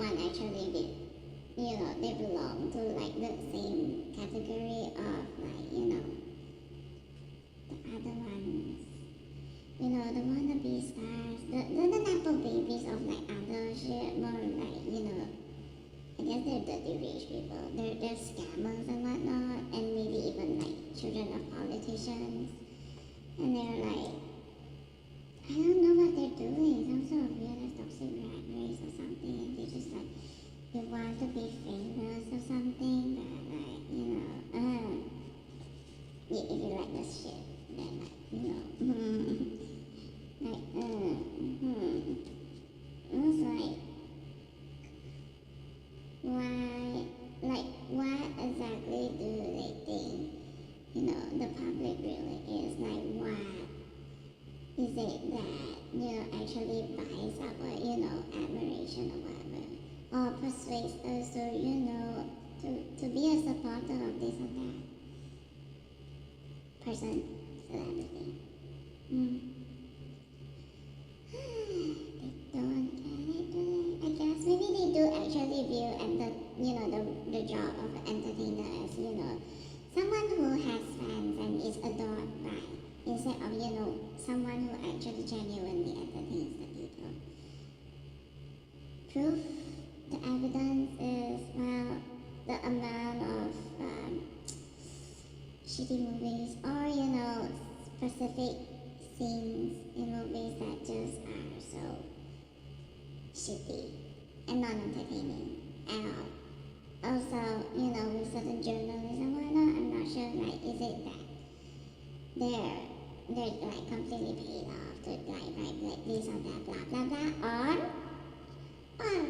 someone actually they belong to like the same category of like the other ones, the wannabe stars, the nepo babies of like other shit, more like I guess they're dirty rich people. They're scammers and whatnot, and maybe even like children of politicians, and they're like, I don't know what they're doing, some sort of weird toxic rat race or something, and they just like, they want to be famous or something, but like, if you like this shit, then like, it's like, why exactly do they think, the public really is, like, why is it that, actually buys our, admiration or whatever, or persuades us to be a supporter of this or that person, celebrity. They don't get it, do they? I guess maybe they do actually view the job of an entertainer as, someone who has fans and is adored by, instead of, someone who actually genuinely entertains the people. Proof, the evidence is, well, the amount of shitty movies or, specific scenes in movies that just are so shitty and non-entertaining at all. Also, with certain journalism or not, I'm not sure, like, is it that they're like completely paid off to like write this or that, blah blah blah, or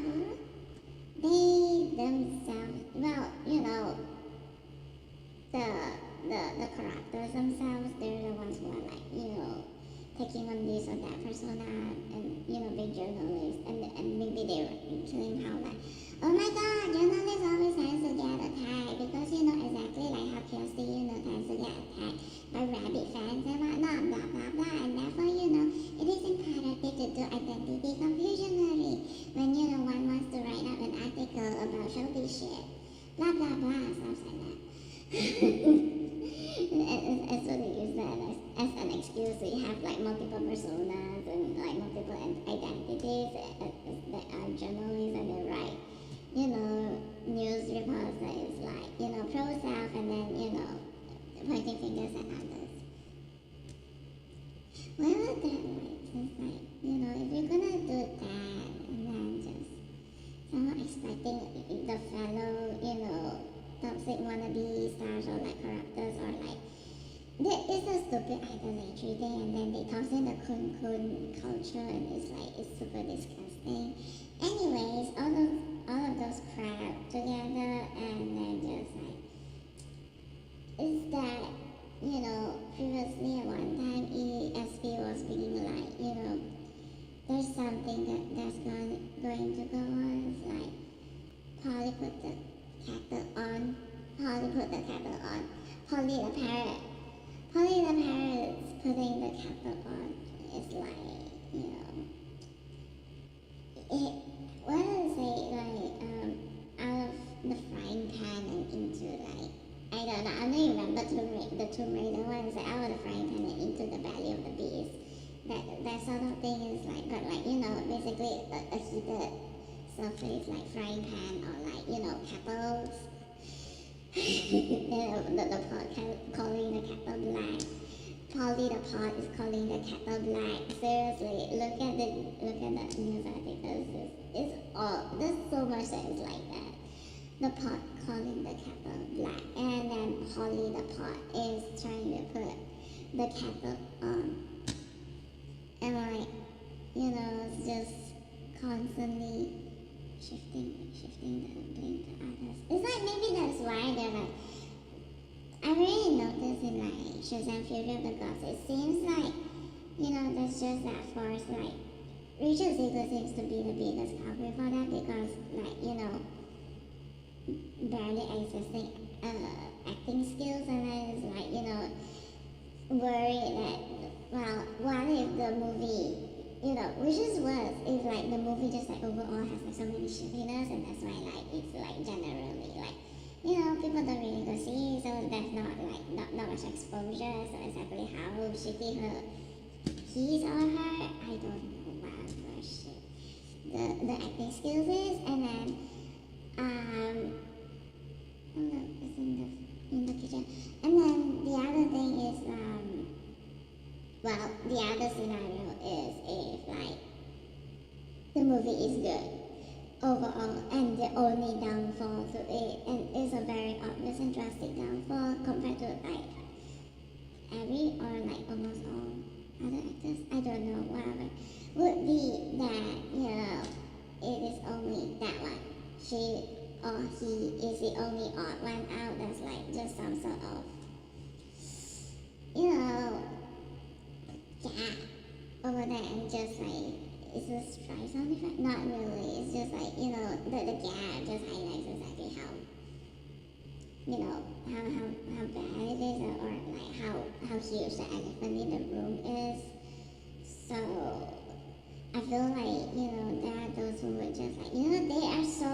they themselves, well, the characters themselves, they're the ones who are like, taking on this or that persona and, being journalists, and maybe they're feeling how like, oh my god, journalists always tends to get attacked because, exactly like how Kelsey, tends to get attacked by rabbit fans and whatnot, blah blah blah, and therefore, it is imperative to do identity confusionary when, one wants to write up an article about showbiz shit, blah blah blah, stuff like that. As well, they use that as an excuse. So you have like multiple personas and like multiple identities that are journalists, and they write, news reports that is like, pro-self, and then, pointing fingers at others. Why would that work? It's like, if you're gonna do that and then just someone expecting the fellow, toxic wannabe stars or like characters or like, it's a stupid idolatry thing, and then they toss in the kun culture, and it's super disgusting. Anyways, all of those crap together, and then just like, is that, previously at one time ESP was being like, there's something that's going to go on. It's like Polly put the kettle on. Polly the parrot. Polly the parrot's putting the kettle on. It's like, what do I say, like, out of the frying pan and into like, I don't know, I don't remember the Tomb Raider one, is out of the frying pan and into the belly of the beast. That sort of thing is like, but like, basically a heated surface like frying pan or like, kettles. The pot calling the kettle black. Polly the pot is calling the kettle black. Seriously, look at the news articles. There's so much that is like that. The pot calling the kettle black, and then Polly the pot is trying to put the kettle on. And like, it's just constantly shifting the blame to others. It's like maybe that's why they're like, I really noticed in like Shazam Fury of the Gods, it seems like, there's just that force, like, Richard Ziegler seems to be the biggest culprit for that, because like, barely existing acting skills, and then it's like, worried that, well, what if the movie, which is worse if like the movie just like overall has like so many shippiness, and that's why like it's like generally like people don't really go see, so there's not much exposure. So exactly how shitty he's or her, I don't know, whatever shit the acting skills is, and then oh look, it's in the kitchen, and then the other thing is well, the other scenario is if like the movie is good overall, and the only downfall to it, and it's a very obvious and drastic downfall compared to like every or like almost all other actors, I don't know, whatever, would be that it is only that one, she or he is the only odd one out, that's like just some sort of over there, and just like it's a try sound effect, not really, it's just like the gap just highlights exactly how how bad it is, or like how huge the elephant in the room is. So I feel like there are those who would just like they are so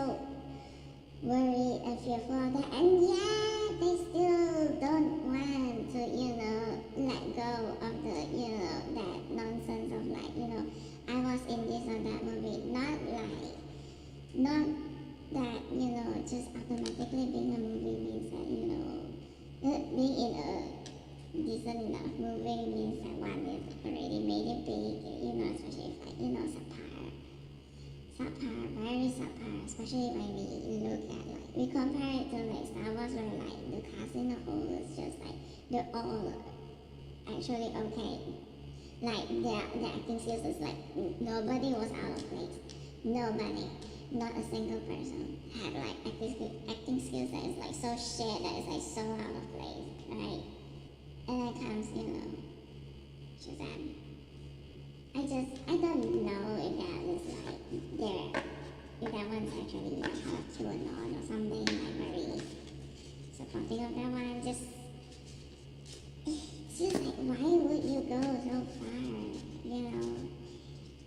worried and fearful of that, and yet they still don't want to let go of the that nonsense of like I was in this or that movie, not that just automatically being a movie means that being in a decent enough movie means that one is already made it big, especially if like subpar, very subpar, especially when we look at like we compare it to like Star Wars, where like the cast in the whole is just like they're all actually okay. Like their acting skills is like nobody was out of place. Nobody, not a single person had like acting skills that is like so shit, that is like so out of place, right? And then comes Shazam. I don't know if that is like if that one's actually hard to or not, or something like very supporting of that one. It's just like, why would you go so far?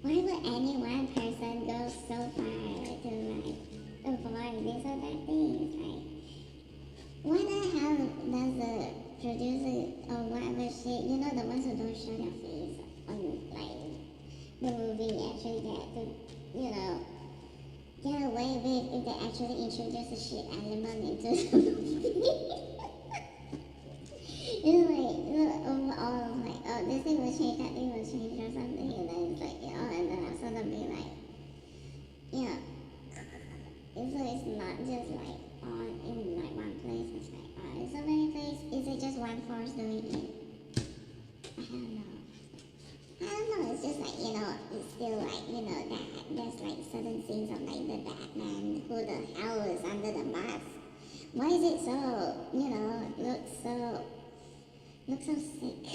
Why would any one person go so far to like avoid this or that thing? It's like, why the hell does the producer or whatever shit, the ones who don't show their face on like the movie actually get away with if they actually introduce a shit element into the movie? Overall, like, oh, this thing will change, that thing will change, or something, and then it's like, and then also they'll be like, it's not just like on in like one place, it's like in so many places. Is it just one force doing it? I don't know, it's just like, it's still like, that there's like certain scenes of like the Batman, who the hell is under the mask? Why is it so, look so sick?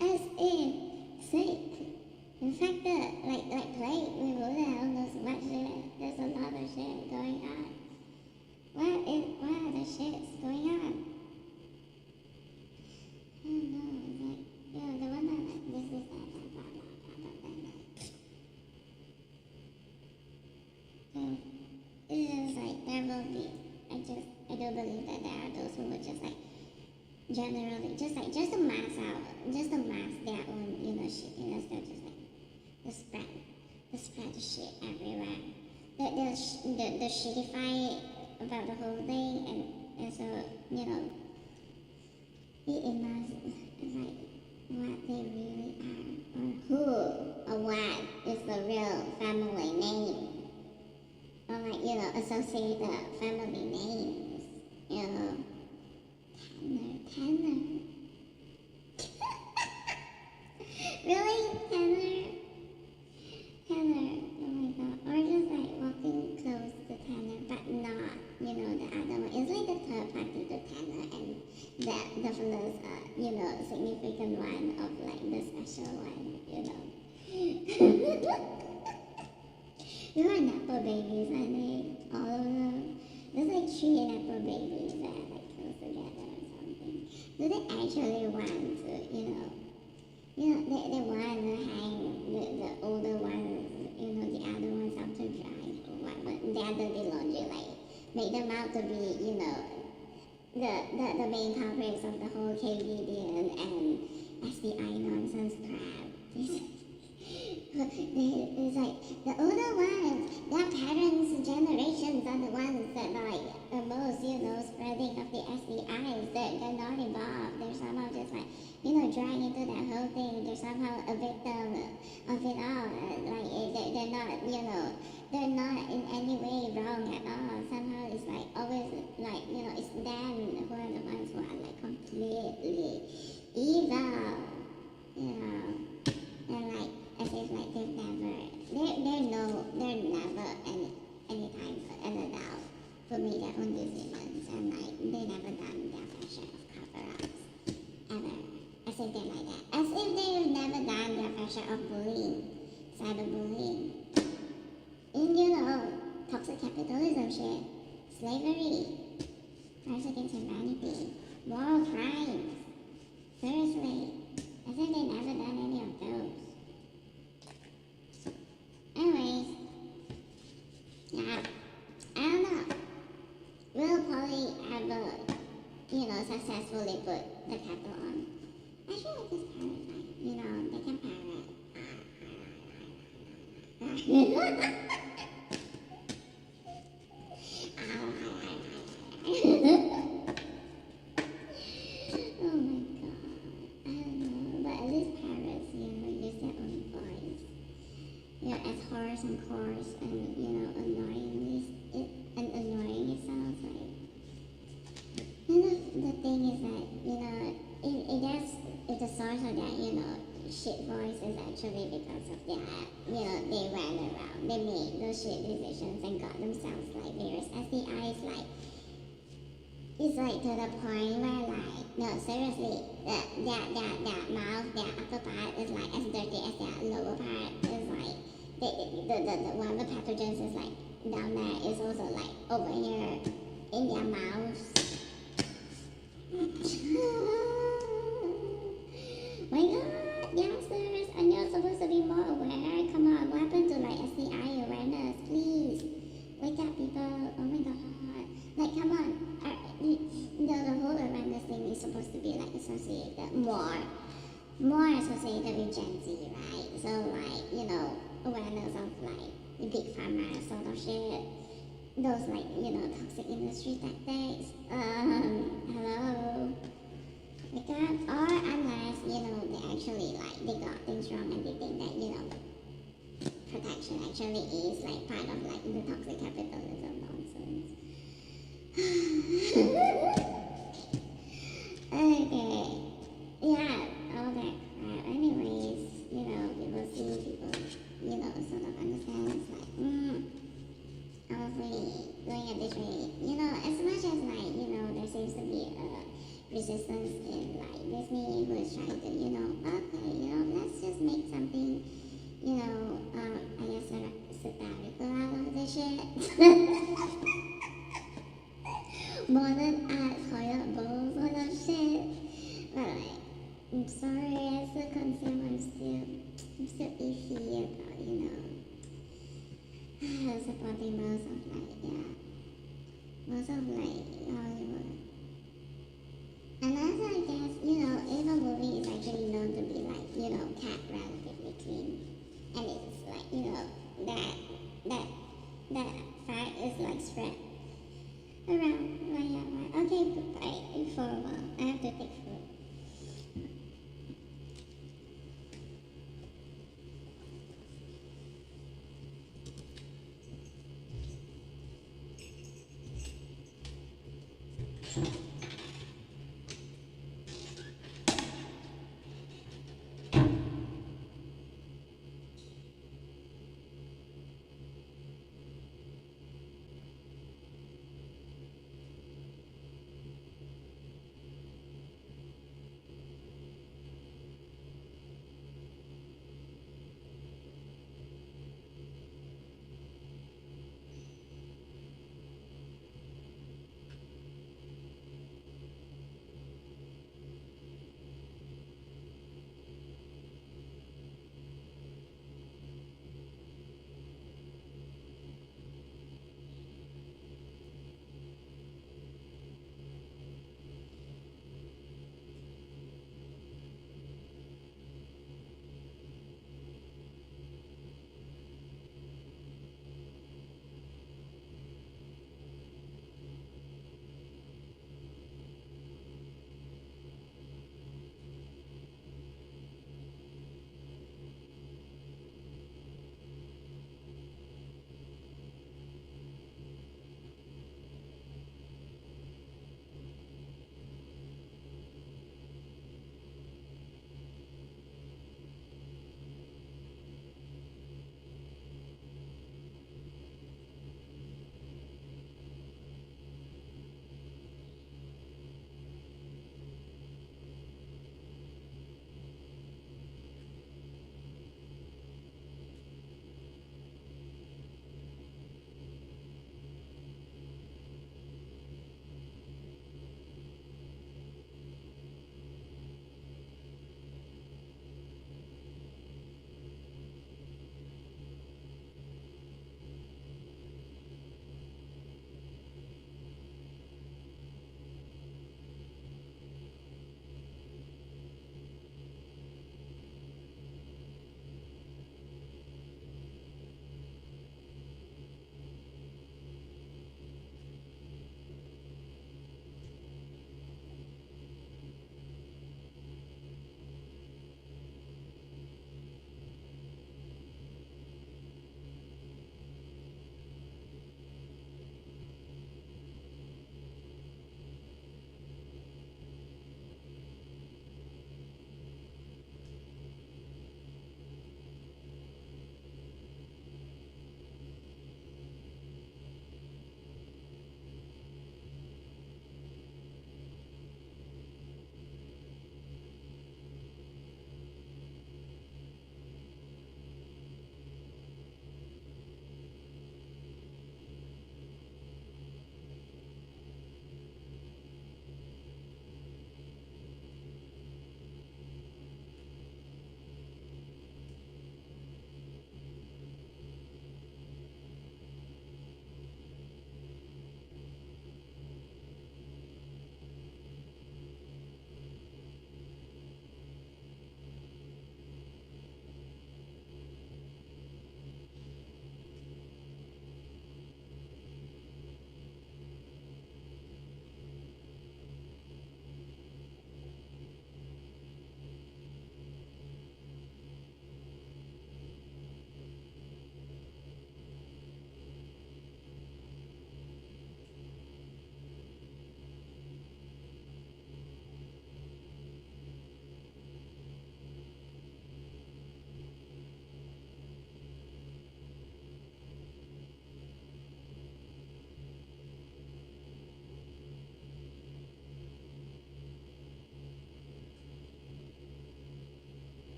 As in, sick. In fact, like play with who the hell knows what shit. There's a lot of shit going on. What are the shits going on? I don't know, it's like, the one that like, this is that, blah, blah, blah, blah, blah, blah. So, it's just like, there will be, I do believe that there are those who would just like, generally, just to mask their own, shit, so just like, the spread the shit everywhere. The shitify about the whole thing, and so, it must, it's like, what they really are, or who, or what is the real family name, or like, associated family names, Tanner. Really? Tanner? Oh my god. Or just like walking close to Tanner, but not, the other one. It's like the third party to Tanner, and the first, significant one of like the special one, You are Nepo babies, aren't they? All of them. There's like 3 Nepo babies that are like close together or something. Do they actually want to, the one who hang the older ones, the other ones out to dry, the other the laundry, like make them out to be, the main culprits of the whole KVD and SDI nonsense crap. It's like the older ones, their parents' generations are the ones that like the most, spreading of the SDIs. They're not involved. They're somehow just like, dragged into that whole thing. They're somehow a victim of it all. Like they're not, they're not in any way wrong at all. Somehow it's like always like, it's them who are the ones who are like completely evil, and like as if like they're never any time an adult who made their own decisions, and like they never done their fair share of cover-ups ever. As if they're like that. As if they've never done their fair share of bullying, cyberbullying, in toxic capitalism shit, slavery, crimes against humanity, war crimes. Seriously, as if they never done any of those. Anyways, yeah, I don't know. Will Polly ever, successfully put the capital on? I feel like this parrot, like, they can parrot. Oh my god. I don't know. But at least parrots, use their own voice. As hoarse and coarse and, annoying it sounds like. The thing is that, if the source of that, shit voice is actually because of their, they ran around, they made those shit decisions and got themselves like various SDIs, like, it's like to the point where like, no, seriously, their mouth, their upper part is like as dirty as their lower part. Is like, the one of the pathogens is like down there is also like over here in their mouths. My god, youngsters, and you're supposed to be more aware. Come on, what happened to like SDI awareness? Please, wake up, people. Oh my god, like come on. The whole awareness thing is supposed to be like associated more associated with Gen Z, right? So like, awareness of like the big pharma sort of shit. Those like, toxic industry tactics. Hello. Because, or unless, they actually like, they got things wrong and they think that, protection actually is like part of like the toxic capitalism nonsense. Okay. Yeah, all that crap. Anyways, people see people, sort of understand. It's like, hopefully, going at this rate, as much as like, there seems to be a resistance in like Disney who is trying to, okay, let's just make something, I guess satirical out of this shit. Modern art, toilet bowl sort of shit. But like, I'm sorry, as a consumer, I'm still iffy about, supporting most of like Hollywood. Unless I guess, if a movie is actually known to be like, cat relatively clean, and it's like, that fact is like spread around. Okay, goodbye for a while. I have to take food.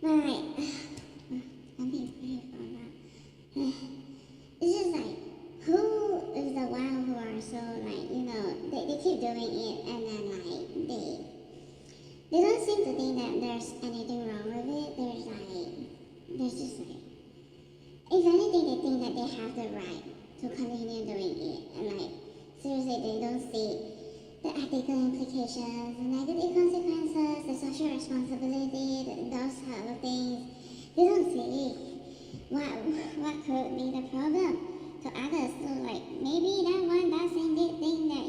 But like, I'm being pretty for that. It's just like, who is the one who are so like, they keep doing it and then like they don't seem to think that there's anything wrong with it. There's just like, if anything, they think that they have the right to continue doing it. And like, seriously, they don't see the ethical implications, the negative consequences, the social responsibility, those kind of things. They don't see what could be the problem to others. So like, maybe that one doesn't think that,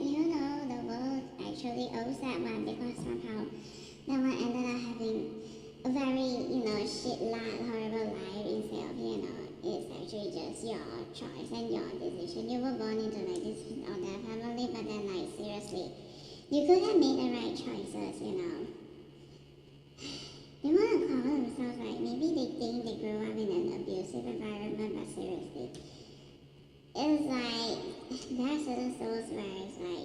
the world actually owes that one because somehow that one ended up having a very, shit life, horrible life instead of, it's actually just your choice and your decision. You were born into like this or that family, but then like seriously, you could have made the right choices. They want to call themselves like, maybe they think they grew up in an abusive environment, but seriously, it's like, there are certain souls where it's like,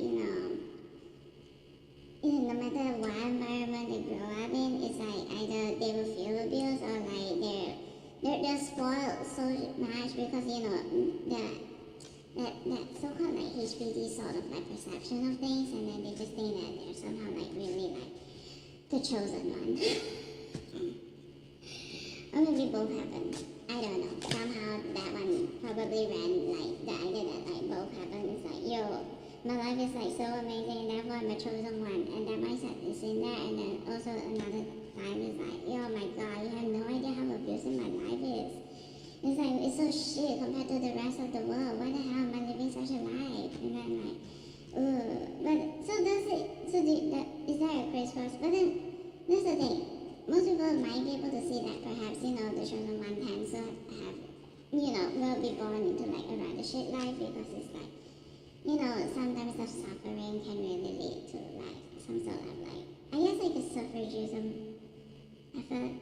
no matter what environment they grow up in, it's like either they will feel abused or like they're spoiled so much because that so-called like HPD sort of like perception of things, and then they just think that they're somehow like really like the chosen one. Or maybe both happen. I don't know. Somehow that one probably ran like the idea that like both happen. It's like, yo, my life is like so amazing, therefore I'm a chosen one, and that mindset is in there. And then also another time is like, yo, my God, you have no idea how abusive my life is. It's like, it's so shit compared to the rest of the world. Why the hell am I living such a life? And then like, but so does it? So is that a crazy person? But then that's the thing. Most people might be able to see that perhaps, the chosen one tends to have, will be born into like a rather shit life because it's like, sometimes the suffering can really lead to like some sort of like, I guess like a suffragism effort,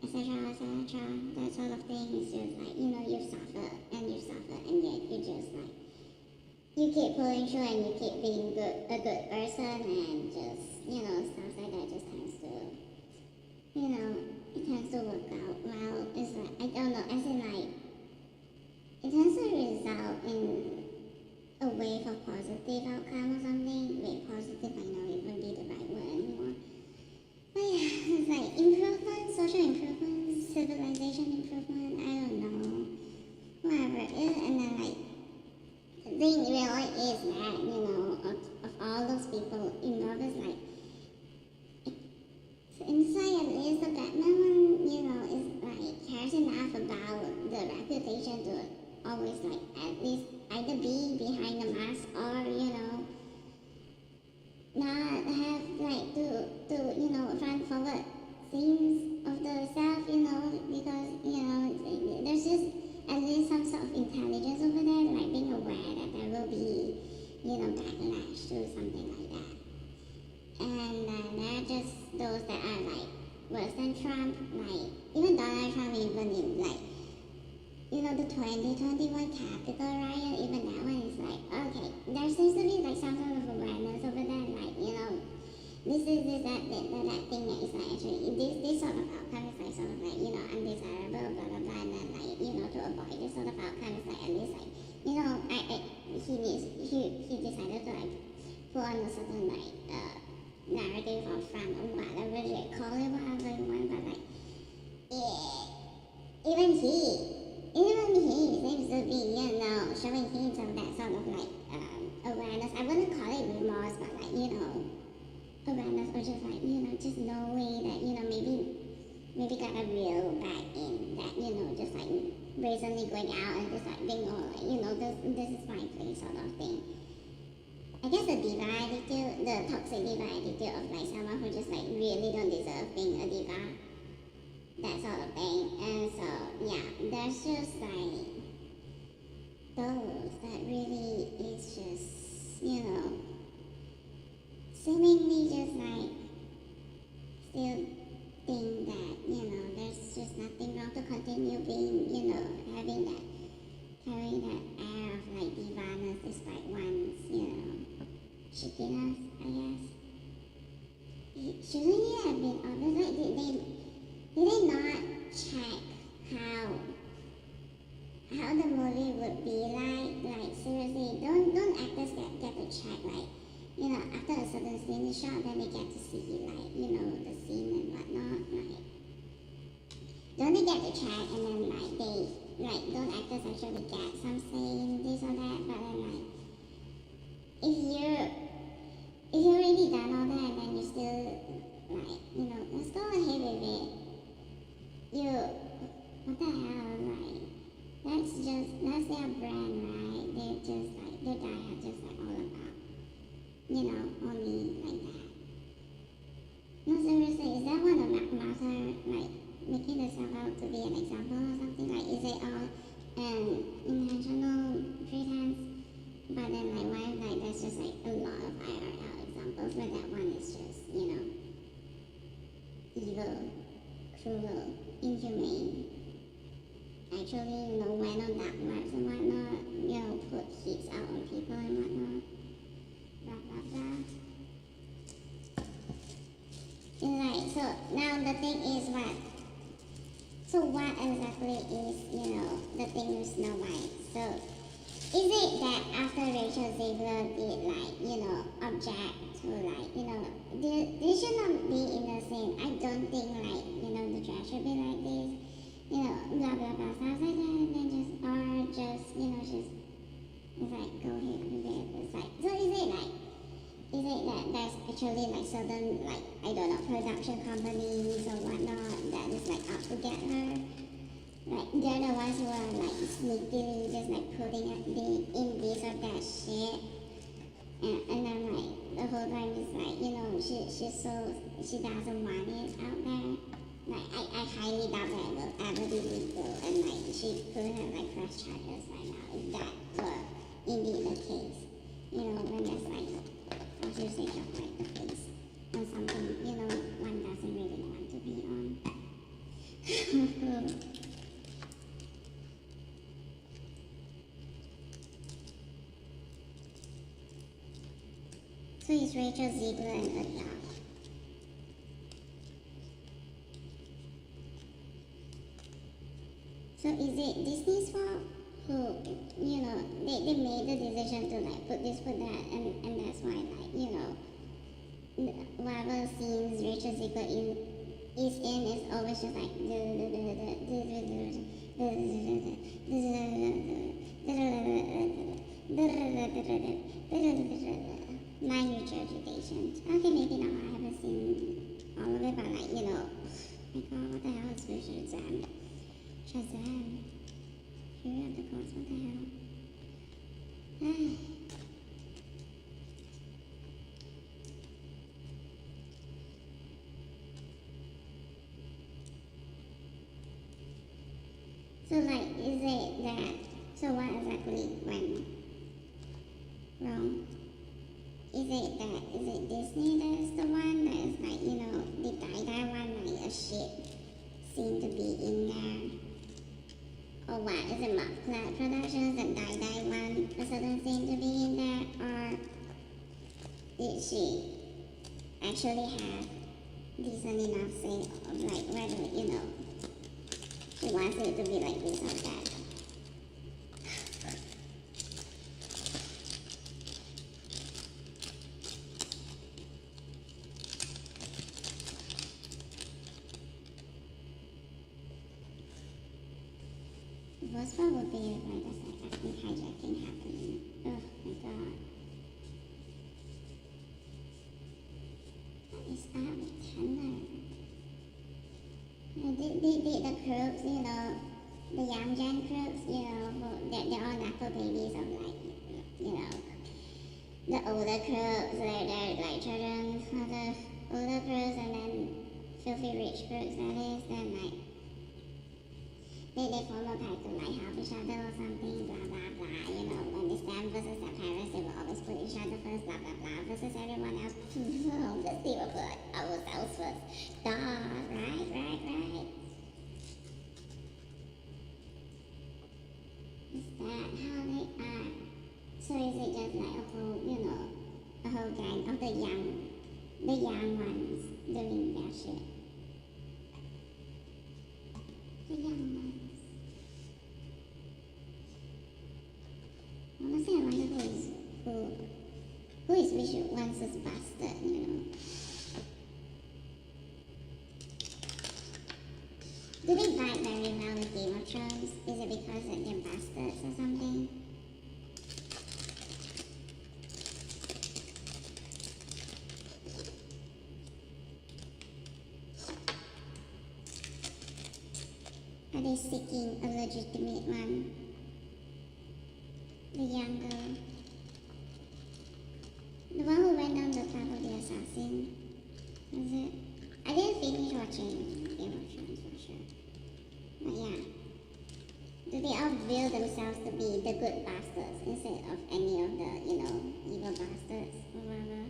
etc., etc. That sort of thing is just like, you suffer and yet you just like, you keep pulling through and you keep being a good person and just, stuff like that just tends to, it tends to work out well. It's like, I don't know, as in like, it tends to result in a wave of positive outcome or something. Wait, positive might not even be the right word anymore. But yeah, it's like improvement, social improvement, civilization improvement, I don't know. Whatever it is, and then like, the thing really is that, of all those people involved, is like, inside at least the Batman one, is like, cares enough about the reputation to always like, at least either be behind the mask or, not have like to run forward scenes of the self, because, there's just at least some sort of intelligence over there, like being aware that there will be, backlash to something like that. And there are just those that are like worse than Trump, like even Donald Trump, even in like, the 2021 Capitol riot, even that one is like, okay, there seems to be like some sort of awareness over there, like, this is that thing that is like actually, this sort of outcome is like sort of like, undesirable, blah blah blah, and then like, to avoid this sort of outcome is like at least like, he decided to like put on a certain like, narrative or front or whatever they call it, whatever you want, but like, yeah, even he seems to be, showing hints of that sort of like, awareness. I wouldn't call it remorse, but like, awareness, or just like, just knowing that, maybe got a real back in that, just like brazenly going out and just like being all like, this is my place sort of thing. I guess the diva attitude, the toxic diva attitude of like someone who just like really don't deserve being a diva, that sort of thing. And so yeah, there's just like those that really is just, seemingly just like still think that, there's just nothing wrong to continue being, having that, carrying that air of like divaness despite one's, shittiness, I guess. Shouldn't he have been honest? Like, did they not movie would be like seriously, don't actors get to check like, after a certain scene is shot, then they get to see like, the scene and whatnot, like, don't they get to check and then like don't actors actually get some say in this or that, but then like, if you already done all that and then you still like, let's go ahead with it. What the hell, like, that's their brand, right? They're just like, their diet just like all about, only like that. No, seriously, is that what the Martha, like, making herself out to be an example or something? Like, is it all an intentional pretense? But then, like, why, like, there's just like a lot of IRL examples where that one is just, evil, cruel, inhumane. Actually, went on dark webs and whatnot, put hits out on people and whatnot, blah blah blah. And like, so now the thing is what exactly is, the thing with Snow White? So, is it that after Rachel Ziegler did like, object to like, they should not be in the same, I don't think like, the dress should be like this, blah blah blah, stuff like that, and then just, or just, it's like, go ahead with it. It's like, so is it that there's actually like certain, like, I don't know, production companies or whatnot that is like out to get her? Like, they're the ones who are like sneakily just like putting in this or that shit. And then like, the whole time is like, she doesn't want it out there. Like, I highly doubt that will ever be legal, and like, she could have like press charges right now if that were indeed the case. When there's like usage of like the face on something, one doesn't really want to be on. So it's Rachel Ziegler and a dog. So is it Disney's fault? Who, they made the decision to like put this, put that, and that's why like, whatever scenes Rachel Ziegler is in is always just like mind regurgitation. Okay, maybe not. I haven't seen all of it, but like, my god, what the hell is Shazam? Shazam. Fury of the Gods, what the hell? So like, is it that, so what exactly went wrong? Is it Disney that is the one that is like, the die-dye one, like a shit seem to be in there? Or what? Is it Mark Productions that die-dye one a certain seem to be in there? Or did she actually have decent enough say of like whether, she wants it to be like this or that? The worst part would be if like there's like ethnic hijacking happening. Oh my god. What is that with Tender? The crooks, the young gen crooks, they're all knuckle babies of like, the older crooks, they're like children of the older crooks, and then filthy rich crooks, that is, then like, they form a pact to like help each other or something, blah blah blah, when it's them versus their parents, they will always put each other first, blah blah blah, versus everyone else, let's see what put ourselves first, duh, right. Is that how they are? So is it just like a whole gang of the young ones doing their shit? The young ones. wonder who is which one's this bastard, you know. Do they vibe very well with Game of Thrones? Is it because they're bastards or something? Are they seeking a legitimate one? The young girl. The one who went down the path of the assassin. Was it? I didn't finish watching Game of Thrones for sure. But yeah. Do they all view themselves to be the good bastards instead of any of the, you know, evil bastards or whatever?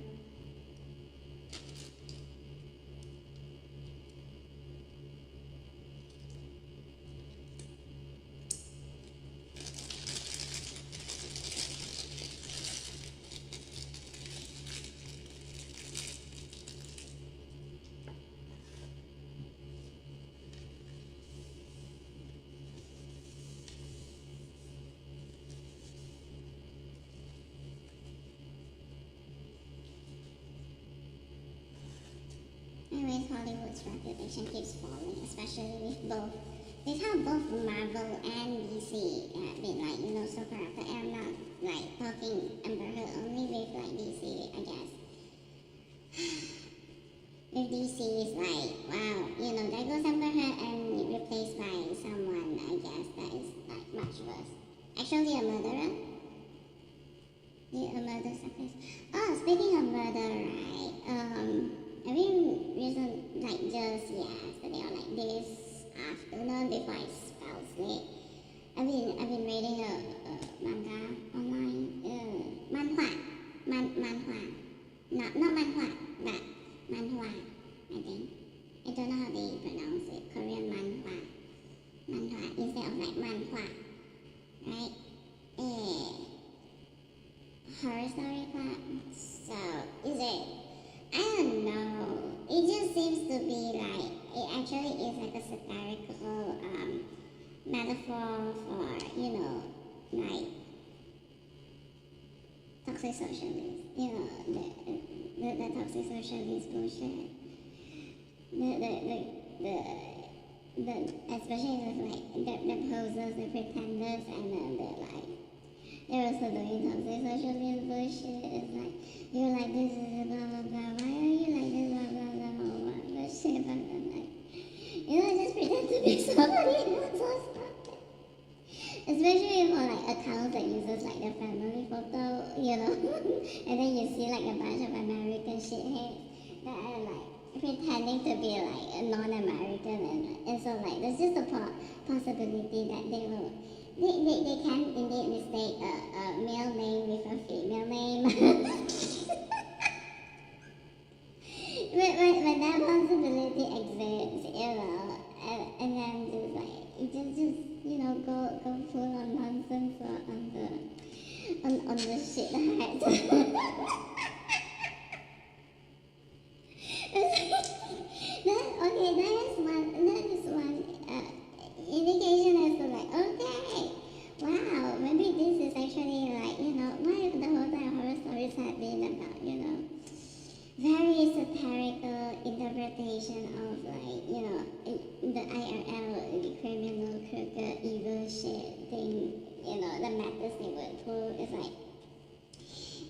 Anyways, Hollywood's reputation keeps falling, especially with how both Marvel and DC have been like, you know, so corrupted. And I'm not like talking Amber Heard only with like DC, I guess. With DC is like, wow, you know, there goes Amber Heard and replaced by someone, I guess, that is like much worse. Actually a murderer? Did a murder success? Oh, speaking of murder, right, I mean, recent, like just yesterday or like this afternoon before I fell asleep, I've been reading a manga online, manhwa, not manhwa, but manhwa, I think. I don't know how they pronounce it, Korean manhwa instead of like manhwa, right? Horror story club. So is it? I don't know. It just seems to be like, it actually is like a satirical metaphor for, you know, like toxic socialism. You know, the toxic socialist bullshit. Especially with like the posers, the pretenders, and then the like. They're also doing toxic socialist bullshit. It's like, you're like, this is blah blah blah. Why are you like this blah blah blah blah blah bullshit? But I'm like, you know, just pretend to be somebody else or something. Especially for like accounts that uses like their family photo, you know, and then you see like a bunch of American shitheads that are like pretending to be like a non-American, and so like there's just a possibility that they can indeed mistake a male name with a female name. when that possibility exists, you know, and then just like just you know go full on nonsense on the shit height. that is one indication as to like, okay, wow, maybe this is actually like, you know, why the whole time horror stories have been about, you know, very satirical interpretation of like, you know, the IRL criminal, crooked, evil shit thing, you know, the methods they would pull is like,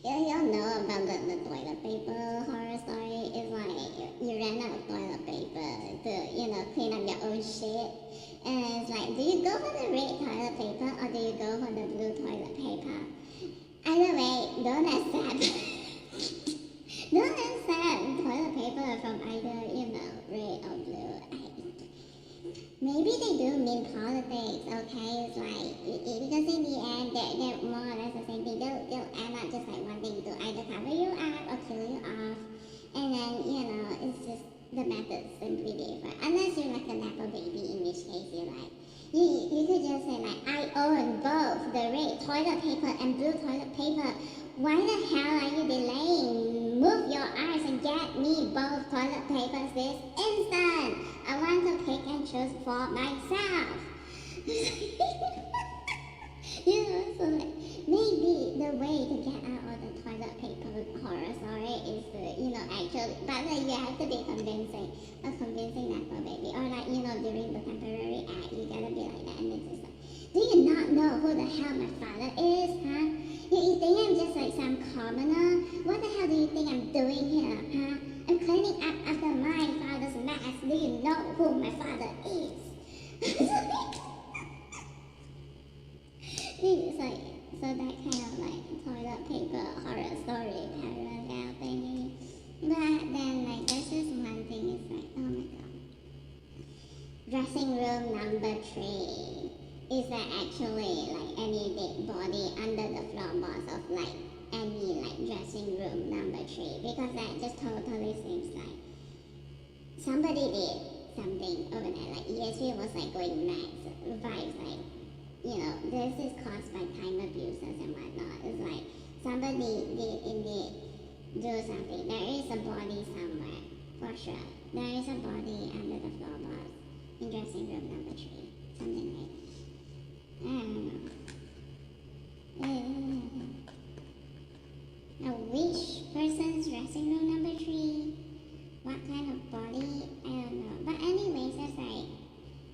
y'all know about the toilet paper horror story. It's like you ran out of toilet paper to, you know, clean up your own shit. And it's like, do you go for the red toilet paper or do you go for the blue toilet paper? Either way, don't accept toilet paper from either, you know, red or blue. Maybe they do mean politics, okay? It's like, because in the end, they're more or less the same thing. They'll end up just like wanting to either cover you up or kill you off. And then, you know, it's just the methods simply different. Unless you're like a Nepo baby, in which case you're like, you could just say like, I own both the red toilet paper and blue toilet paper. Why the hell are you delaying? Move your arse and get me both toilet papers this instant. I want to pick and choose for myself. So like maybe the way to get out of the toilet paper horror story is to, actually, but like you have to be convincing, a convincing nepo baby, or like, during the temporary act, you gotta be like that, and it's just like, do you not know who the hell my father is, huh? You think I'm just like some commoner? What the hell do you think I'm doing here, huh? I'm cleaning up after my father's mess. Do you know who my father is? It's like, so that kind of like toilet paper horror story parallel thingy. But then like there's this one thing, it's like, oh my god. Dressing room number 3. Is that actually like any dead body under the floorboards of like any like dressing room number 3? Because that just totally seems like somebody did something over there. Like ESP was like going mad. So vibes like, this is caused by time abusers and whatnot. It's like somebody did indeed do something. There is a body somewhere, for sure. There is a body under the floorboards in dressing room number 3. Something like that. I don't know. A which person's dressing room number 3? What kind of body? I don't know. But anyways, that's like,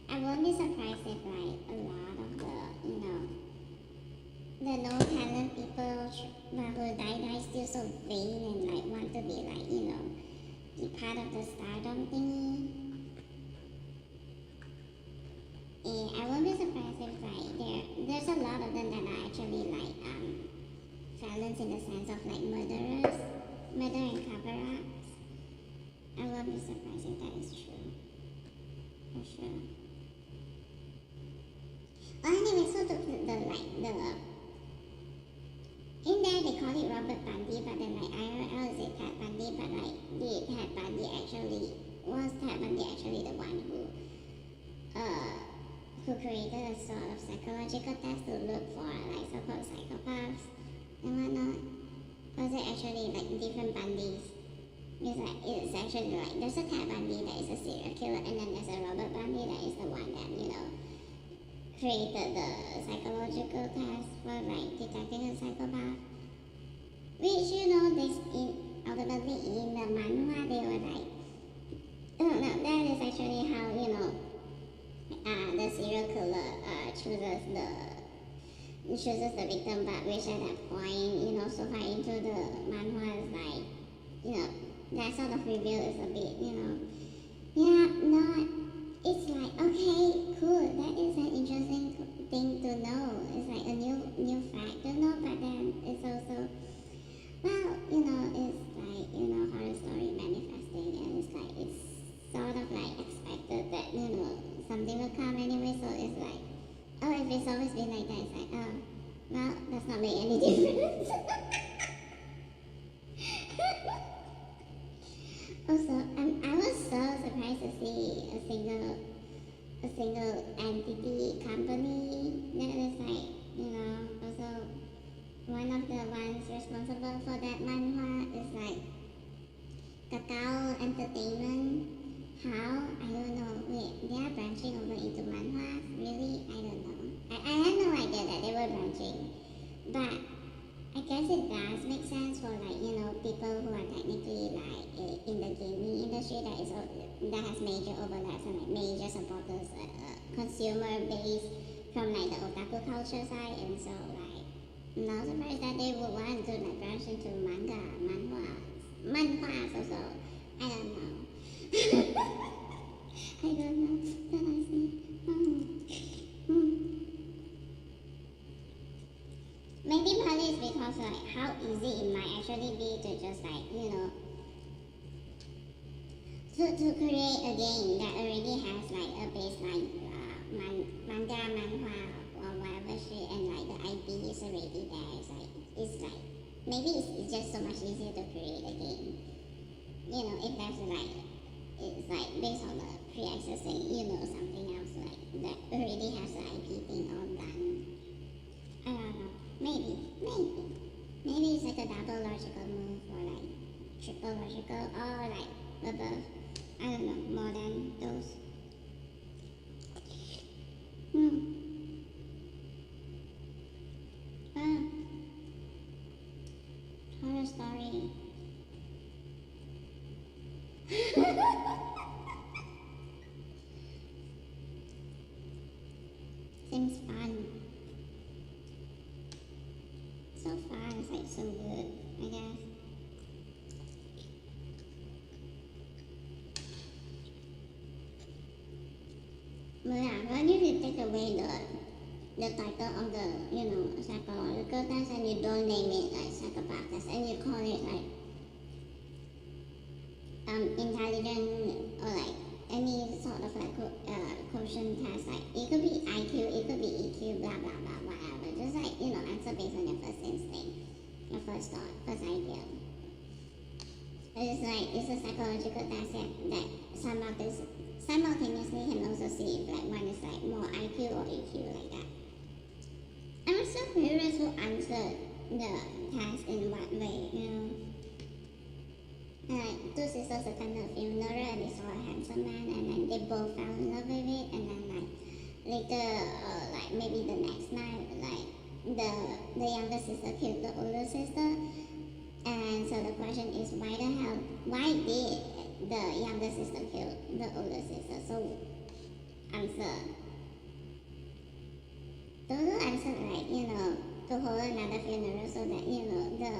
I won't be surprised if like a lot of the no talent people who die still so vain and like want to be like, be part of the stardom thingy. And I won't be surprised if like there's a lot of them that are actually like felons in the sense of like murderers, murder and cover-ups. I won't be surprised if that is true. For sure. Anyway, so in there they call it Robert Bundy, but then like IRL is it Ted Bundy, but like Ted Bundy actually the one who created a sort of psychological test to look for like so-called psychopaths and whatnot? Or is it actually like different Bundys? It's actually like there's a Ted Bundy that is a serial killer, and then there's a Robert Bundy that is the one that created the psychological test for like detecting a psychopath. Which ultimately in the manhwa they were like, oh no, that is actually how the serial killer chooses the victim, but which at that point so far into the manhwa is like that sort of reveal is a bit it's like, okay, cool, that is an interesting thing to know. It's like a new fact to know, but then it's also, well, it's like, horror story manifesting, and it's like, it's sort of like expected that, something will come anyway, so it's like, oh, if it's always been like that, it's like, oh, well, does not make any difference. Also, I was so surprised to see a single entity company that is like, also one of the ones responsible for that manhwa is like Kakao Entertainment. How? I don't know. Wait, they are branching over into manhwas? Really? I don't know. I had no idea that they were branching, but I guess it does make sense for like people who are technically like in the gaming industry that has major overlaps and like major supporters, consumer base from like the otaku culture side, and so like I'm not surprised that they would want to like branch into manhwas also. I don't know. I don't know. Then I see. Maybe partly it's because like how easy it might actually be to just like to create a game that already has like a baseline manga, manhwa, or whatever shit, and like the IP is already there. It's like maybe it's just so much easier to create a game. If there's like it's like based on the pre-existing something else like that already has the IP thing all done. I don't know. Maybe it's like a double logical move, or like triple logical, or like above. I don't know, more than those. seems fun. So far, it's like so good, I guess. But yeah, when you take away the title of the psychological test and you don't name it like psychopath test and you call it like intelligent or like any sort of like quotient test, like it could be IQ, it could be EQ, blah blah blah, whatever. Just like answer based on your first instinct, your first thought, first idea. It's a psychological test that simultaneously can also see if like one is like more IQ or EQ like that. I'm so curious who answered the test in what way, Like two sisters attended a funeral and they saw a handsome man and then they both fell in love with it, and then like later like maybe the next night like the younger sister killed the older sister, and so the question is why did the younger sister kill the older sister? So answer. Those answered like to hold another funeral so that the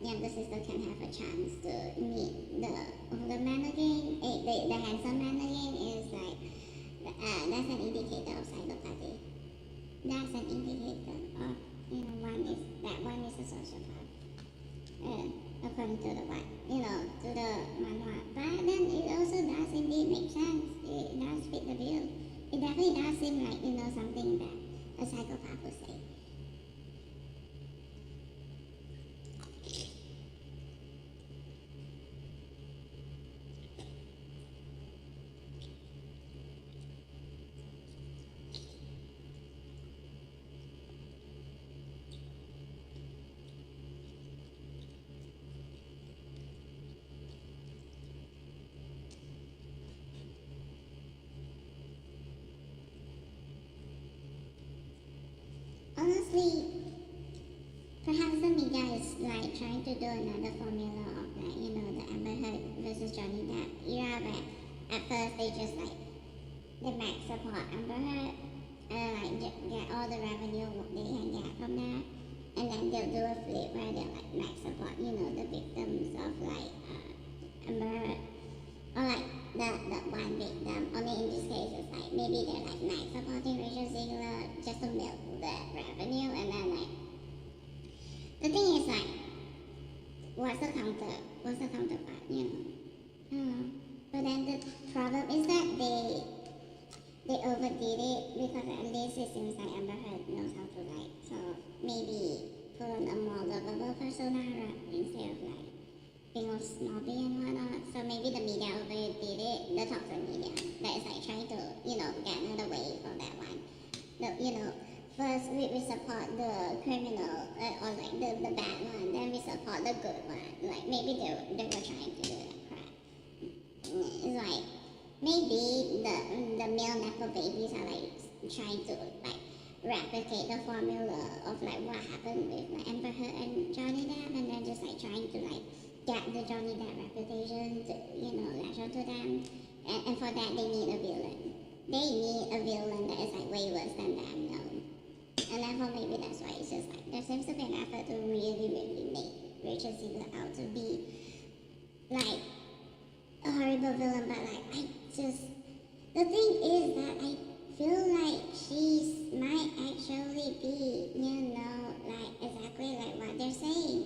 younger sister can have a chance to meet the older man again, the handsome man again, is like that's an indicator of psychopathy. That's an indicator of one is a sociopath. According to the to the manhwa. But then it also does indeed make sense. It does fit the bill. It definitely does seem like something that a psychopath would say. Honestly, perhaps the media is like trying to do another formula of like the Amber Heard versus Johnny Depp era, where at first they just like they max support Amber Heard and like get all the revenue they can get from there, and then they'll do a flip where they like max support the victims of like Amber Heard, or like that one victim. Only in this case it's like maybe they're like max supporting Rachel Ziegler just to milk that revenue, and then like the thing is like what's the counterpart, but then the problem is that they overdid it, because at least it seems like Amber Heard knows how to write, so maybe put on a more lovable persona instead of like being all snobby and whatnot. So maybe the media overdid it, the toxic media that is like trying to get another way for that one. First we support the criminal or like the bad one, then we support the good one. Like maybe they were trying to do that crap. It's like maybe the male nepo babies are like trying to like replicate the formula of like what happened with like Amber Heard and Johnny Depp, and then just like trying to like get the Johnny Depp reputation to latch onto them, and for that they need a villain. They need a villain that is like way worse than them, and therefore maybe that's why it's just like there seems to be an effort to really make Rachel Ziegler out to be like a horrible villain, but like the thing is that I feel like she might actually be, like exactly like what they're saying.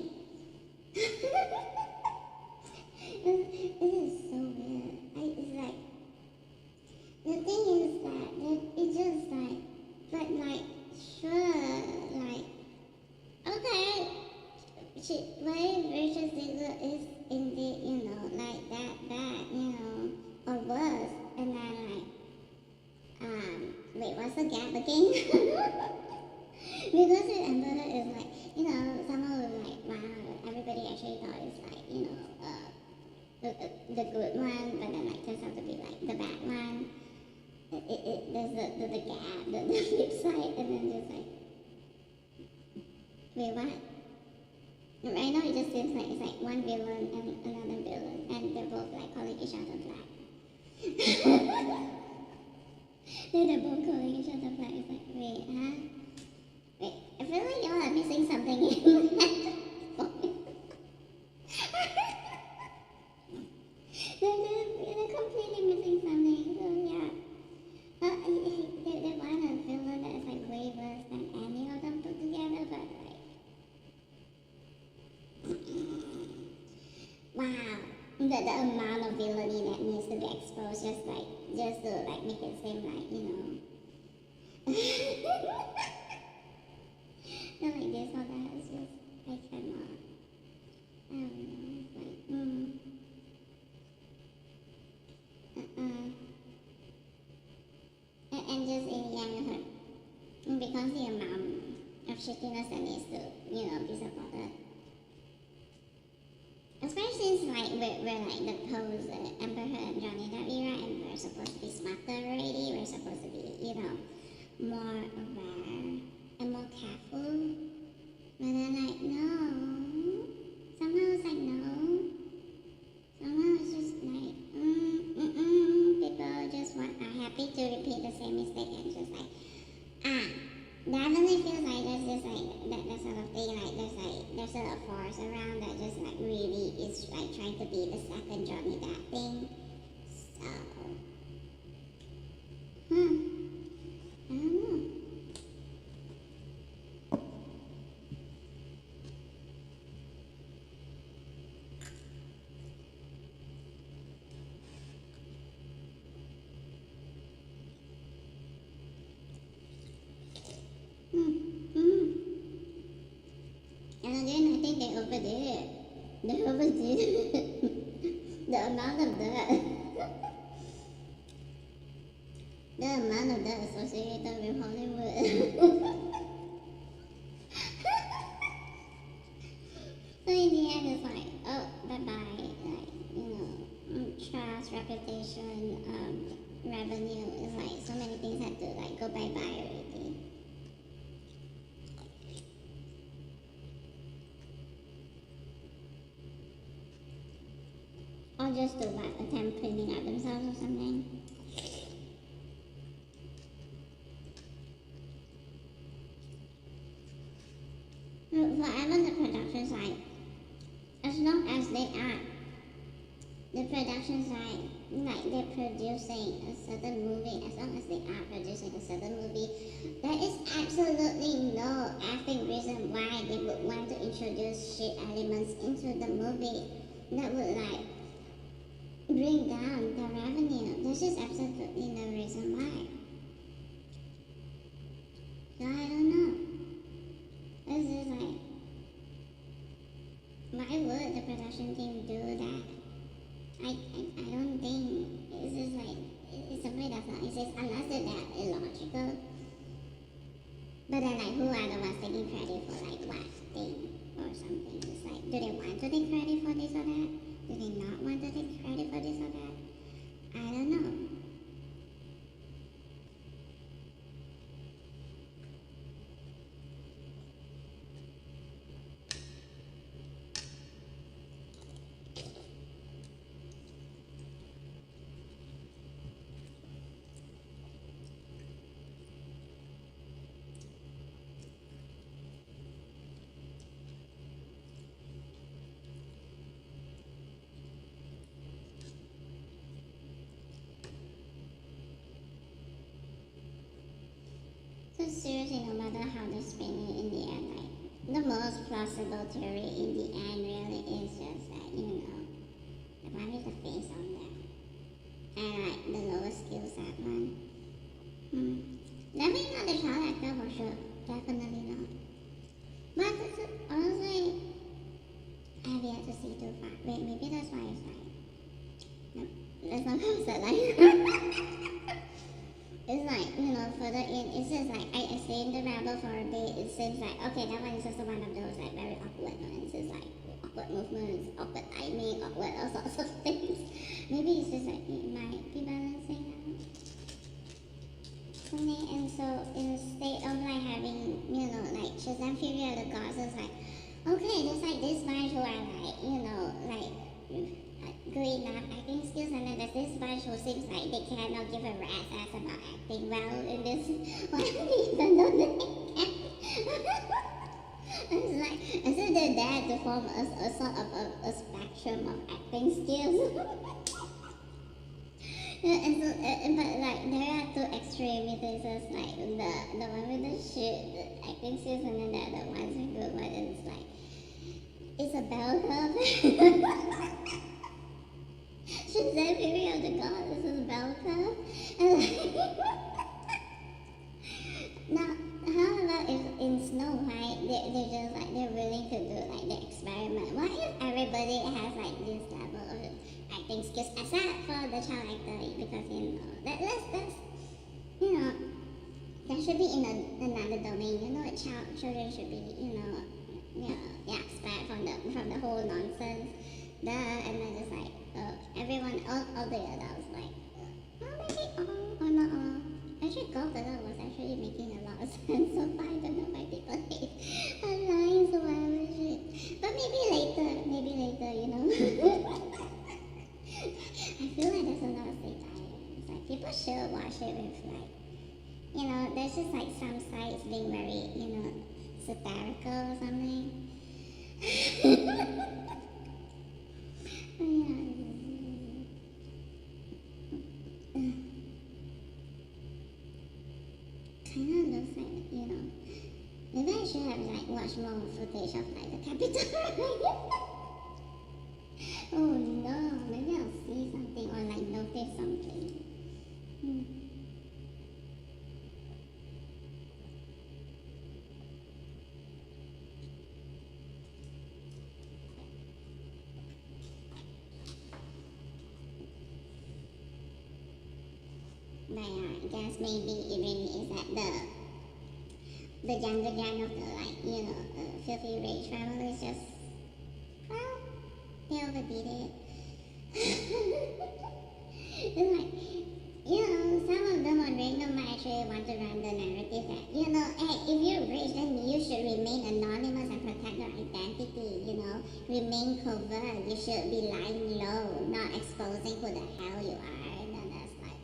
It is so weird. It's like the thing is that it's just like, but like sure, like okay, what if Rachel Ziegler is indeed like that bad, or worse, and then like wait, what's the gap again? Because with Amber Heard is like, someone was like, wow, everybody actually thought it's like, the good one, but then like turns out to be like the bad one. There's the gap, the flip side, and then just like, wait, what? Right now it just seems like it's like one villain and another villain, and they're both like calling each other black. They're both calling each other black. It's like, wait, huh? Wait, I feel like y'all are missing something in that. They're completely missing something. So yeah. They want a villain that is like way worse than any of them put together, but like, wow, the amount of villainy that needs to be exposed just to like make it seem like, you know, not like this or that. It's just I cannot. I don't know. It's like and just in the end, because the amount of shittiness that needs to, you know, be supported. Especially since like we're like the pose Emperor and Johnny Depp era, and we're supposed to be smarter already. We're supposed to be, you know, more aware and more careful. But then like no, somehow it's like no. Somehow it's just like people just are happy to repeat the same mistake and just like definitely feels like there's just like that sort of thing, like there's a force around that just like really is like trying to be the second Johnny Depp thing. So I don't know. And again, I think they overdid it. They overdid it. The amount of dirt. The amount of dirt associated with Hollywood. So in the end, it's like, oh, bye-bye. Like, you know, trust, reputation, revenue. It's like so many things had to like go bye-bye already. Or just to like attempt cleaning up themselves or something. Whatever the production side, as long as they are, the production side, like they're producing a certain movie, as long as they are producing a certain movie, there is absolutely no effing reason why they would want to introduce shit elements into the movie that would like bring down the revenue. There's just absolutely no reason why. So I don't know. It's just like, why would the production team do that? I don't think, it's just like, it simply does not exist unless it's that illogical. But then like, who are the ones taking credit for like what thing or something? It's like, do they want to take credit for this or that? Do they not want to take credit for this or that? I don't know. So seriously, no matter how they spin it in the end, like, the most plausible theory in the end really is just that, you know, the one with the face on there. And like, the lowest skill set one. Definitely not the child actor for sure. Definitely not. But honestly, I have yet to see too far. Wait, maybe that's why it's like, nope, let's not post that like it's like, you know, further in, it's just like, I stayed in the rabbit for a bit, it seems like, okay, that one is just one of those, like, very awkward ones, it's like, awkward movements, awkward timing, awkward all sorts of things. Maybe it's just like, it might be balancing out for me, and so, instead of like having, you know, like, Shazam Fury of the Gods, it's like, okay, there's like this bunch who are like, you know, like, good enough acting skills, and then there's this bunch who seems like they cannot give a rat's ass about acting well in this one, even though they can. It's like as if they're there to form a sort of a spectrum of acting skills. And so, but like there are two extremities. It's like the one with the shit, the acting skills, and then the other ones with good ones. And it's like it's a bell curve. She said, "Fury of the God, this is a bell curve." And like, now, however, if in Snow White, they're just like they're willing to do like the experiment. What if everybody has like this level of acting skills, except for the child actor, because that's you know that should be in another domain. Children should be spared from the whole nonsense. And then just like everyone, all the adults like, maybe all or not all. Actually, Golf the Dog was actually making a lot of sense. So I don't know why people hate online, so whatever shit. But maybe later, I feel like there's a lot of satire. It's like people should watch it with like, there's just like some sides being very, satirical or something. But yeah. Kind of looks like, maybe I should have like watched more footage of like the Capitol. Oh no, maybe I'll see something or like notice something. But yeah, I guess maybe even is that the younger gen of the filthy rich family is just, well, they overbeat it. It's like, some of them on random might actually want to run the narrative that, hey, if you're rich, then you should remain anonymous and protect your identity, remain covert. You should be lying low, not exposing who the hell you are. And then that's like,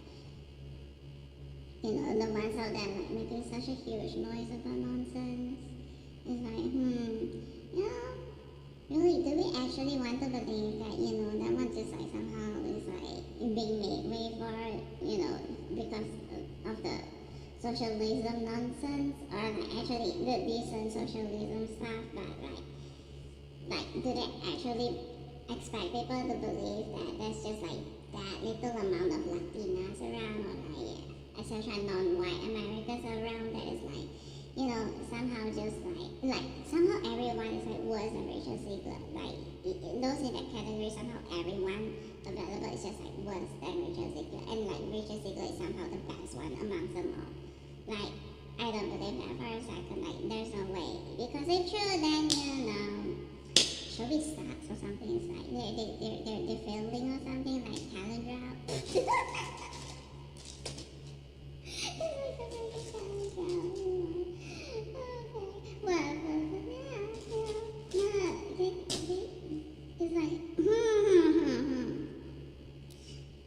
the ones out there like making such a huge noise about nonsense. It's like, really, do we actually want to believe that, that one just like somehow is like being made way for, because of the socialism nonsense, or like actually the decent socialism stuff, but like do they actually expect people to believe that there's just like that little amount of Latinas around, or like etc. non-white Americans around that is like, somehow just like somehow everyone is like worse than Rachel Ziegler. Like those in that category, somehow everyone available is just like worse than Rachel Ziegler, and like Rachel Ziegler is somehow the best one amongst them all. Like I don't believe that for a second. Like there's no way, because if true, then showbiz sucks or something. It's like they're failing or something, like talent drop. It's like,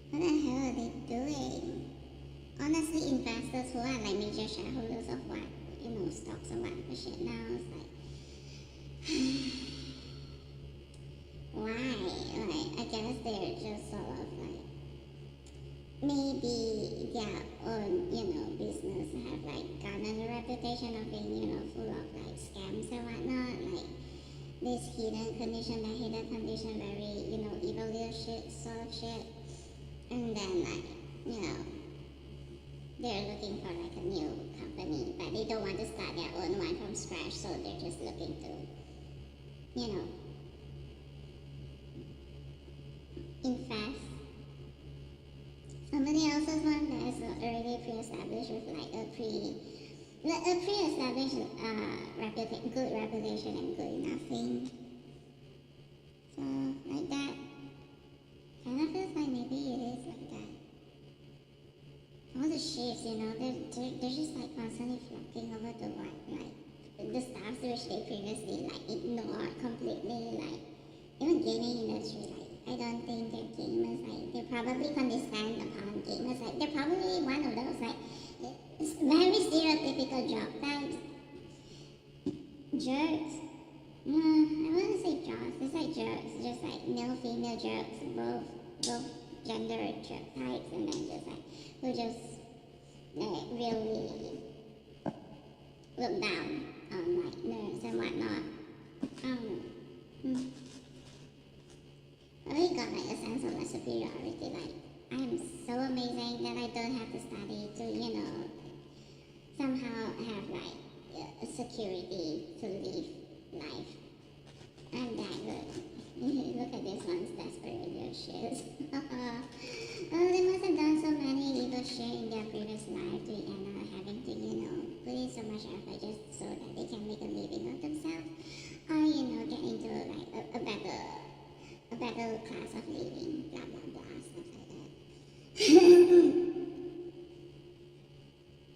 what the hell are they doing? Honestly, investors who are like major shareholders of what, stocks or whatever shit now, it's like, why? Like, I guess they're just sort of like, maybe their own, business have like gotten a reputation of being, full of like scams and whatnot, like this hidden condition, very, evil leadership sort of shit. And then like, they're looking for like a new company, but they don't want to start their own one from scratch, so they're just looking to, invest. Somebody else's one that is already pre-established with like a pre-established good reputation and good enough thing. So like that, kind of feels like maybe it is like that. All the shifts, they're just like constantly flocking over to what, like the stuff which they previously like ignored completely, like even gaming industry, like I don't think they're gamers. Like, they're probably condescend upon gamers. Like, they're probably one of those, like, very stereotypical job types. Jerks. I wouldn't say jocks. It's like jerks. Just like male, female jerks. Both gender jerk types. And then just like, who just, like, really look down on, like, nerds and whatnot. I don't know. I really got, like, a sense of, like, superiority. Like, I am so amazing that I don't have to study to, you know, somehow have, like, security to live life. I'm that good. Look at this one's desperate little shit. Oh, they must have done so many evil shit in their previous life to end up having to, you know, put in so much effort just so that they can make a living of themselves. Or, you know, get into, like, a better class of living, blah, blah, blah, stuff like that.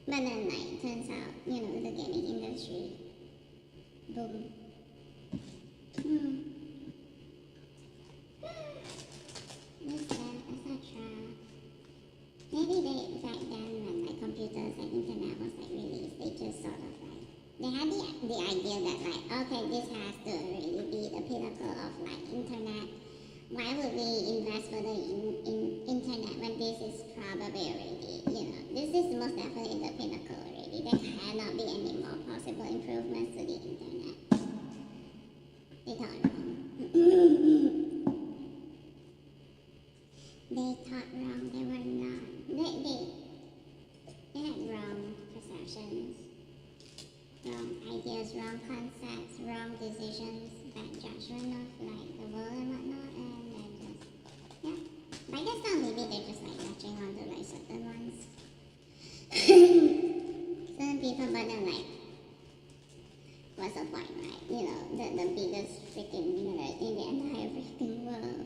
But then, like, turns out, you know, the gaming industry, boom. Let's not try. Maybe they, back then, when, like, computers and internet was, like, released, they just sort of, like, they had the idea that, like, okay, this has to really be the pinnacle of, like, internet. Why would we invest further in internet when this is probably already, you know, this is most definitely the pinnacle already. There cannot be any more possible improvements to the internet. They thought wrong. They thought wrong. They were not. They had wrong perceptions, wrong ideas, wrong concepts, wrong decisions, bad judgment of, like, the world and whatnot, and then just, yeah. But I guess now maybe they're just, like, latching on to, like, certain ones. Certain people, but then, like, what's the point, right? You know, the biggest freaking nerd in the entire freaking world.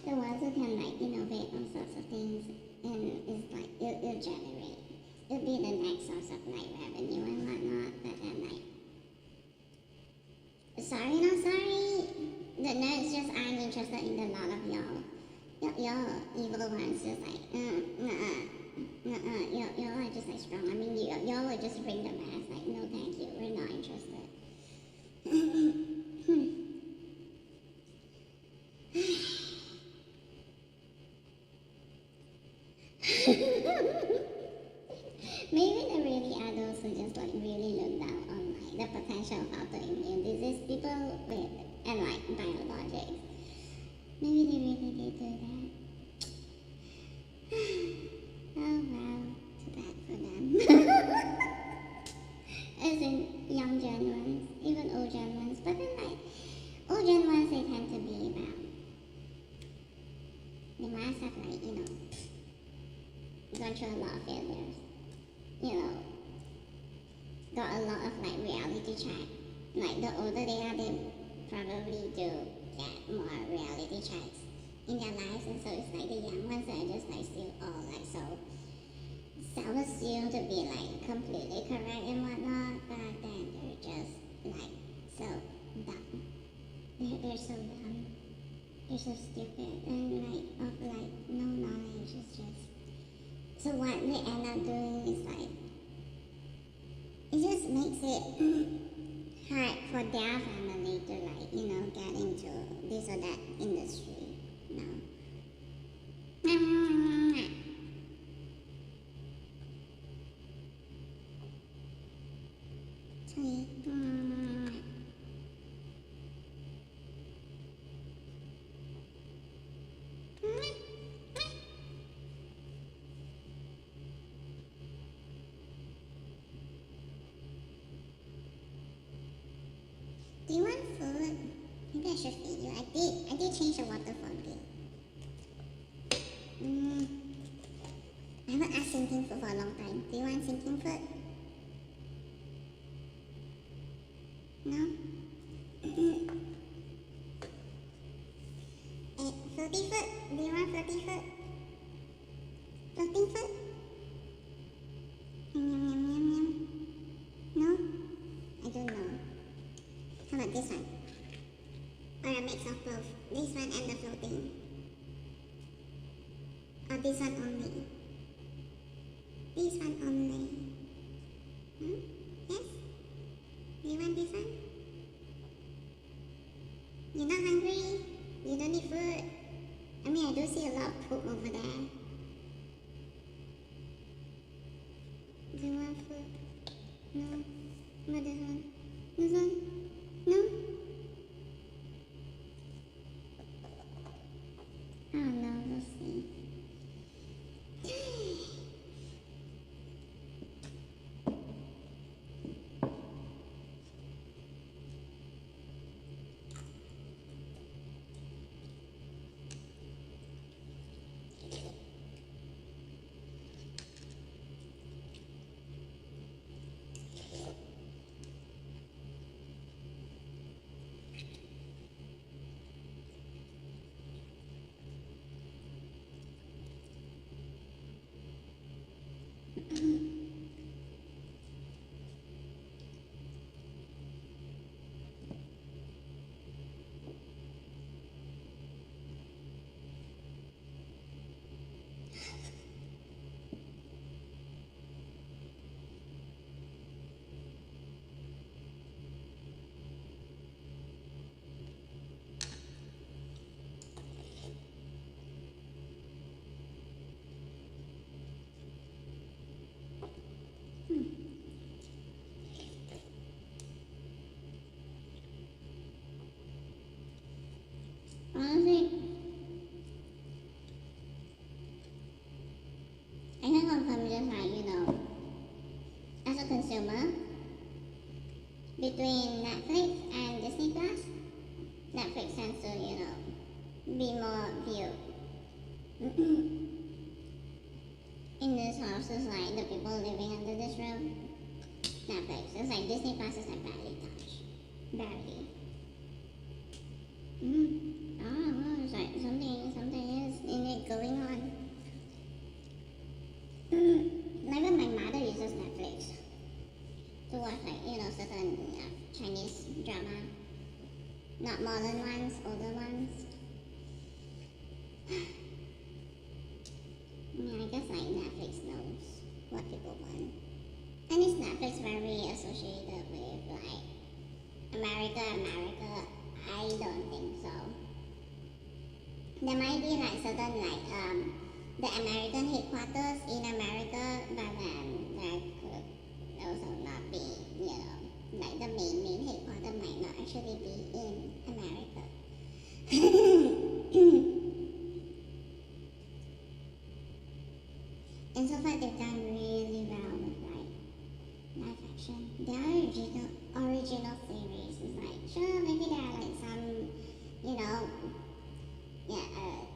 The ones who can, like, innovate on sorts of things, and it's like, it'll generate. It'll be the next source of, like, revenue and whatnot, but then, like, sorry, not sorry. The nerds just aren't interested in a lot of y'all. Y'all evil ones just like, y'all are just, like, strong. I mean, y'all would just bring the mass, like, no thank you, we're not interested. Maybe there really are those who just, like, really look down on, like, the potential of autoimmune disease people with, and, like, biologics. Maybe they really did do that. Oh well, too bad for them. As in young gen ones, even old gen ones. But then, like, old gen ones, they tend to be about, they must have, like, you know, gone through a lot of failures. You know, got a lot of, like, reality check. Like, the older they are, they probably do get more reality checks in their lives, and so it's like the young ones that are just, like, still all, like, so self-assumed to be, like, completely correct and whatnot, but then they're just, like, so dumb. They're so dumb. They're so stupid and, like, of, like, no knowledge. It's just, so what they end up doing is, like, it just makes it hard for their family to, like, you know, get into this or that industry, you know. Do you want food? Maybe I should feed you. I did change the water for a bit. I haven't asked sinking food for a long time. Do you want sinking food? No? Floaty food? Do you want floaty food? Floating food? Yum, yum, yum, yum, yum. No? I don't know. How about this one? I a mix of both. This one and the floating. Or this one only. This one only. Yes? You want this one? You're not hungry? You don't need food? I mean, I do see a lot of poop over there. Do you want food? No? What this one? This one? No? Oh no, we'll see. Honestly, I think I'm just like, as a consumer, between Netflix and Disney Plus, Netflix tends to, be more viewed. In this house is like the people living under this roof. Netflix. It's like Disney Plus is like barely touched. Barely. I don't know, it's like something is in it going on. Even my mother uses Netflix to watch like, certain Chinese drama. Not modern ones, older ones. I guess like Netflix knows what people want. And is Netflix very associated with like America? I don't think so. There might be like certain like the American headquarters in America, but then that could also not be, like the main headquarters might not actually be in America. And so far they've done really well with like live action. Their original series is like, sure, maybe there are like some,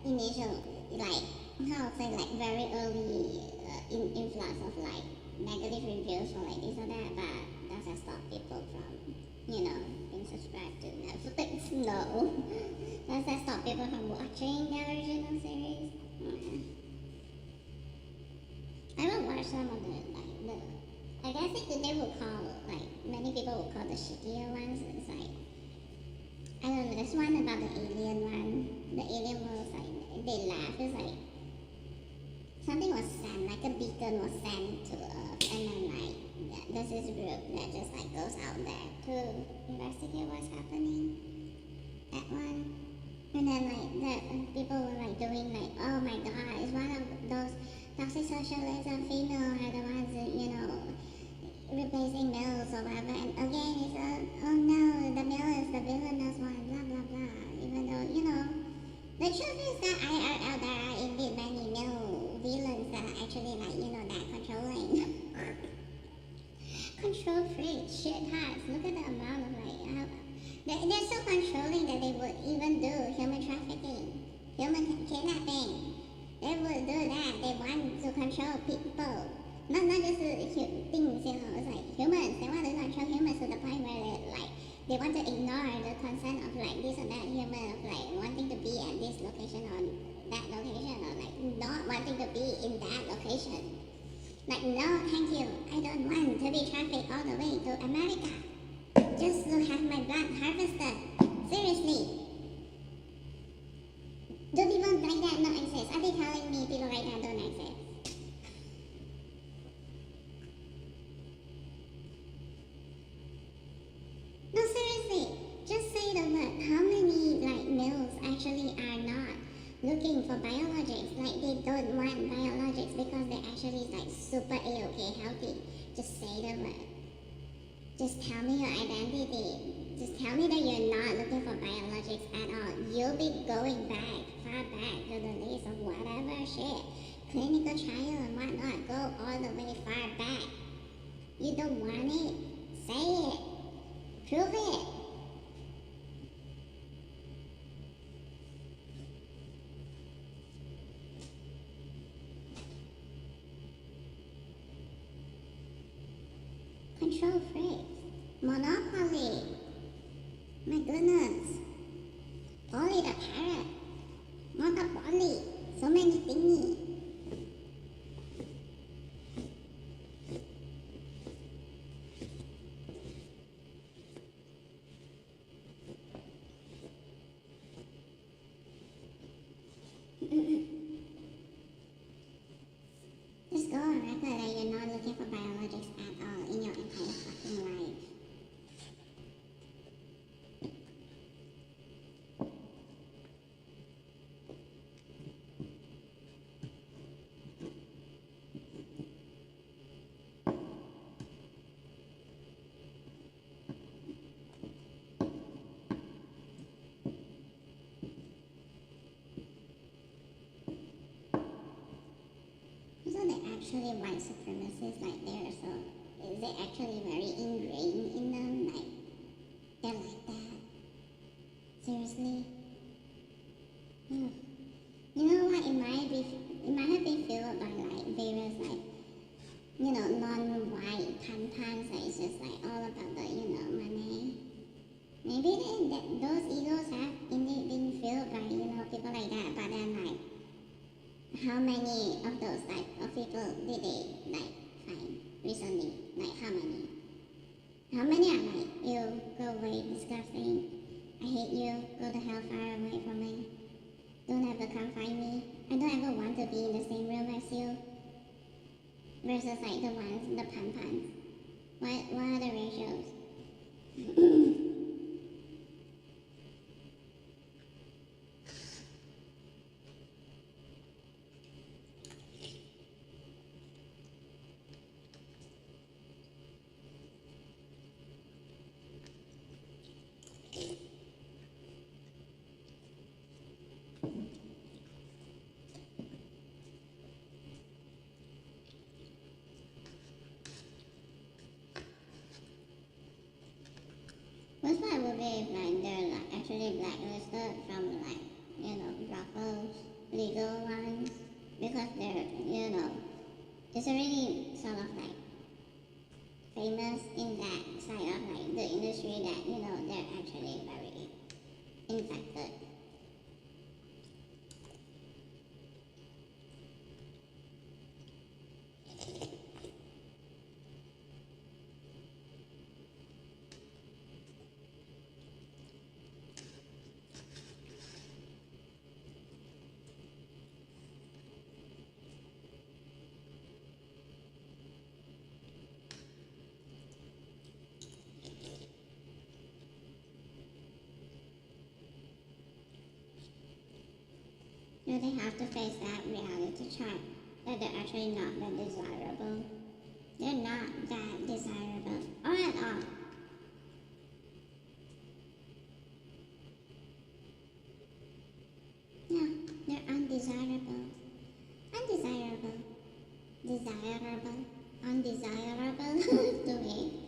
initial, like, how to say, like very early influx of like negative reviews for like this or that, but does that stop people from, being subscribed to Netflix? No. Does that stop people from watching the original series? I will watch some of I guess they would call, like, many people would call the shittier ones. It's like, I don't know, there's one about the alien one. The alien was like, they laugh. It's like, something was sent, like a beacon was sent to Earth, and then like, there's this group that just like goes out there to investigate what's happening. That one. And then like, that people were like doing like, oh my god, it's one of those toxic socialism, female are the ones that, replacing males or whatever, and again it's oh no, the male is the villainous one, blah blah blah, even though, the truth is that IRL there are indeed many male villains that are actually like, that controlling. Control freak, shit hearts, look at the amount of like, they're so controlling that they would even do human trafficking, human kidnapping. They would do that. They want to control people. Not just things, it's like humans. They want to control humans to the point where they want to ignore the consent of like this or that human, of like wanting to be at this location or that location, or like not wanting to be in that location. Like, no, thank you. I don't want to be trafficked all the way to America just to have my blood harvested. Seriously. that not exist? Are they telling me people right now don't exist? No, seriously, just say the word. How many like males actually are not looking for biologics? Like they don't want biologics because they're actually like super A-okay healthy. Just say the word. Just tell me your identity. Just tell me that you're not looking for biologics at all. You'll be going back, far back to the list of whatever shit. Clinical trial and whatnot. Go all the way far back. You don't want it? Say it. Prove it. Control freaks. Monopoly. My goodness. Polly the parrot. Monopoly. So many thingy. Just go on record that you're not looking for biologics at all in your entire fucking life. So they're actually white supremacists like there, so is it actually very ingrained in them? Like they're like that? Seriously? Hmm. You know what? It might have been filled by like various like non-white pantans that it's just like all about the money. Maybe those egos have indeed been filled by people like that, but then like how many of those type of people did they like find recently? Like how many? How many are like, ew, go away, disgusting, I hate you, go the hell far away from me, don't ever come find me, I don't ever want to be in the same room as you, versus like the ones, the pan-pans. What are the ratios? Most part would be if like they're like actually blacklisted from like brothels, legal ones, because they're it's already sort of like famous in that side of like the industry that they're actually very infected. They have to face that reality check that they're actually not that desirable. They're not that desirable, or at all. No, they're undesirable. Undesirable. Desirable. Undesirable. To me.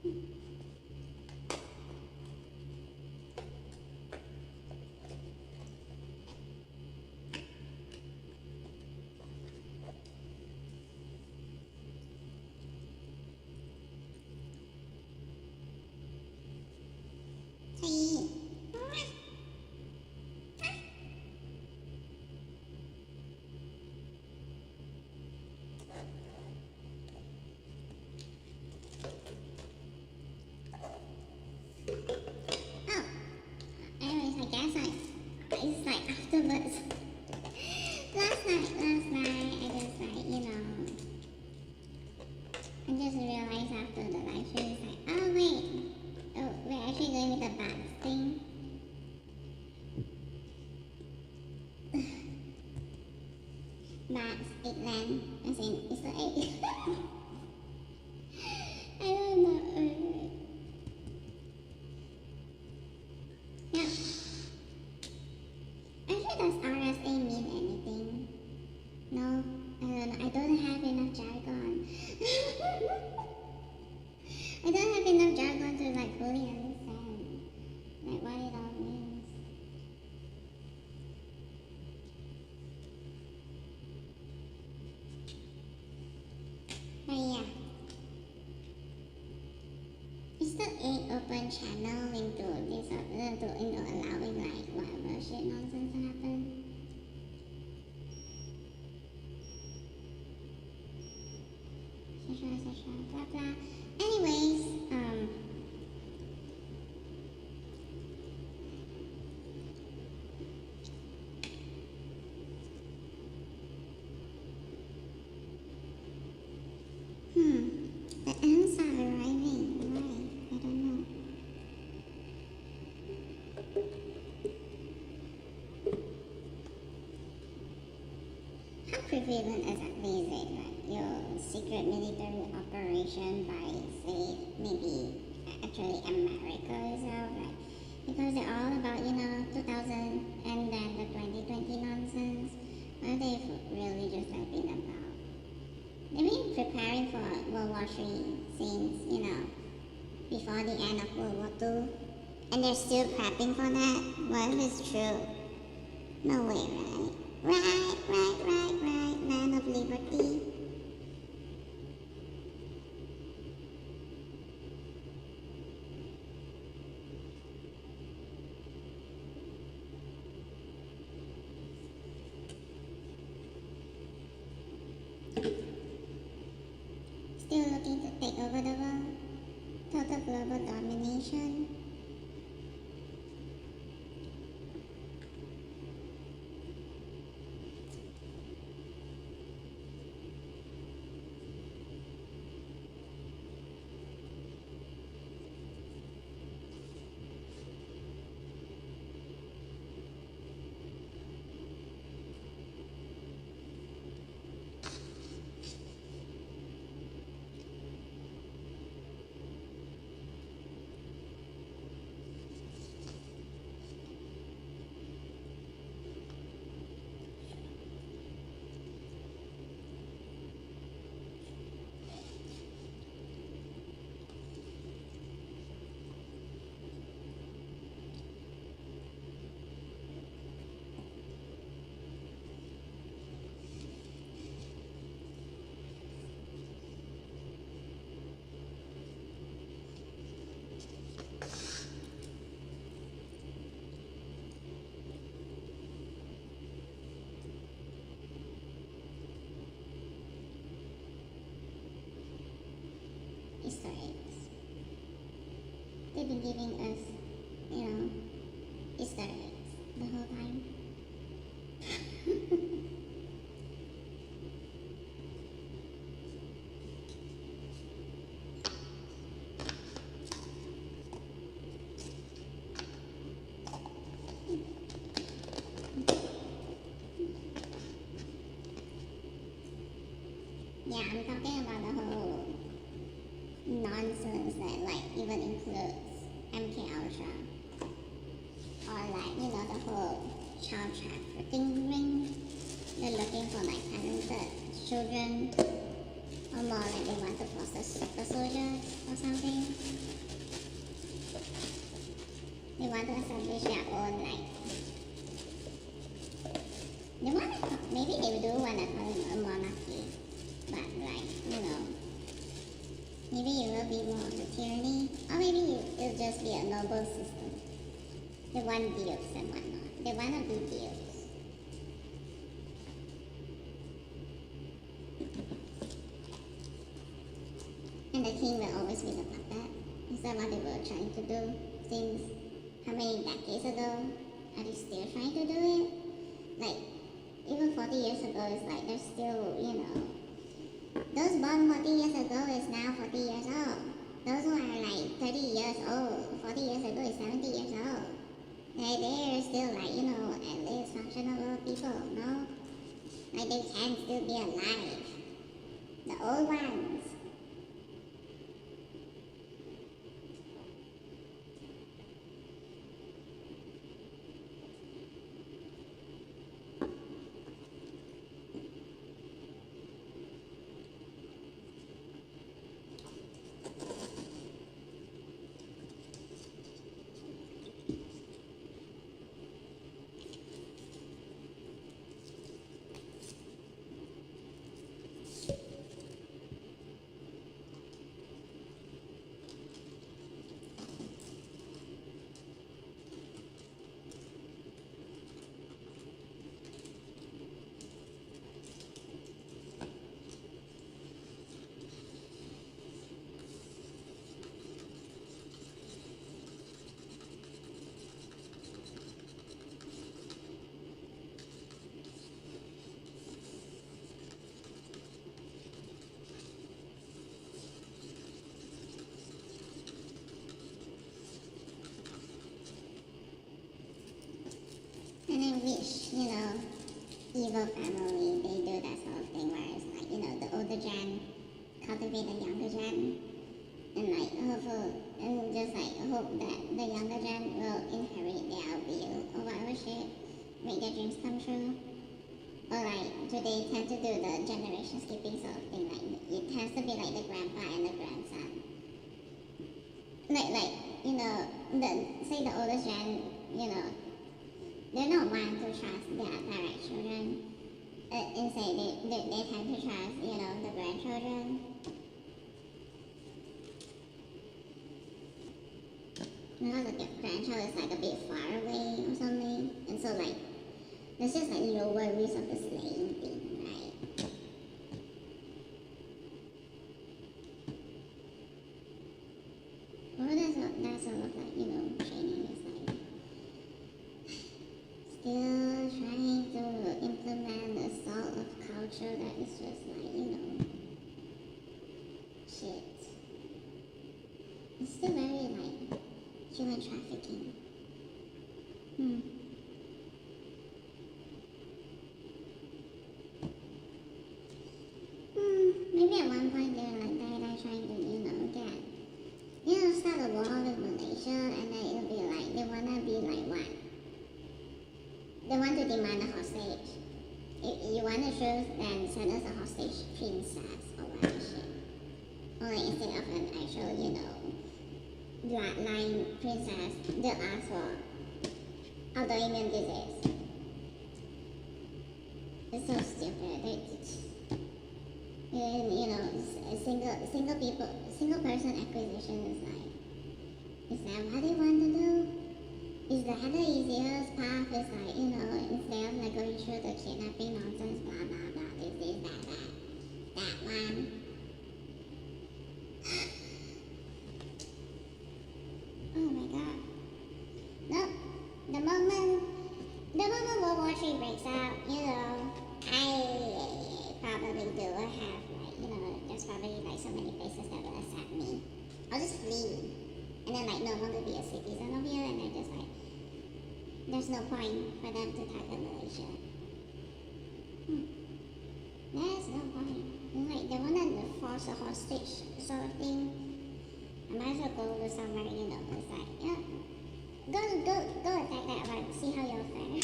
Hey. Oh, anyways, I guess it's like afterwards. last night, I just like, I just realized after the live stream, it's like, we're actually going with the bats thing. Bats, eggplant, as in, it's the egg. I don't know. Yeah. Actually, does RSA mean anything? No, I don't know. I don't have enough jargon. I don't have enough jargon to like fully understand like what it all means. But yeah, it's the open channel into this into allowing like whatever shit nonsense to happen. Etc. Blah blah. Anyways, the ants are arriving. Why? I don't know. How prevalent exactly is it? Like your secret military operation by, say, maybe actually America itself, like because they're all about 2000 and then the 2020 nonsense. What are they really just like been about? They've been preparing for World War III since before the end of World War II, and they're still prepping for that. What if it's true? No way, right? Right, land of liberty. Still looking to take over the world? Total global domination? Easter eggs. They've been giving us, Easter eggs the whole time. Yeah, I'm talking about the whole nonsense that like even includes MK Ultra or like the whole child trafficking ring. They're looking for like talented children or more like they want to foster super soldiers or something. like, they wanna maybe they do wanna call it a monarchy, but like, maybe it will be more of a tyranny, or maybe it'll just be a noble system. They want deals and whatnot. They wanna be deals. And the king will always be the puppet. Is that what they were trying to do since how many decades ago? Are they still trying to do it? Like, even 40 years ago, it's like they're still, those born 40 years ago is now 40 years old. Those who are like 30 years old, 40 years ago is 70 years old. They're still like, at least functional people, no? Like they can still be alive. The old ones. And I wish, evil family, they do that sort of thing where it's like, the older gen cultivate the younger gen and like hopeful and just like hope that the younger gen will inherit their view or whatever shit, make their dreams come true. Or like, do they tend to do the generation skipping sort of thing? Like, it tends to be like the grandpa and the grandson. Like, say the oldest gen, they're not one to trust their direct children. And say they tend to trust, the grandchildren. The grandchild is like a bit far away or something. And so like, there's just like lower risk of the slaying thing, right? Or that sort of like, training is like, still trying to implement the sort of culture that is just like, shit. It's still very like human trafficking. Maybe at one point they're like trying to, get, start a war with Malaysia, and then it'll be like, they wanna be like what? They want to demand a hostage. If you want the truth, then send us a hostage princess or whatever shit. Or like instead of an actual, bloodline princess, they'll ask for autoimmune disease. It's so stupid. Single person acquisition is that what they want to do? Is that the easiest path? Is like, instead of like going through the kidnapping nonsense, blah blah blah, this, that one. Oh my god. No, the moment World War III breaks out, I probably do have like, there's probably like so many places that will accept me. I'll just flee. And then like no longer be a citizen of here, and then just like, there's no point for them to target Malaysia. There's no point. Like they wanna force a hostage sort of thing. I might as well go to somewhere, it's like, yeah, go attack that one, see how you'll fare.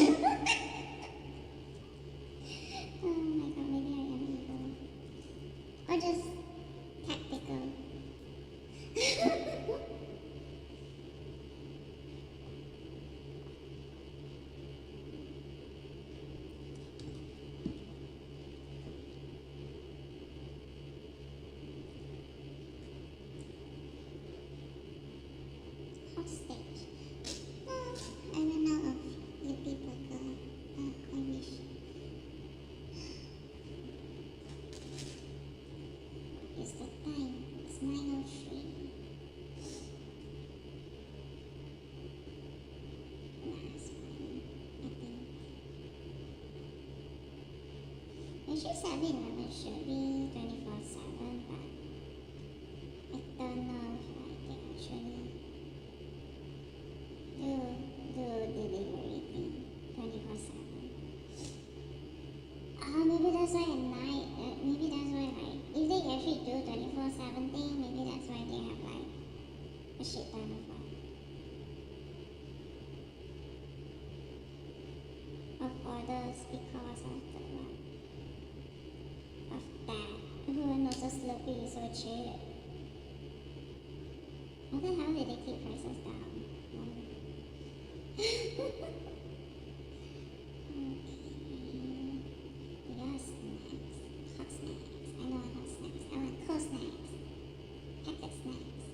Oh my god, maybe I am evil. Or just tactical. hostage. I don't know if you people go. I wish. It's the time. It's 9:03. That's fine. I think. Actually, 7-Eleven should be 24/7, but I don't know if they actually do delivery thing 24/7. Maybe that's why at night. Maybe that's why if they actually do 24/7 thing, maybe that's why they have a shit ton of orders because of that. Who knows the Slurpee is so cheap. How the hell did they keep prices down? Okay. We got snacks. Hot snacks. I know I want snacks. I want cold snacks. Packet snacks.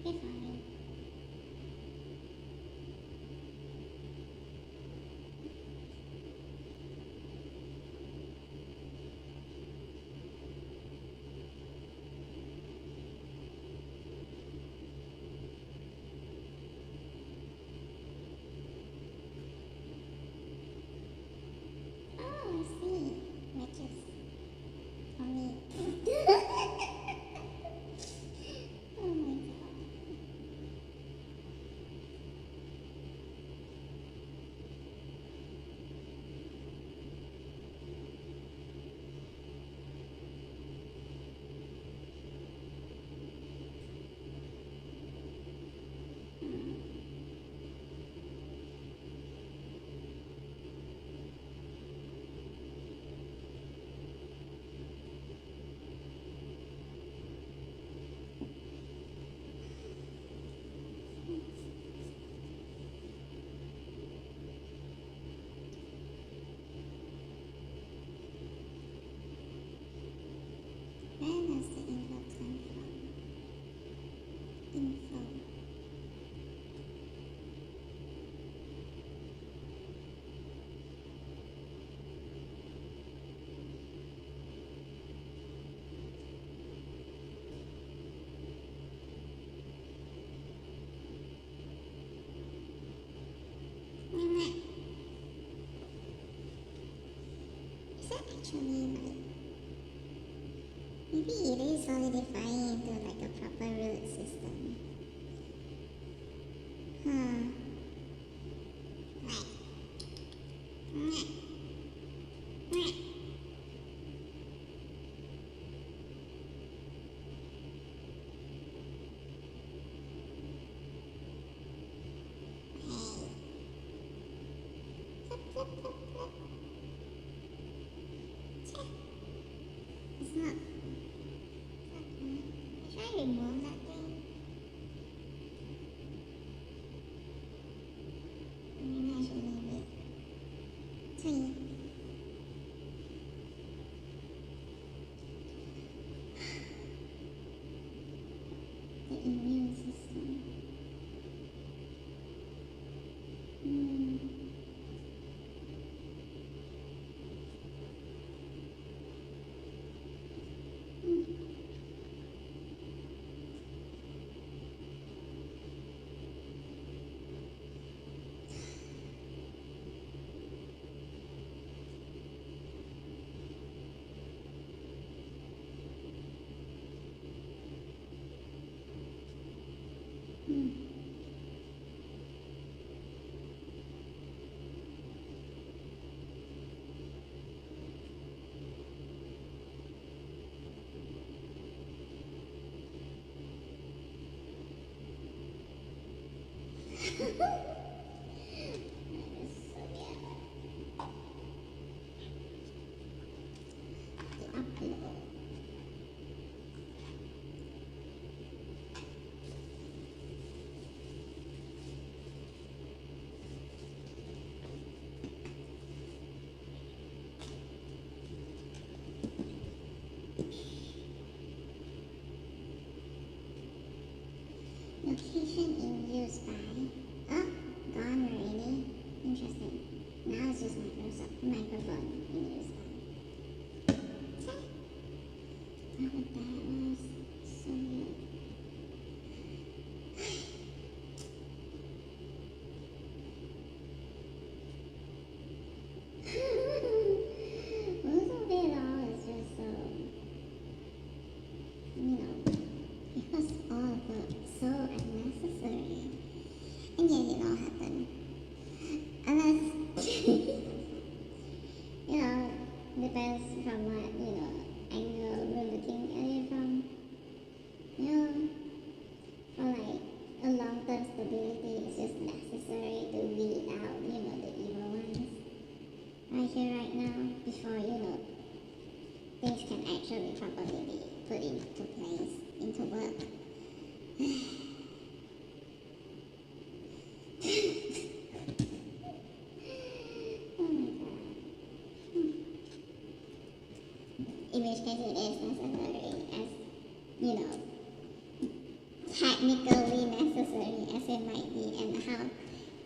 Okay, fine. Oh, I see. Matches. On me. Oh my god. Where does the info come from? Info. Is that actually maybe it is solidifying into a proper root system? Huh. It's not. Should I remove that thing? Maybe I should leave it. So Location in use by. Oh, gone already. Interesting. Now it's just microphone in use by. Oh, that was so weird. Most of it all is just so, it was all so unnecessary. And yet it all happened. Unless, depends from what, angle we're looking at it from. For like a long-term stability, it's just necessary to weed out, the evil ones right here, right now, before, things can actually properly be put into place, into work. Oh my god. In which case it is necessary, as, technically necessary as it might be, and how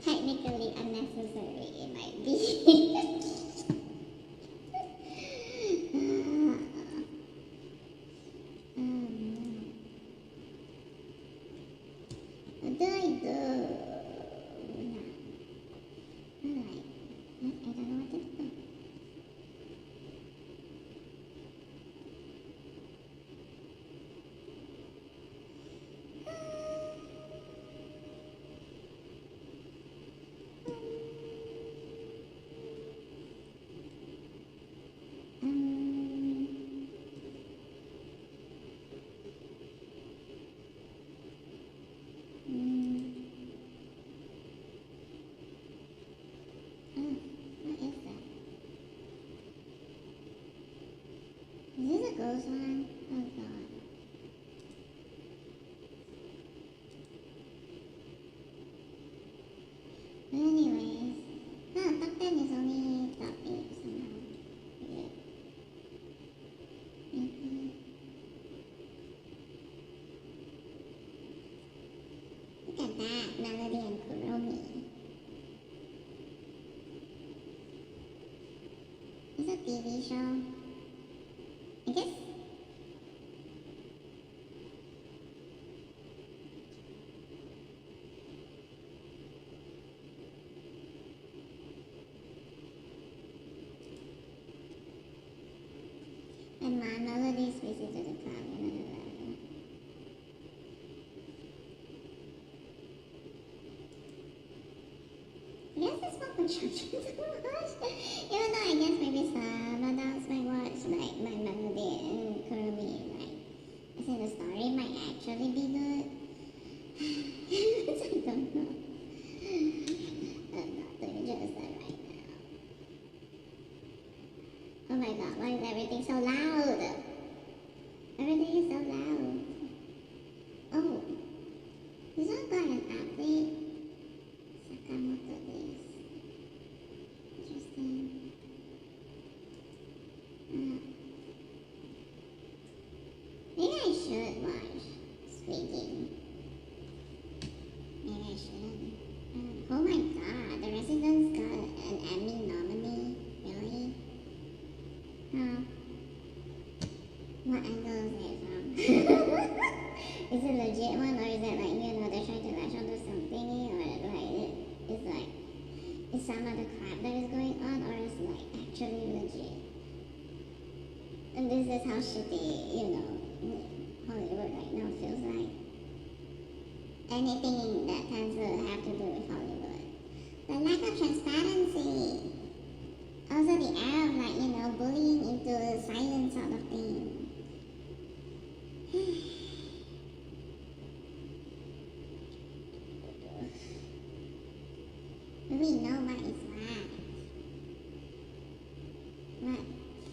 technically unnecessary it might be. What do I do? I don't know what to do. What is that? Is this a ghost one? Oh god. But anyways, top 10 is only top 8 somehow. Weird. Look at that, Melody and Kuromi. It's a TV show. I guess. And my Melody species to the cloud. I guess it's not construction so much. Even though I guess maybe some adults might watch like my Melody and Kurumi, I say the story might actually be good. I don't know. I'm not doing just that right now. Oh my god, why is everything so loud? Everything is so loud. Oh, this one got an athlete. Sakamoto this. Interesting. Maybe I should watch Squid Game. Maybe I shouldn't. Oh my god, The Residence got an Emmy nominee. Really? Huh. What angle is it from? Is it a legit one, or is it like, they're trying to latch onto something, or is some other crap that is going on, or is it actually legit? And this is how shitty, Hollywood right now feels like. Anything that tends to have to do with Hollywood. The lack of transparency. Also the air of bullying into silence sort of thing.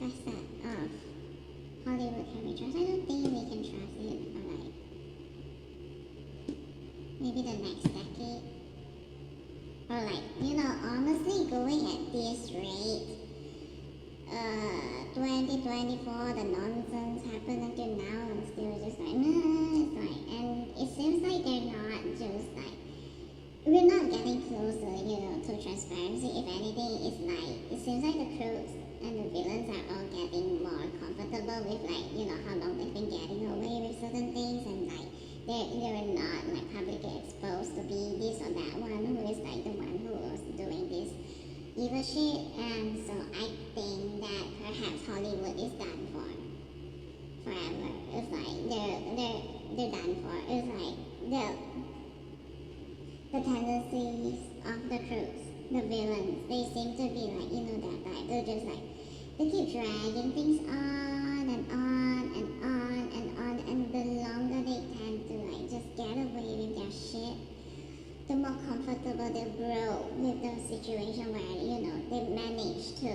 facet of Hollywood can we trust? I don't think we can trust it for like maybe the next decade. Or like, honestly going at this rate, 2024, the nonsense happened until now and still just like, it's like, and it seems like they're not just like, we're not getting closer, to transparency. If anything, it's like, it seems like the crooks and the villains are all getting more comfortable with like, how long they've been getting away with certain things, and like, they're not like publicly exposed to be this or that one who is like the one who was doing this evil shit. And so I think that perhaps Hollywood is done for forever. It's like they're done for. It's like the tendencies of the crooks, the villains, they seem to be like, that like they're just like, they keep dragging things on and on and on and on, and the longer they tend to like just get away with their shit, the more comfortable they grow with the situation where, they manage to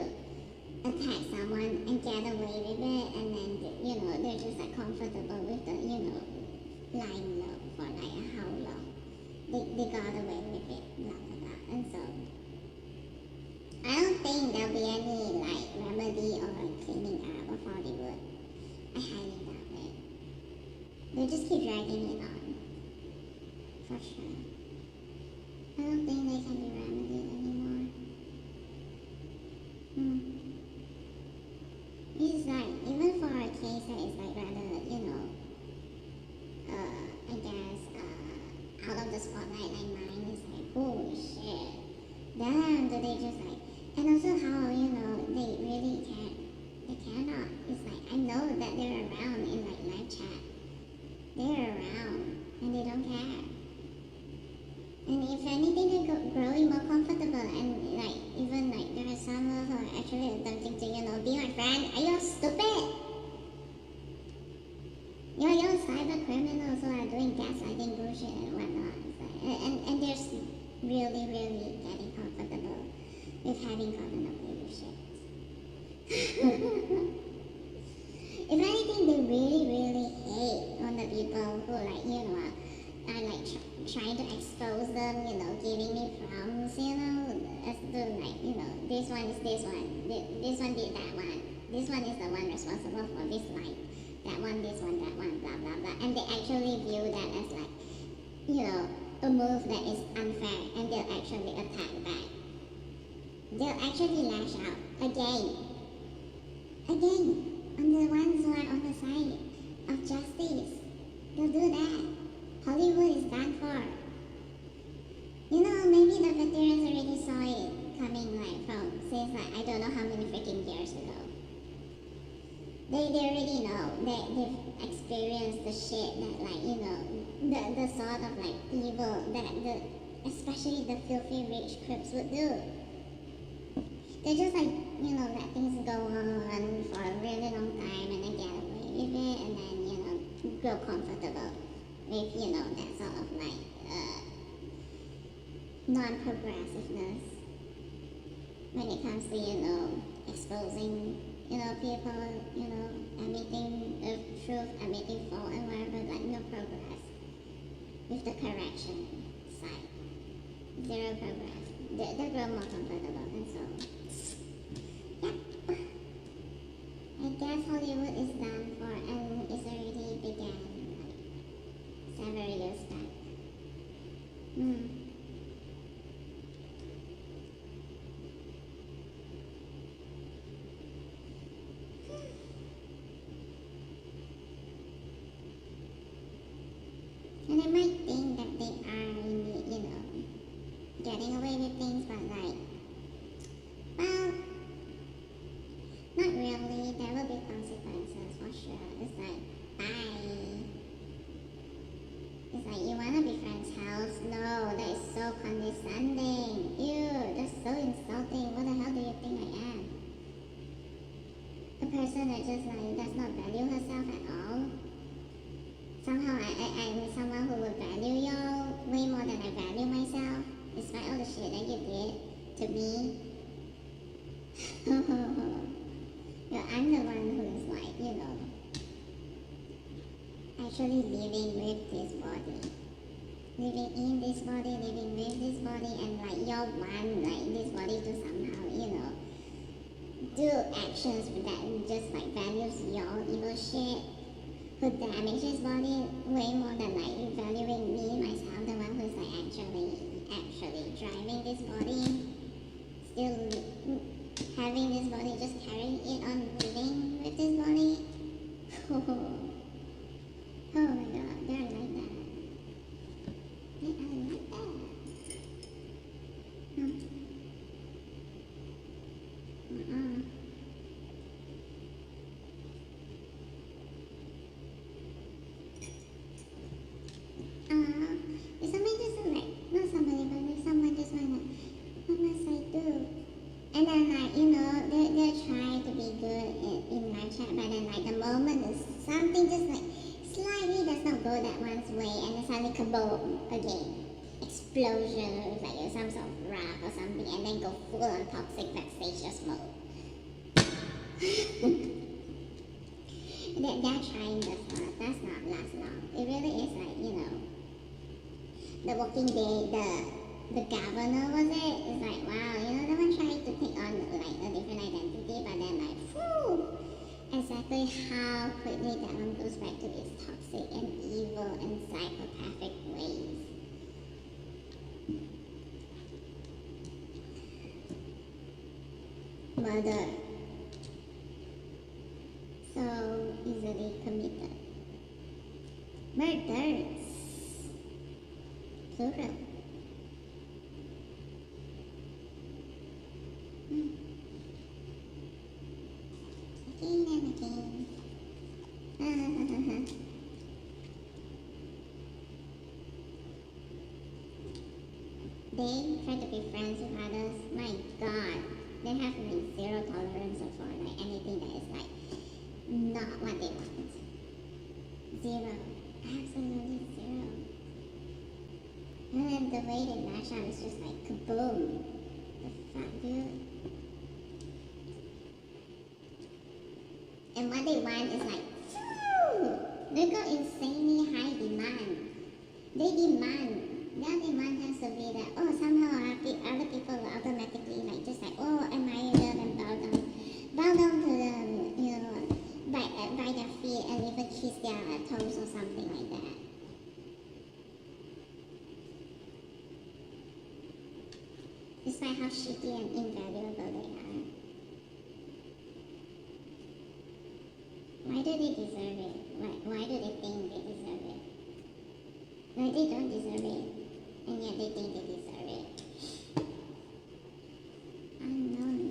attack someone and get away with it, and then, they're just like comfortable with the, lying low for like how long. They got away with it, blah blah blah. And so I don't think there'll be any like remedy or cleaning up of Hollywood. I highly doubt it. They just keep dragging it on. For sure. I don't think they can be remedied anymore. It's like, even for a case that is like rather, I guess, out of the spotlight, like mine is like, holy shit. Damn, do they just like, and also how, they really can't, they cannot. It's like, I know that they're around in like live chat. They're around, and they don't care. And if anything, they're growing more comfortable, and like, even like, there are some who are actually attempting to, be my friend. Are you stupid? You're cyber criminals who are doing gaslighting bullshit and whatnot. And they're really, really getting comfortable with having gotten away with shit. If anything, they really, really hate on the people who like, are like trying to expose them, giving me prompts, as to like, this one is this one, this one did that one, this one is the one responsible for this line, that one, this one, that one, blah blah blah, and they actually view that as like, a move that is unfair, and they'll actually attack back. They'll actually lash out again, on the ones who are on the side of justice. They'll do that. Hollywood is done for. Maybe the veterans already saw it coming like from since like I don't know how many freaking years ago. They already know. They've experienced the shit that like, the sort of like evil that especially the filthy rich crooks would do. They just like, let things go on for a really long time and then get away with it, and then, grow comfortable with, that sort of like, non-progressiveness when it comes to, exposing, people, admitting the truth, admitting fault and whatever, like no progress with the correction side. Zero progress. They grow more comfortable, and so, yeah. I guess Hollywood is done for, and it's already began like several years back. And I might think that they are really, getting away with things, but like, well, not really. There will be consequences for sure. It's like, bye. It's like, you wanna be friends' house? No, that is so condescending. Ew, that's so insulting. What the hell do you think I am? A person that just like does not value herself at all? Somehow I'm someone who would value y'all way more than I value myself, despite all the shit that you did to me. You're actually living with this body, living in this body, living with this body, and like y'all want like this body to somehow, do actions that just like values y'all evil shit, who damage his body way more than like valuing me, myself, the one who's like actually driving this body, still having this body, just carrying it on, living with this body. Oh my god, they're like that. They are like that. No. If somebody just like, not somebody, but if someone just wanna, what must I do? And then like, they're trying to be good in my chat, but then like the moment is something just like slightly does not go that one's way, and then suddenly kaboom again. Explosion, or like some sort of wrath or something, and then go full on toxic vexatious mode. That trying does not last long. It really is like, The Walking Dead, the governor, was it? It's like, wow, that one tried to take on like a different identity, but then like, whew, exactly how quickly that one goes back to its toxic and evil and psychopathic ways. Murder. So easily committed. Murders. Plural. Again and again. They try to be friends with others. My god. They have like zero tolerance for like anything that is like not what they want. Zero. Absolutely zero. And then the way they lash out is just like kaboom. The fuck, dude? And what they want is like, phew! They got insanely high demand. They demand. Their demand has to be that, somehow other people will automatically like just like, admire them and bow down to them, by their feet and even kiss their toes or something like that. Despite how shitty and invaluable they are. Why do they deserve it? Why do they think they deserve it? Like they don't deserve it, and yet they think they deserve it. Unknown.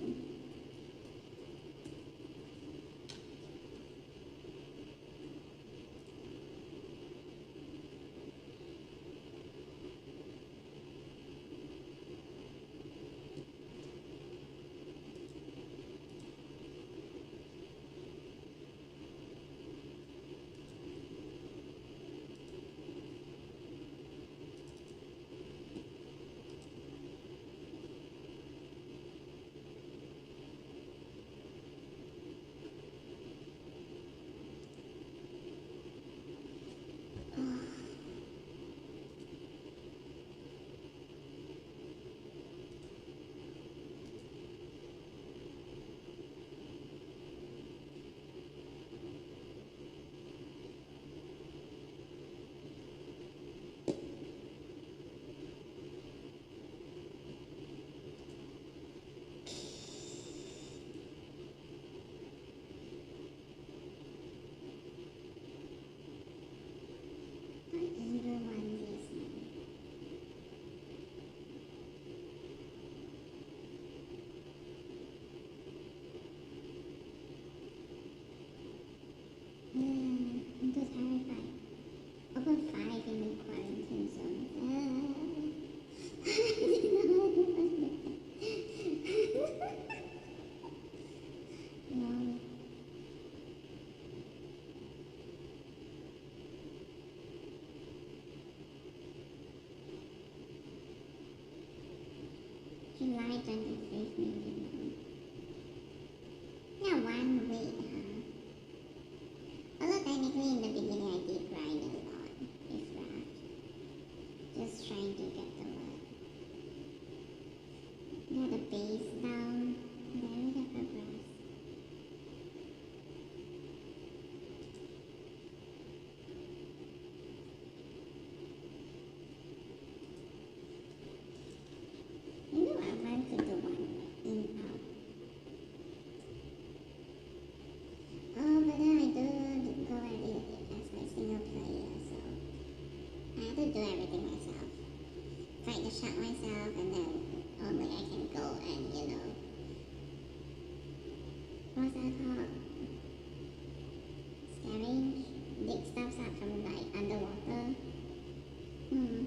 myself, and then only I can go and what's that called? Scavenge, dig stuff up from like underwater. Hmm.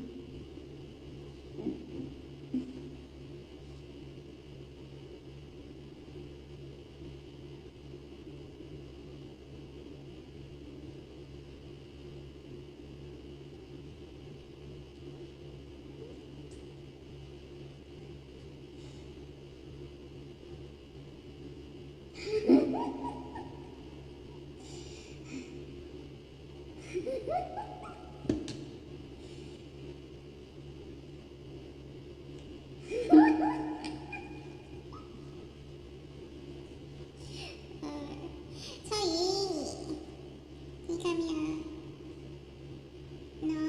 So you come here. No,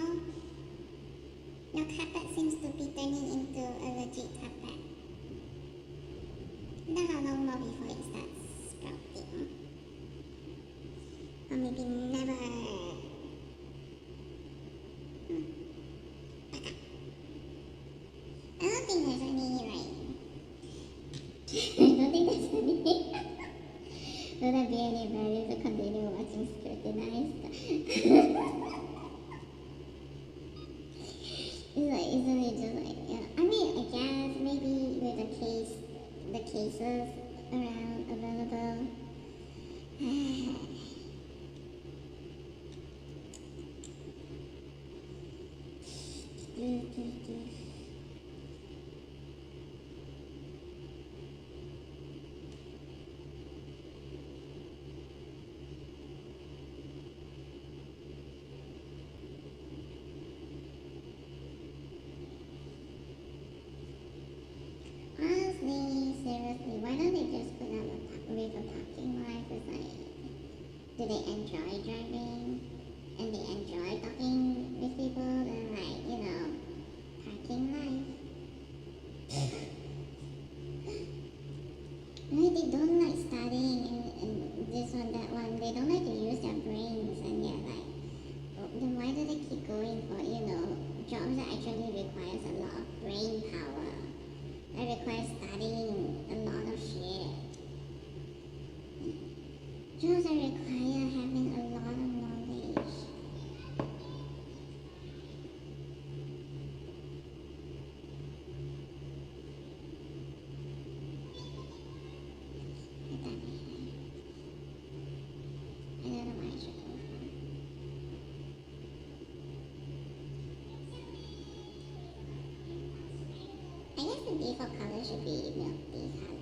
your carpet seems to be turning into a legit carpet. Then how long more before it starts sprouting? Or maybe never. I don't think there's any I don't think there's any. Will there be any value to continue watching scrutinized? Isn't it just I mean, I guess maybe with the cases around available. Honestly, seriously, why don't they just put on with a parking lot? Cause do they enjoy driving? And they enjoy talking with people? And parking life. Right, they don't like studying and this one, that one. They don't like to use their brains, and yet then why do they keep going for jobs that actually requires a lot of brain power? That requires studying a lot of shit. Jobs that require having a lot of knowledge. I don't know why I should go for. I guess the default color should be milk tea color.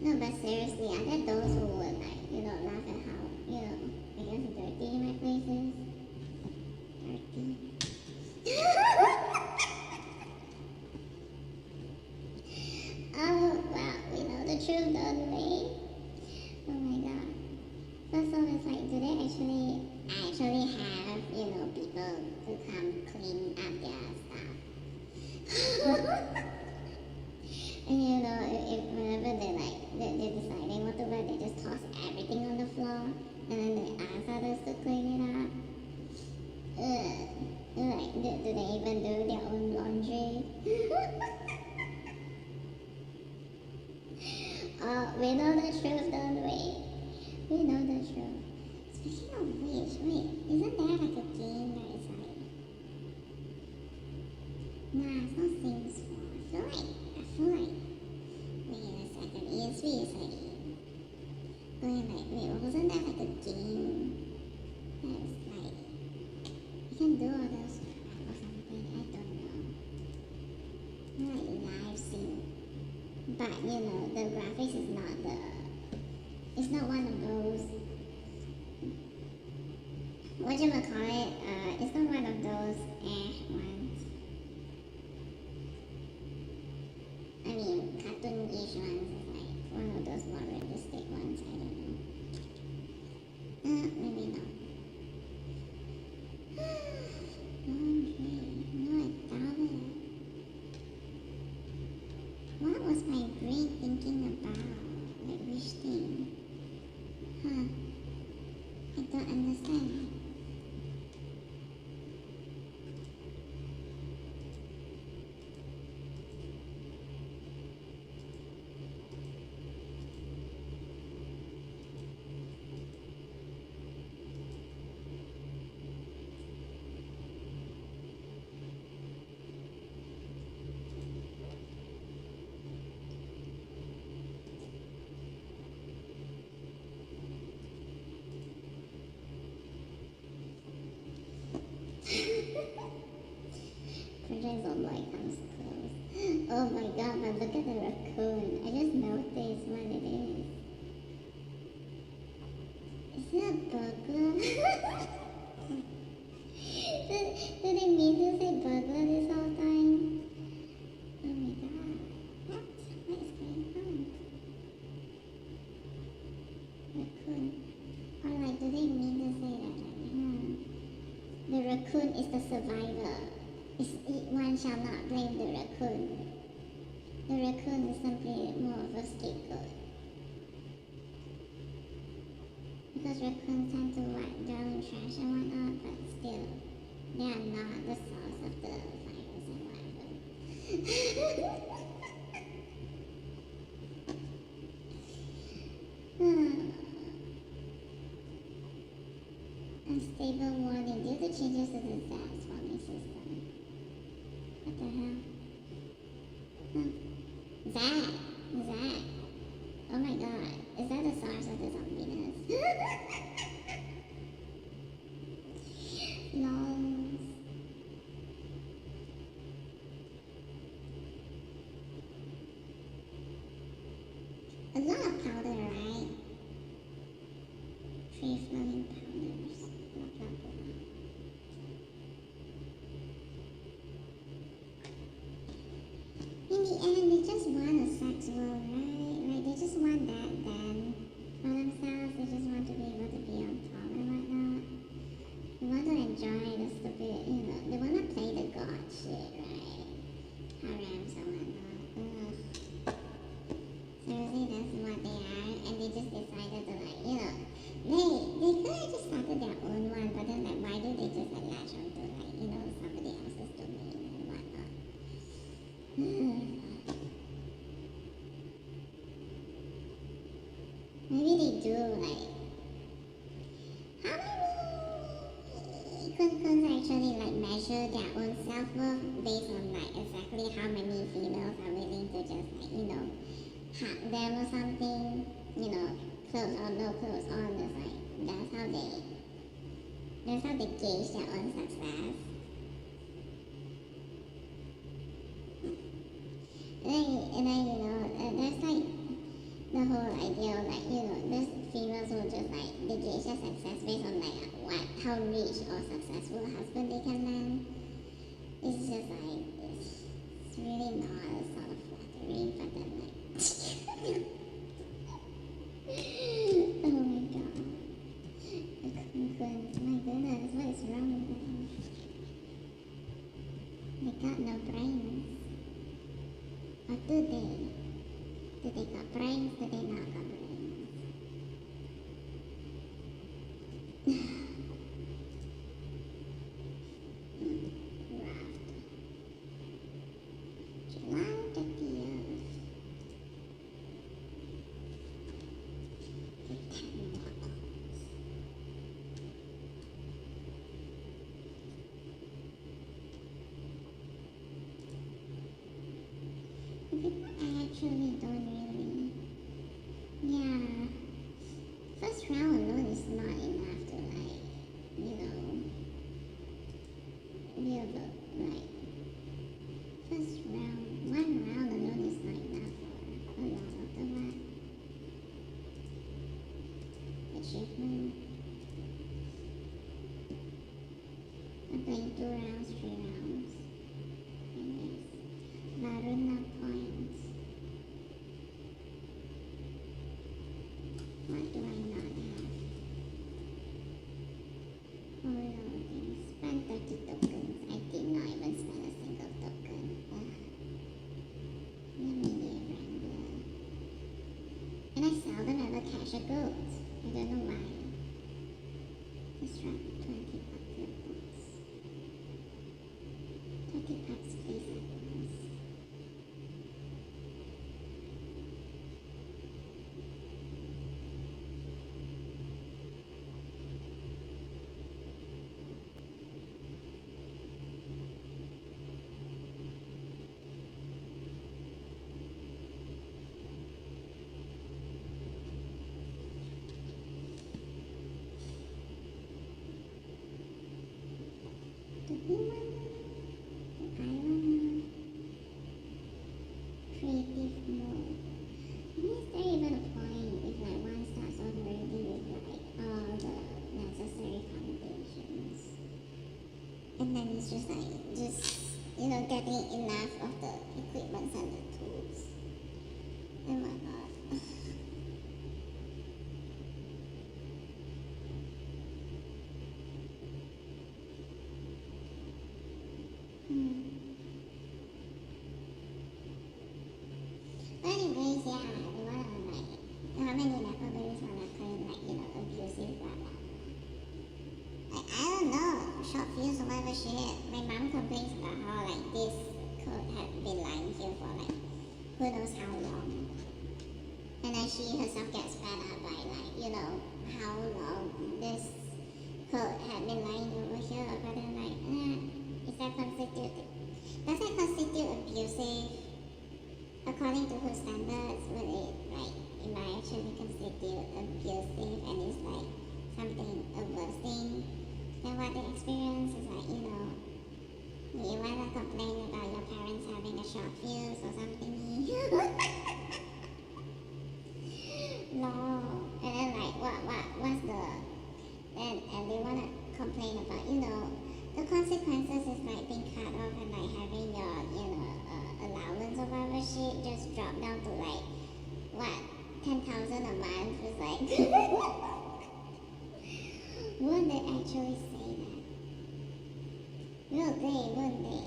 No, but seriously, are there those who would like, laugh at how, I guess dirty my place is? Dirty. Oh, wow, the truth the other way. Oh my god. First off, it's like, do they actually have, people to come clean up their stuff? And if whenever they're deciding what to wear, they just toss everything on the floor, and then they ask others to clean it up. Ugh. Like, do they even do their own laundry? We know the truth, don't we? We know the truth. Speaking of which, wait, isn't there like a game that is like... Nah, it's not Sims 4. I feel like... Wait a second, ESP is like... Wait, wasn't there like a game that's like... You can do all those crap or something, I don't know. Like live sync. But, the graphics is not the... It's not one of those... Whatchamacallit, it's not one of those ones. I mean, cartoon-ish ones. It's like one of those more realistic ones, I don't know. Maybe not. Laundry. No, I doubt it. What was my brain thinking about? Like, which thing? Huh. I don't understand. Project Zomboid comes close. Oh my god, but look at the raccoon. I just noticed what it is. Is it a burglar? did they mean to say burglar this whole time? Oh my god. What? What is going on? Raccoon. Or like, do they mean to say that? The raccoon is the survivor. One shall not blame the raccoon. The raccoon is simply more of a scapegoat. Because raccoons tend to drown in trash and whatnot, but still, they are not the source of the virus and whatever. Unstable warning due to changes to the SAS warning system. What the hell? Zach. Oh my god. Is that the source of the zombiness? Lols. A lot of powder, right? 3 floating powders. Blah blah blah. In the end, they just want a sex world, right? Like, they just want that then for themselves. They just want to be able to be on top and whatnot. They want to enjoy the stupid, they want to play the god shit, right? Harems and whatnot. Ugh. Seriously, that's what they are, and they just decided to, like, they could have just started their own one, but then, like, why do they just, like, latch onto, like, somebody else's domain and whatnot? Maybe they do, like, how many Kun actually, like, measure their own self-worth based on, like, exactly how many females are willing to just, like, hug them or something, clothes on, no clothes on. It's like, that's how they gauge their own success. And then there's like the whole measure success based on like how rich or successful husband they can land. It's just like it's really not sort of flattering, but then like oh my god, my goodness, what is wrong with them? They got no brains, or do they? Do they got brains? Do they not got brains? July 30th. I actually don't really. Yeah. First round alone is not enough to like, you know, be able like first round, one round alone is not enough for a lot of the what achievement. I'm playing 2 rounds, 3 rounds, and yes, Varuna points. What do I not have? Oh no, spend 30 tokens. I did not even spend a single token. Immediate Wrangler. And I seldom ever catch a goat. I don't know why. Let's try 20 popular books. 30 packs, please, items. Do we wanna? Do I wanna? Creative mode. Is there even a point if like one starts already with like all the necessary foundations? And then it's just like, you know, getting enough of the equipment and the tools and whatnot. Anyways, yeah, they wanna like, how many Nepoberries wanna claim like, you know, abusive blah blah. Like, I don't know, short fuse or whatever shit. My mom complains about how like this code had been lying here for like, who knows how long. And then she herself gets fed up by like, you know, how long this code had been lying over here, but then like, does that constitute abusive? According to whose standards would it like, it might actually constitute abusive and it's like something, a worse thing than what they experience is like, you know, you wanna complain about your parents having a short fuse or something. No. And then like what's the and they wanna complain about, you know, the consequences is like being cut off and like having your, you know, allowance or whatever shit just drop down to like what, 10,000 a month. It's like would they actually say that? Will they? Wouldn't they?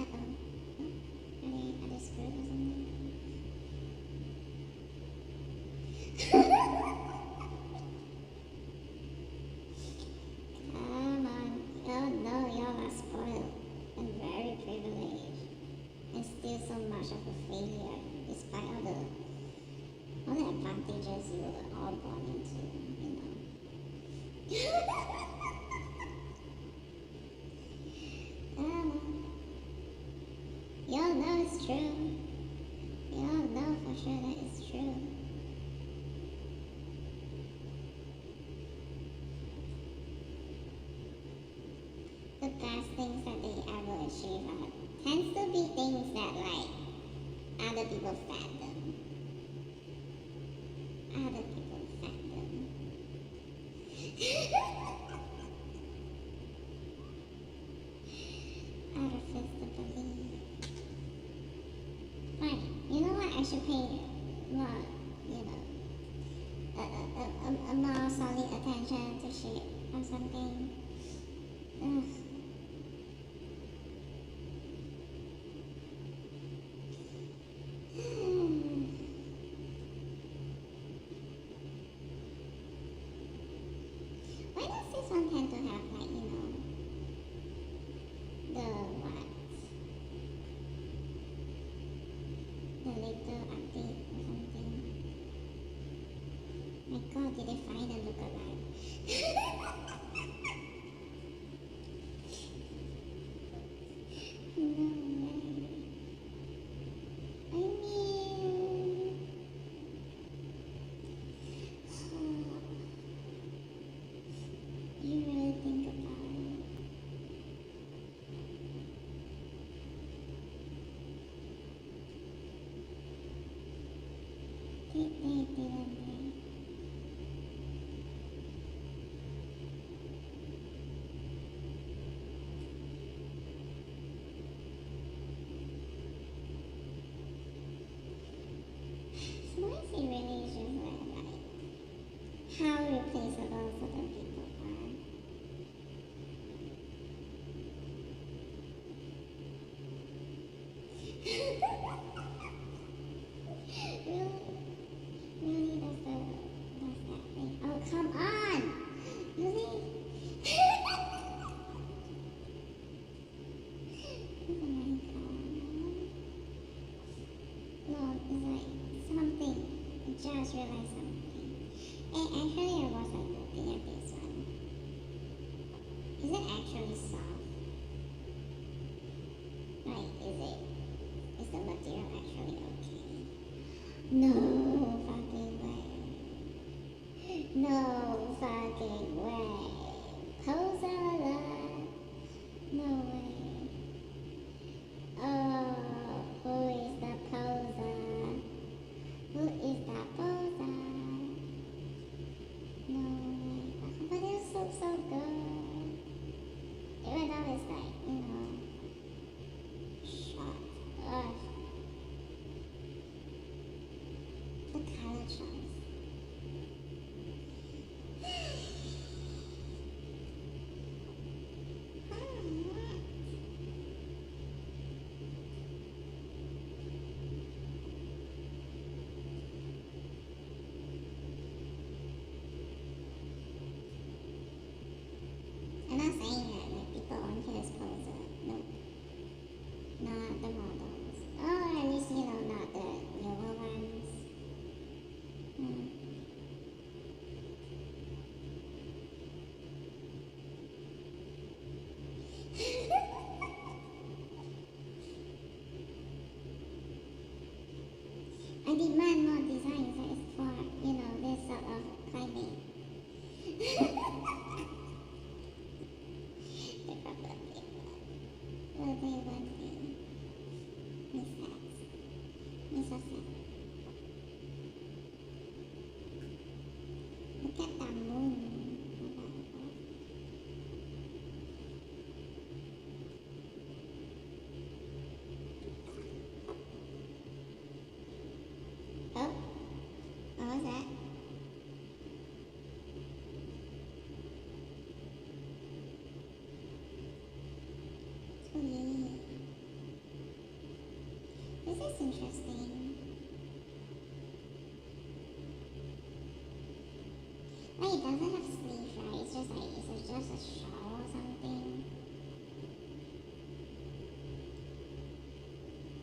Are they screwed or something? Come on. Oh no, y'all are spoiled and very privileged. And still so much of a failure despite all the advantages you were all born into, you know. Y'all know it's true. Y'all know for sure that it's true. The best things that they ever achieve tends to be things that like other people fathom. should pay more, you know, a more solid attention to shit or something. Ugh. Why does this one tend to have like, you know, the what? The little update or something? My god, did they find a lookalike? No way. I mean, you really think about it. Didn't they? So what is it really is just like how replaceable certain people are. Really? Really? That's that thing. Oh, come on! Really? Oh my god. No, it's like something. I just realized something. And actually, I was like looking at this one. Is it actually soft? Like, is the material actually okay? No fucking way. No fucking way. Poser. No way. Oh, who is the poser? Who is that poser? No way. But it looks so good. Even though it's like, you know, short. Ugh. The color choice. I'm not saying that like people on here is poser. Nope. Not the models. Oh, at least you know, not the newer ones. Hmm. I demand more designs that is for, you know, this sort of climate. They probably will they one day. Me sad. Me so sad. Look at the moon. Oh, what was that? Sweet. This is interesting. Wait, it doesn't have sleeves, right? It's just like, it's just a shawl or something.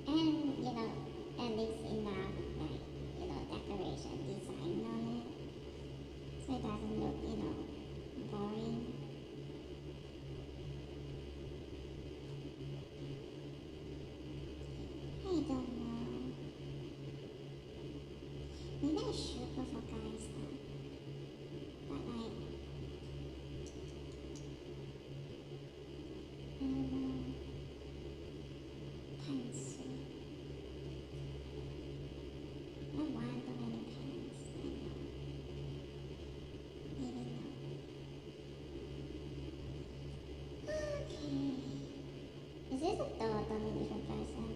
And, you know, at least enough, like, you know, decoration design on it. So it doesn't look, you know, boring. I don't know. Maybe I should go for guys stuff. But like, I don't know. Pantsuit. I want too many pants. I know. Maybe not. Okay. Is this a totally different person?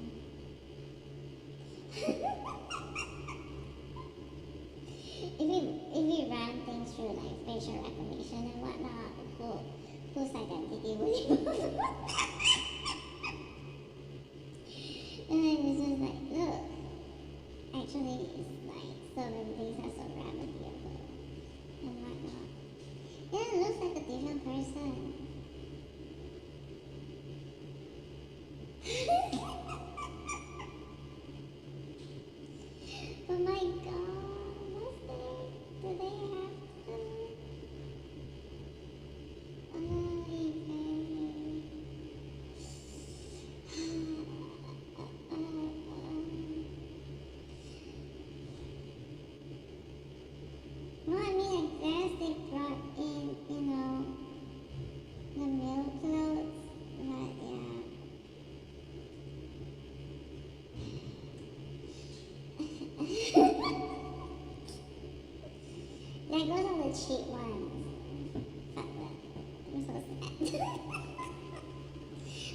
through like facial recognition and whatnot, whose identity will you and then it's just like, look, actually it's like so many things are so repetitive and whatnot. Yeah, it looks like a different person. Oh my god, what's that? Do they have to? Well, I mean, I guess they brought in, the male clothes, but yeah. Like, those are the cheap ones. Fuck that. I'm so sad.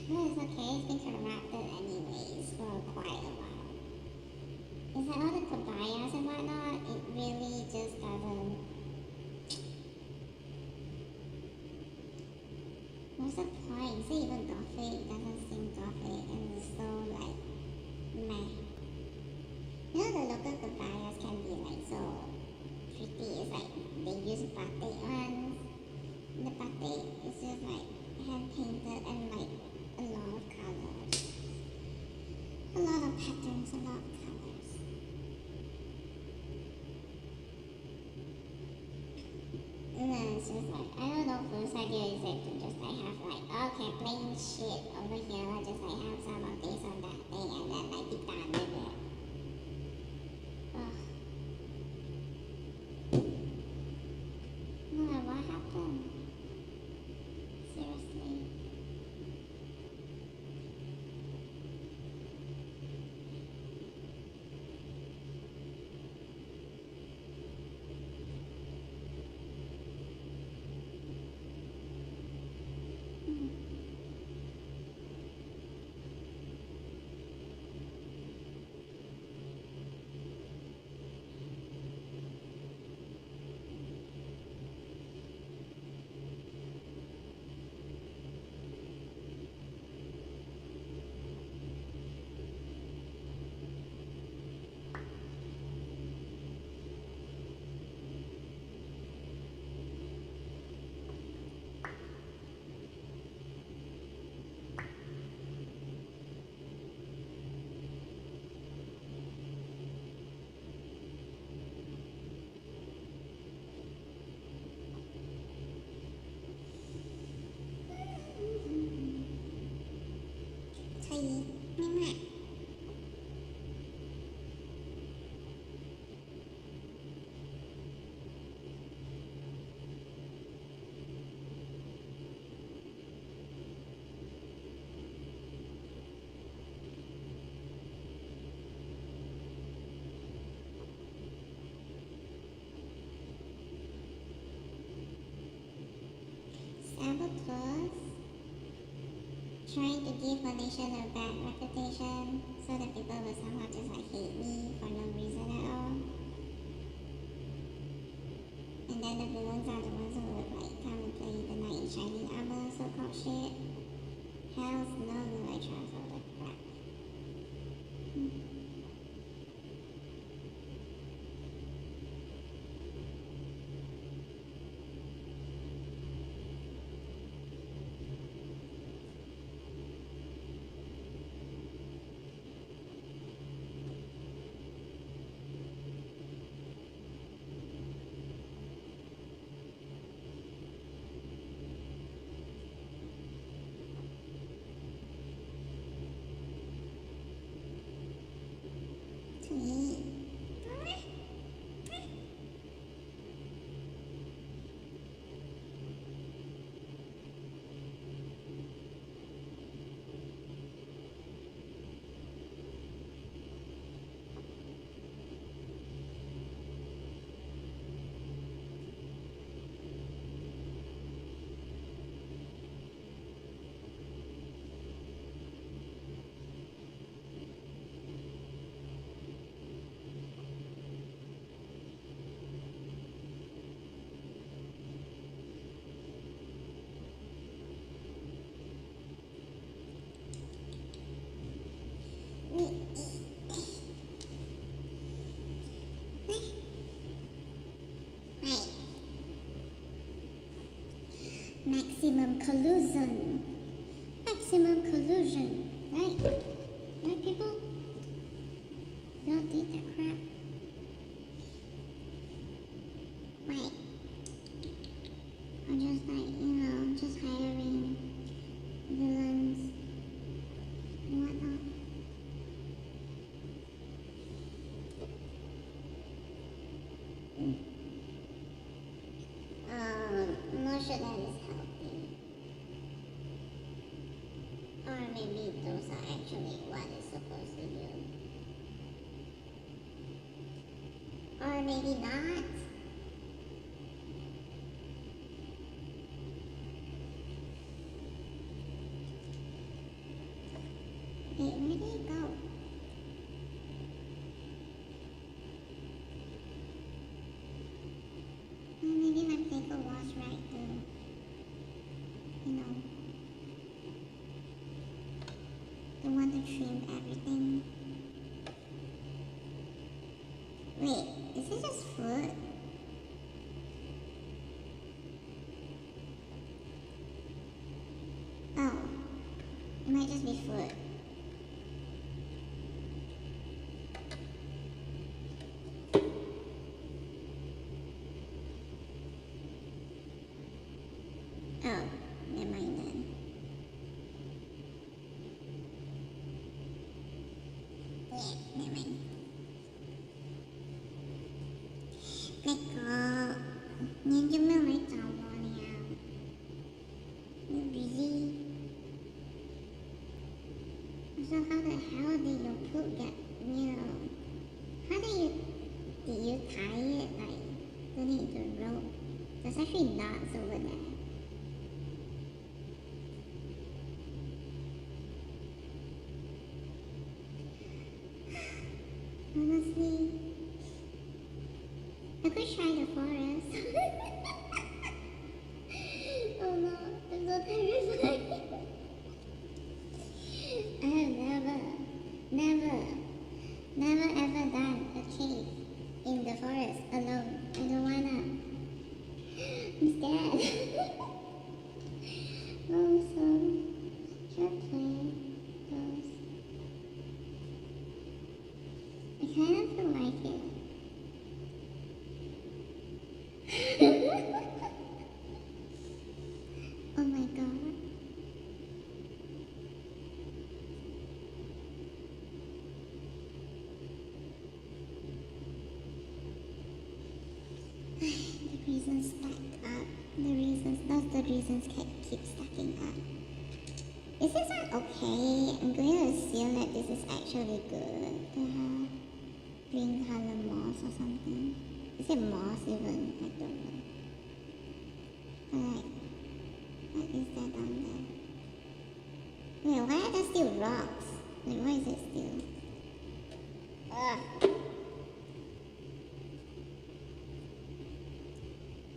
But it's okay, it's been corrupted anyways for quite a while. It's like all the cabayas and whatnot, it really just doesn't. What's the point? Is it even gothic? It doesn't seem gothic and it's so like meh. You know the local cabayas can be like so pretty. It's like they use batik ones. The batik is just like hand painted and like a lot of colors. A lot of patterns, a lot of colors. And then it's just like, I don't know whose idea is it to just like have like, okay, plain shit over here, just like have some of this on that thing and then like be done with it. Ugh. No, what happened? Seriously. Saboteurs trying to give Malaysia a bad reputation so that people will somehow just like hate me for no reason at all. And then the villains are the ones who would like come and play the knight in shining armor, so-called shit. Hells no, will I trust all that crap. Maximum collusion. Maximum collusion. Right? Right, people? Don't eat that crap. Right. Or just just hiring villains and whatnot. Not sure that is healthy. Or maybe those are actually what it's supposed to do. Or maybe not. Wait, where did it go? Maybe my paper was right though. The one to trim everything. Wait, is it just food? Oh, it might just be food. Oh, never mind then. Yeah, never mind. Nhìn cho mấy mấy tàu nè. You're busy. So how the hell did your poop get, how did you tie it, like, underneath the rope? There's actually knots over there. Honestly, I could try the forest. Oh no, I'm so terrified. I have never ever done a cave in the forest alone. I don't wanna. I'm scared. Oh, so should play those. I kind of feel like it. Oh my god. The reasons stack up. That's the reasons keep stacking up. Is this not okay? I'm going to assume that this is actually good to have green color moss or something. Is it moss even? I don't know. But like, what is that down there? Wait, why are there still rocks? Like, why is it still? Ugh.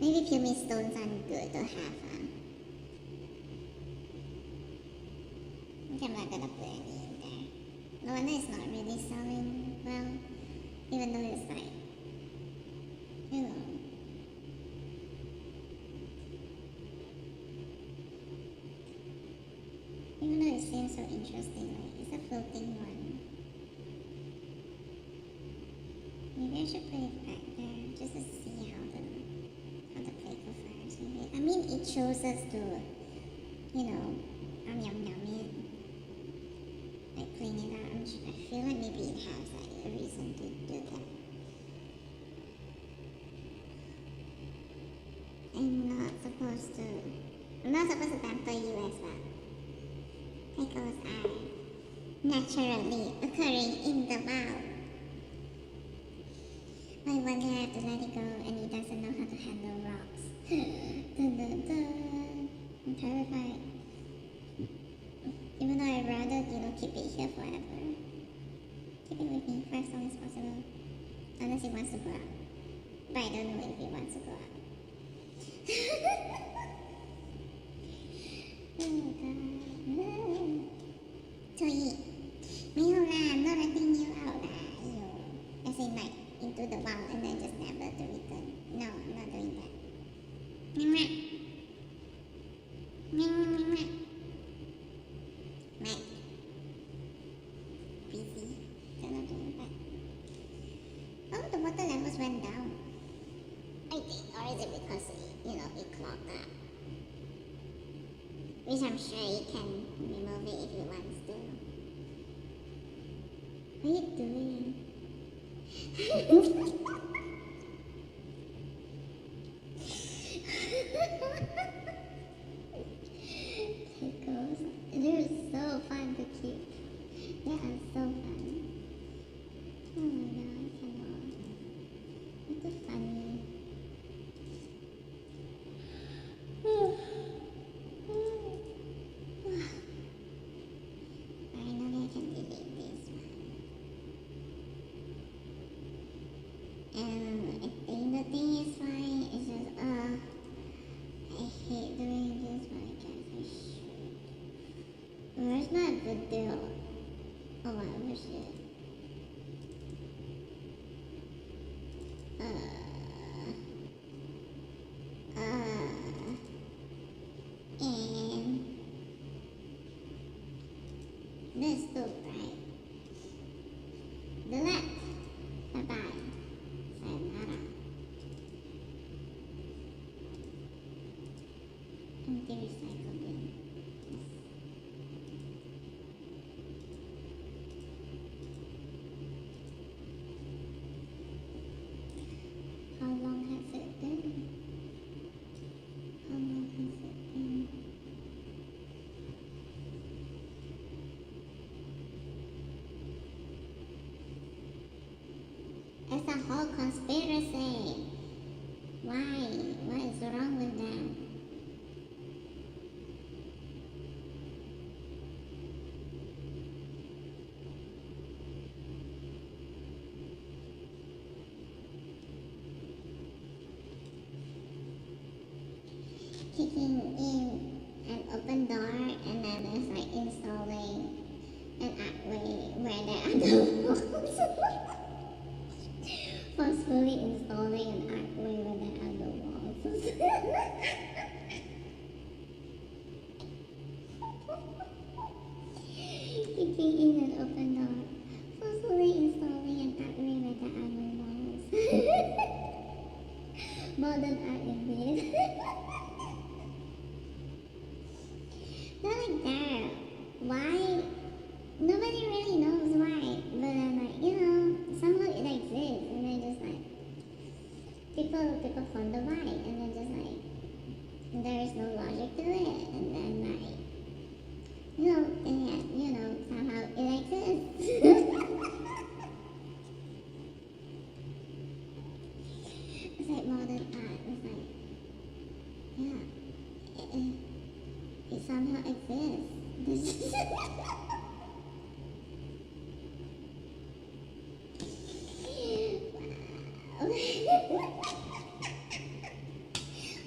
Maybe pumice stones aren't good to have, huh? Okay, I'm not gonna put any in there. No wonder it's not really selling well, even though it's like, even though it seems so interesting, like it's a floating one. Maybe I should put it back there just to see how the plate fares. I mean, it shows us to, yum it, like clean it out. I feel like maybe it has like a reason to do that. I'm not supposed to pamper you as well. Pickles are naturally occurring in the wild. I wonder I have to let it go and he doesn't know how to handle rocks. Dun, dun, dun. I'm terrified. Even though I'd rather, keep it here forever. Keep it with me for as long as possible. Unless it wants to go out. But I don't know if it wants to go out. Oh god. Toy, ไม่เอาล่ะ I'm not letting you out ล่ะ As in like into the wild and then just never to return. No, I'm not doing that. I think, or is it because it clogged up? Which I'm sure you can remove it if you want to. What are you doing? Pickles. They're so fun to keep. They are so fun. Oh my god, I cannot. It's so funny. Finally, I can delete this one. And I think the thing is fine. It's just, I hate doing this, but I guess I should. Where's my video? Oh, whatever shit. And this too, right? The left. Bye-bye. Sayonara. Empty recycle bin. How long has it been? How long has it been? It's a whole conspiracy. Why? What is wrong with them? Kicking in an open door and then there's like installing an archway where there are no walls. Forcefully installing an archway where there are no walls. Kicking in an open door. Forcefully installing an archway where there are no walls. Modern art indeed. They're like, girl, why? Nobody really knows why, but I'm like, somehow it exists, and then just like, people wonder why, and then just like, there is no logic to it, and then like, and yet, somehow it exists. It's like modern art, it's like, yeah, it somehow exists.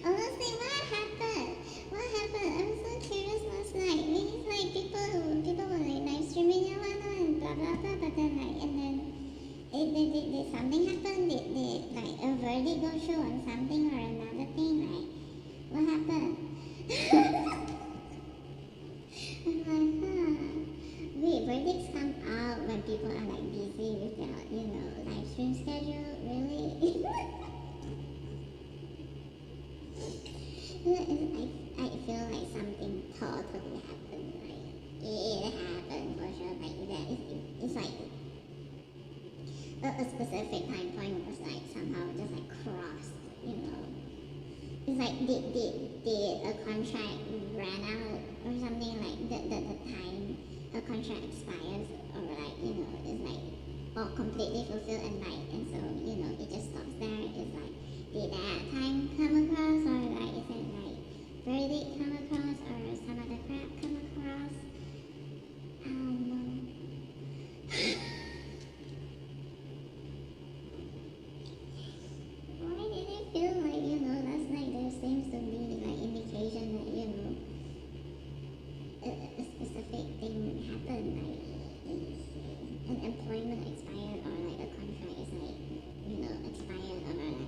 Honestly, what happened? What happened? I was so curious last night. Maybe it's like people were like live streaming and blah blah blah, but then like, and then did something happen? Did like a verdict go through on something or another thing? Like, what happened? I'm like, wait, verdicts come out when people are like busy with their, live stream schedule? Really? I feel like something totally happened. Like, it happened for sure. Like, that it's like a specific time point was like somehow just like crossed, It's like, did a contract ran out or something, like the time a contract expires, or like, it's like all completely fulfilled and like, and so, it just stops there. It's like, did that time come across, or like, is it like verdict come across, or some other crap come across? I don't know. Why did it feel like, last night there seems to be like indication that, a specific thing happened, like an employment expired, or like a contract is like, expired, or like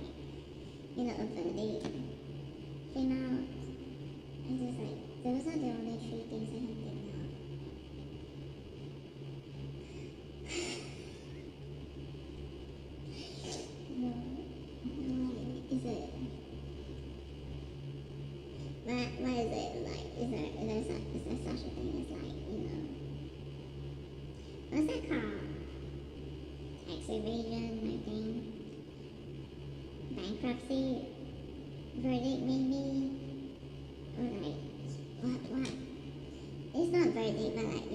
what is it like? Is there such a thing as like, what's that called? Tax evasion, I think. Bankruptcy verdict, maybe. Or like, what? It's not verdict, but like,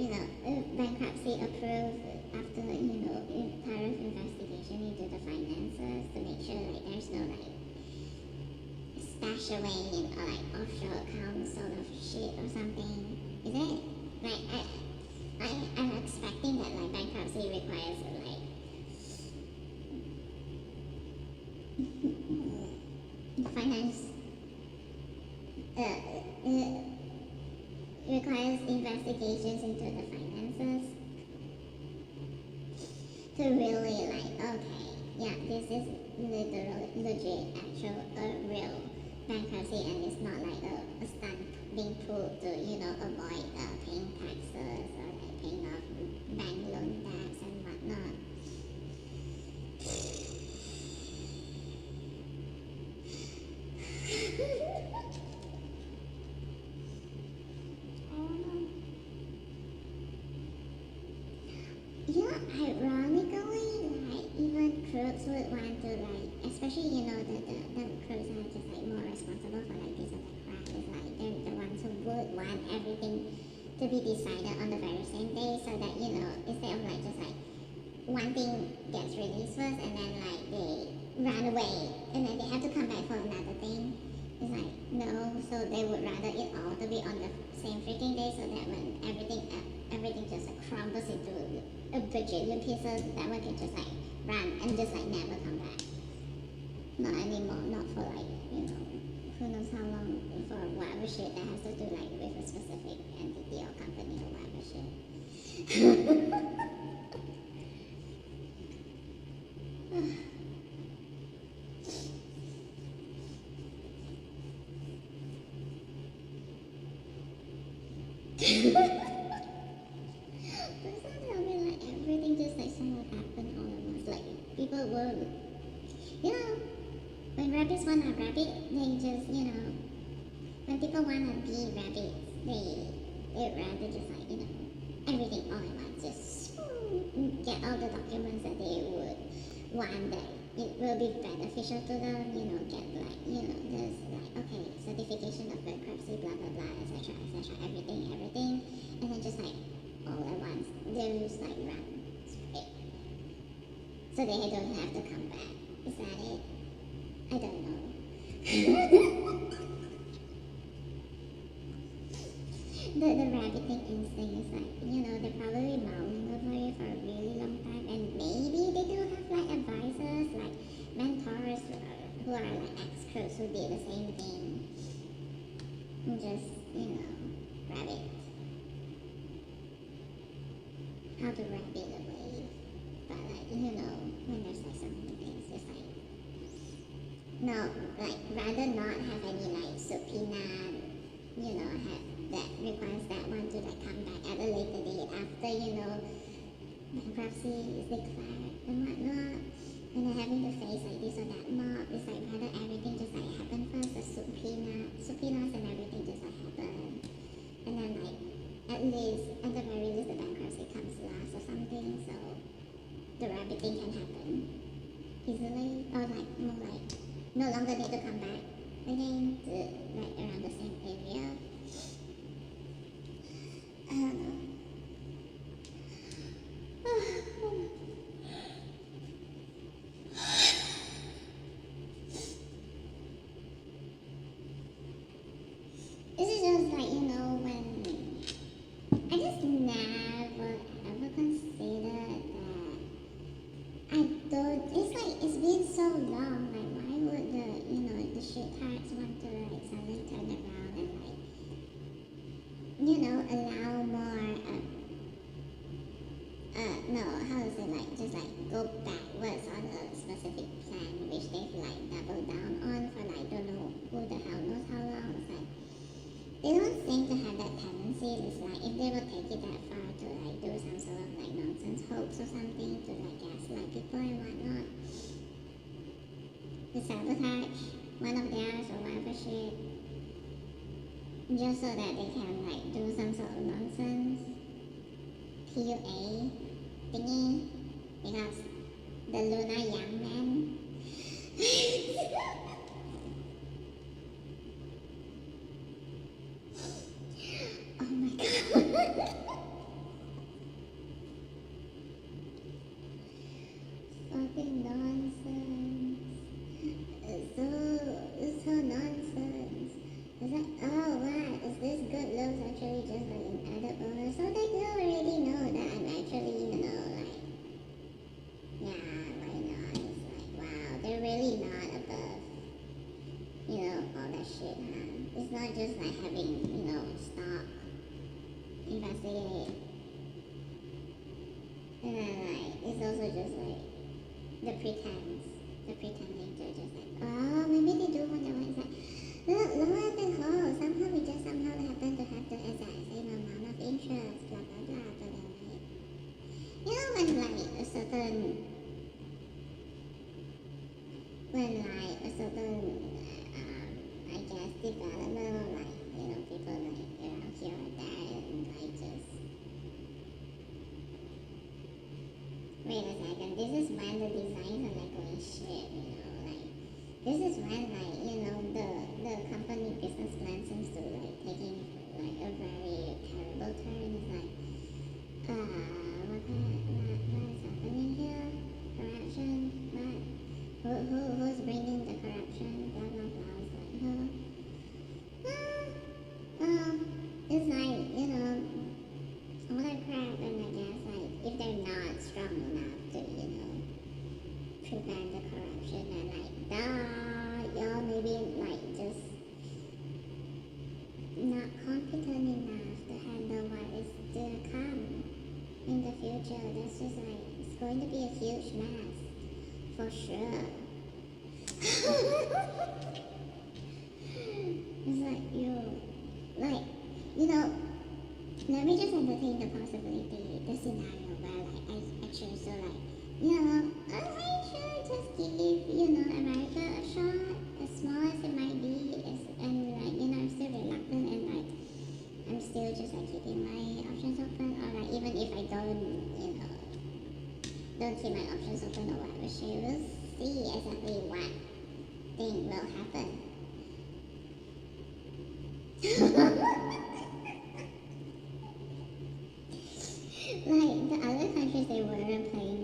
bankruptcy approved after, thorough investigation into the finances to make sure like there's no like stash away in like offshore accounts sort of shit or something. Is it? Like I'm expecting that like bankruptcy requires like finance requires investigations into the finances to really like, okay, yeah, this is literal legit actual real bankruptcy, and it's not like a stunt being pulled to avoid paying taxes or like paying off bank loan debts and whatnot. Ironically, like even crooks would want to like, especially the crooks are just like more responsible for like this other crap. Is like they're the ones who would want everything to be decided on the very same day, so that instead of like just like one thing gets released first and then like they run away and then they have to come back for another thing. It's like no, so they would rather it all to be on the same freaking day, so that when everything just like crumbles into a bajillion pieces, that one can just like run and just like never come back. Not anymore, not for like, who knows how long, for whatever shit that has to do like with a specific entity or company or whatever shit. Everything just like sort of happened all at once. Like people were, when rabbits want a rabbit, they just, when people want to be rabbits, they'd rather just like, everything all at once, just get all the documents that they would want that it will be beneficial to them, get like, there's like, okay, certification of bankruptcy, blah, blah, blah, etc., everything, and then just like, all at once, they just like run straight. So they don't have to come back. Is that it? I don't know. The rabbiting instinct is like, they're probably mulling over it for a really long time, and maybe they do have like advisors, like mentors who are like experts who did the same thing. And just, rabbit. How to rabbit away. But like, when there's like so many things, just like, no, like rather not have any like subpoena, have that requires that one to like come back at a later date after, bankruptcy is declared and whatnot, and then having to face like this or that mob. It's like rather everything just like happen first, the subpoenas and everything just like happen, and then like at the very least the bankruptcy comes last or something, so the rabbiting can happen easily, or like more like no longer need to come back again to like around the same area. I don't know. This is just like, when I just never ever considered that it's been so long, like why would the shit tax want to like suddenly turn around and like, allow more, no, how is it like, just like go backwards on a specific plan which they've like doubled down on for like don't know who the hell knows how long. It's like, they don't seem to have that tendency. It's like if they would take it that far to like do some sort of like nonsense hoax or something to like gaslight people and whatnot, to sabotage one of theirs or whatever shit, just so that they can like do some sort of nonsense PUA thingy because the Luna young man. Oh my god. Fucking nonsense. It's so nonsense. It's like, oh wow, is this good looks actually just like an added bonus? So they do already know that I'm actually, like, yeah, why not? It's like, wow, they're really not above, all that shit, huh? It's not just like having, stop, investigate, and then like, it's also just like, the pretending to just like, oh, maybe they do want to like, lo and behold, somehow we just somehow happen to have the exact same amount of interest, blah blah blah, but then like, when like a certain, I guess development or like, people like around here or there and like just, wait a second, this is when the designs are like going shit, like, this is when like, the company business plan seems to like taking like a very terrible turn. It's like, what is happening here? Corruption? What? Who's bringing the corruption? Blah blah blah. It's like, who? It's like, all that crap, and I guess like if they're not strong enough to, prevent the corruption, and like, y'all maybe like just not competent enough to handle what is to come in the future. That's just like, it's going to be a huge mess for sure. It's like, like, let me just entertain the possibility, the scenario where like I actually so like, I should just give, America a shot, as small as it might be, and like, I'm still reluctant, and like, I'm still just like keeping my options open, or like, even if I don't keep my options open or whatever shit, we'll see exactly what thing will happen. Like, the other countries, they weren't playing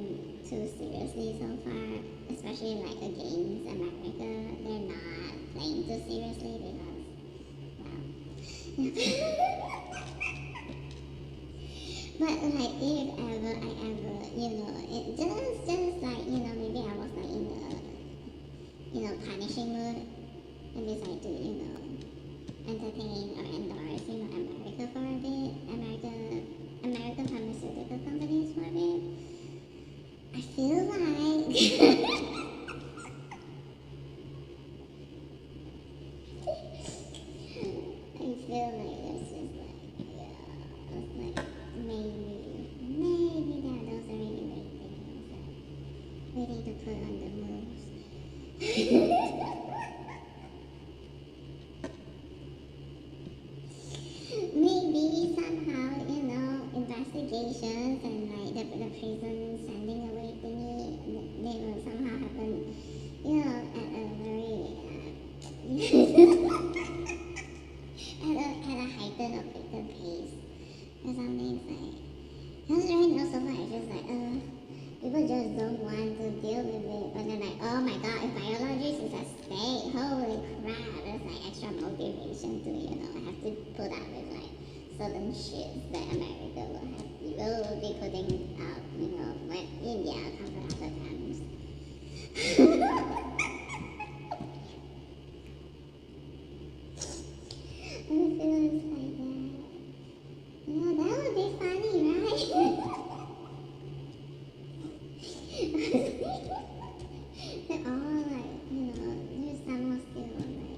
too seriously so far, especially like against America. They're not playing too seriously because, well. But like, if ever I ever, it just like, maybe I was like in a, punishing mood, and decide to, entertain or endorse, America for a bit, American pharmaceutical companies for a bit. I feel like there's just like, it's like maybe that those are really great things that waiting to put on the moves. Maybe somehow, investigations and like the prison sending away thingy, they will somehow happen, at a very, at a heightened or quicker pace or something. It's like, because right now so far it's just like, people just don't want to deal with it, but then like, oh my god, if biologics is at stake, holy crap, there's like extra motivation to, have to put up with like certain shit that America will be putting out, when India comes after times. I feel it's like that. That would be funny, right? They're all like, there's someone still like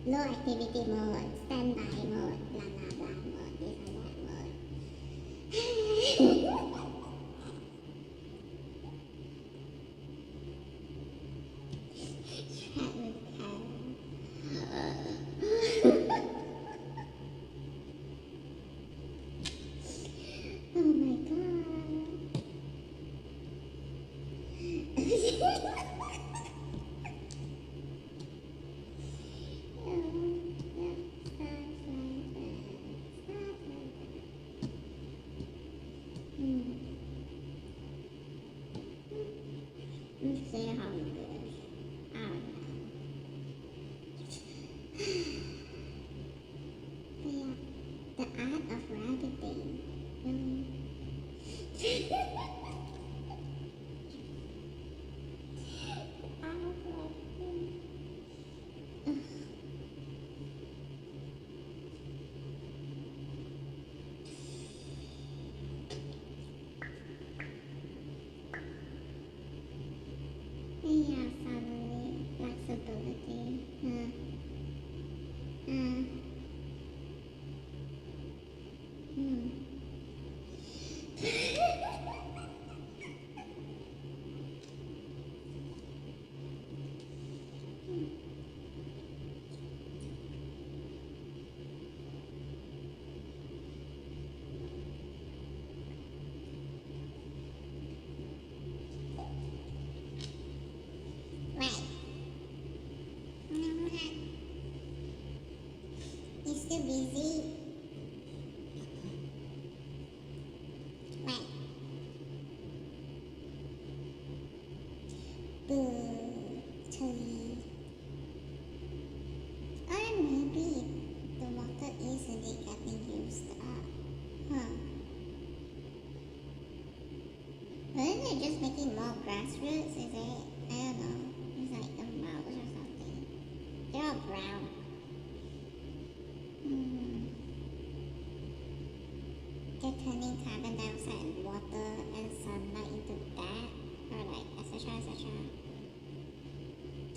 low activity mode, standby mode, blah blah blah mode, this and that mode. Chat with her. Possibility. Hmm. Hmm. Right. You still busy? Right. Boo. Chilly. Or maybe the water easily getting used up. Huh. Wouldn't they just making more grassroots? Is it? I don't know. It's like a mouse or something. They're all brown. Hmm. They're turning carbon dioxide and water and sunlight into that, or like etc. etc.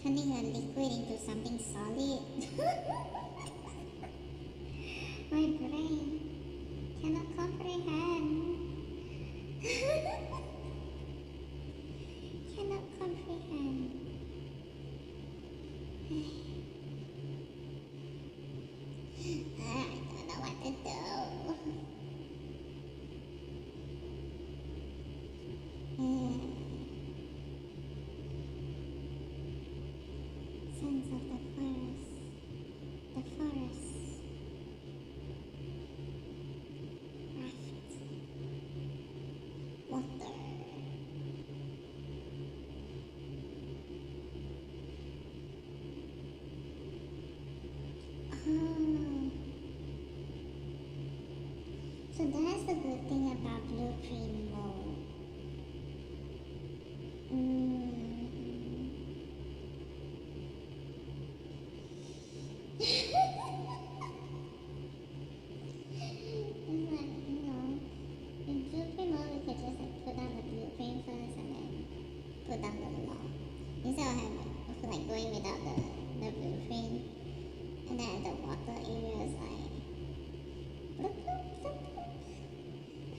Turning a liquid into something solid. My brain cannot comprehend. Cannot comprehend. I don't know what to do. Sons of the forest. The forest. Raft. Water. Oh. So that's the good thing about blueprint mode. It's like, in blueprint mode, we could just like put down the blueprint first and then put down the law. Instead of having, like going without the blueprint, and then the water area is like, bloop, bloop, bloop, bloop.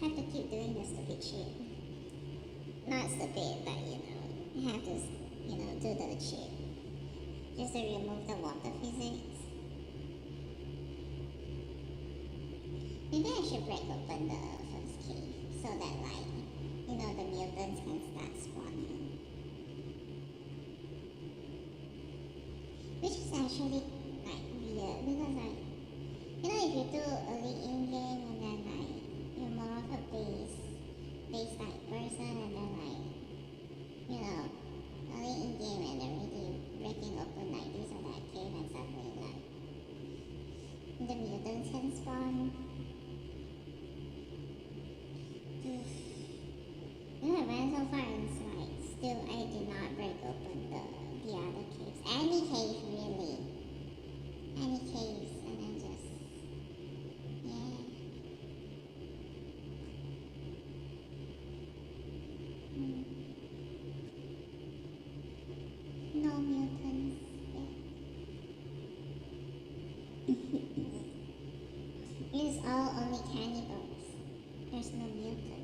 Have to keep doing the stupid shit. Not stupid, but you have to, do the shit. Just to remove the water physics. Maybe I should break open the first cave so that, like, the mutants can start spawning. Which is actually, like, weird because, like, if you do early in-game and then, like, you're more of a base type person and then, like, early in-game and then really breaking open, like, this or that cave and suddenly, like, the mutants can spawn. I went so far and it's like, still I did not break open the other caves. Any cave, really. Any caves, and then just, yeah. No mutants yet. It is all only cannibals. There's no mutants.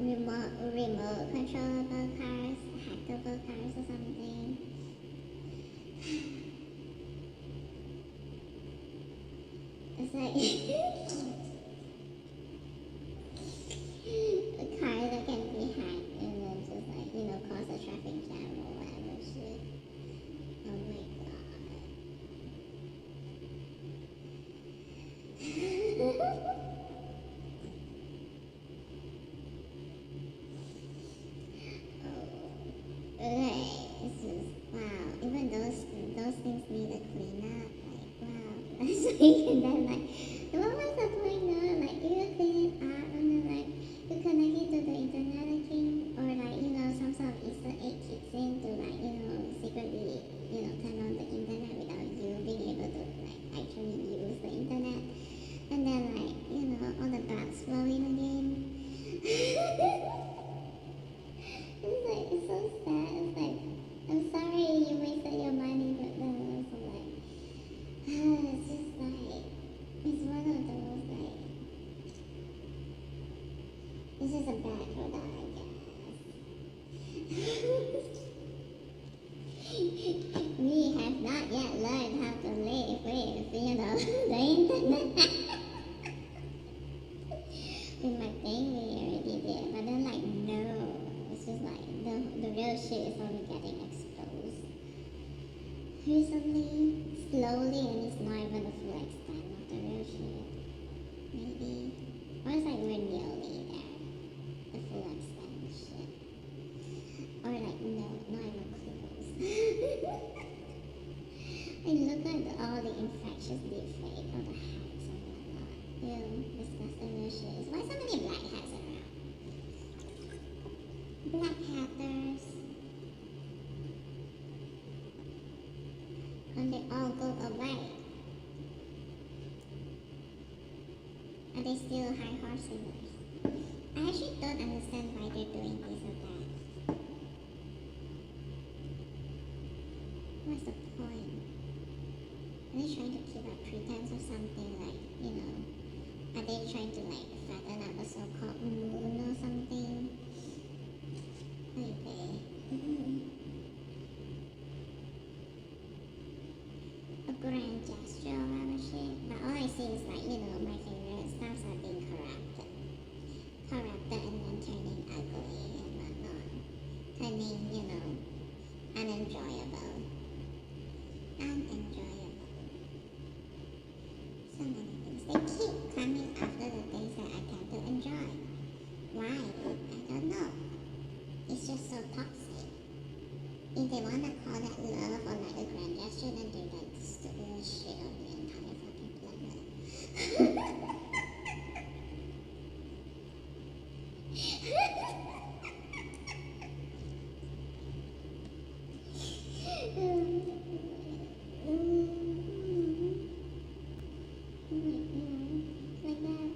remote controllable cars, hackable cars or something. It's like a car that can be hacked and then just like, cause a traffic jam or whatever shit. Oh my god. Right, it's just wow. Even those things need a clean up. Like wow, that's like and then like what was the point though? Like you clean it up and then like you connect it to the internet again, or like some sort of Easter egg kicks in to like secretly turn on the internet without you being able to like actually use the internet, and then like all the bugs flow in again. It's so sad. It's like, I'm sorry you wasted your money, but then also like, it's just like, it's one of those like, it's just a bad product, I guess. We have not yet learned how to live with, the internet. We might think we already did, but then like, no. It's just like the real shit is only getting exposed recently, slowly, and it's not even the full extent of the real shit. Maybe. Or it's like we're nearly there. The full extent shit. Or like, no, not even close. Like, look at all the infectious deepfake, all the hacks and whatnot. Ew, disgusting real shit. Why so many black hats around? Black hackers, and they all go away. Are they still high horse singers? I actually don't understand why they're doing this or that. What's the point? Are they trying to keep up pretense or something, like, are they trying to like fatten up the so-called moon or something? Okay. A grand gesture or whatever shit. But all I see is like, my favorite stuffs are being corrupted. Corrupted and then turning ugly and whatnot. Turning, unenjoyable. Unenjoyable. So many things. They keep coming after the things that I tend to enjoy. Why? I don't know. It's just so toxic. If they want to call that love or like a grand gesture, then they're like the stupidest shit on the entire fucking planet. Like that.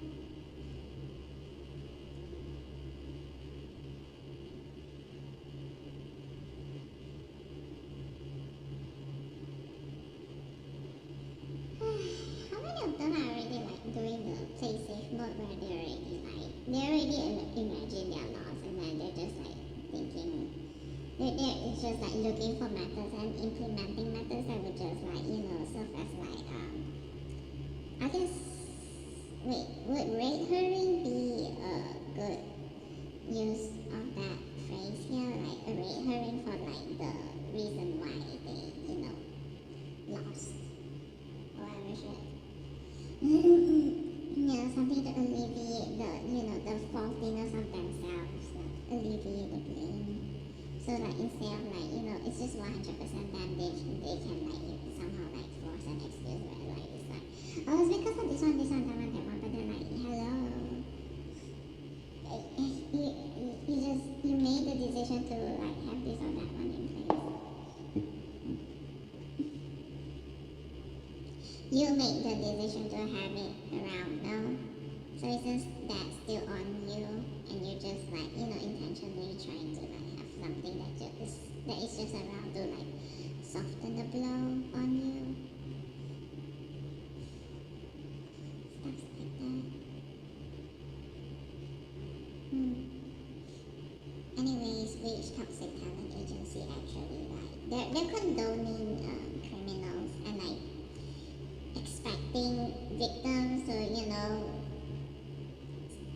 How many of them are already like doing the play safe mode where they already imagine their loss and then they're just like thinking they're just like looking for methods and implementing methods that would just like serve as like I guess would rate hurting be a good use of that phrase here, like a rate hurting for like the reason why they lost or whatever shit. Something to alleviate the the faultiness of themselves, like alleviate the blame. So like instead of like it's just 100% damage, they can like somehow like force an excuse where like it's like, oh, it's because of this one, that one, but then like hello, you made the decision to like have this or that one in place. You make the decision to have it around, no? So isn't that still on you? And you're just like, intentionally trying to like have something that is just around to like soften the blow on you? Stuff like that. which toxic talent agency actually like they're condoning criminals and like expecting victims to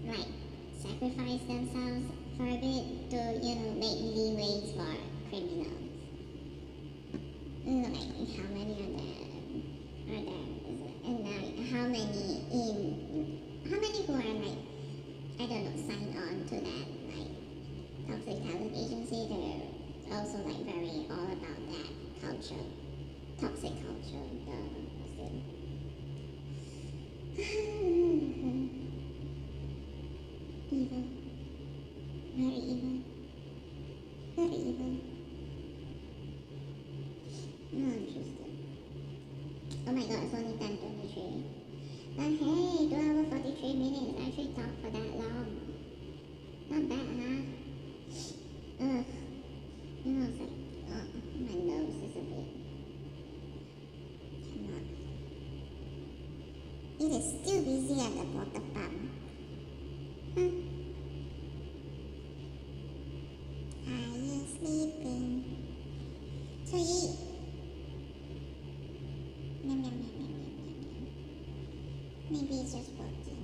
like sacrifice themselves for a bit to make leeways for criminals. Like how many of them are there? And like how many who are like I don't know signed on to that like toxic talent agency? They're also like very all about that culture, toxic culture. Evil, very evil, very evil. No, interesting. Oh my god, it's only 10:23. But hey, 2 hours 43 minutes. I actually talk for that long. Not bad, huh? Ugh. It's like, my nose is a bit. Cannot. It is still busy at the water pump. Huh? Are you sleeping? So you eat. Yum, yum, yum, yum, yum, yum, yum. Maybe it's just working.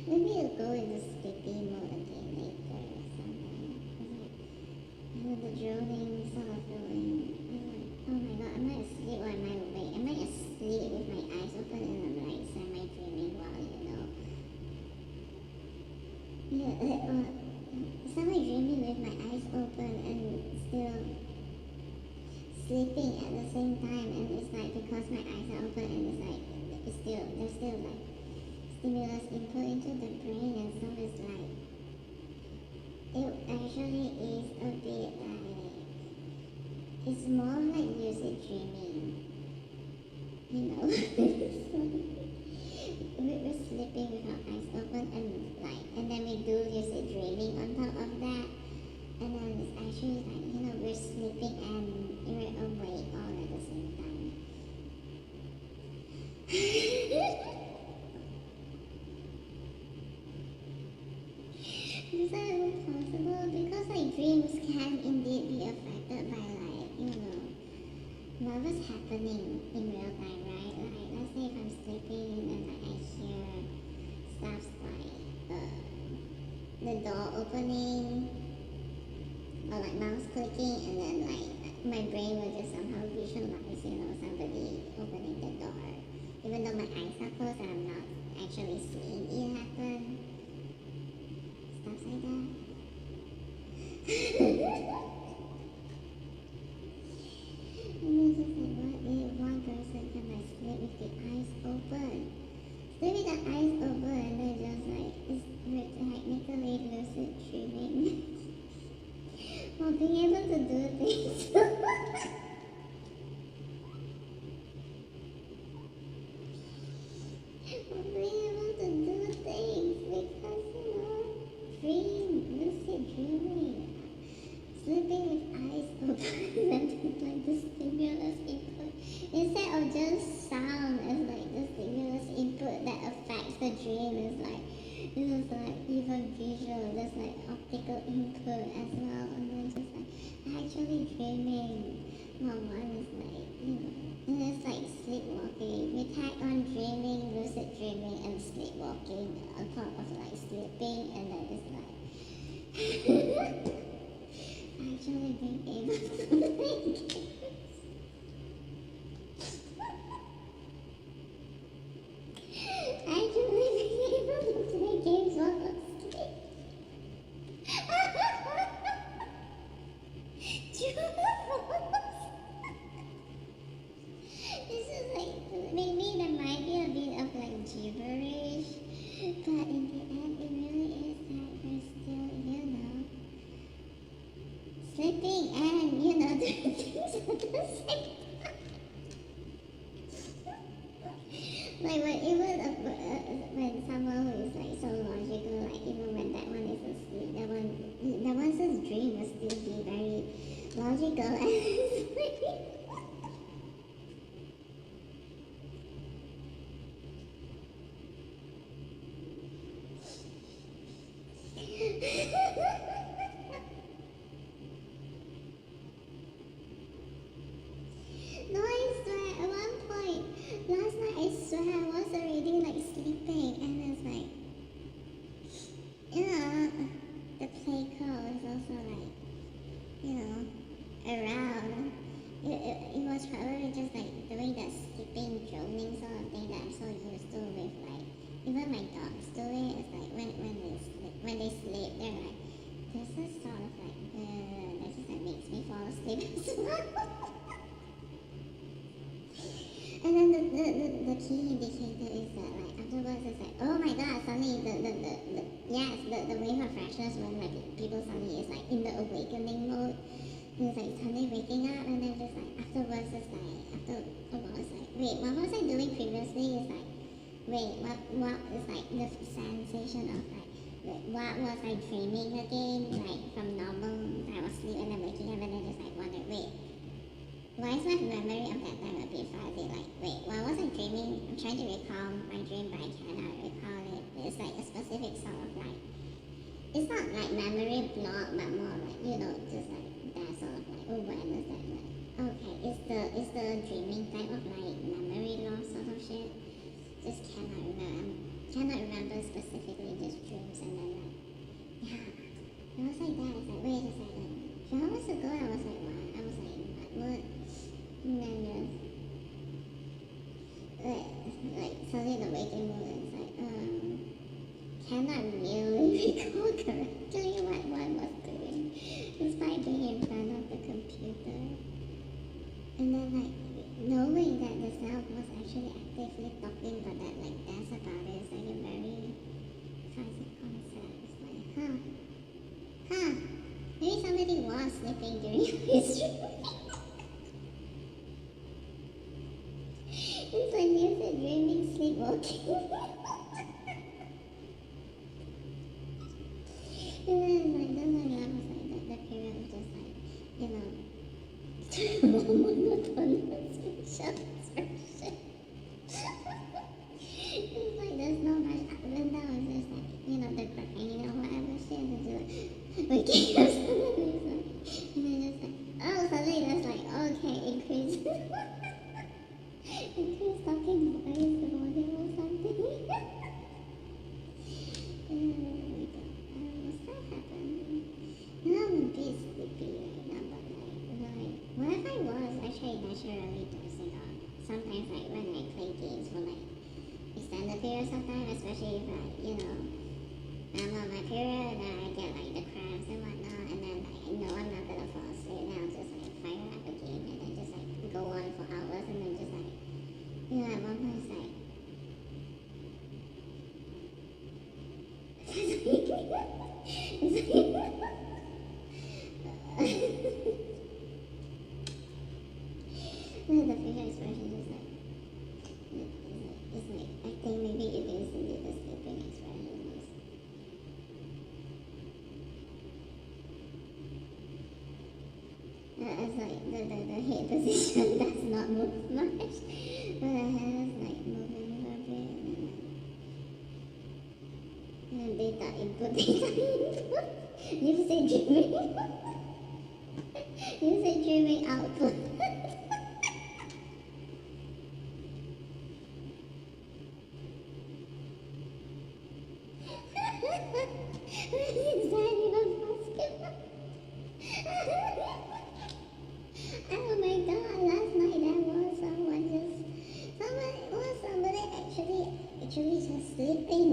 Maybe I'll go into sleepy mode again later or something. The droning sort of feeling. Oh my god, am I asleep or am I awake? Am I asleep with my eyes open and I'm like semi-dreaming while semi-dreaming with my eyes open and still sleeping at the same time, and it's like because my eyes are open and it's like there's still like stimulus input into the brain, and so it's like it actually is a bit like it's more like lucid dreaming, we're sleeping with our eyes open and then we do lucid dreaming on top of that, and then it's actually like we're sleeping and we're awake all at the same time. Is that even possible? Because like dreams can indeed be affected by whatever's happening in real time, right? Like let's say if I'm sleeping and then I hear stuff like the door opening or like mouse clicking, and then like my brain will just somehow visualize somebody opening the door, even though my eyes are closed and I'm not actually seeing it happen. Stuff like that. And it's just like, what if one person can like sleep with the eyes open? Sleep with the eyes open and then just like, we're technically lucid dreaming. While being able to do things. While being able to do things because, dream, lucid dreaming. Sleeping with eyes open and like the stimulus input instead of just sound as like the stimulus input that affects the dream is like even visual, there's like optical input as well, and then just like actually dreaming while one is like and it's like sleepwalking. We tag on dreaming, lucid dreaming, and sleepwalking on top of like sleeping, and then it's like actually being able to play games. Actually being able to play games while asleep. This is like, maybe there might be a bit of like gibberish, but in the end it really is that we're still, sleeping and doing things at the same time. Like when someone who is like so logical, like even when that one is asleep, that one's dream will still be very logical and sleep as well. And then the key indicator is that like afterwards it's like, oh my god, suddenly the wave of freshness when like people suddenly is like in the awakening mode. And it's like suddenly waking up, and then just like afterwards it's like after a while it's like, wait, what was I doing previously? It's like, wait, what is like the sensation of like, wait, what was I dreaming again? Like from normal I was asleep and then waking up and then just like wonder, wait, why is my memory of that time a bit fuzzy? Like, wait, what was I dreaming? I'm trying to recall my dream, but I cannot recall it. It's like a specific sort of like, it's not like memory block, but more like, just like that sort of like awareness that like, okay, it's the dreaming type of like memory loss sort of shit. Just cannot remember specifically just dreams, and then like, yeah, it was like that. It's like, wait a second. A few hours ago I was like, what? I was like, what? And then just like suddenly the waking moment is like, cannot really recall correctly what one was doing despite being in front of the computer. And then like knowing that the self was actually actively talking, but that like that's about it. It's like a very fuzzy concept. It's like, maybe somebody was sleeping during history. It's like lucid dreaming, sleepwalking. And then like then I was like the period of just like, monotonous facial expression. It's like there's no much up and down, it's just like, the crying or whatever shit, and just like waking up suddenly, and then just like, oh, suddenly there's like, okay, increase talking voice volume or something. What's that happening? I'm a bit sleepy right now, but like, what if I was actually naturally dozing off? Sometimes like when I play games for like extended periods of time, especially if I'm on my period and I get like the cramps and whatnot, and then like, I know I'm not gonna fall asleep, then I'll just like fire up a game and then just like go on for hours, and then just like, at one point it's like, the facial expression just like, it's like, I think maybe it is indeed the sleeping expression. It's like the head position does not move much, but the head is like moving a bit, and data input. You say dreaming. You say dreaming output. Is that even possible? Oh my god, last night there was somebody actually just sleeping.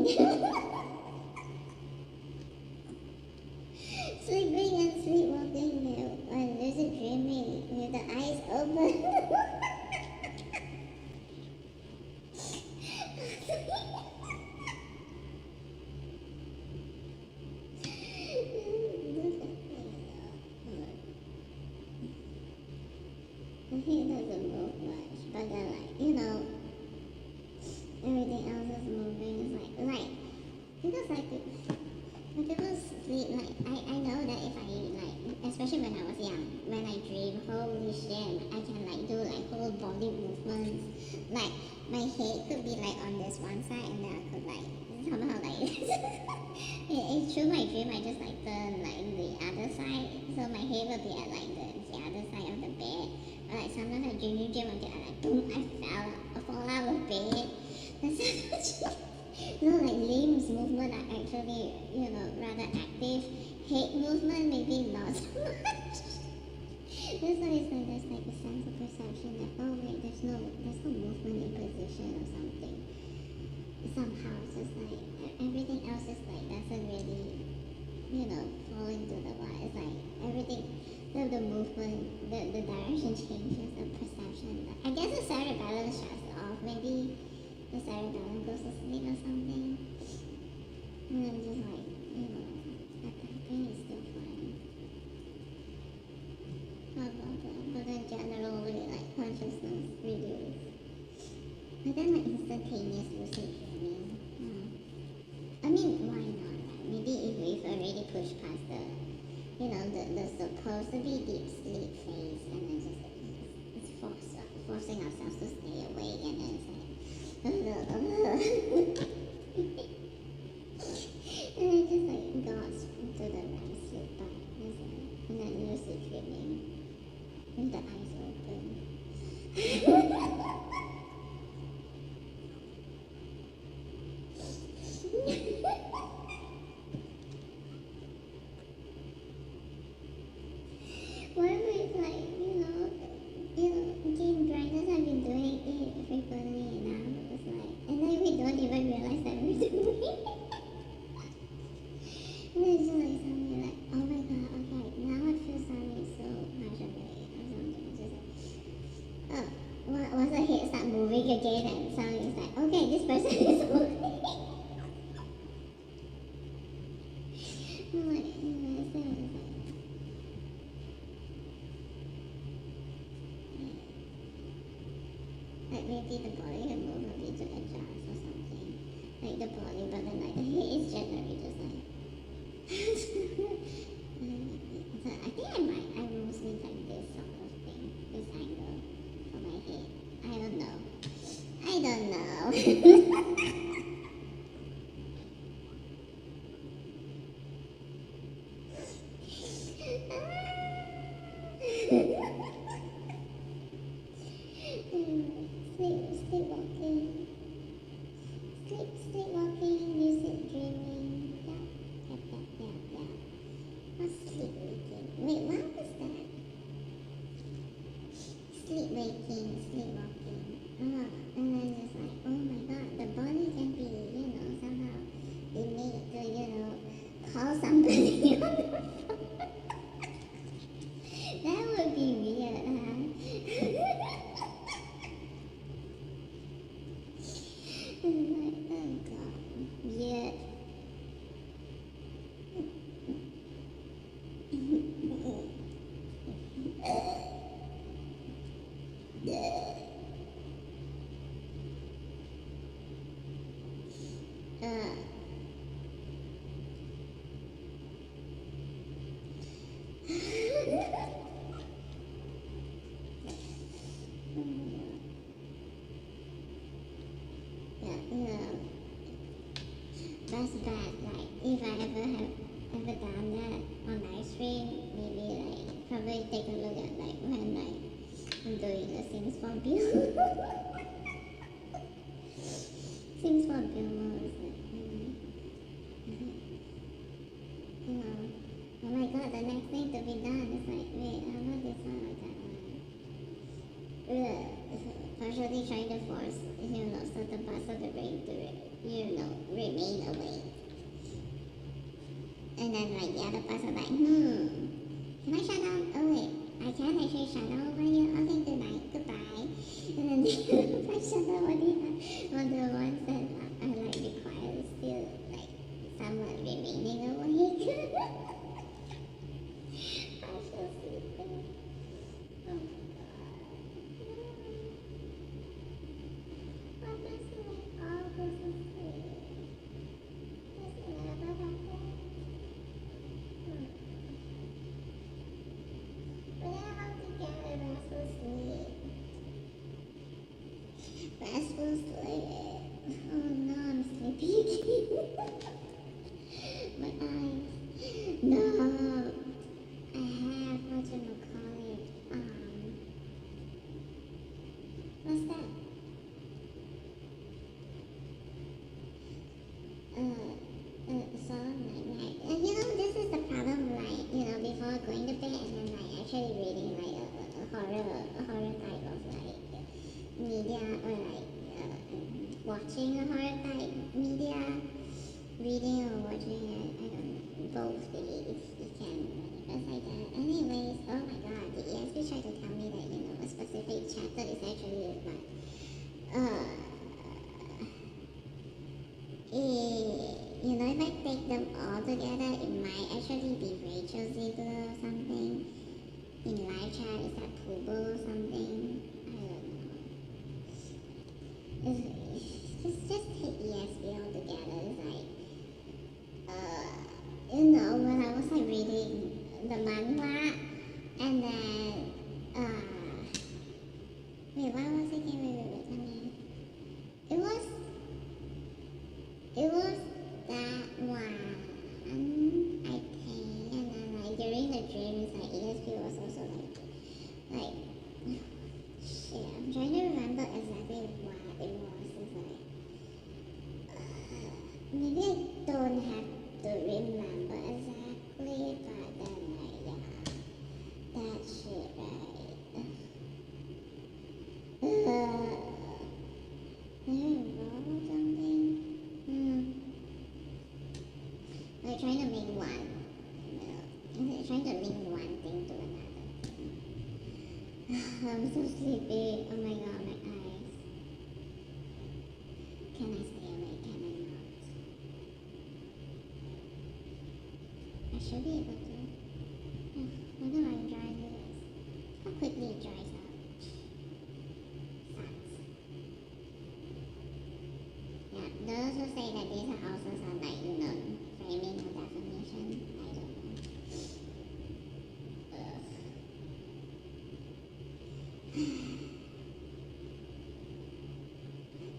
Sleeping and sleepwalking while lucid dreaming with the eyes open. He doesn't move much, but then like, everything else is moving. It's like because like people sleep, like I know that if I like, especially when I was young, when I dream, holy shit, I can like do like whole body movements. Like my head could be like on this one side, and then I could like somehow like through my dream I just like turn like the other side, so my head will be at like the other side of the bed. Or like sometimes I dream until I like boom, I fall out of bed. That's like limbs movement are actually, rather active. Head movement maybe not so much. That's why it's like there's like a sense of perception that, oh wait, there's no movement in position or something. Somehow it's just like everything else is like doesn't really, fall into the what. It's like everything, the movement, the direction changes, the perception. I guess the cerebellum shuts off. Maybe the cerebellum goes to sleep or something. And I'm just like, that thing is still fine. Blah, blah, blah. But then generally, like, consciousness reduces. But then, like, instantaneous lucid dreaming. I mean, why not? Right? Maybe if we've already pushed past the supposed to be deep sleep phase, and then just it's forcing ourselves to stay awake, and then it's like, and then just like goes to the REM sleep part, and then lucid dreaming with the eyes open. What if it's like, game grinders have been doing it frequently enough? It's like, and then we don't even realize that we're doing it. And then it's just like suddenly like, oh my god, okay, now I feel suddenly so much away or something. It's just like, once the head start moving again, and suddenly it's like, okay, this person is awake. I'm like, like maybe the body can move a bit to adjust or something. Like the body, but then like the head is generally just like. So I think I mostly like this sort of thing, this angle for my head. I don't know. Sleepwalking, lucid dreaming. Yeah. What's sleepwalking? Wait, what was that? Sleepwalking. And then just like, oh my god, the body can be, somehow be made to, call somebody on the phone. That would be weird, huh? Like, oh god, weird. That's bad. Like, if I ever done that on live stream, maybe like probably take a look at like when like I'm doing the Sims for Bill. Sims for Bill was like, oh my god, the next thing to be done is like, wait, how about this one or that one? Partially trying to force, certain parts of the brain to, remain awake. And then like the other parts are like, can I shut down? Oh wait, I can't actually shut down over here. Okay, good night, goodbye. And then the other parts shut down on the ones that are like required still like somewhat remaining awake. Partial sleeping. Oh my god. What does it all go to sleep? Does it never happen? But I have to get a restful sleep. Restful sleep. Oh no, I'm sleepy again. My eyes. No. I have whatchamacallit. What's that? Solemn night. And this is the problem, like, before going to bed and then like actually reading like a horror type of like media, or like watching a horror type media, reading or watching it, I don't know, both ways you can manifest like that. Anyways, oh my dreams, like ESP was also like shit. I'm trying to remember exactly what it was. It's like maybe I don't have to remember exactly, but then like yeah, that shit right. I wrote something. Like trying to make one. Trying to link one thing to another. I'm so sleepy. Oh my god, my eyes. Can I stay awake? Can I not? I should be able to. Look at how dry it is. How quickly it dries out. Sucks. Yeah, those who say that these houses are like, framing or definition, I don't know.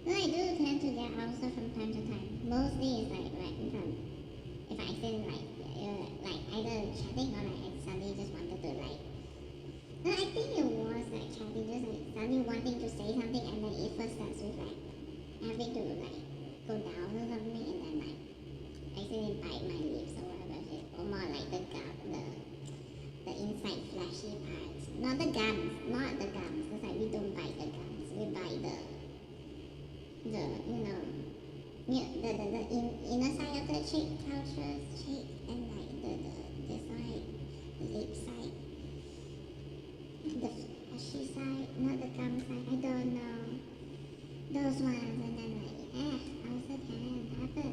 No, I do tend to get ulcer from time to time. Mostly it's like from if I feel like either chatting or like I suddenly just wanted to like. No, I think it was like chatting, just like suddenly wanting to say something, and then it first starts with like having to like go down or something, and then like I accidentally bite my lips or whatever shit, or more like the inside fleshy parts, not the gums, It's like we don't bite the gums, we bite the inner side of the cheek, pouches, cheek, and like the side, the lip side, the fleshy side, not the gum side. I don't know those ones, and then like ulcer can happen.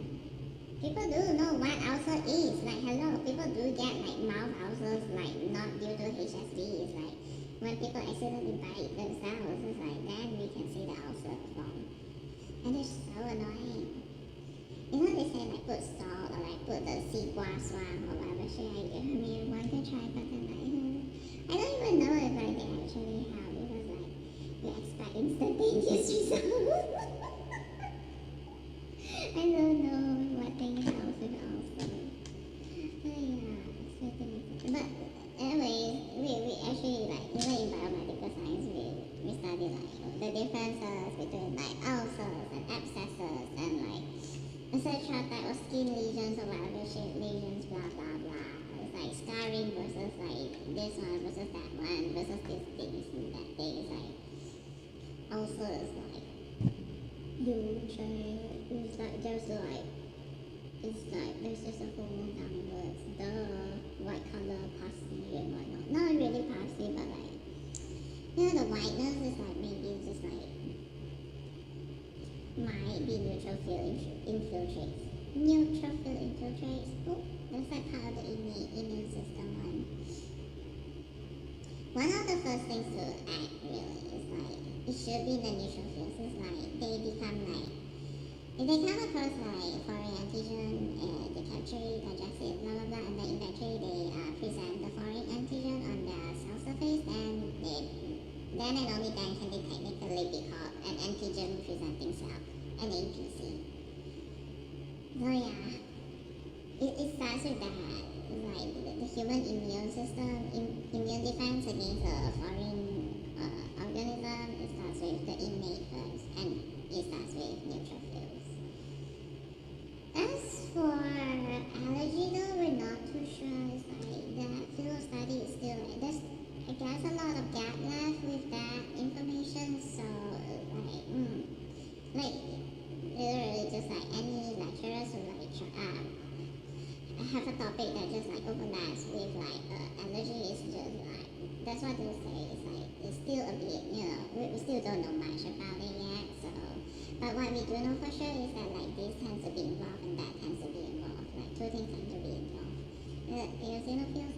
People do know what ulcer is. Like hello, people do get like mouth ulcers, like not due to HSV. It's like when people accidentally bite themselves. It's like then we can see the ulcer form. And it's so annoying. They say like put salt or like put the seagua swamp or whatever shit. I mean, one can try, but then like, I don't even know if like they actually help because like we expect instantaneous results. I don't know what thing helps with ulcer. But anyways, we actually like even in biomedical science we study like the differences between like ulcers and abscesses and like etc. type of skin lesions or whatever shape lesions, blah blah blah. It's like scarring versus like this one versus that one versus this thing and that thing. It's like ulcers like huge. It's like there's just a whole numbers, the white color pussy and whatnot. Not really pussy, but like the whiteness is like maybe just like might be neutrophil infiltrates. Neutrophil infiltrates. Oh, that's like part of the immune system one. One of the first things to act really is like it should be the neutrophils. It's like they become like if they come across like foreign antigen, they capture it, digest it, blah blah blah, and then eventually they present the foreign antigen on their cell surface, and then and only then can they technically be called an antigen presenting cell, an APC. So yeah, it starts with that, like the human immune system, immune defense against a foreign organism. It starts with the innate first, and it starts with neutrophils. As for allergy though, we're not too sure. It's like that field of study is still like there's I guess a lot of gap left with that information. So like literally just like any lecturers who like have a topic that just like overlaps with like allergy is just like that's what they say. It's like it's still a bit we still don't know much about it yet. So but what we do know for sure is that like this tends to be involved and that tends to be involved. Like two things tend to be involved. The eosinophils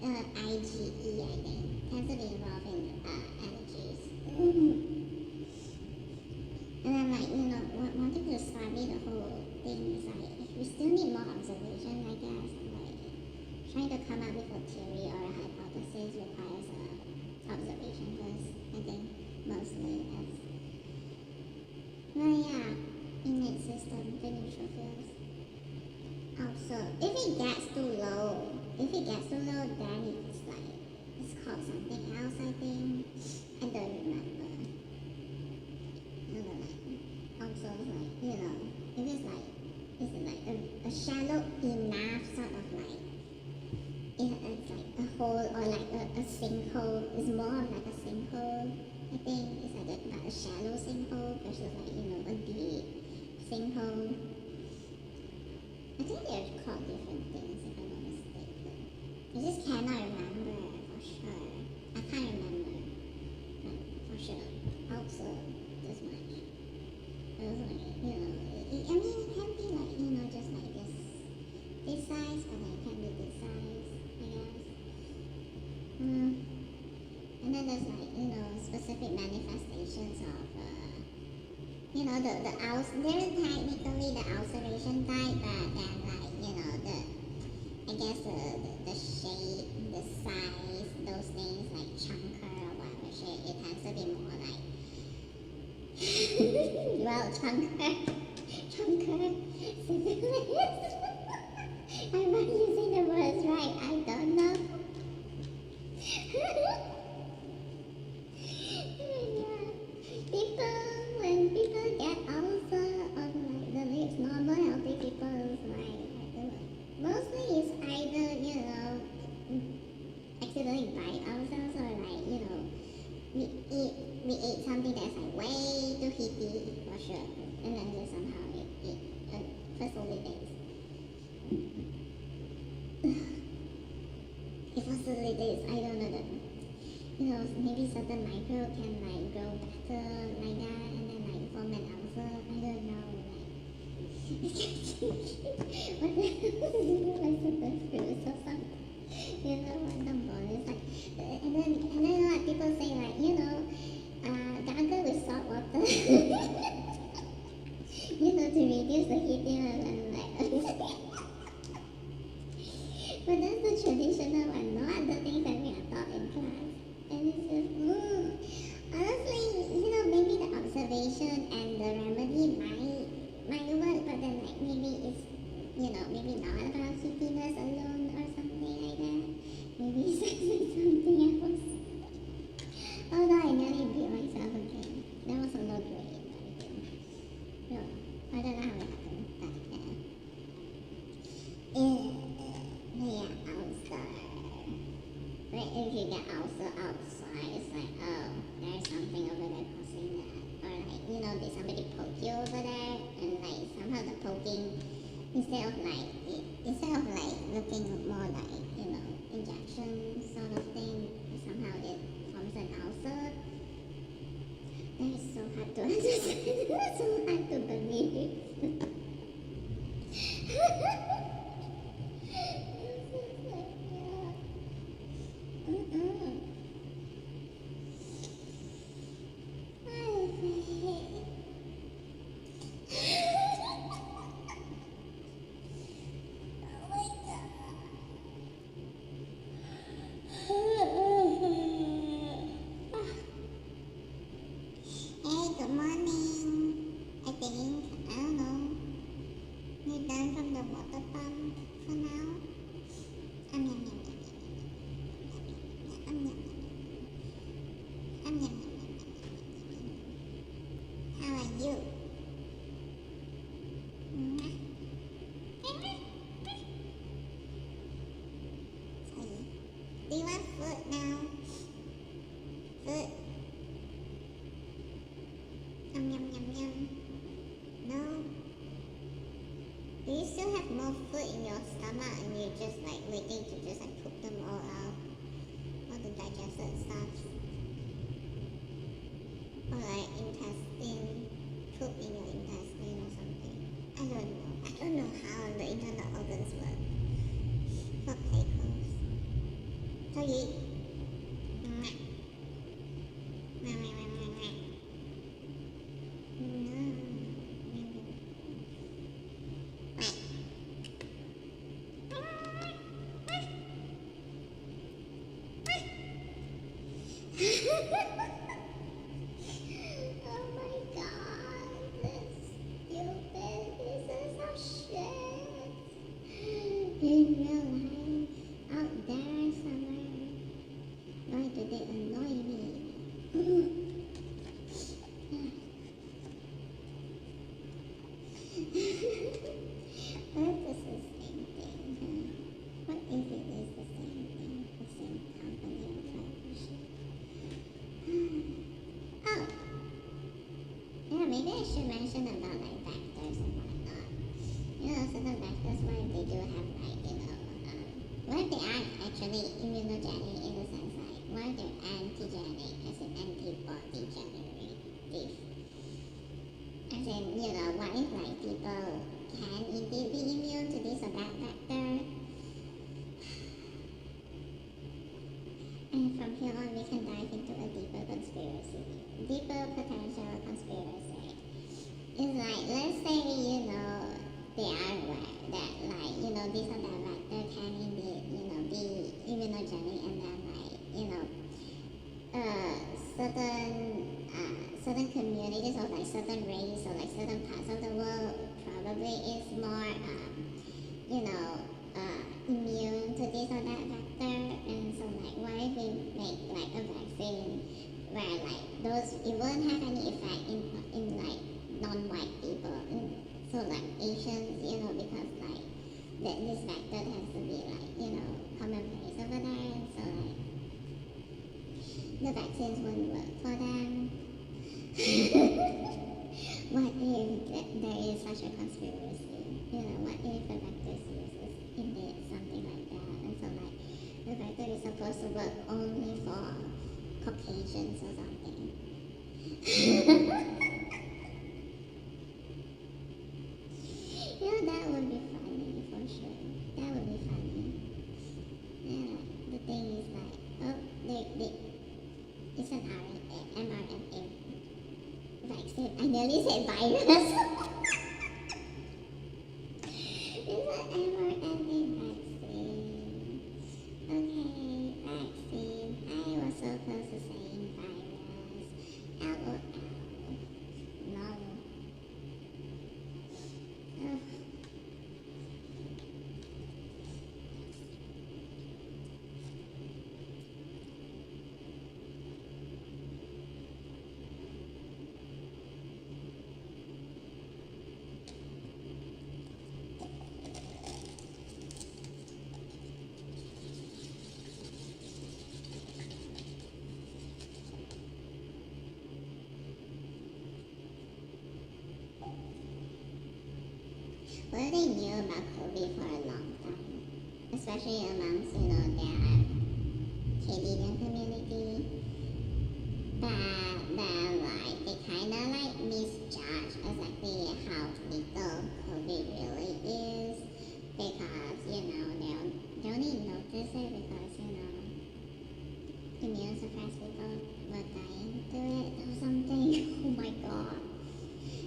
and the IgE, I think, tends to be involved in allergies. And then like wanting to study the whole thing is like we still need more observation, I guess. Like trying to come up with a theory or a hypothesis requires observation first, I think, mostly as well, yeah, innate system, the neutrophils. Also, if it gets too low, if it gets too low, then it's called something else, I think. I don't remember. Also if it's a shallow enough sort of it's like a hole or like a sinkhole. It's more of like a sinkhole. I think it's like a shallow sinkhole versus a deep sinkhole. I think they're called different things if I'm not mistaken. I just cannot remember for sure. I can't remember, but for sure. Also, this much. It was it can be just like this size, but it can be this size, I guess. And then there's specific manifestations of the they're technically the ulceration type, but then I guess the shape, the size, those things like chunker or whatever shape, it tends to be more like well, chunker, syphilis. I'm not using the words right, I don't know. When people get ulcer on the lips, normal healthy people is mostly it's either accidentally bite ourselves or we ate something that's way too heaty for sure, and then just somehow it facilitates. It facilitates, I don't know that. Maybe certain micro can grow better like that, and then form an ulcer. I don't know. What the like certain fruits or something. What the ball is like. And then people say gargle with salt water. To reduce the heating and but that's the traditional one, not the things that we are taught in class. And it's just, honestly, maybe the observation and the remedy might work, but then maybe it's, maybe not about heatiness alone or something like that. Maybe it's something else. Although I nearly beat myself again. That was a low grade, I don't know how it happened, but yeah, ulcer. Right, if you get ulcer outside, it's like, oh, there's something over there causing that. Or did somebody poke you over there, and somehow the poking, instead of looking more like, injection sort of thing, somehow it forms an ulcer. That is so hard to understand. That's so hard to believe. Good morning. I think, I don't know. You're done from the water pump for now? Yum, yum, yum, yum, yum, yum, yum, yum, yum. How are you? Sorry. Do you want food now? Food? Yum, yum, yum, yum. No? Do you still have more food in your stomach and you're just waiting to just poop them all out? All the digested stuff? Or intestine, poop in your intestine or something? I don't know. I don't know how the internal organs work. For pickles. So you eat. Oh my god, this stupid pieces of shit. In real life, actually immunogenic in the sense like why they're antigenic, as in antibody generative. As in, what if like people can indeed be immune to this or that vector? And from here on, we can dive into a deeper potential conspiracy. It's like, let's say, they are aware that, like, this or that vector can indeed, be immunogenic, and then, like, certain communities or like certain race or like certain parts of the world probably is more, immune to this or that vector, and so like why if we make like a vaccine where like those it won't have any effect in like non-white people, so like Asians, because like this vector tends to be like commonplace over there, and so like the vaccines won't work for them. What if there is such a conspiracy? What if the vector uses indeed something like that, and so like the vector is supposed to work only for Caucasians or something? That would be funny for sure. That would be funny. Yeah, the thing is like, it's an mRNA vaccine. I nearly said virus. It's an mRNA vaccine. Okay, vaccine. I was so close to saying virus. LOL. No. Ugh. Well, they knew about COVID for a long time, especially amongst, their Canadian community, but then, like, they kind of, like, misjudge exactly how little COVID really is, because, they only notice it because, immune suppressed people were dying to it or something. Oh my god.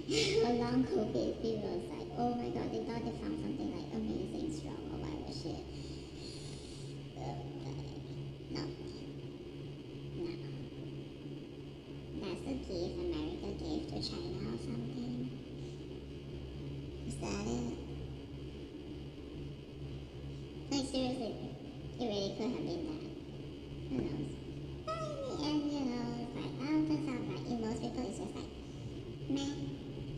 Long COVID, people was like, oh my god, they thought they found something like amazing, strong, or whatever shit. No. That's the gift America gave to China or something. Is that it? Like, seriously, it really could have been that. Who knows? But in the end, it's like, turns out like, in most people, it's just like, meh.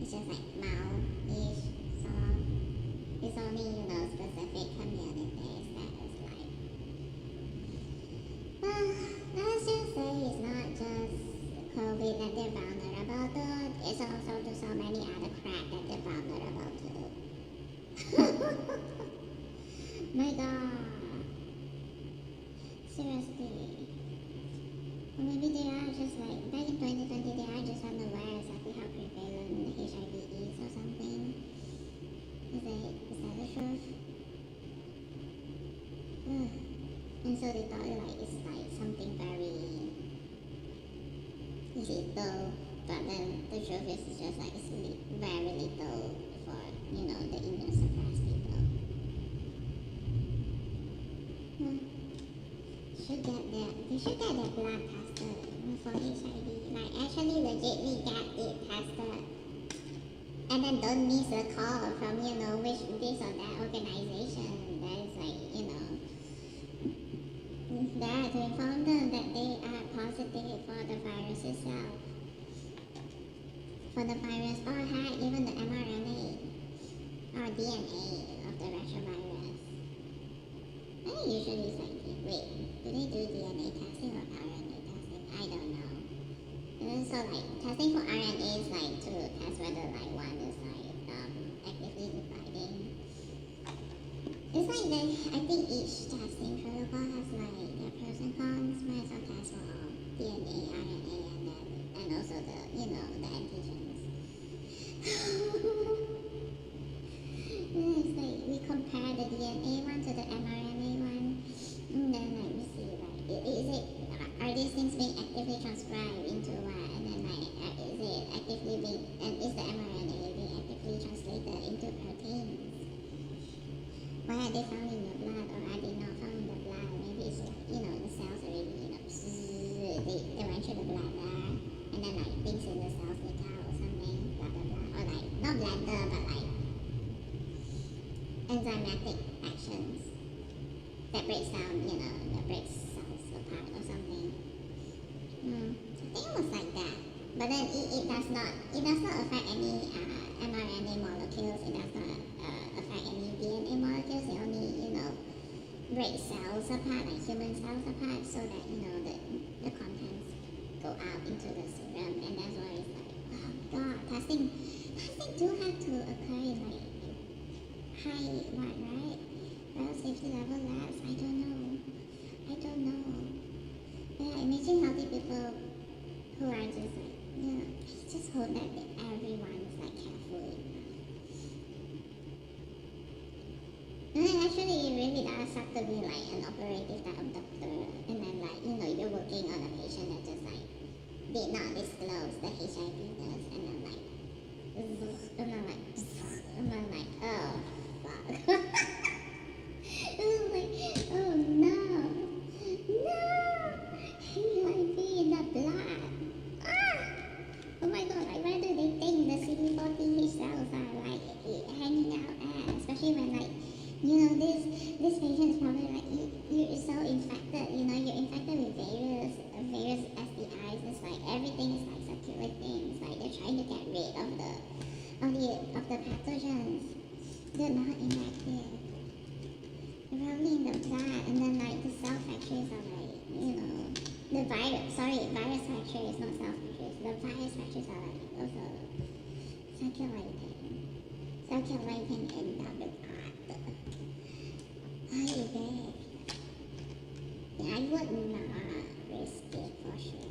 It's just like mild-ish, so it's only, specific communities that is like, well, let's just say it's not just COVID that they're vulnerable to, it's also to so many other crap that they're vulnerable to. My god. Seriously. Or maybe they are just like, back in 2020, they are just unaware exactly how prevalent HIV is or something. Is that the truth? And so they thought like it's like something very little, but then the truth is it's just like it's very little for, the immune suppressed people. They should get their blood tested for HIV. Like, actually legitly get it tested. And then don't miss a call from, which this or that organization that is like, there to inform them that they are positive for the virus itself. For the virus, or heck, even the mRNA or DNA of the retrovirus. I think usually it's like, wait, do they do DNA testing or RNA testing? I don't know. And then so like testing for RNA is like to test whether like one is like actively dividing. It's like I think each testing protocol has these things being actively transcribed into what, and then like is it actively being, and is the mRNA being actively translated into proteins? Why are they found in your blood, or are they not found in the blood? Maybe it's like, the cells already, they went through the bladder, and then like things in the cells leak out or something, blah blah blah, or like not bladder but like enzymatic actions that breaks down, that breaks cells apart or something. I think it was like that. But then it does not affect any mRNA molecules. It does not affect any DNA molecules. It only breaks cells apart, like human cells apart, so that the contents go out into the serum, and that's why it's like, oh god, testing do have to occur in like high what, right? Biosafety level labs. I don't know. Yeah, imagine healthy people who are just like, I just hope that everyone is like careful enough. And then actually it really does suck to be like an operative type of doctor, and then like, you're working on a patient that just like did not disclose the HIV test, and then like, oh fuck. Oh no, HIV in the blood. Oh my god, like where do they think the CD40 cells are like hanging out at? Especially when like, this patient is probably like, you're so infected, you're infected with various STIs. It's like everything is like circulating. It's like they're trying to get rid of the pathogens. They're not inactive. They're probably in the blood, and then like the cell factories are like, the virus factories, not cell factories. The virus factories are like also circulating in the blood. Hi there. Yeah, I would not risk it for sure.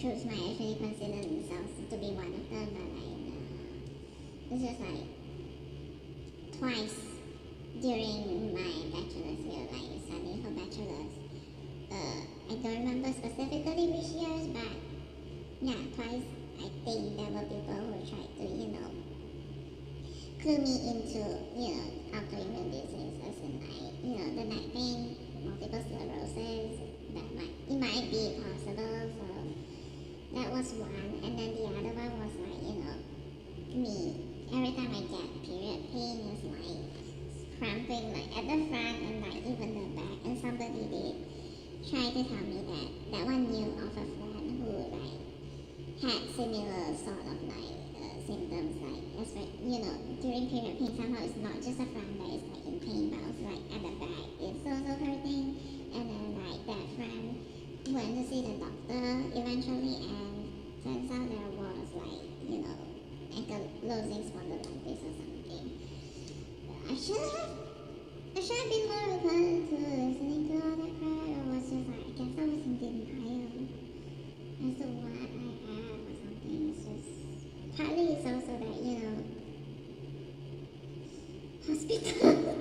Troops might actually consider themselves to be one of them, but like, it's just like twice during my bachelor's year, like studying for bachelor's. I don't remember specifically which years, but yeah, twice I think there were people who tried to, clue me into, autoimmune diseases and like, the neck pain, multiple sclerosis, it might be possible. So that was one, and then the other one was like, me. Every time I get period pain, it's like cramping, like at the front and like even the back. And somebody did try to tell me that one knew of a friend who like had similar sort of like symptoms, like during period pain. Somehow it's not just a front that is like in pain, but also like at the back it's also hurting. And then like that friend went to see the doctor eventually, and turns out there was like, ankylosing spondylitis or something. I should have been more open to listening to all that crap, or was just like, I guess I was in denial as to what I have or something. It's just, partly it's also that, hospital.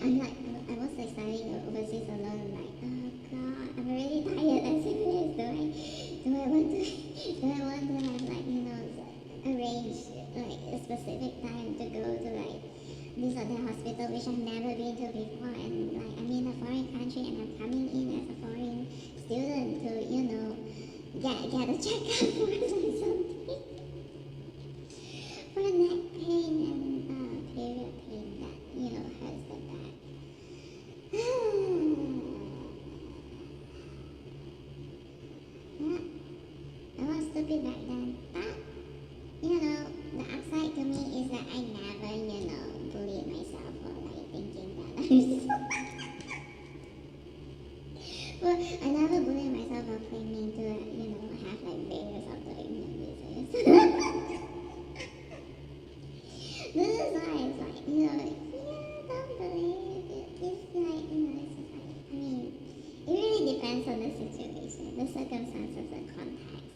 I was like studying overseas alone, like, oh god, I'm really tired as it is. Do I want to have like, arrange like a specific time to go to like this other hospital which I've never been to before, and like I'm in a foreign country and I'm coming in as a foreign student to, get a checkup for like something for neck pain and period pain that hurts the back. Yeah, I was stupid back then, but the upside to me is that I never, bullied myself for like thinking that well, I never bullied myself for claiming to, have like various autoimmune diseases. This is why it's like, don't believe it. It's like, it's just like, I mean, it really depends on the situation, the circumstances, the context,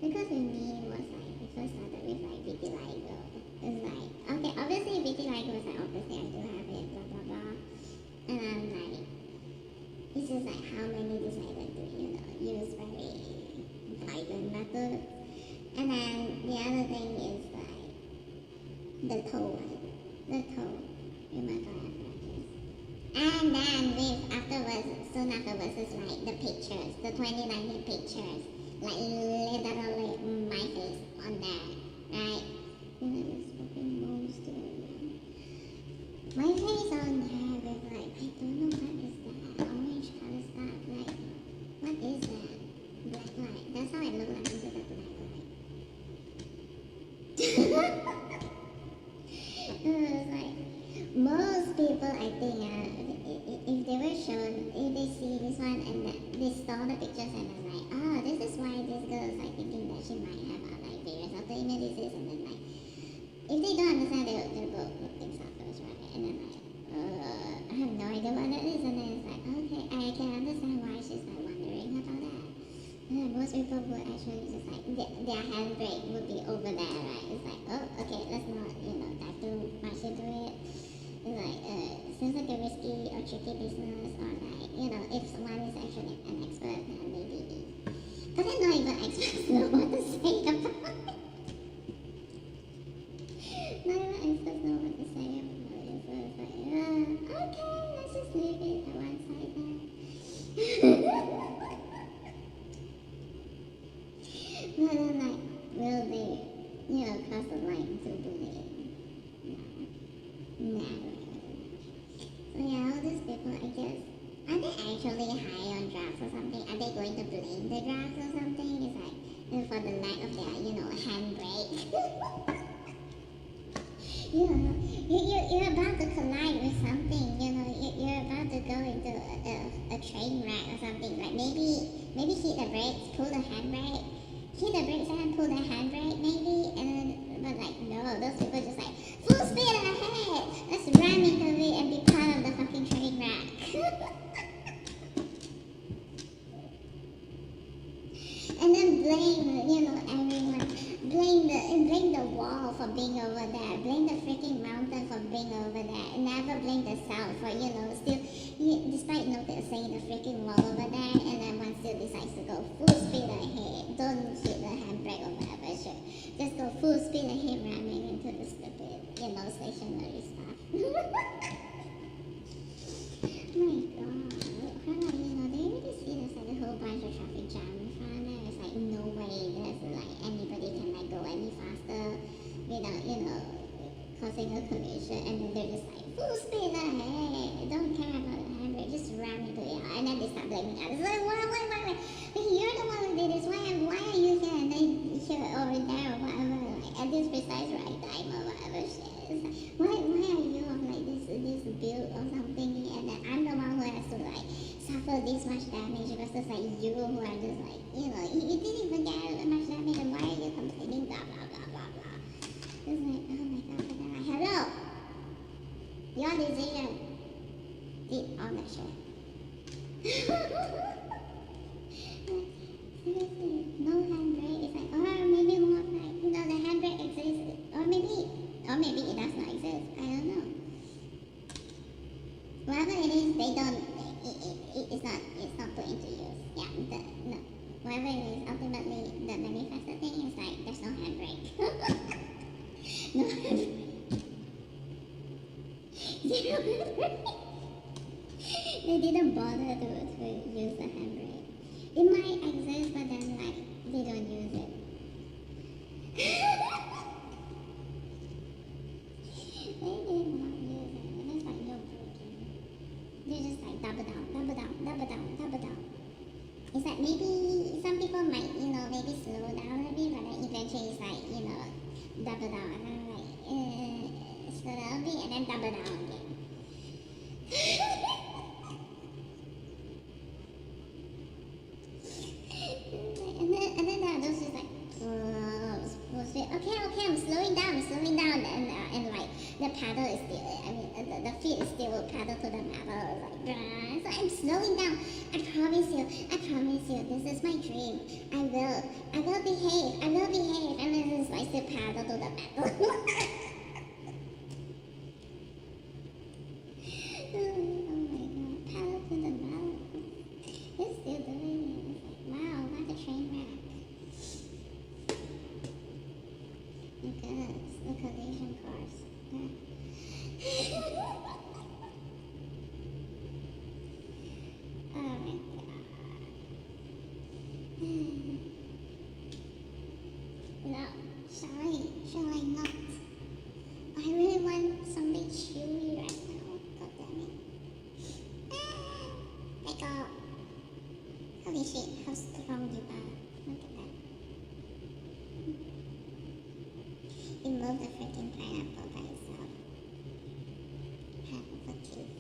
Because with me, it was like, we first started with like vitiligo. It's like, okay, obviously vitiligo is like, obviously I do have it, blah, blah, blah. And I'm like, it's just like how many decided to, use very violent methods. And then the other thing is like, the toe one. The toe. Rheumatoid. And then soon afterwards is like the pictures, the 2019 pictures. Like literally my face on there, right? This fucking monster. My face on there with like, I don't know what is that, orange color stuff, like, what is that? Black light. That's how I look like under the black light. It was like, most people I think, if they were shown, if they see this one and they saw the pictures and they're like, oh, this is why this girl is like thinking that she might have like various autoimmune diseases, and then like, if they don't understand, they'll go look things up first, right? And then like, I have no idea what that is, and then it's like, okay, I can understand why she's like wondering about that. And then most people would actually just like, their handbrake would be over there, right? It's like, oh, okay, let's not, dive too much into it. It's like, seems like a risky or tricky business, or like, if someone is actually an expert, then maybe. But I don't even experts know what to say about it. Not even experts know what to say about it. So it's like, okay, let's just leave it at one side then. But then like, will they, cross the line to bullying? No. Never. So yeah, all these people, I guess, are they actually high on drugs or something? Are they going to blame the drugs or something? It's like, for the lack of their, handbrake. You're about to collide with something, you're about to go into a train wreck or something. Like maybe hit the brakes, pull the handbrake, hit the brakes and pull the handbrake maybe, but like no, those people just like full speed ahead, let's ram into it and be part of the fucking train wreck. And then blame, everyone. Blame the wall for being over there. Blame the freaking mountain for being over there. Never blame the south for, still, despite noticing the freaking wall over there, and then one still decides to go full speed ahead. Don't hit the handbrake or whatever shit. Just go full speed ahead, ramming into the stupid, stationary stuff. My God. They really see there's like a whole bunch of traffic jam in front of there. It's like no way there's like anybody can like go any faster without, causing a collision, and then they're just like full speed ahead. Don't care about the handbrake, just ram into it. And then they start blaming others. Like, why? But you're the one who did this. Why are you here and then here or there or whatever? Like at this precise right time or whatever shit. It's like, why are you on like this build or something? And then I'm the one who has to like suffer this much damage versus like you who are just like, you didn't even get that much damage, and why are you complaining? Blah blah blah blah blah. It's like, oh my God, but then like, hello, your decision did all that shit. Seriously, no handbrake. It's like, or maybe more like, the handbrake exists, or maybe it does not exist. I don't know. Whatever it is, they don't. It's not put into use. Yeah, no. Whatever it is, ultimately the manifested thing is like there's no handbrake. No handbrake. They didn't bother to use the handbrake. It might exist, but then like they don't use it. They did not use it. And it's like no braking. They're just like double down, double down, double down, double down. It's like maybe some people might, maybe slow down a bit, but then eventually it's like, double down and then like slow down a bit and then double down again. and then the others just like okay, I'm slowing down, and like the paddle is still, the feet is still paddle to the metal, like, so I'm slowing down. I promise you, this is my dream. I will behave, and then it's like still paddle to the metal. Oh my god, paddle to the metal. It's still doing it. It's like, wow, what a train wreck. My goodness, the collision course. Oh my god. No, shall I not? I really want something chewy right now. God damn it. I got. Holy shit, how strong you are. Look at that. It moved the freaking pineapple by itself. Half of a tooth.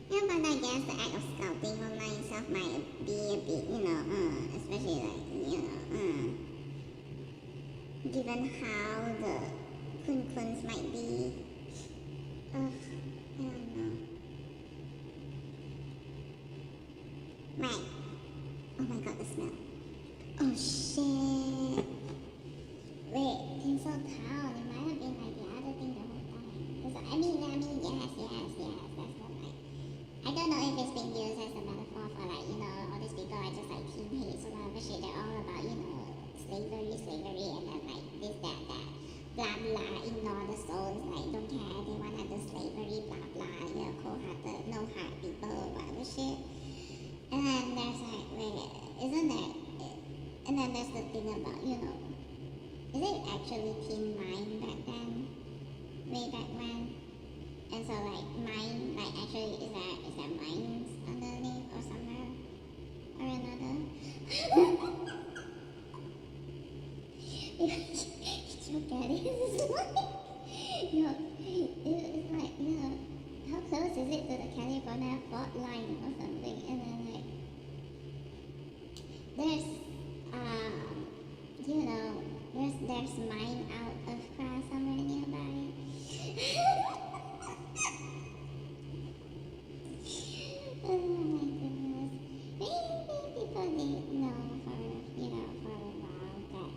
Yeah, but I guess the act of sculpting online itself might be a bit, especially like, given how the kun-kuns might be. I don't know. Right. Oh my god, the smell. Oh shit. Wait, tinsel town. It might have been like the other thing the whole time. Cause yes, that's not right. I don't know if it's being used as a metaphor for like, all these people are just like teenagers or whatever shit. They're all about, slavery, and then like this, that, blah blah, ignore the souls, like don't care, they want under slavery, blah blah, cold-hearted, no heart people or whatever shit. And then there's like, wait, isn't there, and then there's the thing about, is it actually teen mind back then? Way back when? And so like mind, like actually is there minds underneath or somewhere or another? Your daddy is like, it's like, how close is it to the California fault line or something? And then like, there's there's mine out of class somewhere nearby. Oh my goodness. Maybe people need know for a while that,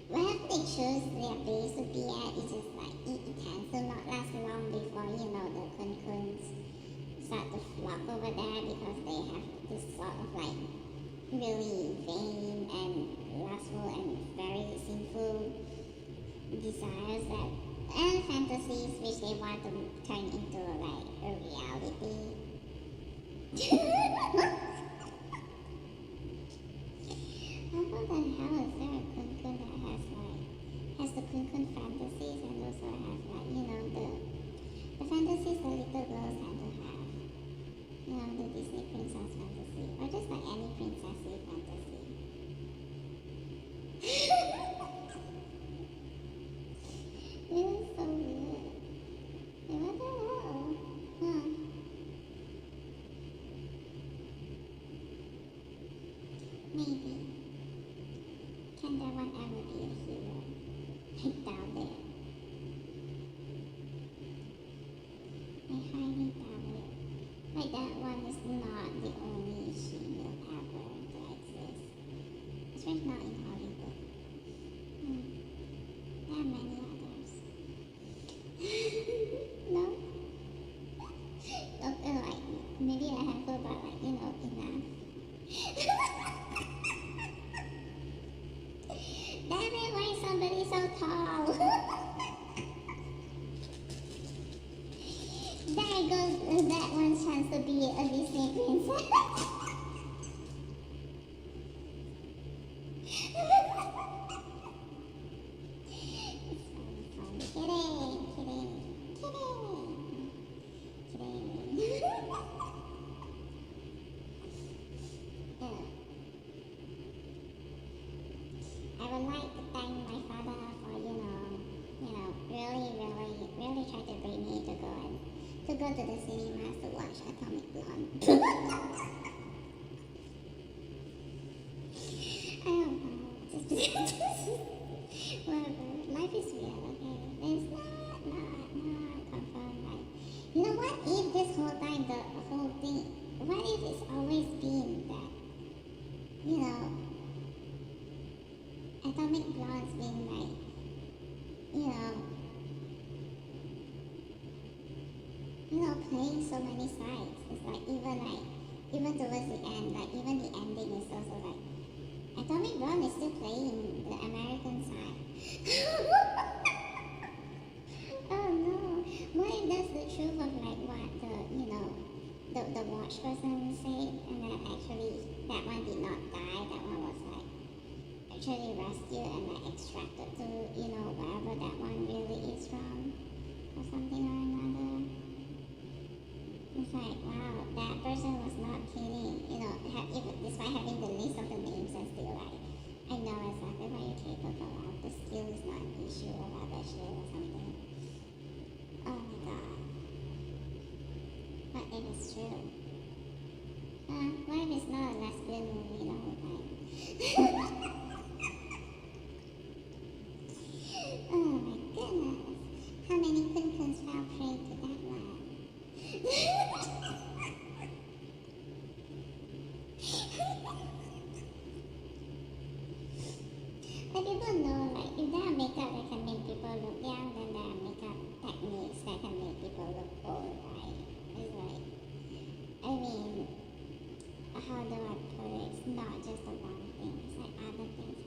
wherever they choose their base to be at, it's just like, it tends to not last long before, the kun-kuns start to flock over there because they have this sort of like really vain and lustful and very sinful desires and fantasies which they want to turn into like a reality. How the hell is there a kun-kun that has the kun-kun fantasies and also has like, the fantasies the little girls tend to have. The Disney princess fantasy. Or just like any princessy fantasy. It is so weird. What the hell? Maybe. Can there one ever be a hero? I doubt it. I highly doubt it. Like that one is not the only hero ever to exist. Especially not in Hollywood. I would like to thank my father for, really, really, really try to bring me to go to the cinemas to watch Atomic Blonde. I don't know. Whatever. Life is real, okay? It's not confirmed. Like, you know what? If this whole time, the whole thing, what if it's always been that, Atomic Blonde's been like, playing so many sides. It's like even towards the end, like even the ending is also like Atomic Blonde is still playing the American side. Oh no! What if that's the truth of like what the watch person said, and that actually that one did not die. That one was like actually rescued and like extracted to wherever that one really is from, or something or another. It's like, wow, that person was not kidding. Despite having the list of the names and still like, I know exactly what you're capable of. The skill is not an issue or other shit or something. Oh my god. What if it's true? What if it's not a lesbian movie the whole time? Oh my goodness. How many Kun-Kuns fell prey to that one? But people know, like, if there are makeup that can make people look young, then there are makeup techniques that can make people look old, right? It's like, I mean, how do I put it? It's not just the one thing, it's like other things.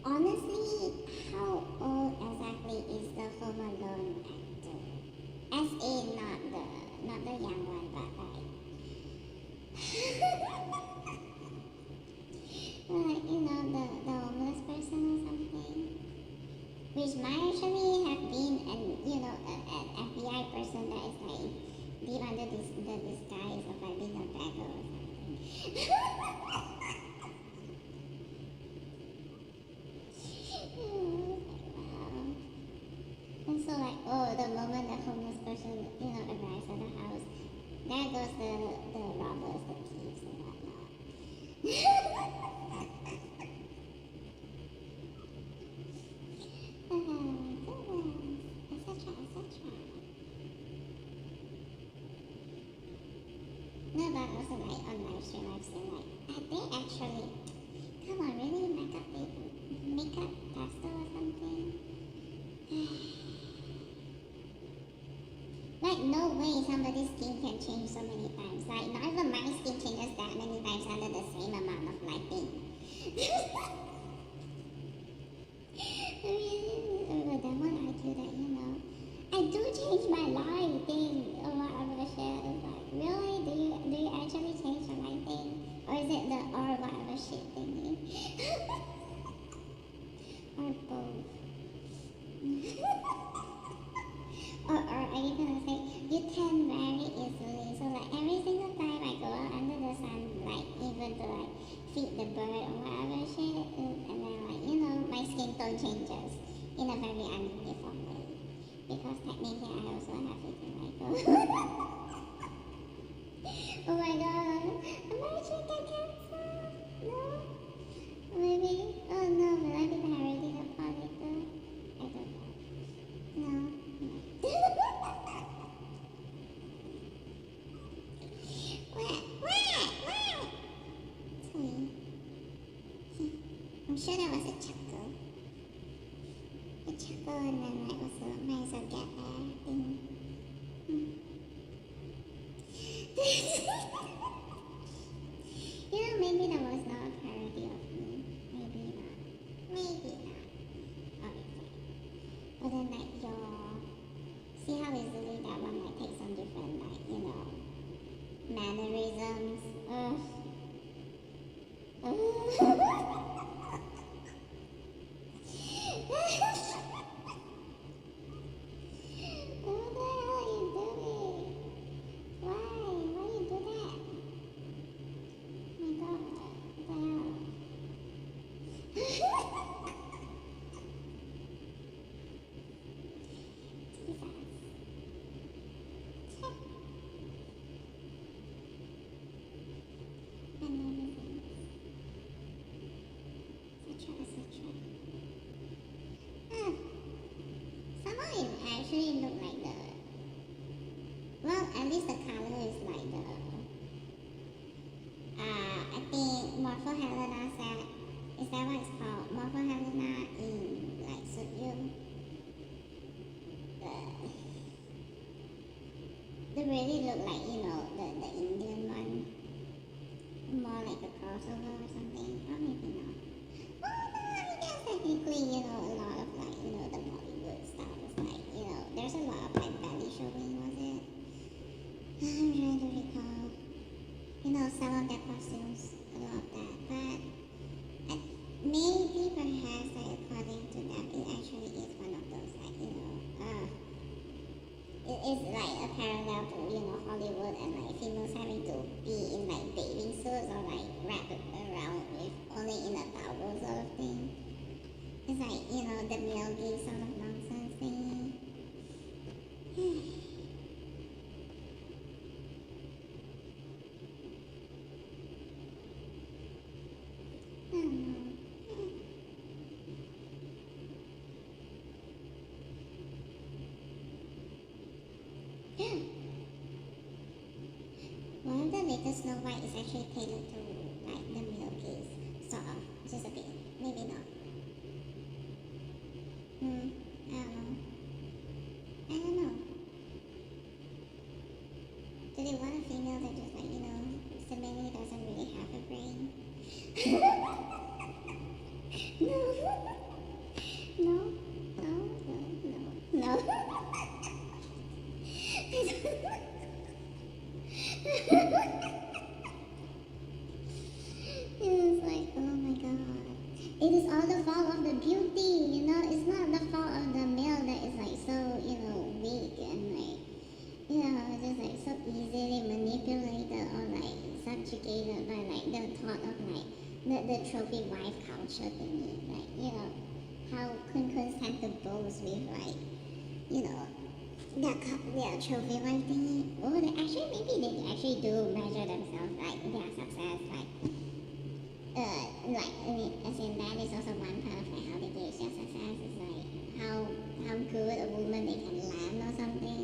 Honestly, how old exactly is the Home Alone actor? As in, not the young one, but like, the homeless person or something, which might actually have been an FBI person that is like deep under the disguise of like being a beggar or something. Wow. And so like, the moment the homeless person arrives at the house, there goes the robbers, the thieves and whatnot. Etc. No, but also like on live stream I've seen like, they actually, come on, really makeup pastel or something? Like, no way somebody's skin can change so many times. Like, not even my skin changes that many times under the same amount of lighting. But then one argue that, I do change my lighting or whatever shit. It's like, really? Do you actually change your lighting? Or is it the or whatever shit thingy? Or both? Or are you gonna say, you tan very easily, so like every single time I go out under the sun, like even to like feed the bird or whatever shit, and then like, my skin tone changes in a very ununiform way. Because technically I also have vitiligo. Oh my god, am I actually get cancer? No? Maybe? Oh no, will I be already have follicle? I don't know. No? What? I'm sure that was a chuckle. A chuckle and then like also might as well get there thing. Maybe that was not a parody of me. Maybe not. Obviously. But then like see how easily that one like takes on different like, mannerisms. Ugh. What the hell are you doing? Why? Why you do that? Oh my god, what the hell? actually look like the, well, at least the color is like the, I think Morpho-Helena set. Is that what it's called? Morpho-Helena in like Suryum. They really look like, the Indian one. More like a crossover or something. Or maybe not. Well, no, I guess technically, a lot of like, the Bollywood stuff is like, there's a lot of like belly showing, was it? I'm trying to recall. Some of their costumes, a lot of that. But maybe perhaps like according to them, it actually is one of those like, it is like a parallel to, Hollywood and like females having to be in like bathing suits or like wrapped around with only in a towel sort of thing. It's like, the Miyagi sort of nonsense thingy. I don't know. One of the latest Snow White is actually tailored to like the Middle East, sort of, just a bit, maybe not. I don't know. Do they want a female that just like, seemingly doesn't really have a brain? No. No. No. No. No. It's like, oh my god. It is all the fault of the beauty, it's not the fault of the male that is like so, weak and like, just like so easily manipulated or like subjugated by like the thought of like the trophy wife culture thingy. Like, how Kun tend to boast with like, their trophy wife thingy. Oh, maybe they actually do measure themselves like their success, as in that is also one part of like how they gauge their success is like how good a woman they can land or something,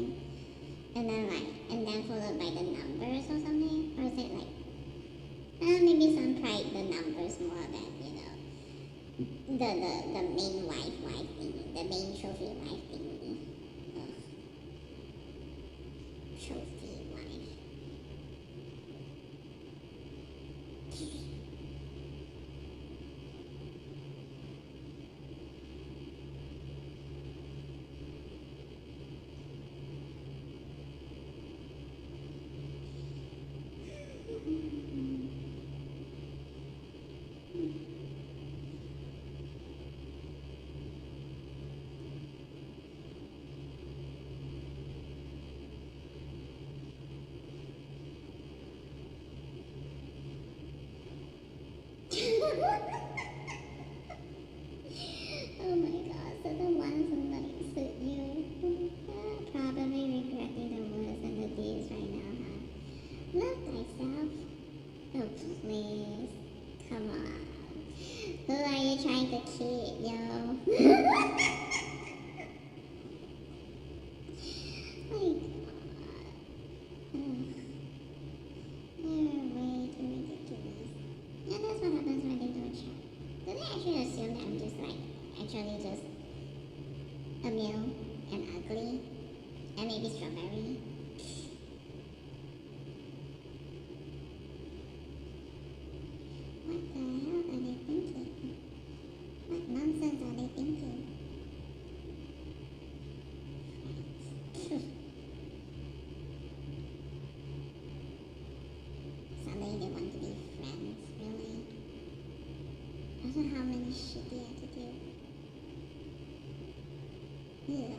and then followed by the numbers or something, or is it like maybe some pride the numbers more than the main wife thingy, the main trophy wife thingy. Trophy wife. Oh my god, so the ones who like suit you probably regretting the words and the deeds right now, huh? Love thyself. Oh please. Come on. Who are you trying to keep, yo? My god. You're way too ridiculous. Yeah, that's what happens when they do a chat. Do they actually assume that I'm just like actually just a male and ugly and maybe strawberry? What the hell are they thinking? What nonsense are they thinking? Suddenly they want to be friends, really? Also, how many shitty attitudes? Yeah.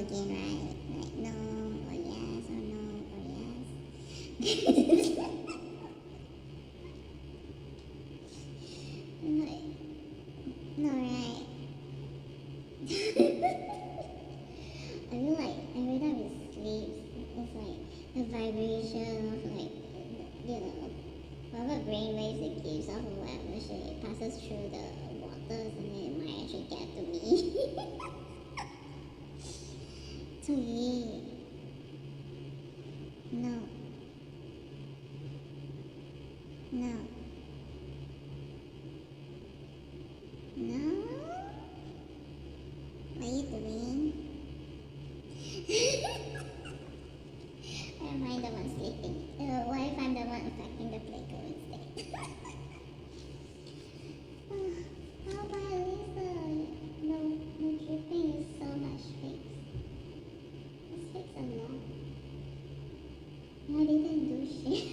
again, right? Like no or yes or no or yes. Like, no, right? I feel like every time it sleeps, it's like the vibration of like, whatever brain waves it gives off of whatever shit it passes through the waters and then it might actually get to me. So yeah. No. No. No? What are you doing? Or am I the one sleeping? What if I'm the one affecting the Playgo instead? How about Lisa? No dripping is so much fix. This fix a lot. I didn't do shit.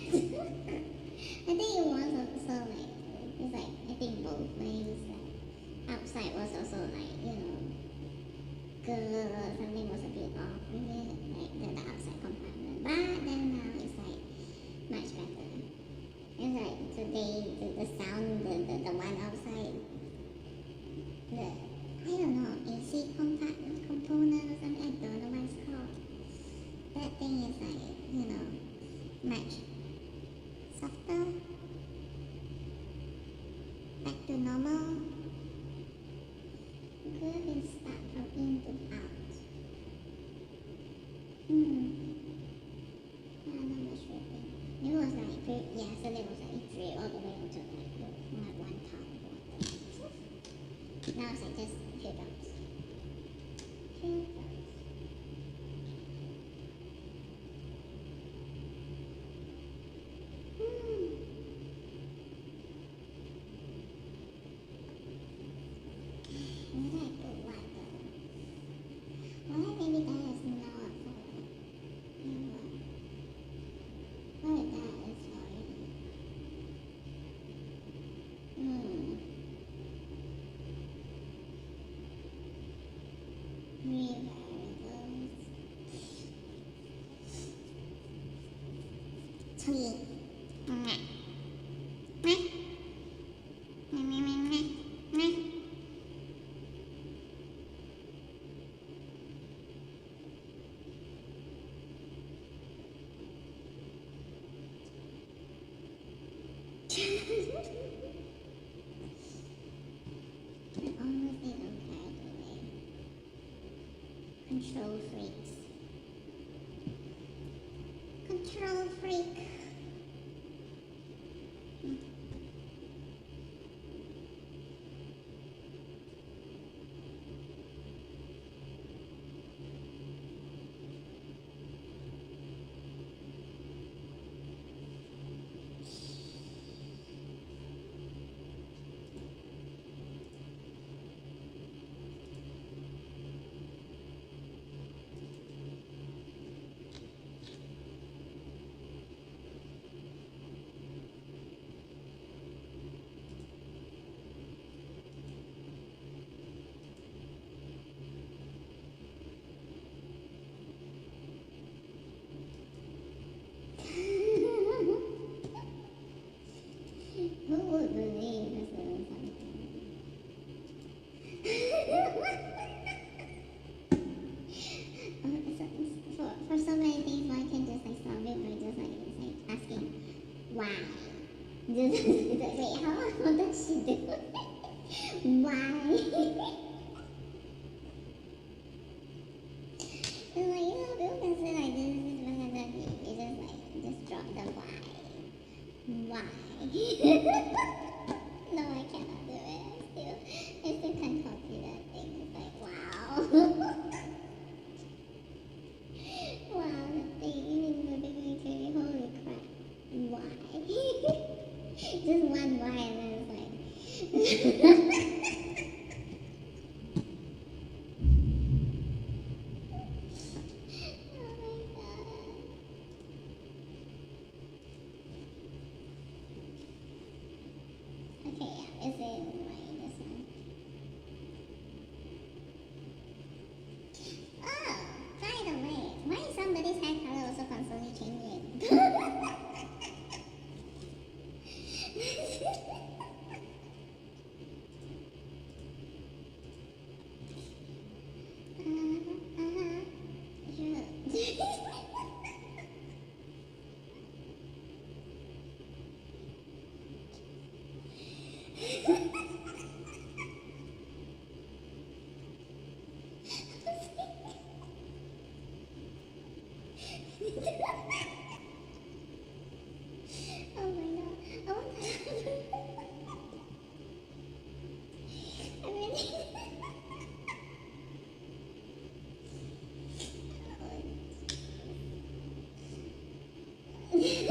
I think it was also like, it's like, I think both ways. Like, outside was also like, good, something was a bit off with it, like the outside compartment. But then now it's like much better. It's like today, the sound, the one outside, I don't know, AC component or something, I don't know what it's called. That thing is like, much softer, back to normal. Good and start from in to out. Not much dripping. It was like yesterday was like drip all the way until like one top of water. Now it's like just few drops. Few drops. Where did I put water? Why maybe that is not for what that is for variables. Sweet. I honestly don't care anyway. Control freaks. Control freak. Who would believe this little something? For so many things, one can just like solve it by just like asking why. Just wait, how does she do it? Why? It's like, people can say like this, but then you just drop the why. Why? No, I cannot do it. I still can't copy that thing. It's like, wow. Wow, that thing is literally crazy. Holy crap. Why? Just one why and then it's like... Oh my god. Okay, yeah, is it right, this one? Oh! Oh my god. Oh I really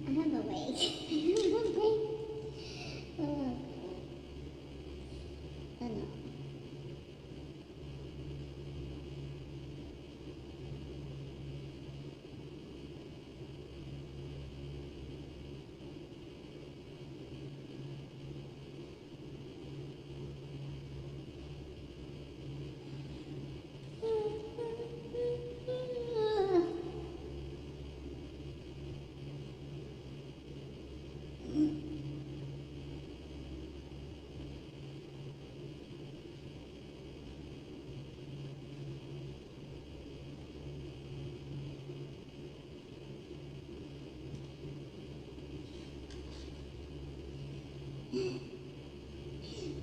I'm awake. I'm awake. Oh, oh no.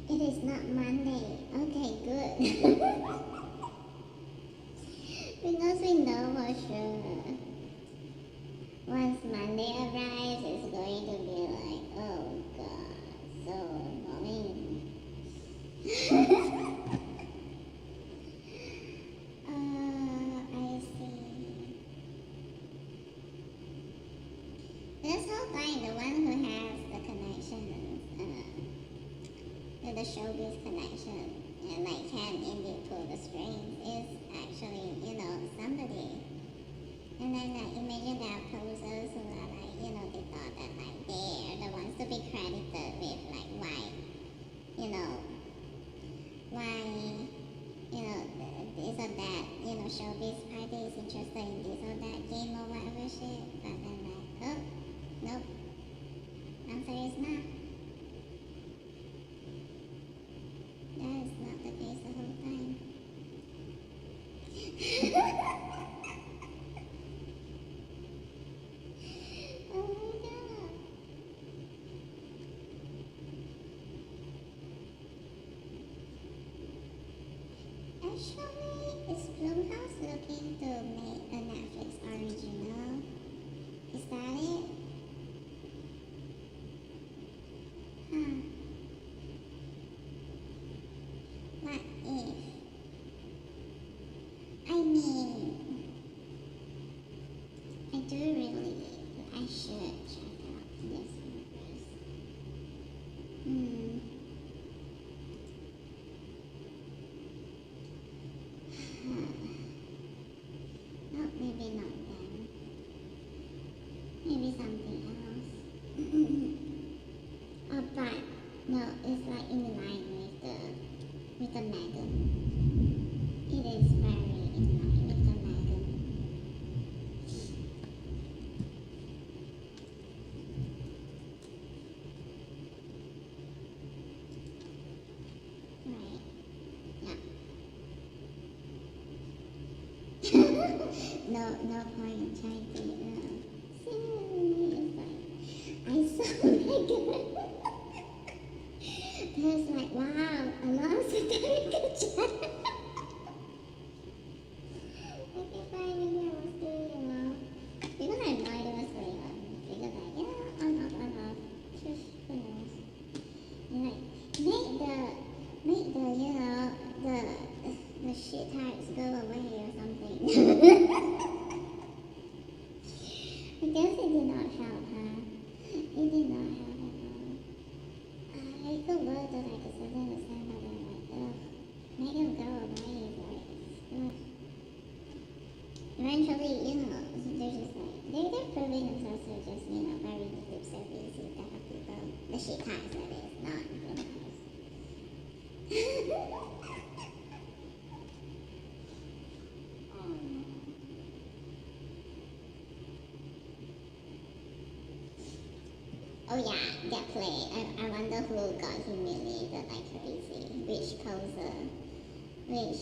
It is not Monday. Okay, good. Because we know for sure. Once Monday arrives, it's going to be like, oh god, so annoying. I see. This whole time, the one who has the connections, the showbiz connection, and like can indeed pull the strings, is actually, somebody. And then imagine there are posers who are like, they thought that like they're the ones to be credited with like you know, why, this or that, showbiz party is interested in this or that game or whatever shit. But then like, oh, nope. Answer is not. That is not the case the whole time. Oh my god. Actually, is Blumhouse looking to make a Netflix original? Is that it? Huh. What if? I mean, I do really, I should check out this universe. No, maybe not then. Maybe something else. Oh, but no, it's like in line with the Megan. is very annoying with the Megan. Right. Yeah. No point in trying to, seriously, it's like, I saw Megan. There's like, wow, a lot of satanic chat. I keep finding out what's going on. Because I have no idea what's going on. Because like, yeah, on off. Just, who knows. And like, make the, the shit hearts go away or something. I guess it did not help her. It did not help at all. I could work that I could sit understand, but then like, ugh, make him go away, like, ugh. Eventually, they're just like, they're proving themselves to just, very lip service with the people. The shit times, that is, not the times. Oh yeah, that play. I wonder who got humiliated like crazy. Which poser. Which,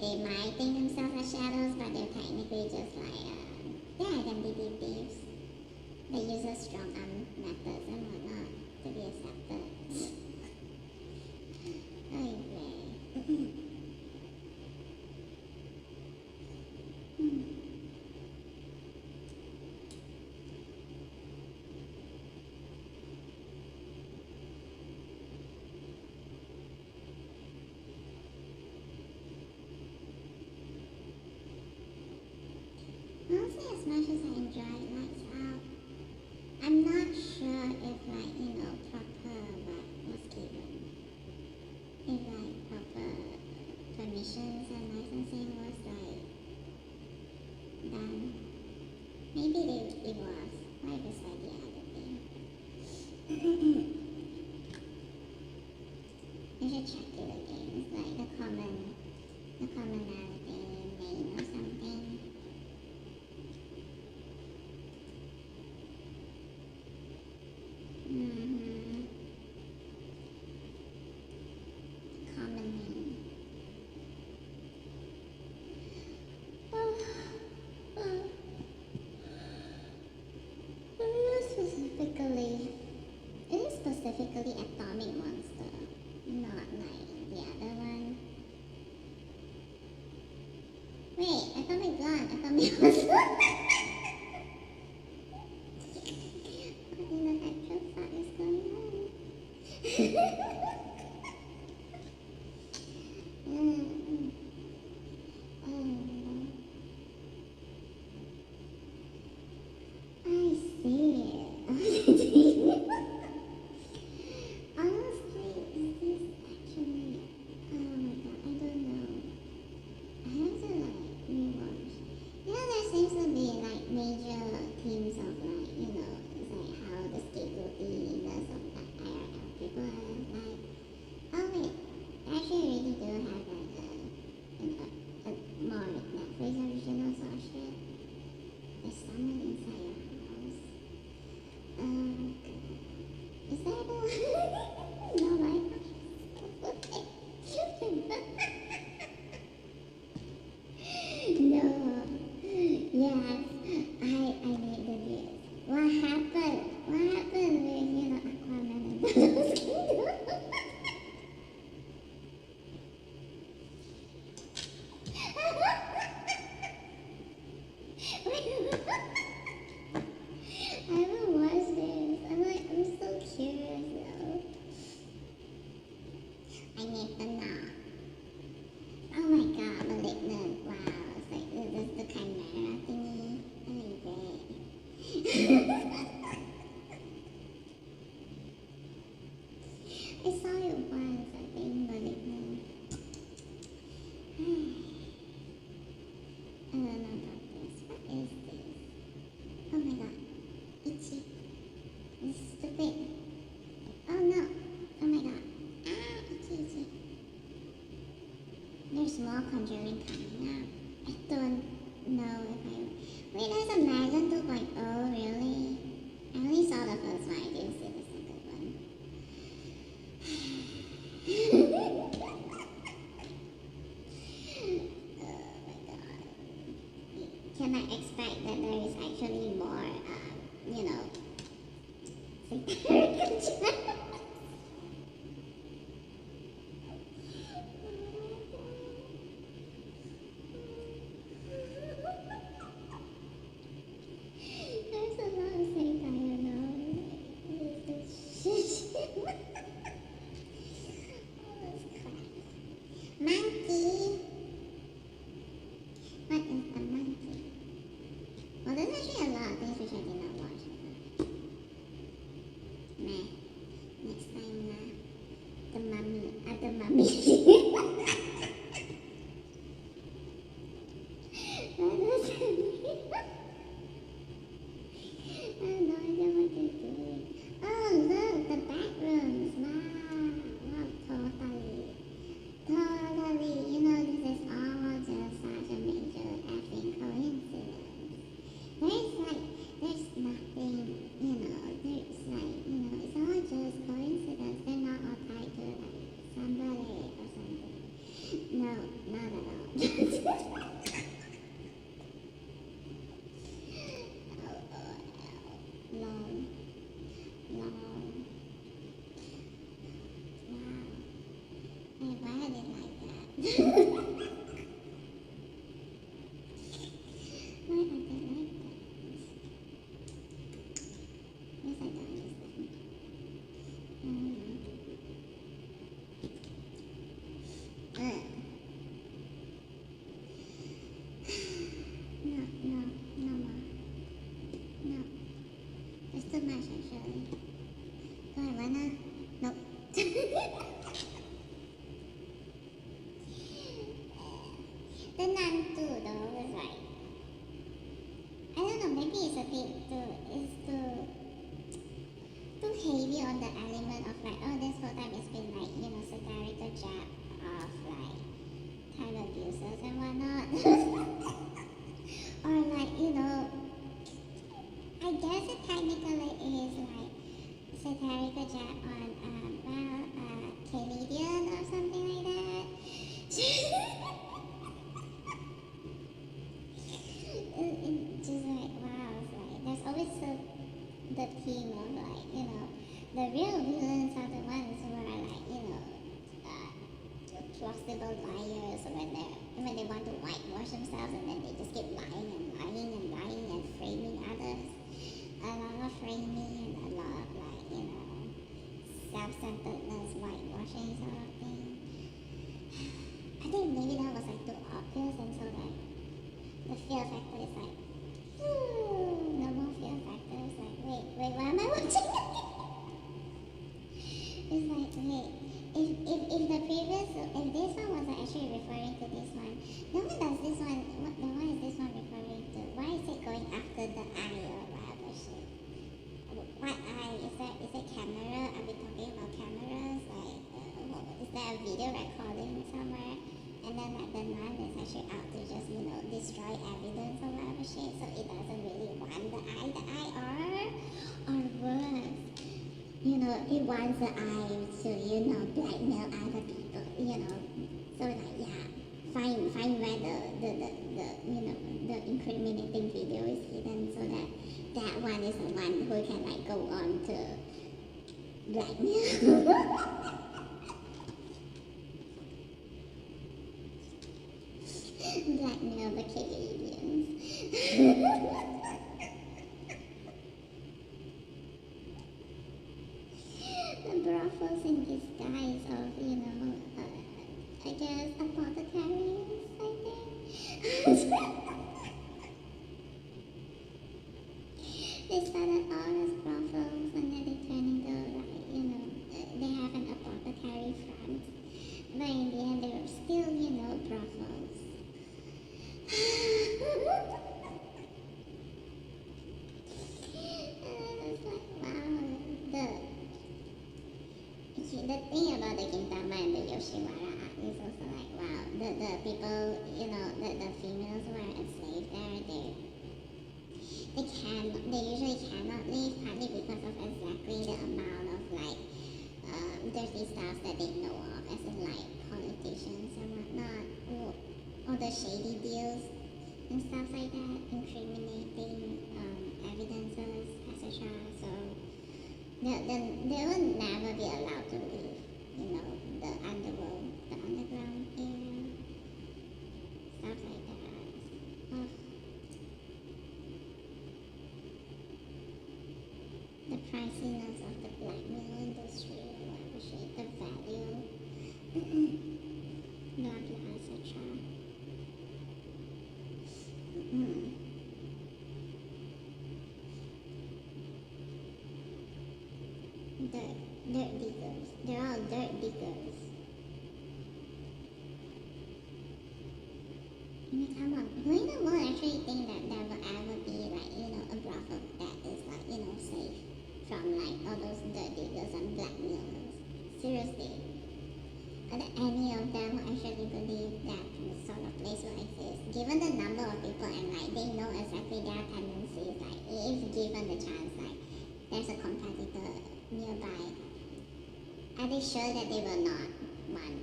they might think themselves as shadows, but they're technically just like, they're identity thieves. They use a strong arm methods and whatnot to be accepted. Anyway. Honestly, as much as I enjoy Lights Out, I'm not sure if proper was given. If proper permissions and licensing was done. Maybe it was. Why was that the other thing? I should check it again. It's like the commonality name or something. Common name. It is specifically Atomic Monster, not like the other one. Wait, Atomic Blonde, Atomic Monster. What in the actual fuck is going on? I see. Honestly, is this actually? Oh my god, I don't know. I have to rewatch. There seems to be major themes of it's like how the scapegoatiness of IRL people are oh wait, they actually really do have a more Netflix original sort of shit. There's someone inside your house. Is that no, right? No. Yes, I need the news. What happened? What happened with, Aquaman and Thanos Kingdom? I haven't watched this. I'm so curious though. I need to know. Oh my god, Malignant. Wow, it's like this is the Chimera thingy. I saw it once, I think, Malignant. I don't know about this. What is this? Oh my god. Itchy. This is stupid. Oh no. Oh my god. Ah, itchy. there's more Conjuring coming up. I don't know if I. Wait, there's a Megan 2.0, really? I only saw the first one, I didn't see the second one. Oh my god. Can I expect that there is actually more, satanic There's a lot of satire now. Oh, that's crap. Monkey. What is a monkey? Well, there's actually a lot of things which I did not watch. Meh. Next time, the mummy. The mummy. That doesn't I have no idea what they're doing. Oh, look, the back rooms. Wow, totally. Totally. This is all just such a major effing coincidence. There's nothing, it's all just coincidence. They're not all tied to, somebody or something. No, not at all. Long. Wow. Hey, why are they like that? Why are they like that? Yes, I don't understand. No more. No. It's too much actually. Do I wanna? Nope. The Nun too though was like, I don't know, maybe it's a bit too heavy on the element of like, oh, this whole time it's been like, satirical jab of like time abusers and whatnot. Or like, I guess it technically is like satirical jab on, Canadian or something like that. It's just like, wow, it's like, there's always the theme of like, the real villains are the ones who are like, plausible liars when they want to whitewash themselves and then they just keep lying and lying and lying and framing others. A lot of framing and a lot of like, self-centeredness, whitewashing sort of thing. I think maybe that was like too obvious and so like the fear factor is like, no more fear factor. It's like, wait, why am I watching? It's like, wait, if the previous, if this one was actually referring to this one, then what is this one referring to? Why is it going after the eye or whatever shit? What eye? Is it camera? Are we talking about cameras? Like, is there a video recording somewhere? And then like the nun is actually out to just, destroy evidence or whatever shit, so it doesn't really want the eye or worse. It wants the eye to, blackmail other people, so like, yeah, find where the incriminating video is hidden so that one is the one who can like go on to blackmail. Blackmail the Canadians. The brothels in disguise of, I guess apothecaries, I think. They started out as brothels and then they turned into like, they have an apothecary front. But in the end they were still, brothels. It's like, wow, the thing about the Gintama and the Yoshiwara art is also like, wow, the people, the females who are enslaved there, they usually cannot leave, partly because of exactly the amount of like dirty stuff that they know of, as in like politicians and whatnot, or the shady deals and stuff like that, incriminating evidences, etc. So they will never be allowed to leave, the underworld, the underground area, stuff like that. Ugh. The priciness of the blackmail industry, whatever shit, the value, blah blah, etc. Dirt diggers. They're all dirt diggers. I mean, come on. Who in the world actually think that there will ever be like, a brothel that is like, safe from like all those dirt diggers and blackmailers? Seriously. Are there any of them who actually believe that this sort of place will exist? Given the number of people and like they know exactly their tendencies, like if given the chance, like there's a competitor nearby, are they sure that they will not want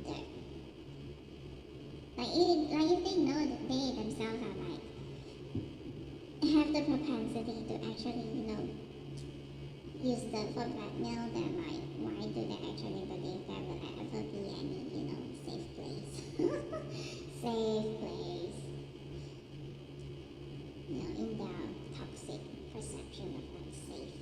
dirt? If they know that they themselves are like have the propensity to actually, use dirt for blackmail, then like why do they actually believe there will ever be any, safe place? Safe place. In their toxic perception of like safe.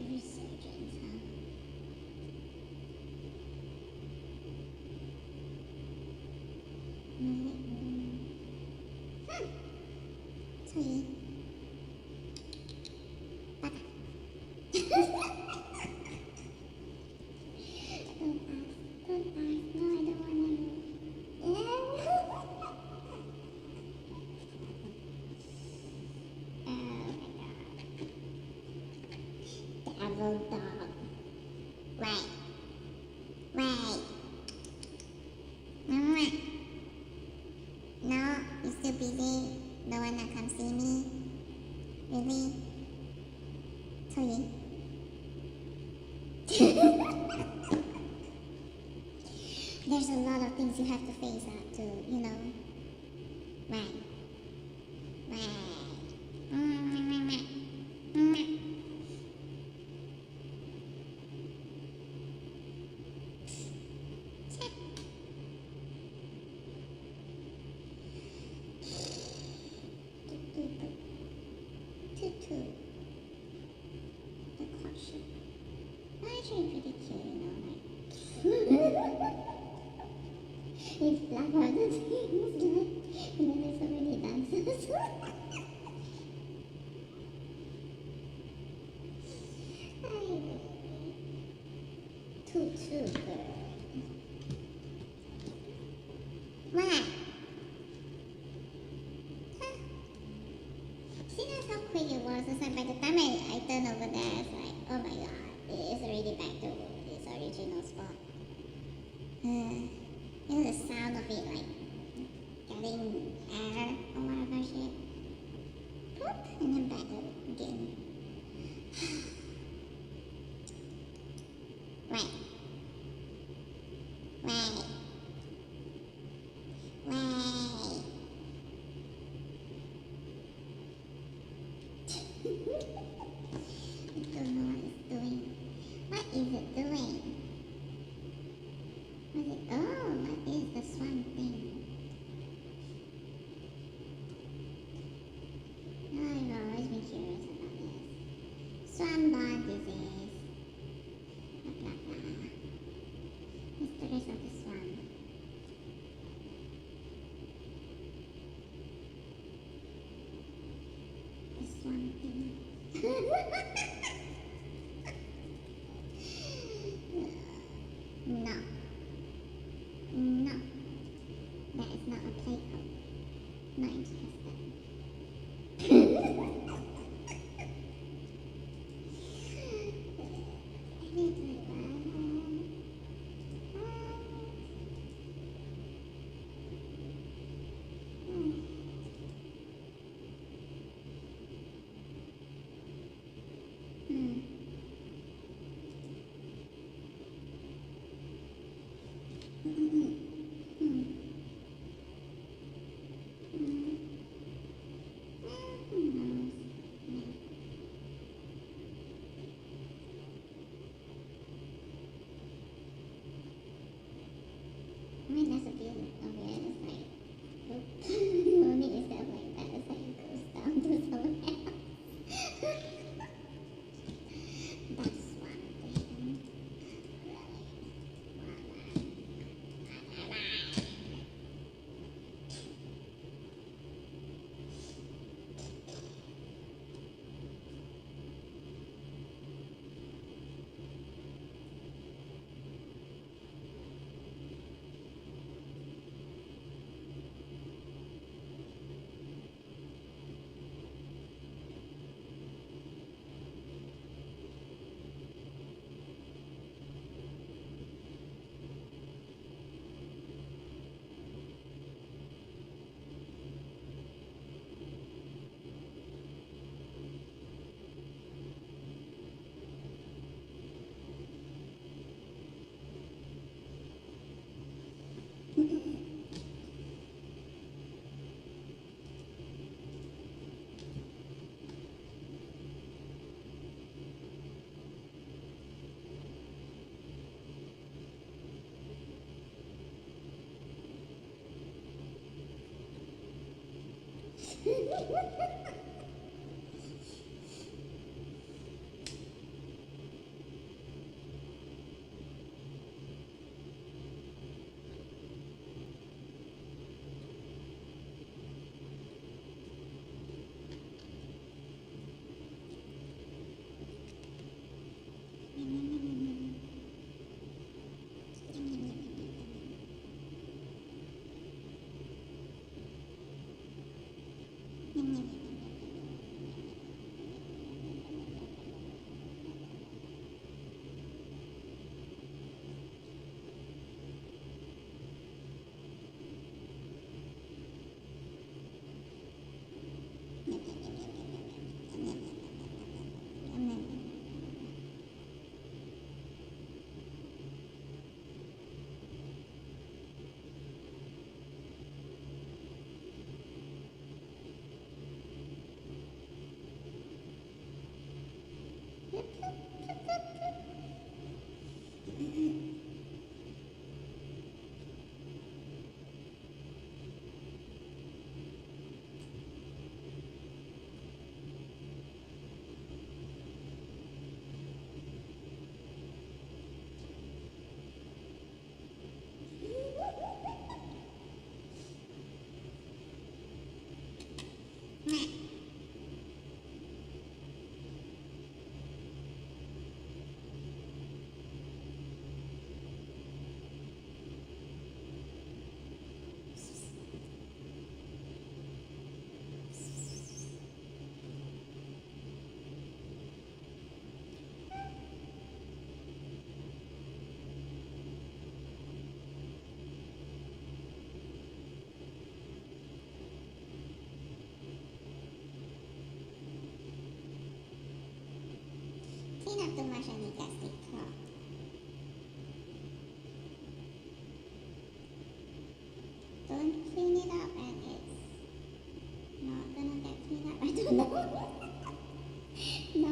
Resurgence, huh? Sweet. Baka. Don't ask. No, I don't wanna know. Oh my god. Devil dog. Wait. No, you still busy? Don't wanna come see me? Really? Sorry. There's a lot of things you have to face up to, Right. Tutu. The courtship. Actually pretty cute, It's black on the things, and then there's so many dances. Tutu girl. What? See, that's how quick it was. It's like by the time I turn over there, it's like, oh my god, it's already back to its original spot. The sound of it, like, getting air or whatever shit. Whoop, and then back again. Right. I don't know what it's doing. What is it doing? What is it? Oh, what is I mean, that's a feeling. Okay, it's like, when it is stuff like that, it's like it goes down to someone else. That's one thing. Clean up too much on the plastic cup. Don't clean it up and it's not gonna get cleaned up. I don't know. No.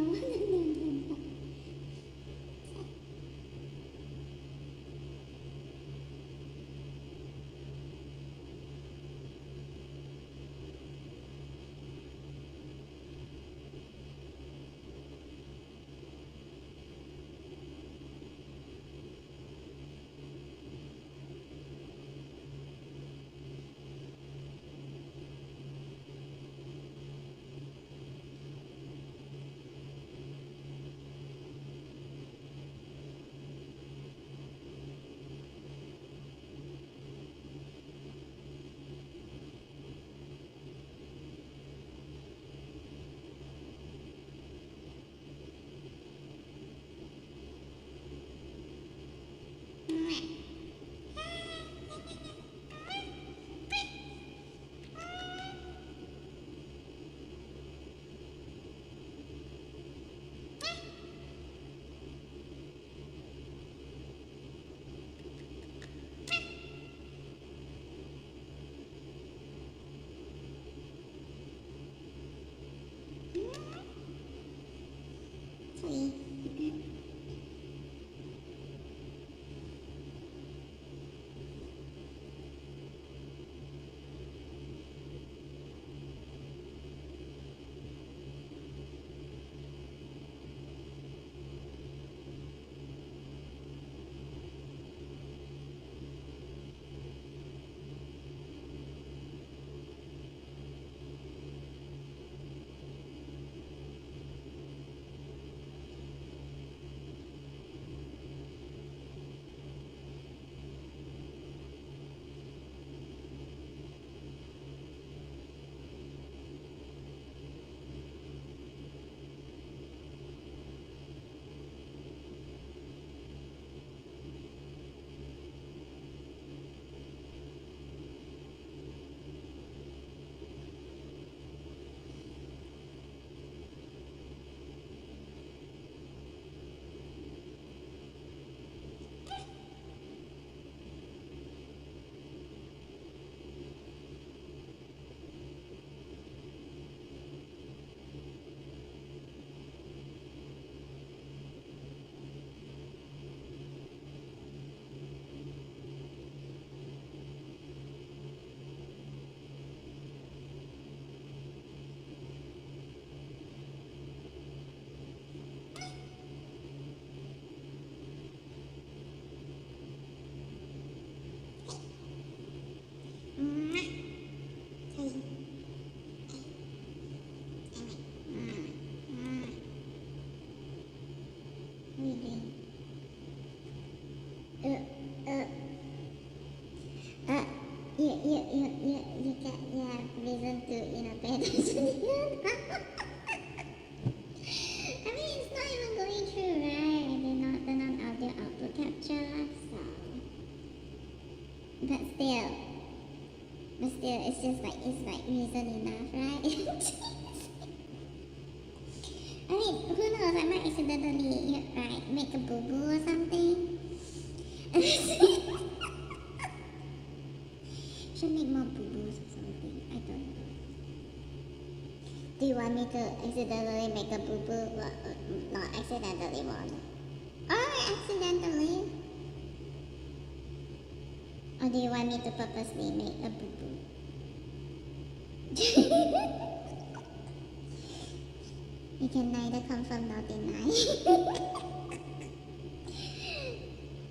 Uh, you get, yeah, reason to, pay attention. I mean, it's not even going through, right? They're not audio output capture, so. But still, it's just like, it's like reason enough, right? I mean, who knows? I might accidentally, right, make a boo boo or something. Should make more boo boos or something. I don't know. Do you want me to accidentally make a boo boo? Well, not accidentally one. Or accidentally. Or do you want me to purposely make a boo boo? You can neither confirm nor deny.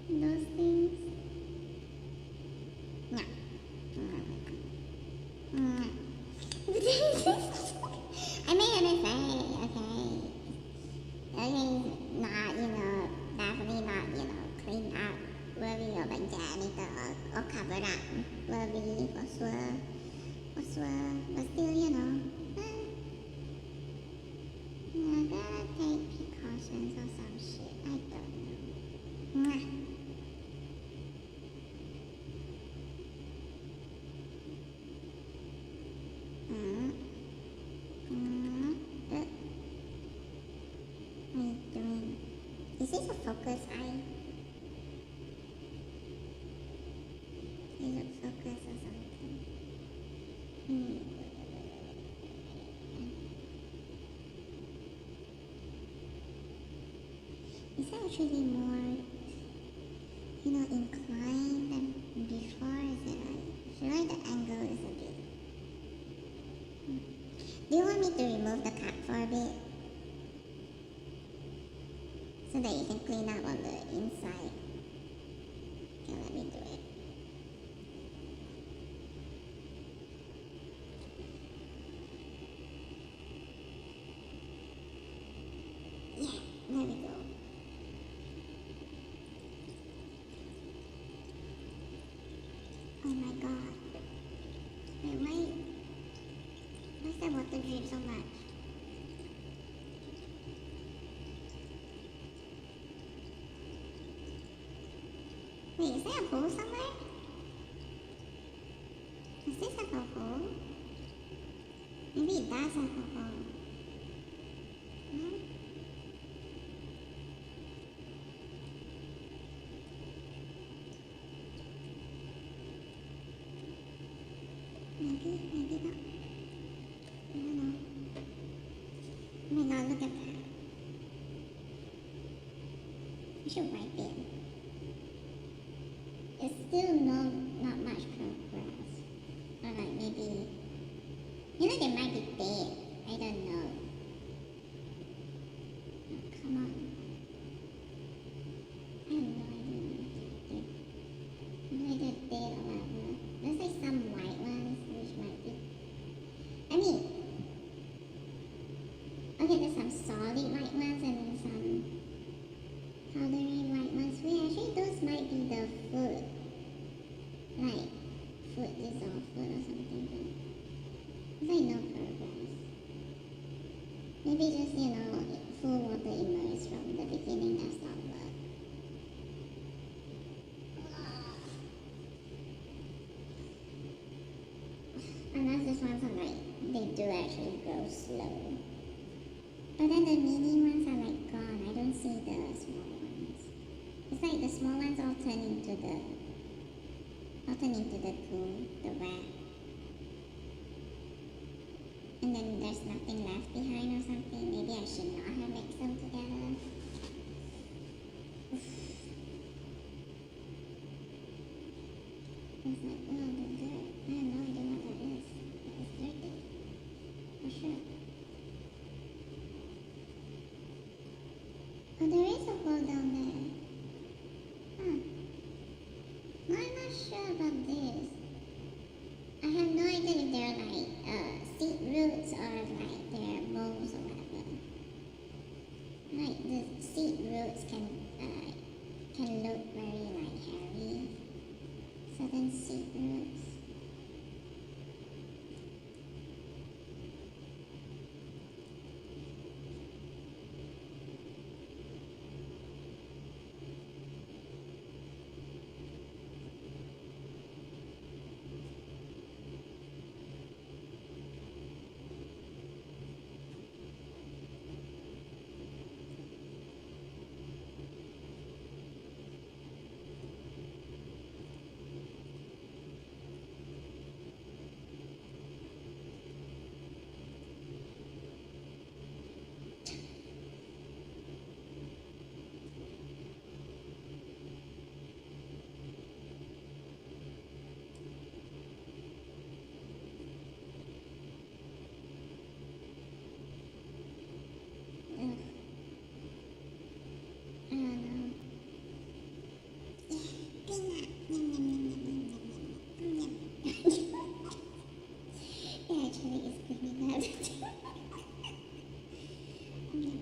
Those things. No. I may have to say, okay. Okay, not, definitely not, clean up. Worry or like janitor or cover up. Worry for sure. For sure. But still, I gotta take precautions or some shit. I don't know. What are you doing? Is this a focus eye? Is it focus or something? Is that actually more, inclined than before? Is it like, I feel like the angle is a bit. Do you want me to remove the cap for a bit? So that you can clean up on the inside. Okay, let me do it. Yeah, there we go. Oh my god. Wait, why's that water drip so much? Wait, is there a hole somewhere? Does this have a hole? Maybe it does have a hole. No? Maybe not. I don't know. Oh my god, look at that. I should wipe it. It's still not much progress. Or like maybe, they might be dead. I don't know. Oh, come on. I have no idea. They're dead or whatever. There's like some white ones which might be. I mean, okay, there's some solid white ones and then some powdery white ones. Wait, actually those might be the food. Like, food dissolved food or something, but it's like no progress. Maybe just, full water immersed from the beginning, that's not work. Unless these ones are like, they do actually grow slow. But then the mini ones are like gone. I don't see the small ones. It's like the small ones all turn into the goo, the wrap. And then there's nothing left behind or something. Maybe I should not have mixed them together. It's like, oh, the dirt. I have no idea what that is. It's dirty. For sure. Oh, there is a hole down there. Huh. No, I'm not sure about this. I have no idea if they're like seed roots or like they're moles or whatever. Like the seed roots can look very like hairy. So certain secrets. Ugh. I don't know. Peanut. Yum, yum, yum, yum, yum, yum, yum, yum. It actually is creamy nut. Yum, yum.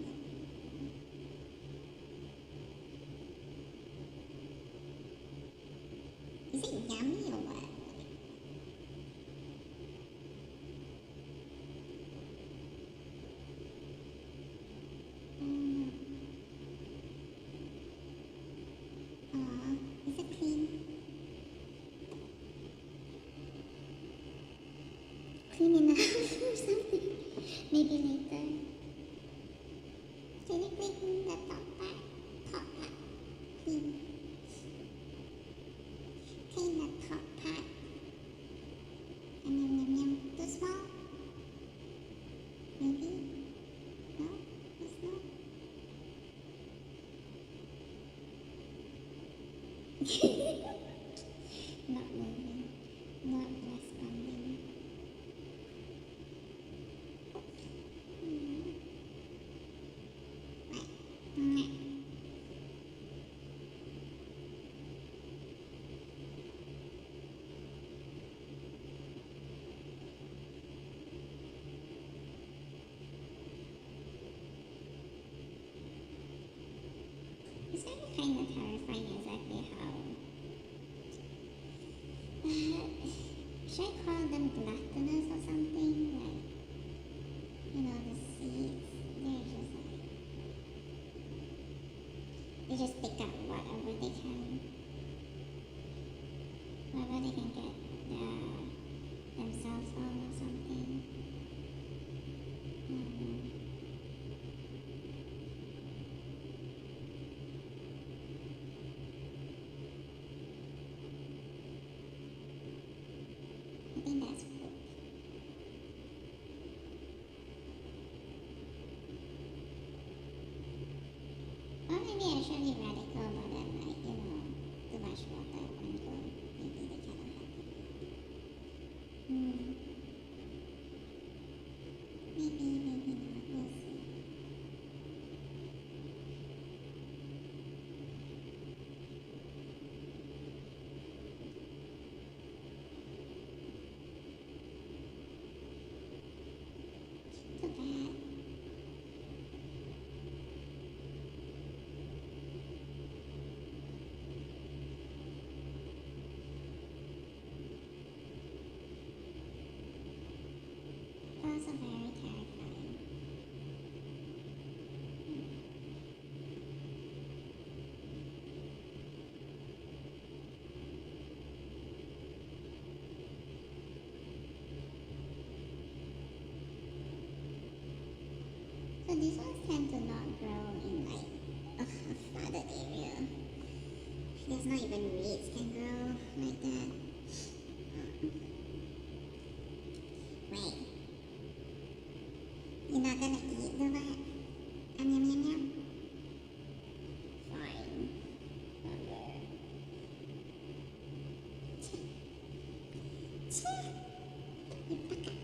Is it yummy or what? Is it clean? Clean enough or something? Maybe later. Can you clean the top part? Top part. Clean. Clean the top part. Yum, yum, yum, yum. Too small? Maybe? No? It's not? Not moving. Not responding. Right. It's really kind of terrifying exactly how. Should I call them gluttonous or something? Like, the seeds. They just pick up whatever they can. Whatever they can get themselves on or something. I don't know. I think that's cool. Or maybe I should be radical about them, like, too much water at one go. Maybe they cannot help it. Maybe, maybe not. We'll see. Too bad. Also very terrifying. So these ones tend to not grow in like a flooded area. There's not even weeds can grow like that. Wait. You're not gonna eat the rat? Yum, yum, yum, yum. Fine. Whatever. You bucket.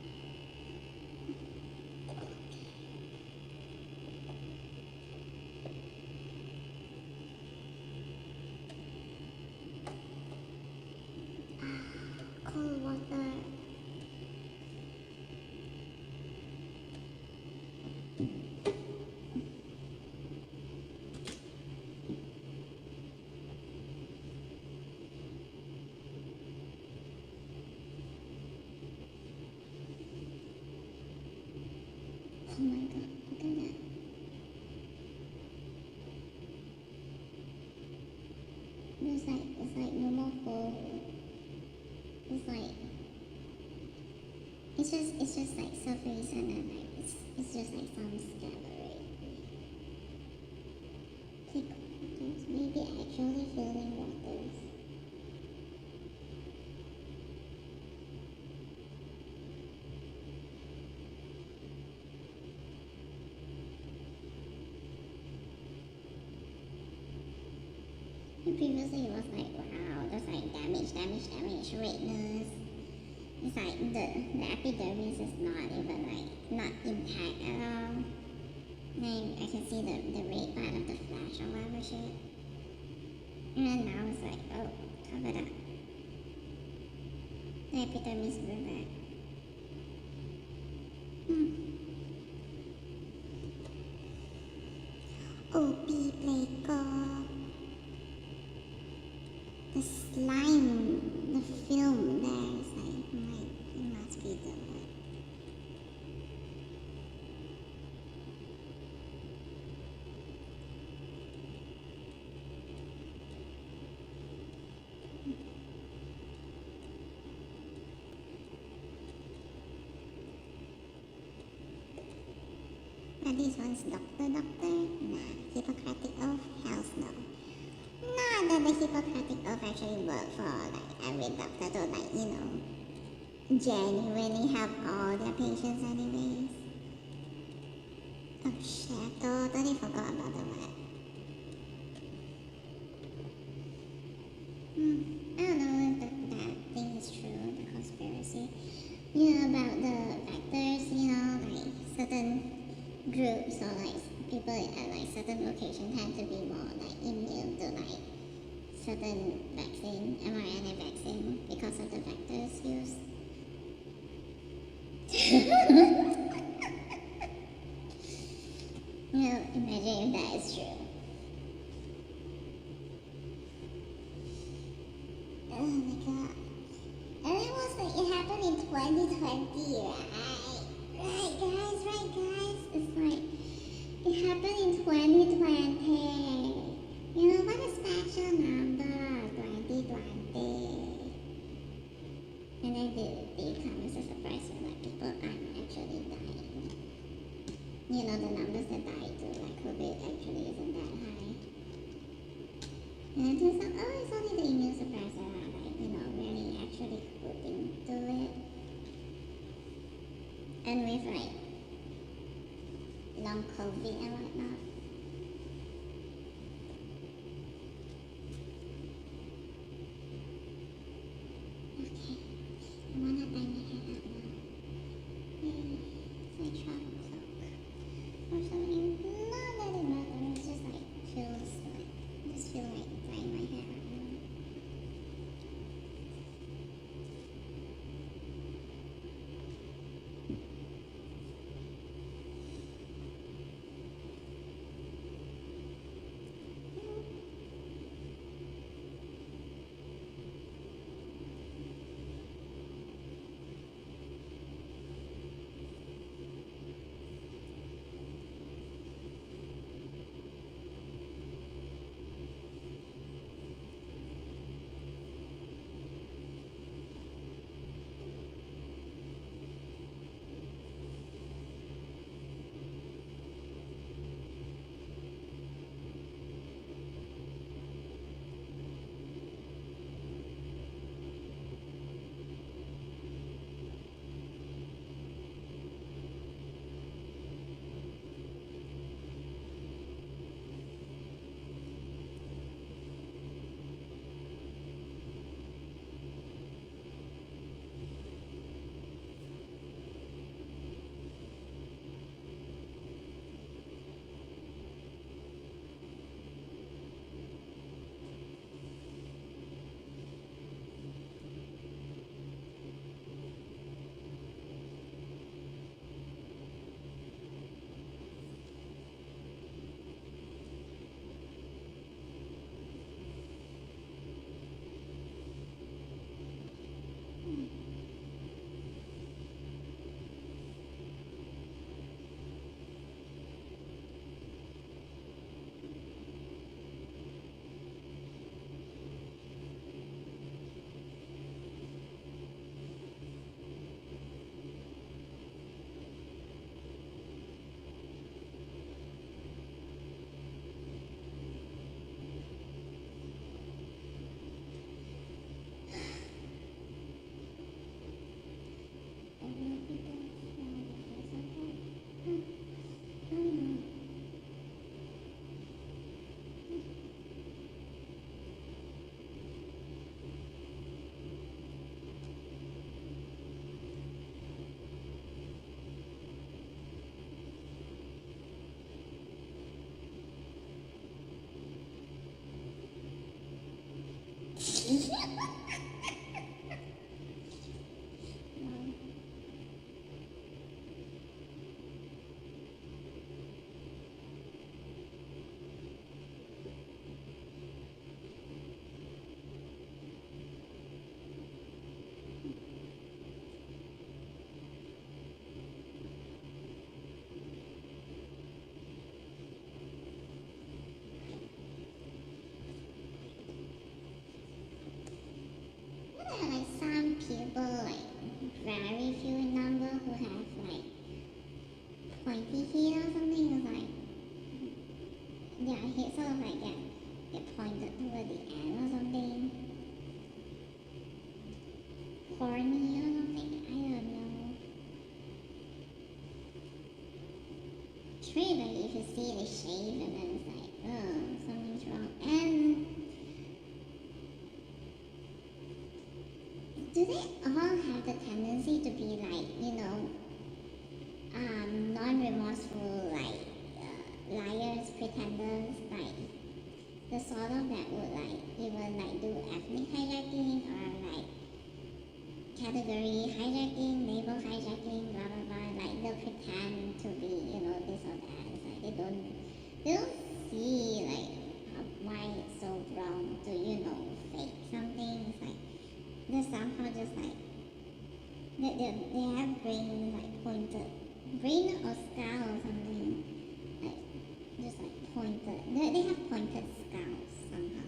Cold water. Oh my god, look at that. It's like normal hole. It's just like surface and then like it's just like some scabbery. Like there's maybe actually filling waters. And previously it was like wow, there's like damage, redness. It's like the epidermis is not even like not intact at all. And I can see the red part of the flash or whatever shit. And then now it's like, oh, covered up. The epidermis grew back. Obligator. The slime, the film there is like, it must be the one. But this one's doctor? Nah. Hippocratic oath? Hells no. Not that the Hippocratic oath actually worked for like every doctor to like, genuinely help all their patients anyways. Oh shit, I totally forgot about the rat. I don't know if that thing is true, the conspiracy. About the factors, like certain groups or like people at like certain locations tend to be more like immune to like certain vaccine, mRNA vaccine, because of the vectors used. Imagine if that is true. Oh my god. And it was like, it happened in 2020, right? Right guys? It's like, it happened in 2020. What a special number, 2020. And then they come as a surprise when like people aren't actually dying. The numbers that die to like COVID actually isn't that high. And it turns out, oh, it's only the immune suppressor are like, really actually coping to it. And with like long COVID and whatnot. Okay, I wanna tie my hair up now. Yay, it's my travel cloak. Or something, not that it matters, it's just like feels like, I just feel like tying my hair up now. very few in number who have like pointy hair or something. It's like their hair sort of like get pointed toward the end or something. Horny or something. I don't know. It's really like if you see the shave and then it's like, oh, something's wrong. And do they all have the tendency to be like, non-remorseful, like liars, pretenders, like the sort of that would like even like do ethnic hijacking or like category hijacking, label hijacking, blah blah blah. Like they'll pretend to be, this or that. It's like they don't see like why it's so wrong to, fake something. It's like they somehow just like they have brain like pointed, brain or skull or something, like just like pointed. They have pointed skulls somehow.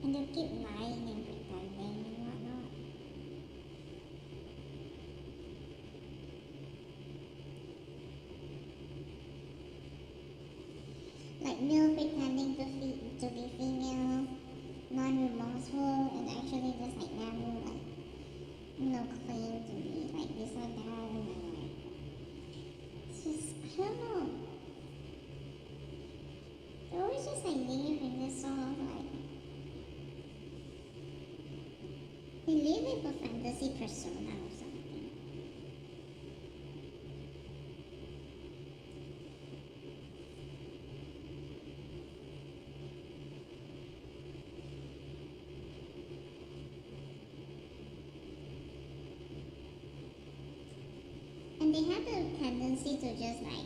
And they keep lying and pretending and whatnot. Like male pretending to be female, non-remorseful, and actually just like never like, claim to be like this or that, and then like, it's just, I don't know. They always just like live in this sort of like, they live in a fantasy persona or something. And they have the tendency to just like,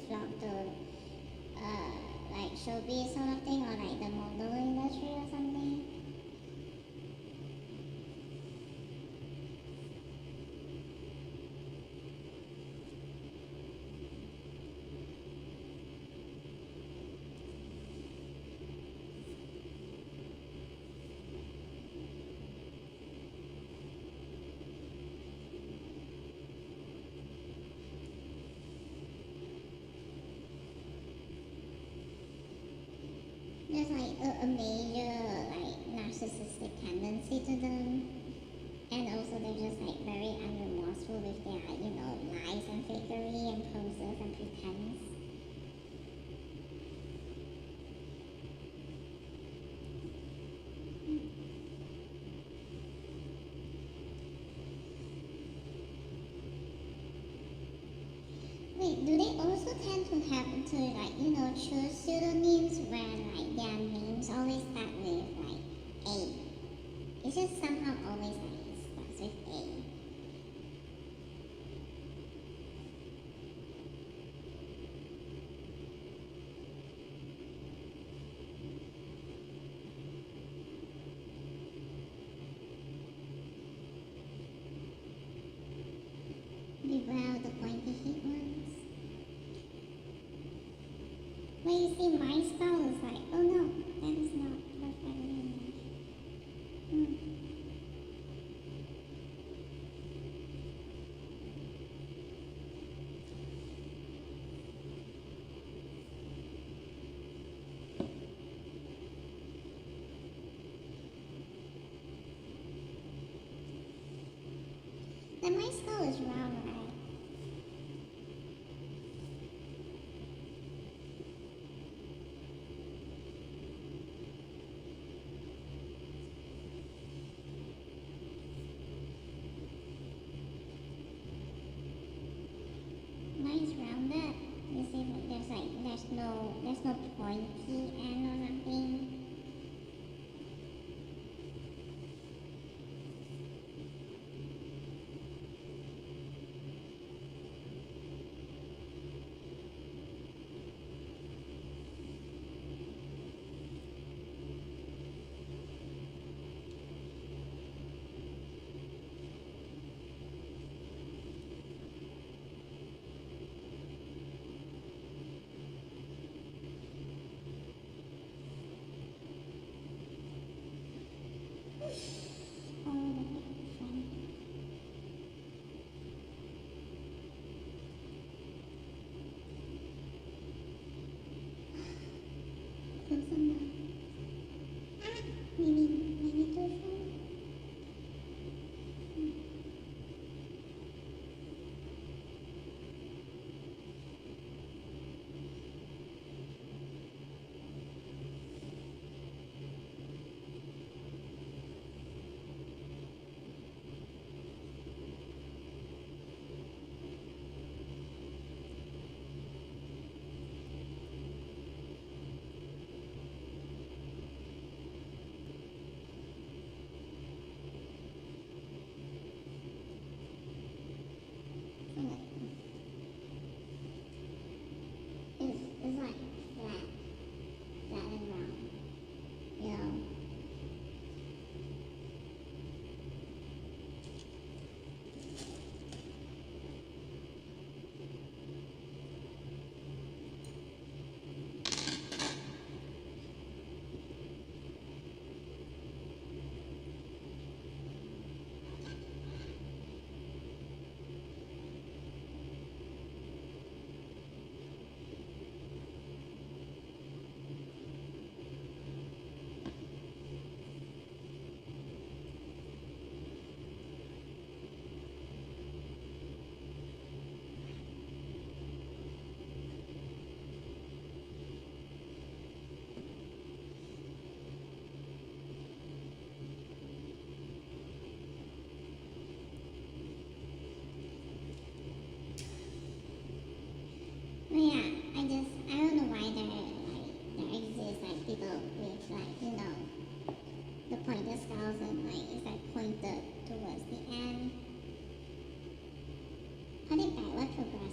flock to like showbiz sort of thing, or like the model industry or something. There's like a major like narcissistic tendency to them, and also they're just like very unremorseful with their lies and fakery and poses and pretense. Wait, do they also tend to have to like choose pseudonyms where like their names always start with like A? It's just somehow always like starts with A. Beware the pointy heat ones. When you see my skull, it's like, oh no, that is not perfectly enough. Then my skull is round, right? Mine's rounded. You see, there's no pointy end or nothing.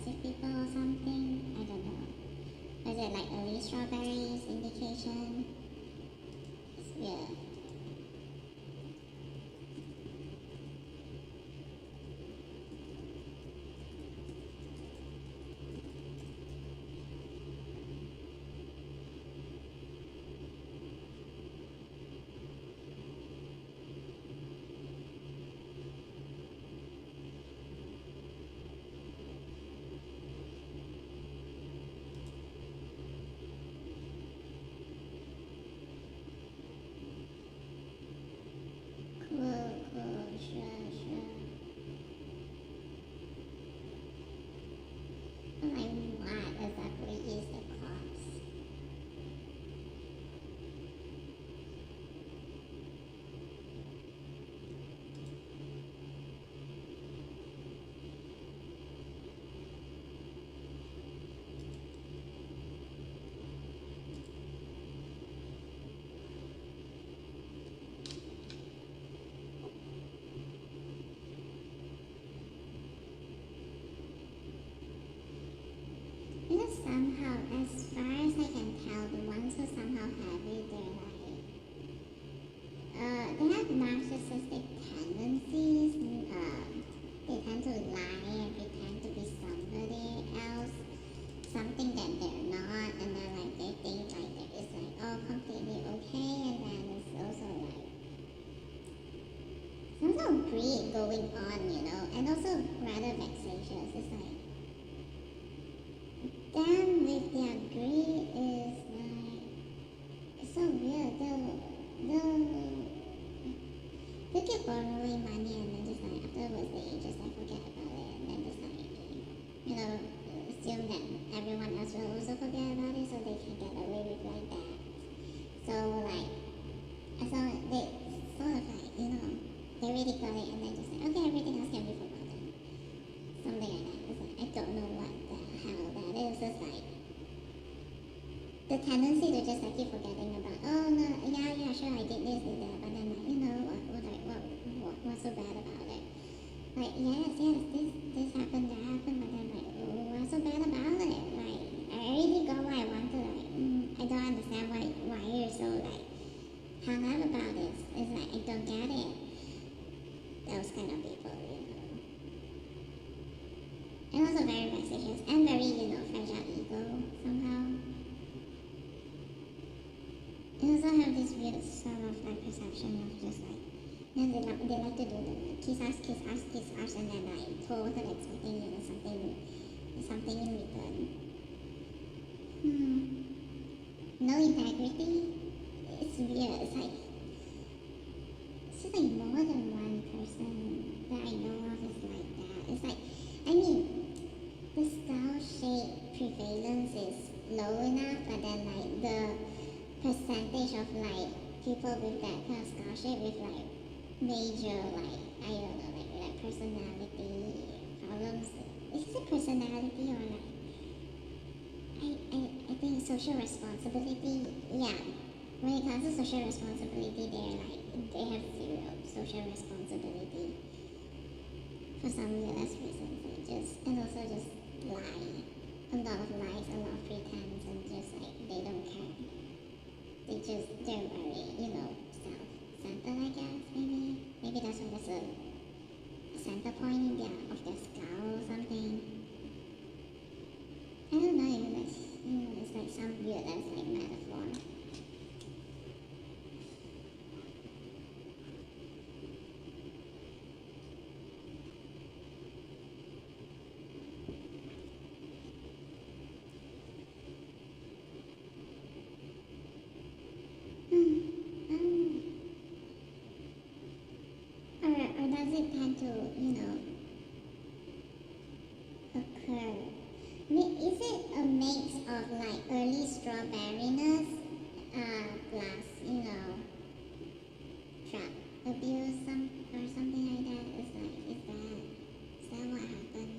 aggressive people or something. I don't know. Was it like early strawberries indication? It's weird. Cool, sure. Like, what exactly is the cause? Somehow, as far as I can tell, the ones who somehow have it, they have narcissistic tendencies. They tend to lie and pretend to be somebody else, something that they're not, and then like they think like that is like all completely okay, and then it's also like some sort of greed going on, and also rather vexatious. It's like them with their greed is like, it's so weird. They'll keep borrowing money and then just like afterwards they just like forget about it and then just like, assume that everyone else will also forget about it so they can get away with like that. So like, so they sort of like, they really got it and then just like, okay, everything else can be forgotten. Something like that. It's like, I don't know what the hell that is. It's like the tendency to just like keep forgetting about, oh no, yeah, sure, I did this, did that, but then like, what's so bad about it? Like, yes, this happened, that happened, but then like, what's so bad about it? Like, I already got what I wanted. Like, I don't understand why you're so like hung up about this. It's like, I don't get it. Those kind of people, And also very vexatious and very, fragile ego somehow. They also have this weird sort of like perception of just like, they like to do the kiss ass, and then like totally expecting something in return. No integrity. It's weird. It's just like more than one person that I know of is like that. It's like, I mean, the style shape prevalence is low enough, but then like the percentage of like people with that kind of style shape with like major like, I don't know, like personality problems. Is it personality or like, I think social responsibility. Yeah, when it comes to social responsibility, they have zero social responsibility for some weird reasons. And also just lie. A lot of lies, a lot of pretense, and just like they don't care. They're very, self-centered, I guess, maybe. Maybe that's why there's a center point in of their skull or something. I don't know, it's like some weird as like metaphor. Or does it tend to, occur? Is it a mix of like early strawberryness plus, drug abuse or something like that? Is that what happened?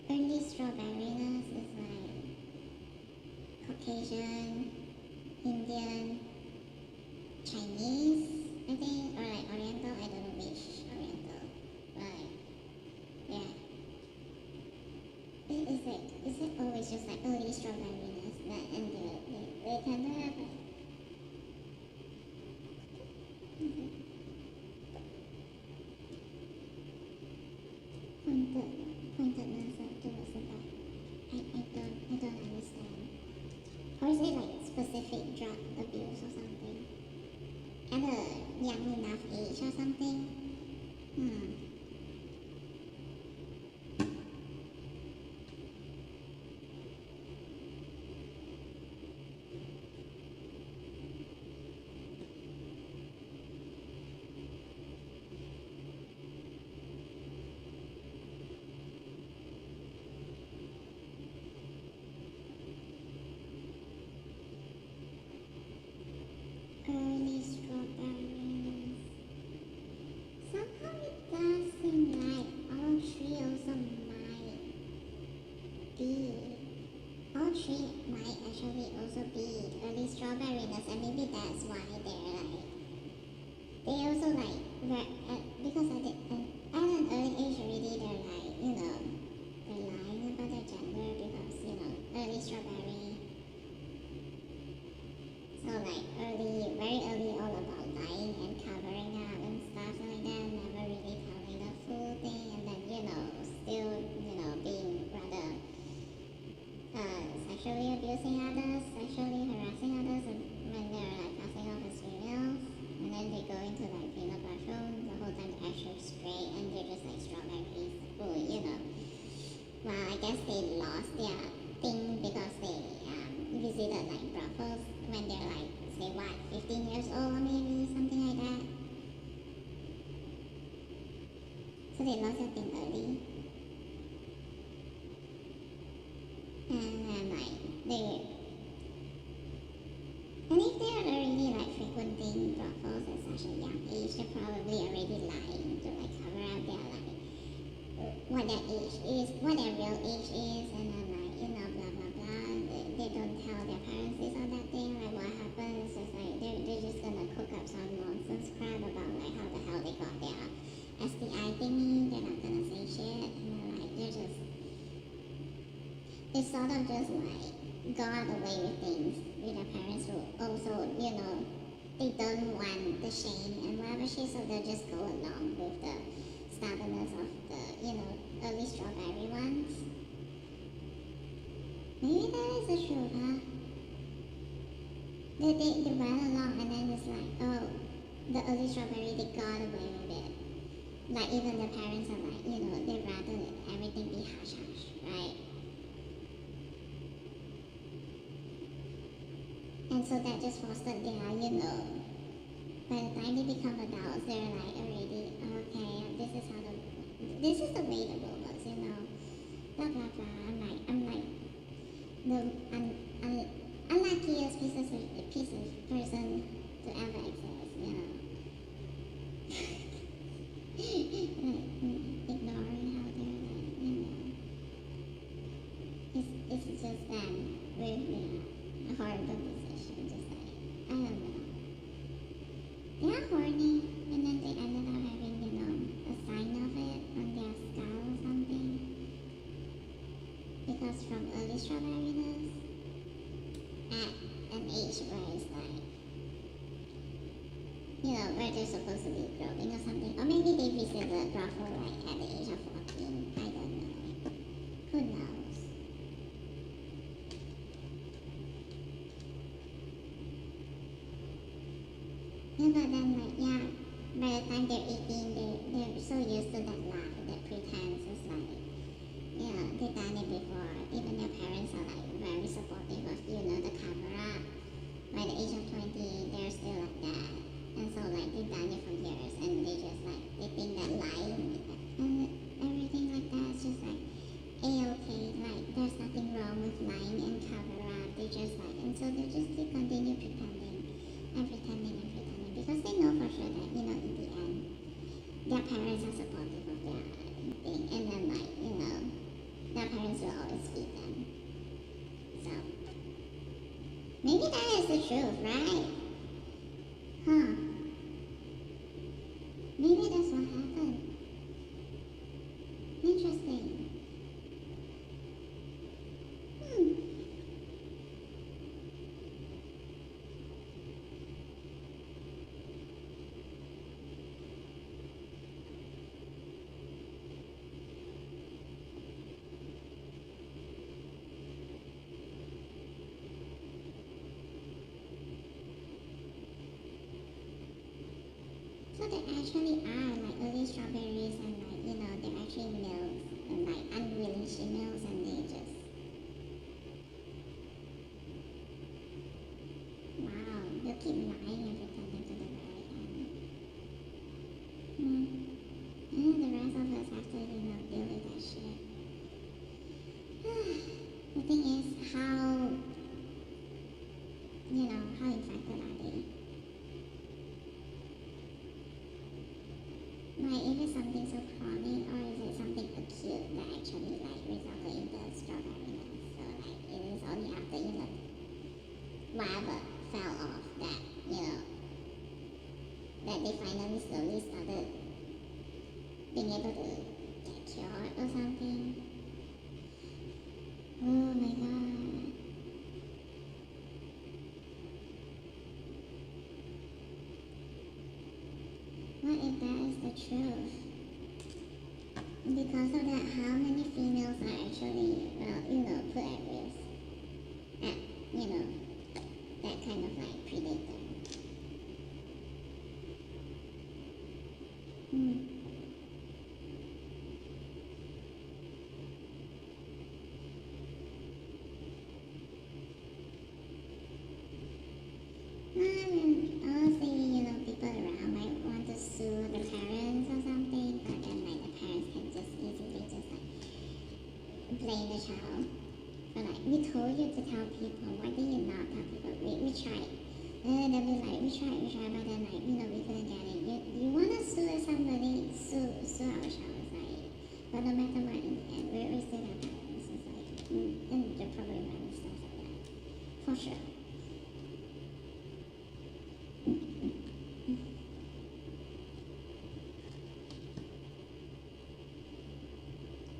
Early strawberryness is like Caucasian, Indian, Chinese, I think, or like Oriental, I don't know which. is it like specific drug abuse or something? At a young enough age or something? Hmm. Early strawberries. Somehow it does seem like all three also might be. All three might actually also be early strawberries, and maybe that's why they're like. They also like because at an early age already they're like they're lying about their gender because early strawberry. So like very early, all about lying and covering up and stuff like that, never really telling the full thing, and then still being rather sexually abusing others, sexually harassing others, and when they're like passing off as females, and then they go into like female bathroom, the whole time they're actually straight, and they're just like strawberries. Oh, well, I guess they lost their thing because they visited like brothels when they're like, say what, 15 years old maybe, something like that. So they lost their thing early. And then like and if they're already like frequenting brothels at such a young age, they're probably already lying to like cover up their like what their age is, what their real age is, and then like blah blah blah. They don't tell their parents this or that thing. Like what happens is like they're just gonna cook up some nonsense crap about like how the hell they got their STI thingy. They're not gonna say shit, and then like they sort of just like got away with things with their parents who also they don't want the shame and whatever shit, so they'll just go along with the stubbornness of the early strawberry ones. Maybe that is the truth, huh? They ran along and then it's like, oh, the early strawberry, they got away with it. Like even the parents are like, they'd rather everything be hush hush, right? And so that just fostered their, by the time they become adults, they're like already, okay, this is the way the world works, blah blah blah. I'm like the unluckiest piece of person to ever exist, ignoring how they're like, it's just them with a horrible position, just like, I don't know. They are horny, and then they ended up having, a sign of it on their skull or something. Because from early strawberryness, at an age where it's like, where they're supposed to be growing or something. Or maybe they visited the brothel like at the age of 14. I don't know. Who knows? Yeah, but then like, by the time they're 18, they're so used to that lie, that pretense. It's like, they've done it before. Even their parents are like very supportive of, the cover up. By the age of 20, they're still like that. And so like they've done it for years, and they just like, they think that lying and everything like that is just like a-okay. Like there's nothing wrong with lying and cover up. They just like, and so they just keep continue pretending and pretending and pretending because they know for sure that, in the end, their parents are supportive of their thing, and then like, their parents will always feed them. So maybe that is the truth, right? Huh. Maybe that's what happened. Interesting. So there actually are like early strawberries and like they're actually males and like unwilling females and they just wow, you keep lying and pretending to the very end. Hmm. And the rest of us have to deal with that shit. The thing is how infected are they? Like, is it something so chronic or is it something acute that actually like resulted in the strawberryness? So like it is only after whatever fell off that that they finally slowly started being able to get cured or something. Oh my god. What if that is the truth? Because of that, how many females are actually, put at risk at, that kind of like predator? Hmm. Honestly, people around might want to sue the parents or something, but then like the parents can just easily just like blame the child. But like, we told you to tell people, why did you not tell people? We tried. And they'll be like, we tried, but then like, we couldn't get it. You wanna sue somebody, sue our child, like, but no matter what, in the end, we still have parents. It's like, and you're probably right and stuff like that. For sure.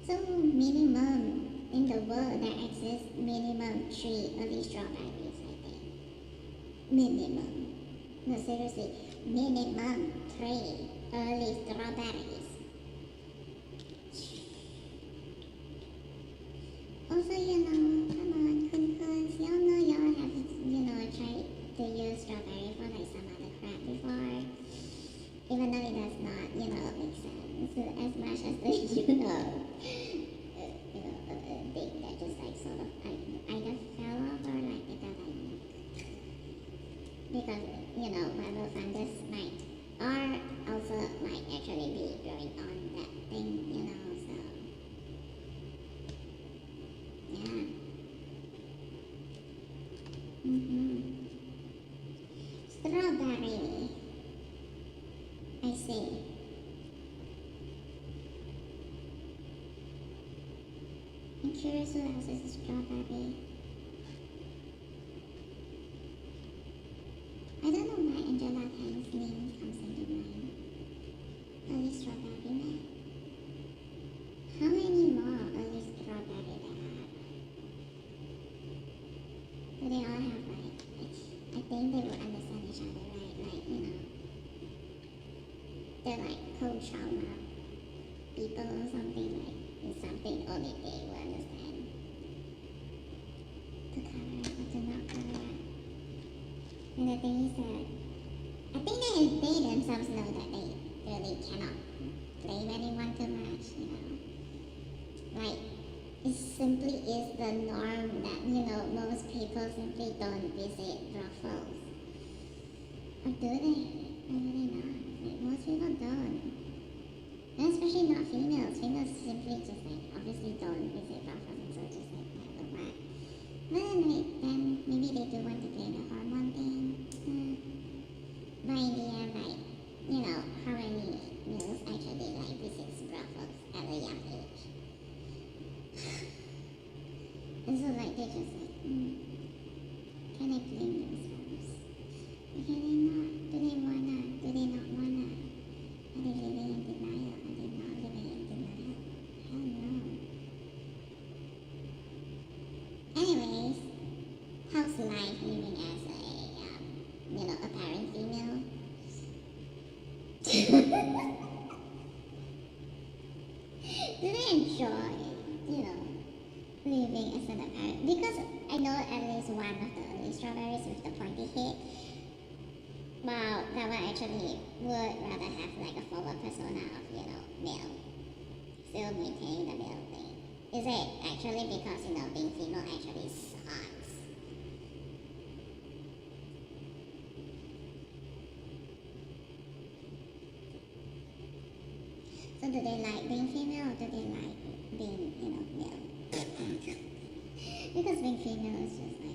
So minimum in the world there exists minimum 3 early strawberries, I think. Minimum. No, seriously, minimum 3 early strawberries. Also, come on, kun, y'all know y'all have, tried to use strawberry for like some other crap before. Even though it does not, make sense as much as the, thing that just like sort of either fell off or like it got like because whatever fungus might or also might actually be growing on that thing, so yeah. Strawberry. I see. I'm curious who else is a strawberry. I don't know why Angela Tang's name comes into mind. Early strawberry man. How many more early strawberry there are? Do they all have like, I think they will understand each other, right? Like, they're like cold trauma people or something, like it's something only they will understand. To cover it or to not cover it. And the thing is that I think they themselves know that they really cannot blame anyone too much, Like, it simply is the norm that, most people simply don't visit brothels. Or do they? Or do they not? Like, most people don't. And especially not females. Females simply just like, obviously don't visit brothels and so just like, what? But then maybe they do want to blame the hormone thing. But in the end, like, how many males actually like visits brothels at a young age? And so like they just like, can they blame themselves? Or can they not? Do they wanna? Do they not wanna? Are they living in denial? Are they not living in denial? I don't know. Anyways, how's life living as a parent female? Do they enjoy, living as an parent? Because I know at least one of the early strawberries with the pointy head Well, that one actually would rather have like a forward persona of, male. Still maintaining the male thing. Is it actually because, being female actually sucks? So do they like being female or do they like being, male? Because being female is just like,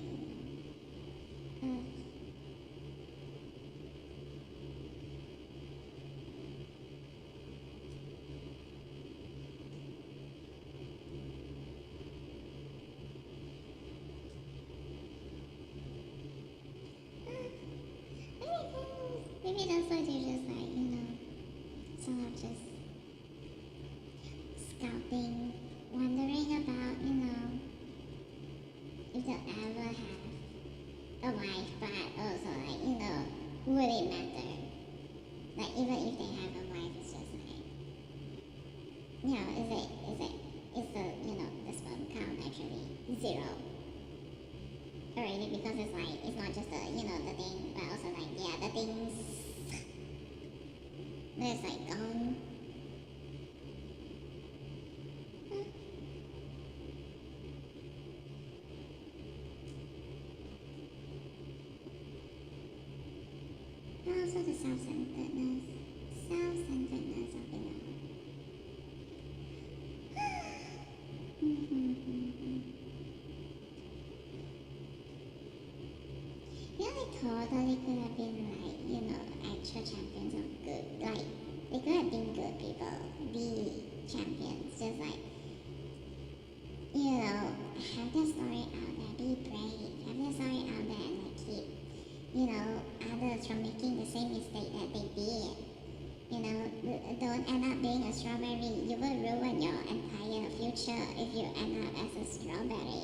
maybe that's why they're just like, sort of just scouting, wondering about, if they'll ever have a wife, but also like, would it matter? Like even if they have a wife, it's just like, is the, the sperm count actually zero? Already, because it's like, it's not just the, the thing, but also like, the things that's like gone. Also the self-centeredness of Yeah, they totally could have been like, actual champions of good. Like, they could have been good people, be champions, just like, have their story out there, be brave, have their story out there and like keep, others from making the same mistake that they did. Don't end up being a strawberry. You will ruin your entire future if you end up as a strawberry.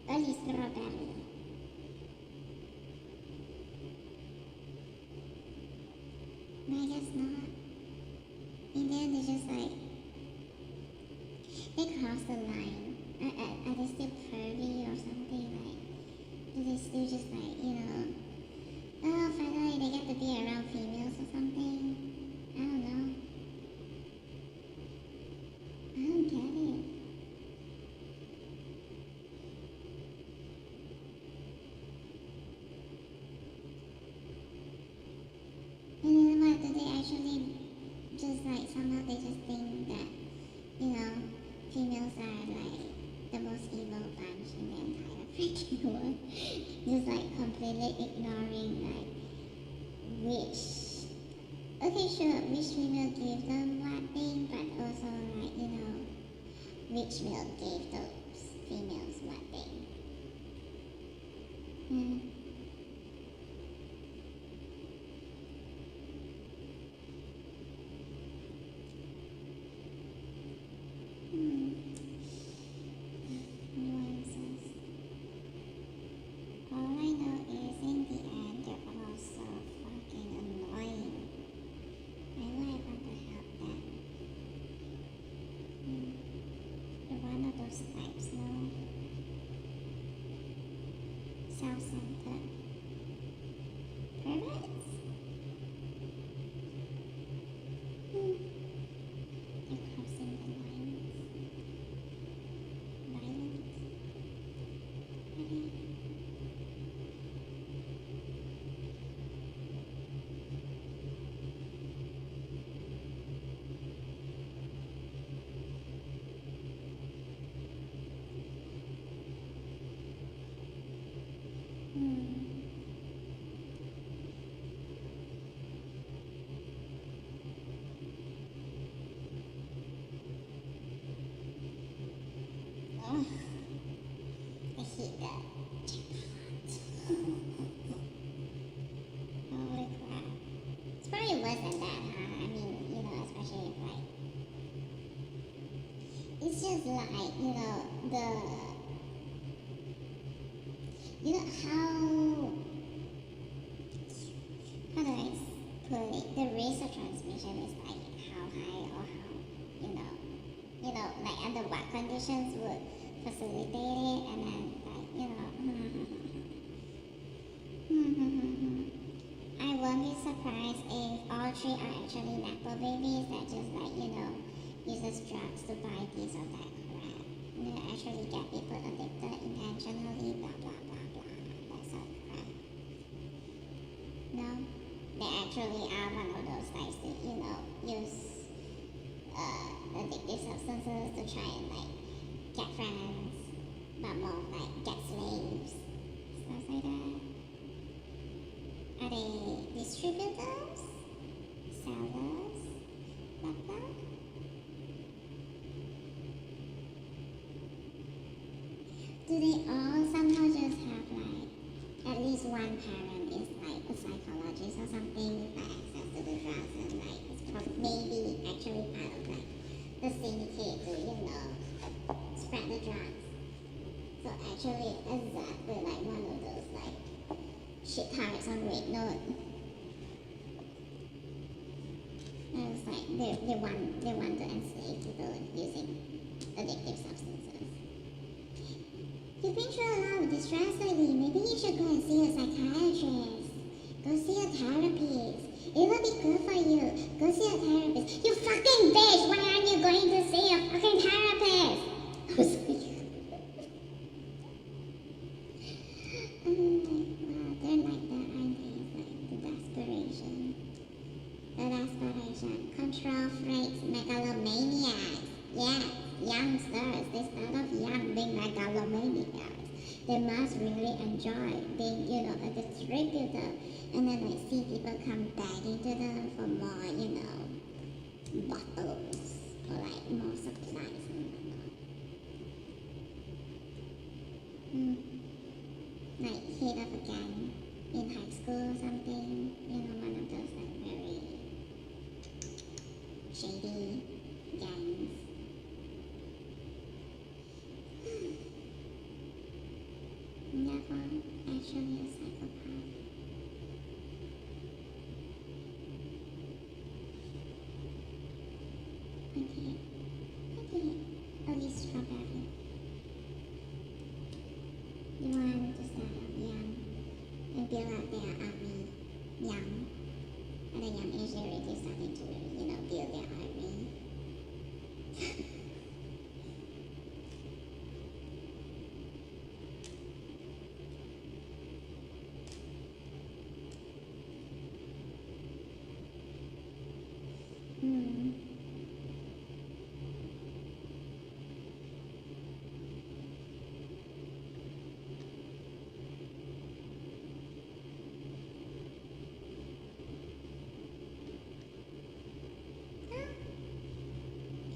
Early strawberry. But I guess not. In the end, they just like, they cross the line. Are they still pervy or something? Like, do they still just like, oh, finally they get to be around females or something? I don't know. I don't get it. And then what, do they actually just like, somehow they just think that, females are like the most evil bunch in the entire freaking world? Just like completely ignoring like which, okay sure, which female gave them what thing, but also like, which male gave those females what thing. Nuances. All I know is in the end they're all so fucking annoying. I really want to help them. You're one of those types, no? Self-centered. Perverts? They're crossing the lines. Violent? Really? Oh, I hate that. Holy crap. It's probably worse than that, huh? I mean, especially if like, it's just like, the, how do I put it? The risk of transmission is like how high or how, like under what conditions would facilitate it, and then like, I won't be surprised if all three are actually nepo babies that just like, uses drugs to buy this or that crap. They actually get people addicted intentionally, blah blah blah blah. That sort of crap. No? They actually are one of those types that, use addictive substances to try and like get friends, but more like get slaves, stuff like that. Are they distributors? Sellers? Blah blah? Do they all somehow just have like at least one parent is like a psychologist or something with like access to the drugs and like it's maybe actually part of like the syndicate to, spread the drugs. So actually exactly like one of those like shit targets on red note. And it's like they want to enslave people using addictive substances. You've been through a lot of distress lately. Maybe you should go and see a psychiatrist. Go see a therapist. It will be good for you. Go see a therapist. You fucking bitch! Why aren't you going to see a fucking therapist? I was like, wow, they're like that, aren't they? It's like the desperation. The desperation. Control freaks, megalomaniacs. Yeah, youngsters. They start off young being megalomaniacs. They must really enjoy being, a distributor. And then like see people come begging to them for more, bottles or like more supplies and whatnot. Like head of a gang in high school or something, one of those like very shady gangs. Never actually a psychopath. Okay. At least strawberry. You want to start off young and build up their army young. At a young age, they're already starting to, build their army.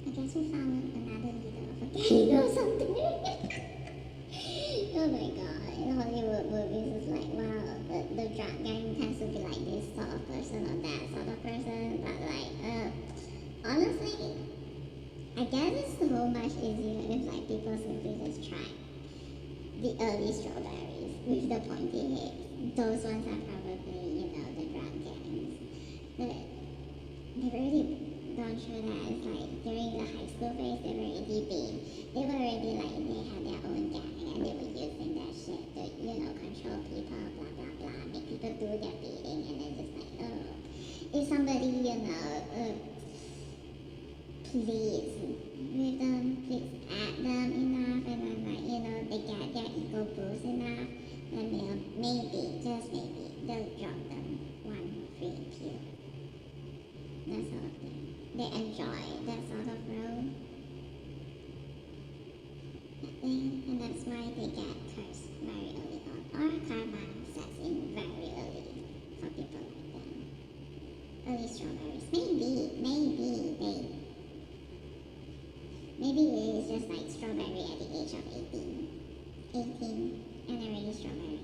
I guess we found another leader of a gang or something. Oh my god, in Hollywood movies it's like, wow, the drug gang tends to be like this sort of person or that sort of person, but like, honestly, I guess it's so much easier if like people simply just try the early strawberries with the pointy heads. Those ones are probably, the drug gangs. They really don't show that. It's like during the high school phase, they were already like, they had their own gang and they were using that shit to, control people, blah, blah, blah, make people do their bidding and then just like, if somebody, please with them, please add them enough and then like, they get their ego boost enough, then maybe, just maybe, they'll drop them one free pill. That sort of thing. They enjoy that sort of role. I think, and that's why they get cursed very early on. Or karma sets in very early for people like them. Early strawberries. Maybe it is just like strawberry at the age of 18. 18 and they're really strawberry.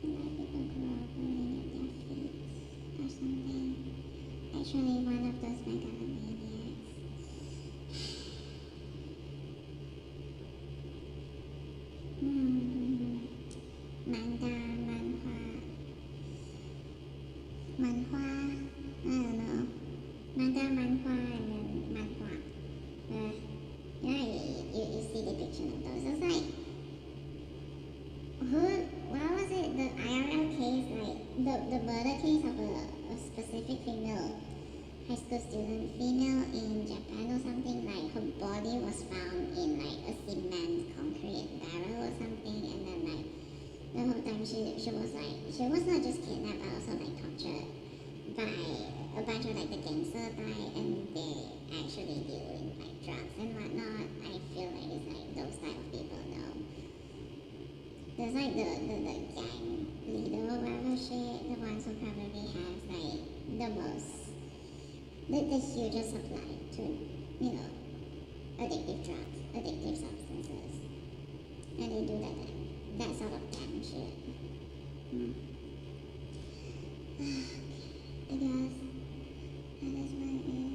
Let people grow up and at their feet or something. actually one of those megalomaniacs. Hmm. Manga, manhwa, I don't know. Manga, manhwa, and then manhwa. You see the depiction of those. It's like, what was it? The IRL case, like the murder case of a specific female high school student, female in Japan or something. Like her body was found in like a cement concrete barrel or something, and then like the whole time she was not just kidnapped but also like tortured by a bunch of like the gangster type, and they actually deal in like drugs and whatnot. I feel like it's like those type of people though. There's like the gang leader or whatever shit, the ones who probably has like the most, the hugest supply to, addictive drugs, addictive substances. And they do that sort of gang shit. I guess that is what it is.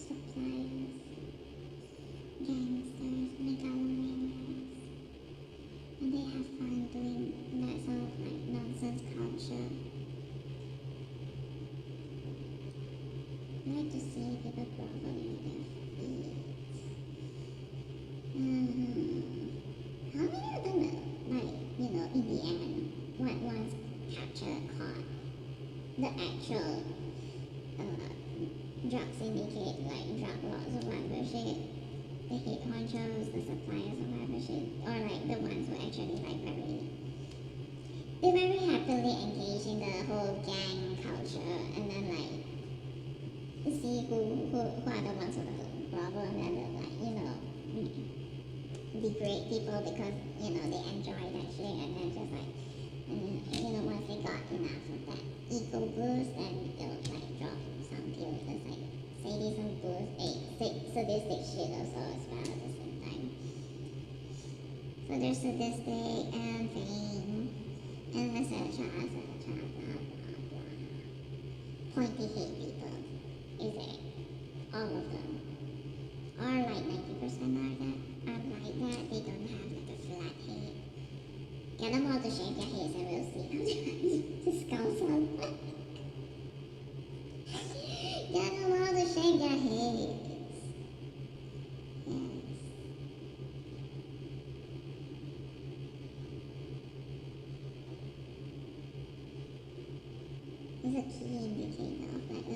Suppliers, gangsters, megalomaniacs, and they have fun doing that sort of like nonsense culture. I like to see people groveling at their feet. How many of them, like, in the end, once captured, caught, the actual drug syndicate, like drug lords or whatever shit, the head honchos, the suppliers or whatever shit, or like the ones who actually like they very happily engage in the whole gang culture, and then like see who are the ones who are the problem, and then like degrade people because they enjoy that shit, and then just like once they got enough of that ego boost, then they'll like drop some pills. It's like sadism boost, sadistic shit also as well at the same time. So they're sadistic and vain and etc. blah blah blah. Pointy hate people. Is it? All of them. Or like 90% are like that. They don't have like a flat head. Get them all to shave their heads and we'll see how the skulls are. Get them all to shave their heads. Yes. It's a key indicator of like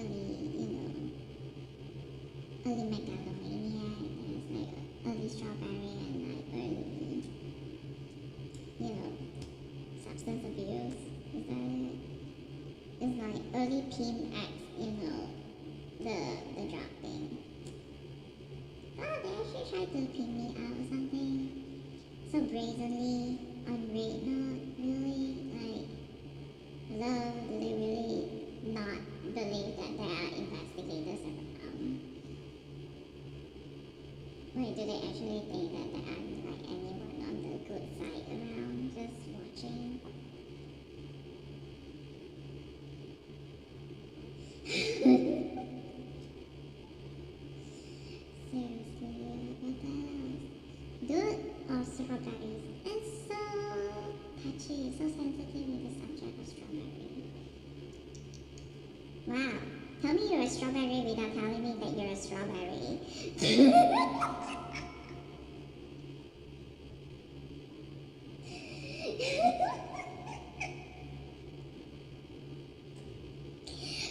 early megalomania, and it's like early strawberry and like early, substance abuse. Is that it? It's like early pimp acts, the drug thing. Oh, they actually tried to pin me out or something. So brazenly, on rape note, really? Like, hello, do they really not believe that there are investigators around? Wait, do they actually think that there aren't like anyone on the good side around just watching? Seriously, what else? Dude, oh, strawberries. It's so touchy, so sensitive with the subject of strawberry. Wow. Tell me you're a strawberry without telling me that you're a strawberry.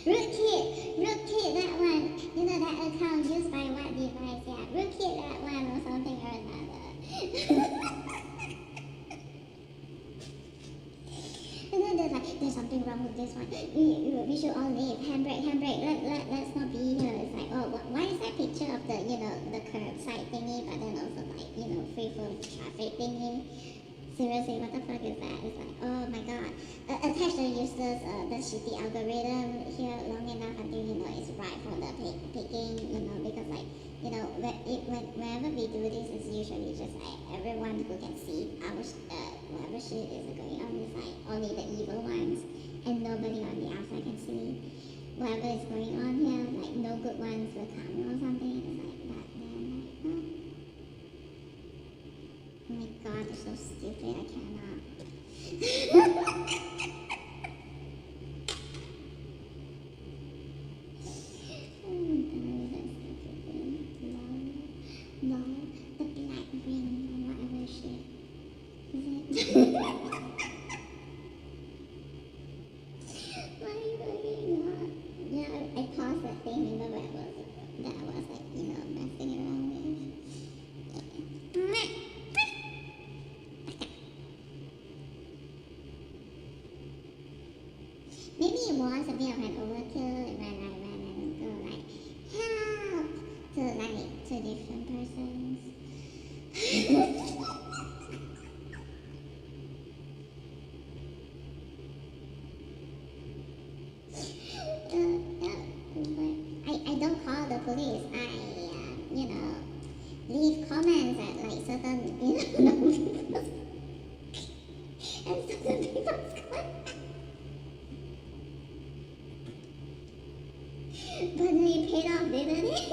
Rootkit, that one. That account used by what device? Yeah, Rootkit, that one or something or another. And then there's like, there's something wrong with this one. We should all leave. Handbrake. Let's not be here. It's like, oh, why is that picture of the, the curbside thingy, but then also like, free flow traffic thingy? Seriously, what the fuck is that? It's like, oh my god. Attach the useless, the shitty algorithm here long enough until, it's right for the picking, because like, whenever we do this, it's usually just like everyone who can see whatever shit is going on is like only the evil ones, and nobody on the outside can see whatever is going on here. Like no good ones will come or something. It's like that. Then oh my god, it's so stupid. I cannot. No, the black ring or whatever shit. Is it? My fucking god. Yeah, I paused that thing, remember that I was like, messing around with. Maybe it was a bit of an overkill when I go like, help! To different persons. I don't call the police. Leave comments at like certain, numbers and certain people's comments. But they paid off, didn't it?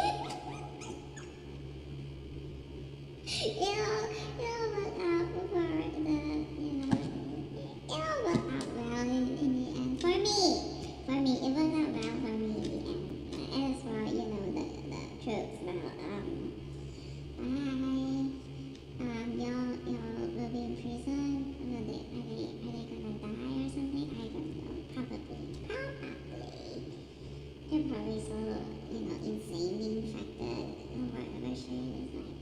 It'll work out for it'll work out well in the end. For me, it worked out well for me in the end. As for, the troops, y'all will be in prison. Are they gonna die or something? I don't know. Probably. They're probably so, insanely infected or whatever shit. It's like,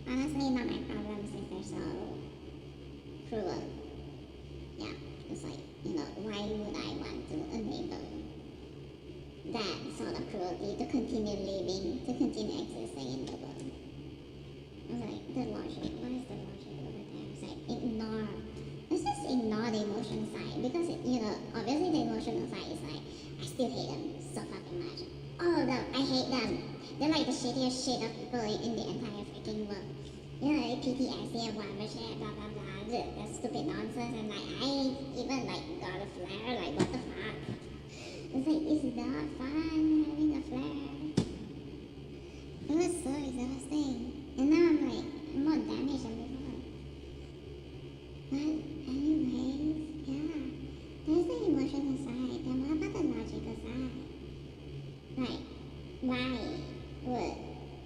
honestly, not my problem since they're so cruel. Yeah, it's like, why would I want to enable that sort of cruelty to continue living, to continue existing in the world? It's like, the logic, what is the logic over there? It's like, let's just ignore the emotion side, because, obviously the emotional side is like, I still hate them so fucking much. All of them, I hate them. They're like the shittiest shit of people in the entire freaking world. Like PTSD and whatever shit, blah blah blah, that stupid nonsense, and like, I even like got a flare, like what the fuck? It's like, it's not fun having a flare. It was so exhausting. And now I'm like, I'm more damaged than before. But anyways, yeah. There's the emotional side, and what about the logical side? Like, why would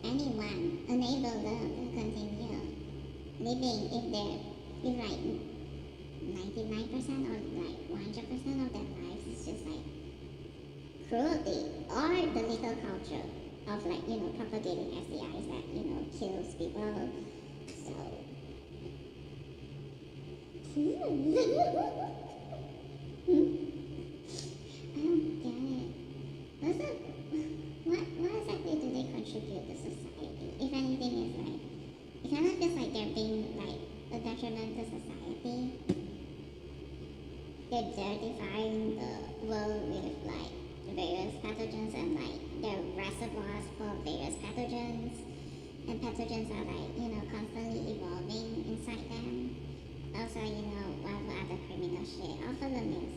anyone enable them to continue living if like 99% or like 100% of their lives is just like cruelty, or the little culture of like, propagating STIs that, kills people. So I don't get it. What exactly do they contribute to society? If anything, is like, it kind of feels like they're being like a detriment to society. They're dirtifying the world with like various pathogens, and like they're reservoirs for various pathogens, and pathogens are like, constantly evolving inside them. Also, whatever other criminal shit, all felonious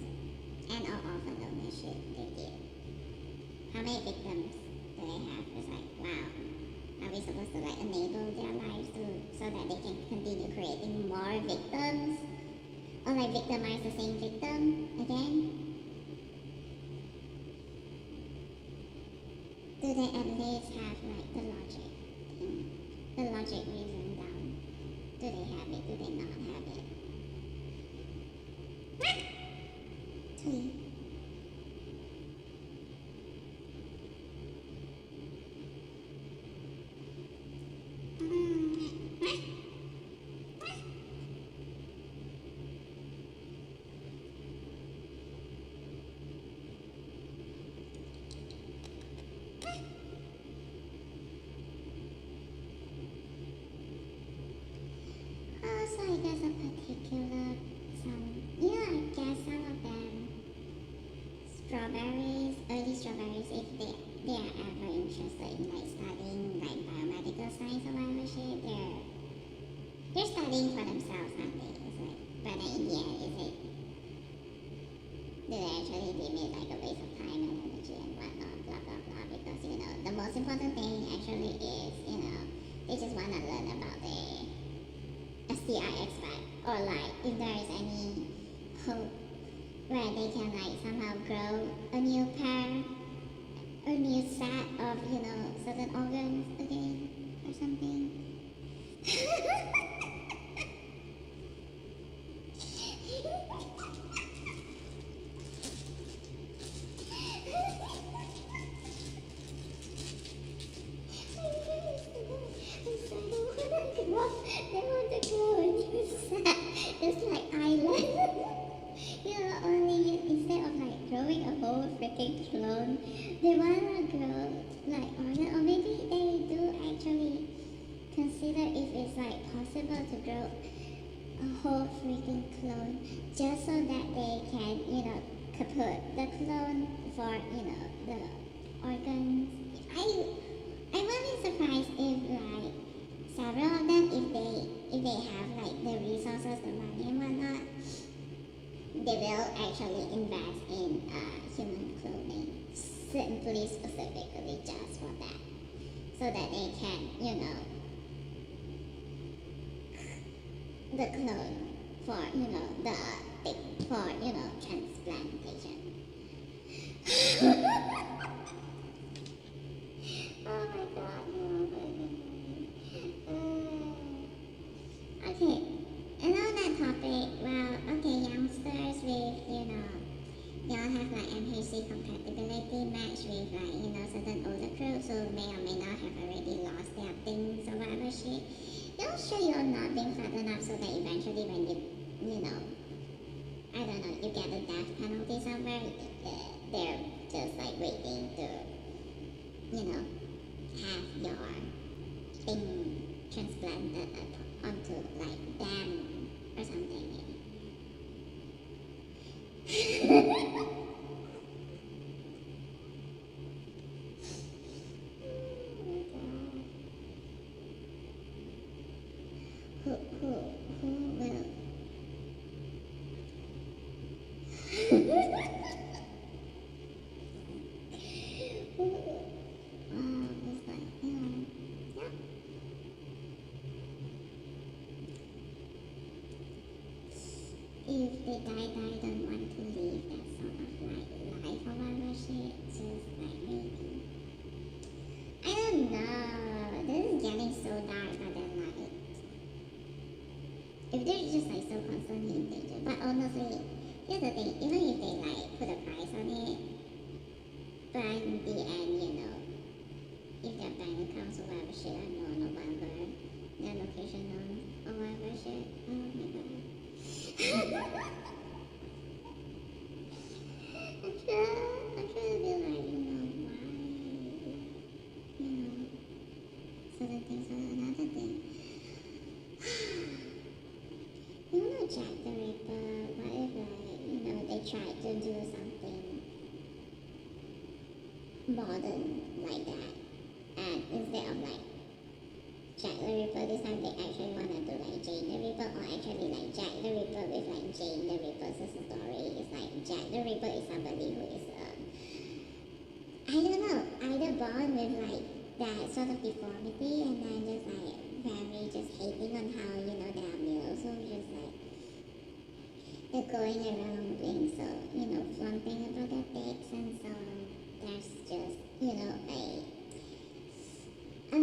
and all felonious shit they did. How many victims do they have? It's like, wow. Are we supposed to like enable their lives so that they can continue creating more victims? Or like victimize the same victim again? Do they at least have like the logic? The logic reason down? Do they have it? Do they not have it? Tweet. Also, I guess a particular, I guess some of them providing for themselves, aren't they? It's like, but then in the end, it's like they actually deem it like a waste of time and energy and whatnot, blah blah blah. Because the most important thing actually is they just want to learn about the STI expert, or like if there is any hope where they can like somehow grow a new pair, a new set of certain organs again or something. They want to grow a new set. It's like island. Only instead of like growing a whole freaking clone, they wanna grow like organ, or maybe they do actually consider if it's like possible to grow a whole freaking clone, just so that they can kaput the clone for the organs. I won't be surprised if like several of them, if they have like the resources, the money and whatnot, they will actually invest in human cloning, simply specifically just for that, so that they can the clone for transplantation. Oh my god, no. Okay, and on that topic, well, okay, youngsters with, y'all have like MHC compatibility match with like, certain older groups who may or may not have already lost their things or whatever shit. Y'all sure you're not being fat enough so that eventually when I don't know, you get the death penalty somewhere, they're just like waiting to, have your thing transplanted onto like them or something. Who will? It's like, yeah. If they don't want to live that sort of like life or whatever shit, just like maybe. I don't know. This is getting so dark, but then like, if they're just like so constantly in danger. But honestly, here's the thing, even if they like put a price on it, but in the end, if their bank accounts or whatever shit are known or whatever, their location known or whatever shit, oh my god. I'm trying to be like, why, certain things are another thing. Jack the Ripper, what if like, they tried to do something modern like that, and instead of like Jack the Ripper, this time they actually want to do like Jane the Ripper, or actually like Jack the Ripper with like Jane the Ripper's story. It's like Jack the Ripper is somebody who is I don't know, either born with like that sort of deformity, and then just like very just hating on how there are males who just like they're going around being so flaunting about their dicks, and so there's just I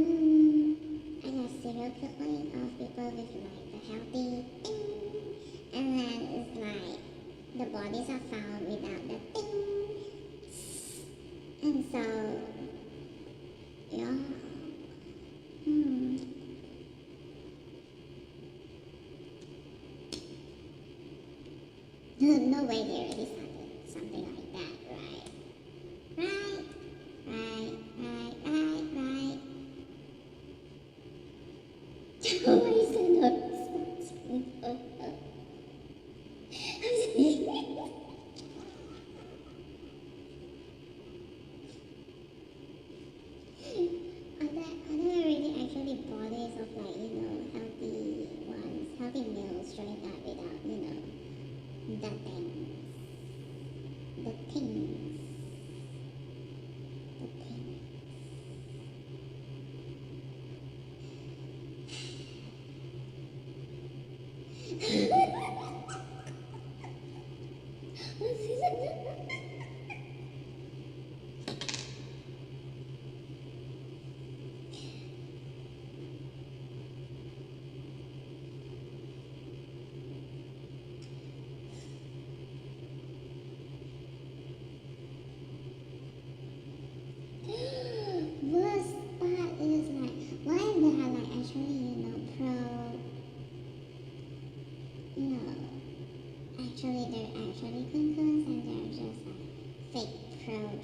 guess serial killing of people with like the healthy thing, and then it's like the bodies are found without the thing, and so yeah. No way they already started something like that, right? Right. Why is there not responsible? Are there really actually bodies of like, healthy ones, healthy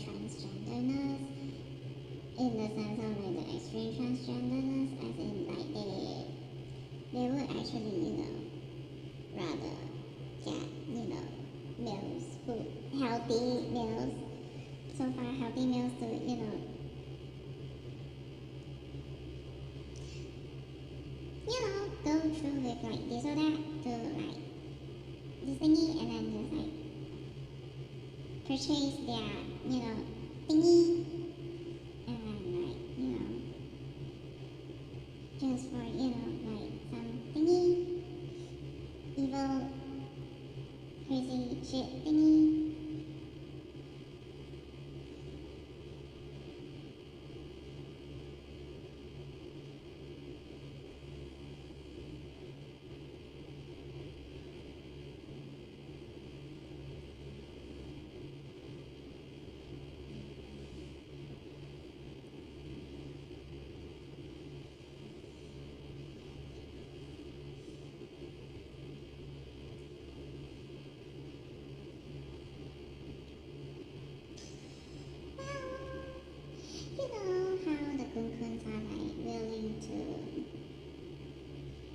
transgenderness in the sense of like the extreme transgenderness, as in like they would actually, rather get, males who healthy males, so far healthy males to, go through with like this or that to like this thingy and then just like purchase their, thingy and then like, just for, like some thingy, evil, crazy shit thingy. How the Kunkuns are like willing to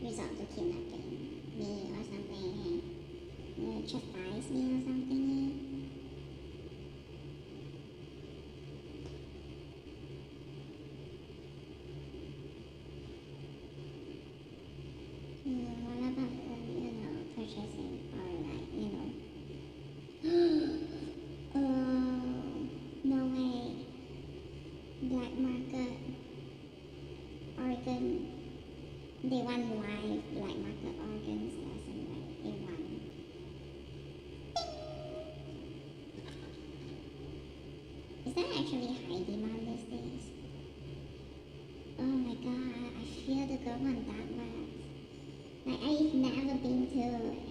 resort to kidnapping me or something and chastise me or something. What about purchasing or like, no way. Black market organ, they want live black market organs, as in like they want. Is that actually high demand these days? Oh my god, I feel the government that much. Like I've never been to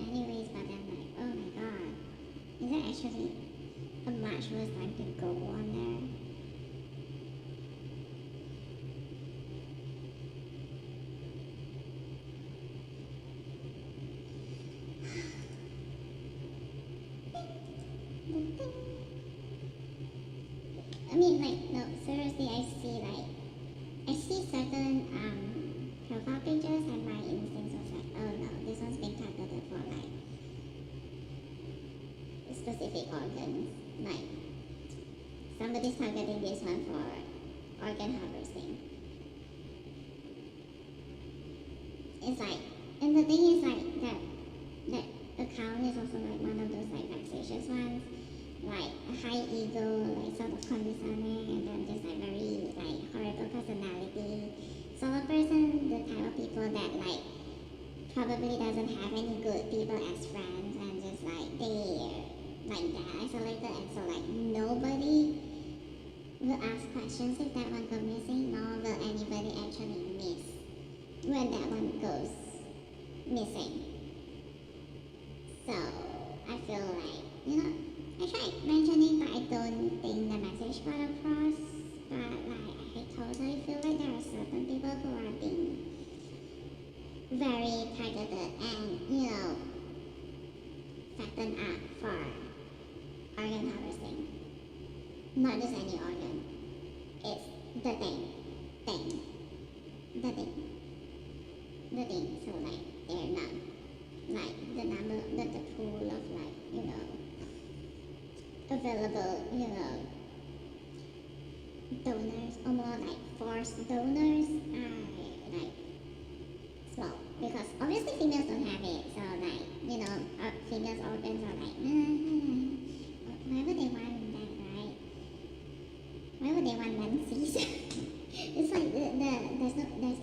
anyways, but I'm like, oh my god, is that actually a much worse time to go on there? I mean, like, no, seriously, I see certain profile pictures and my instincts was like, oh no, this one's being targeted for like specific organs. Like, somebody's targeting this one for organ harvesting. It's like, and the thing is like that account is also like one of those like vexatious ones. Like a high ego, like sort of condescending, and then just like very like horrible personality. So a person, the type of people that like probably doesn't have any good people as friends, and just like they're isolated, and so like nobody will ask questions if that one goes missing, nor will anybody actually miss when that one goes missing. So I feel like, I tried mentioning, but I don't think the message got across. But like, I totally feel like there are certain people who are being very targeted and, fattened up for organ harvesting. Not just any organ. It's the thing. So like, they're not like the number, the pool of like, available, donors, or more like forced donors are like small, because obviously females don't have it, so like, females organs are like, why would they want that, right? Why would they want menses? It's like there's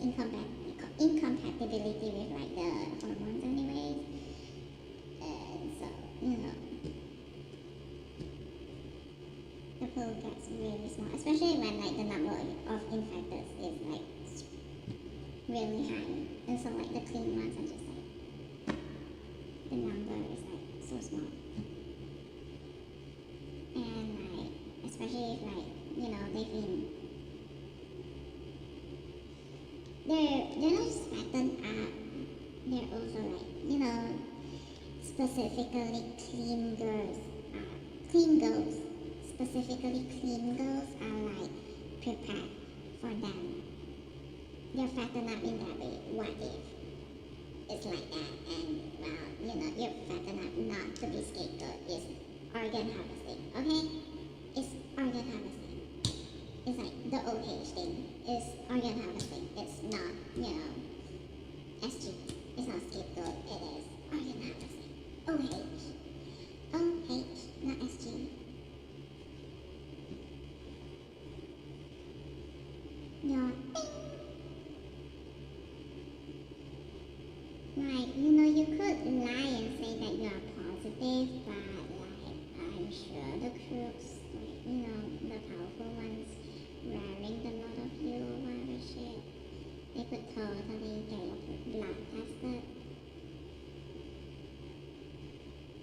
incompatibility with like the hormones anyways, and so, the pool gets really small, especially when like the number of infected is like really high, and so like the clean ones are just like, the number is like so small, and like especially if like, they've been, they're not just fattened up, they're also like, specifically clean girls, specifically clean girls are like prepared for them. You're fatten up in that way. What if it's like that? And well, you're fatten up not to be scapegoat. It's organ harvesting. Okay? It's organ harvesting. It's like the old age thing. It's organ harvesting. It's not, SG. It's not scapegoat. It is organ harvesting. OH. OH, not SG. Your like, you could lie and say that you are positive, but like, I'm sure the crooks, like, the powerful ones wearing the lot of you or whatever shit, they could totally get your blood tested.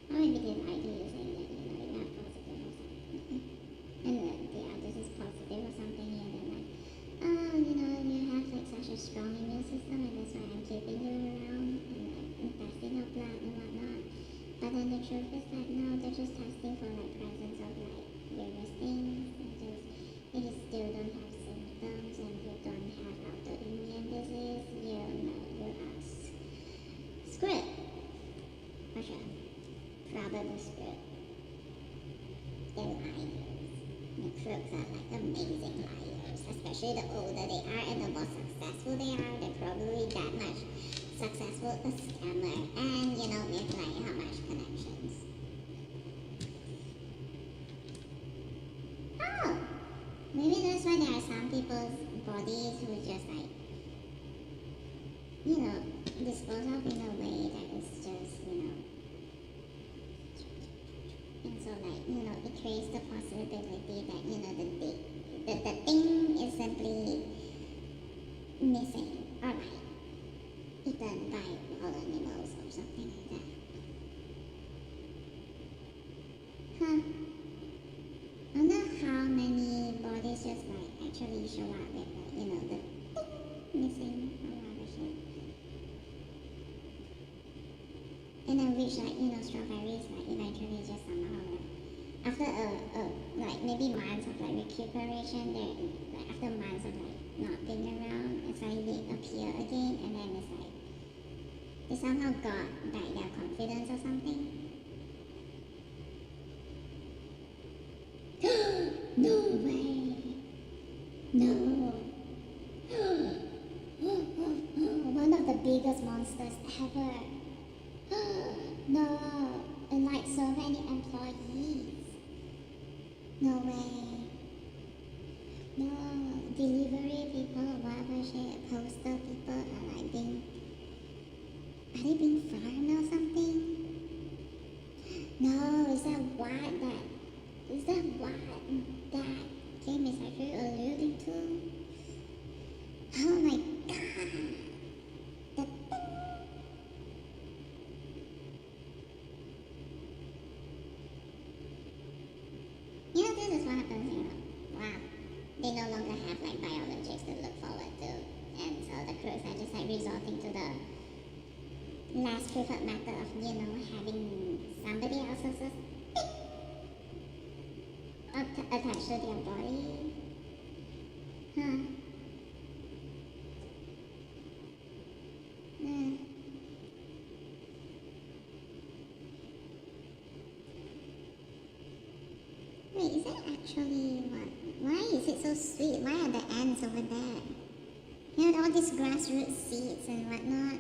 Or maybe they lie to you saying that, you are positive or something. And the others is positive or something, and then like, oh, you have like such a strong immune system, and that's why I'm keeping you around and testing your blood and whatnot. But then the truth is that no, they're just testing for like presence of like various things. You just still don't have symptoms, and you don't have autoimmune disease. You are screwed. For sure. Probably screwed. They're liars. The crooks are like amazing liars. Especially the older they are and the more successful they are, they're probably that much successful a scammer, and with like how much connections. Oh, maybe that's why there are some people's bodies who just like dispose of in a way that is just and so like it creates the possibility that the thing is simply missing or like eaten by all animals or something like that. Huh. I wonder how many bodies just like actually show up with like, the missing or whatever shit. And then which like, strawberries like eventually just somehow after like maybe months of like recuperation, like after months of like not being around, it's like they appear again, and then it's like they somehow got back their confidence or something. No way! No! One of the biggest monsters ever! No! And like so many employees! No way! No! Delivery people or whatever shit, poster people are like are they being fired or something? No, is that what that game is actually alluding to? Oh my god! That this is what happens, wow. They no longer have like biologics to look forward to, and so the crews are just like resorting to the last preferred method of, having somebody else's attached to their body. Huh. Wait, is that actually what? Why is it so sweet? Why are the ants over there? All these grassroots seeds and whatnot.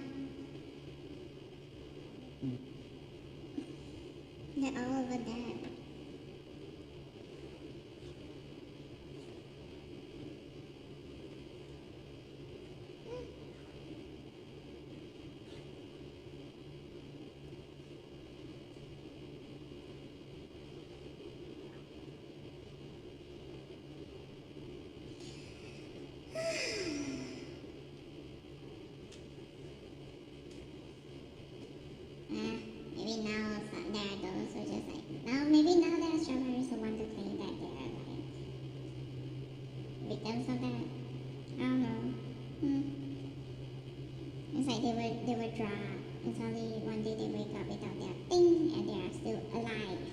They're all over there. Maybe now there are those who just like, maybe now there are strawberries who want to claim that they are like victims of that. I don't know. It's like they were dropped and suddenly one day they wake up without their thing and they are still alive.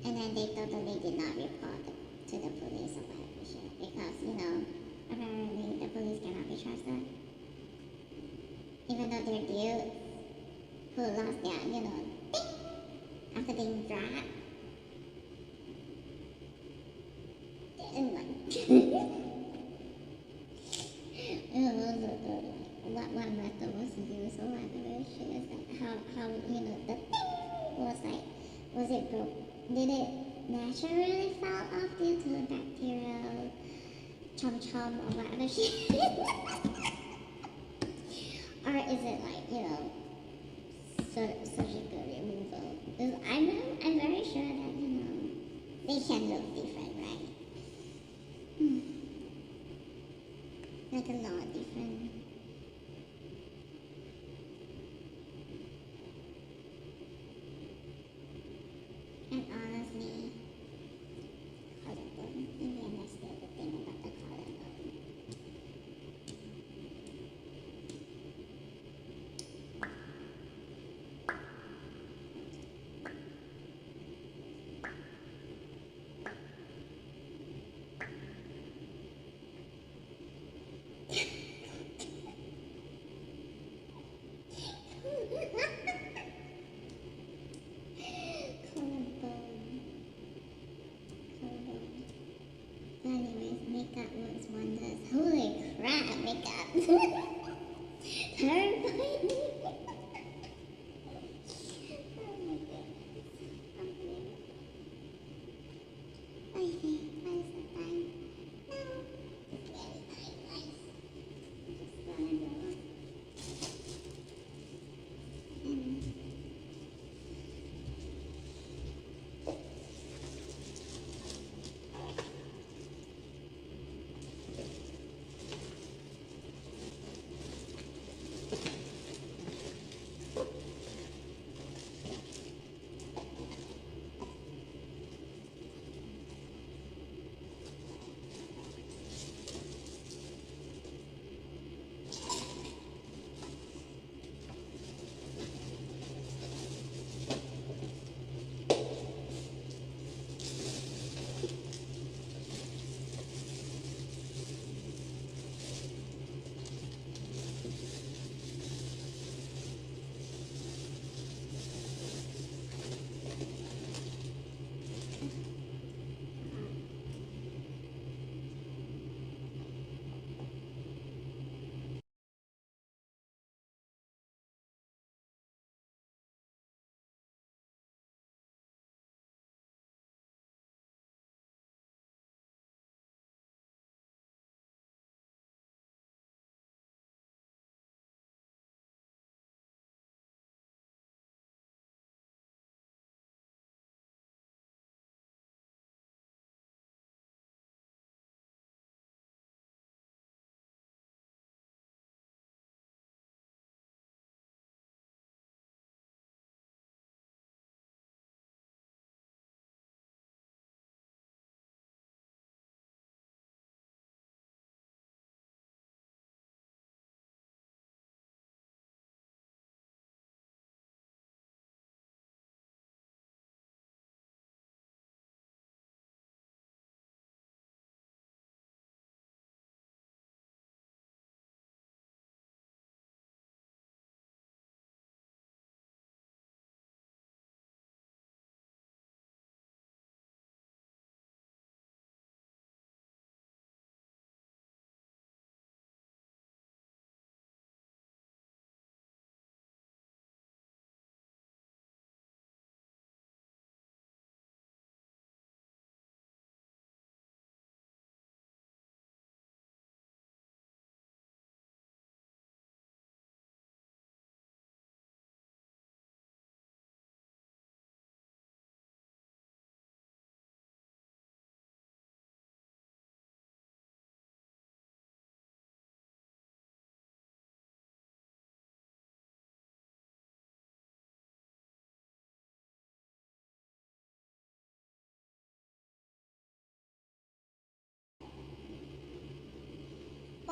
And then they totally did not report to the police or whatever shit because, apparently the police cannot be trusted. Even though they're dudes who lost their, after being dragged. And like, what method was used or whatever shit is that how the thing was like, was it broke? Did it naturally fall off due to the bacterial chom or whatever shit? Or is it like, surgical removal? Because I'm very sure that, they can look different, right? Like a lot different. And honestly, collarbone. Maybe that's the other thing about the collarbone. Collarbone. So anyways, makeup works wonders. Holy crap, makeup. Terrifying. Oh my goodness. Unbelievable. Okay, what is the time? No. Very nice. Just gonna go.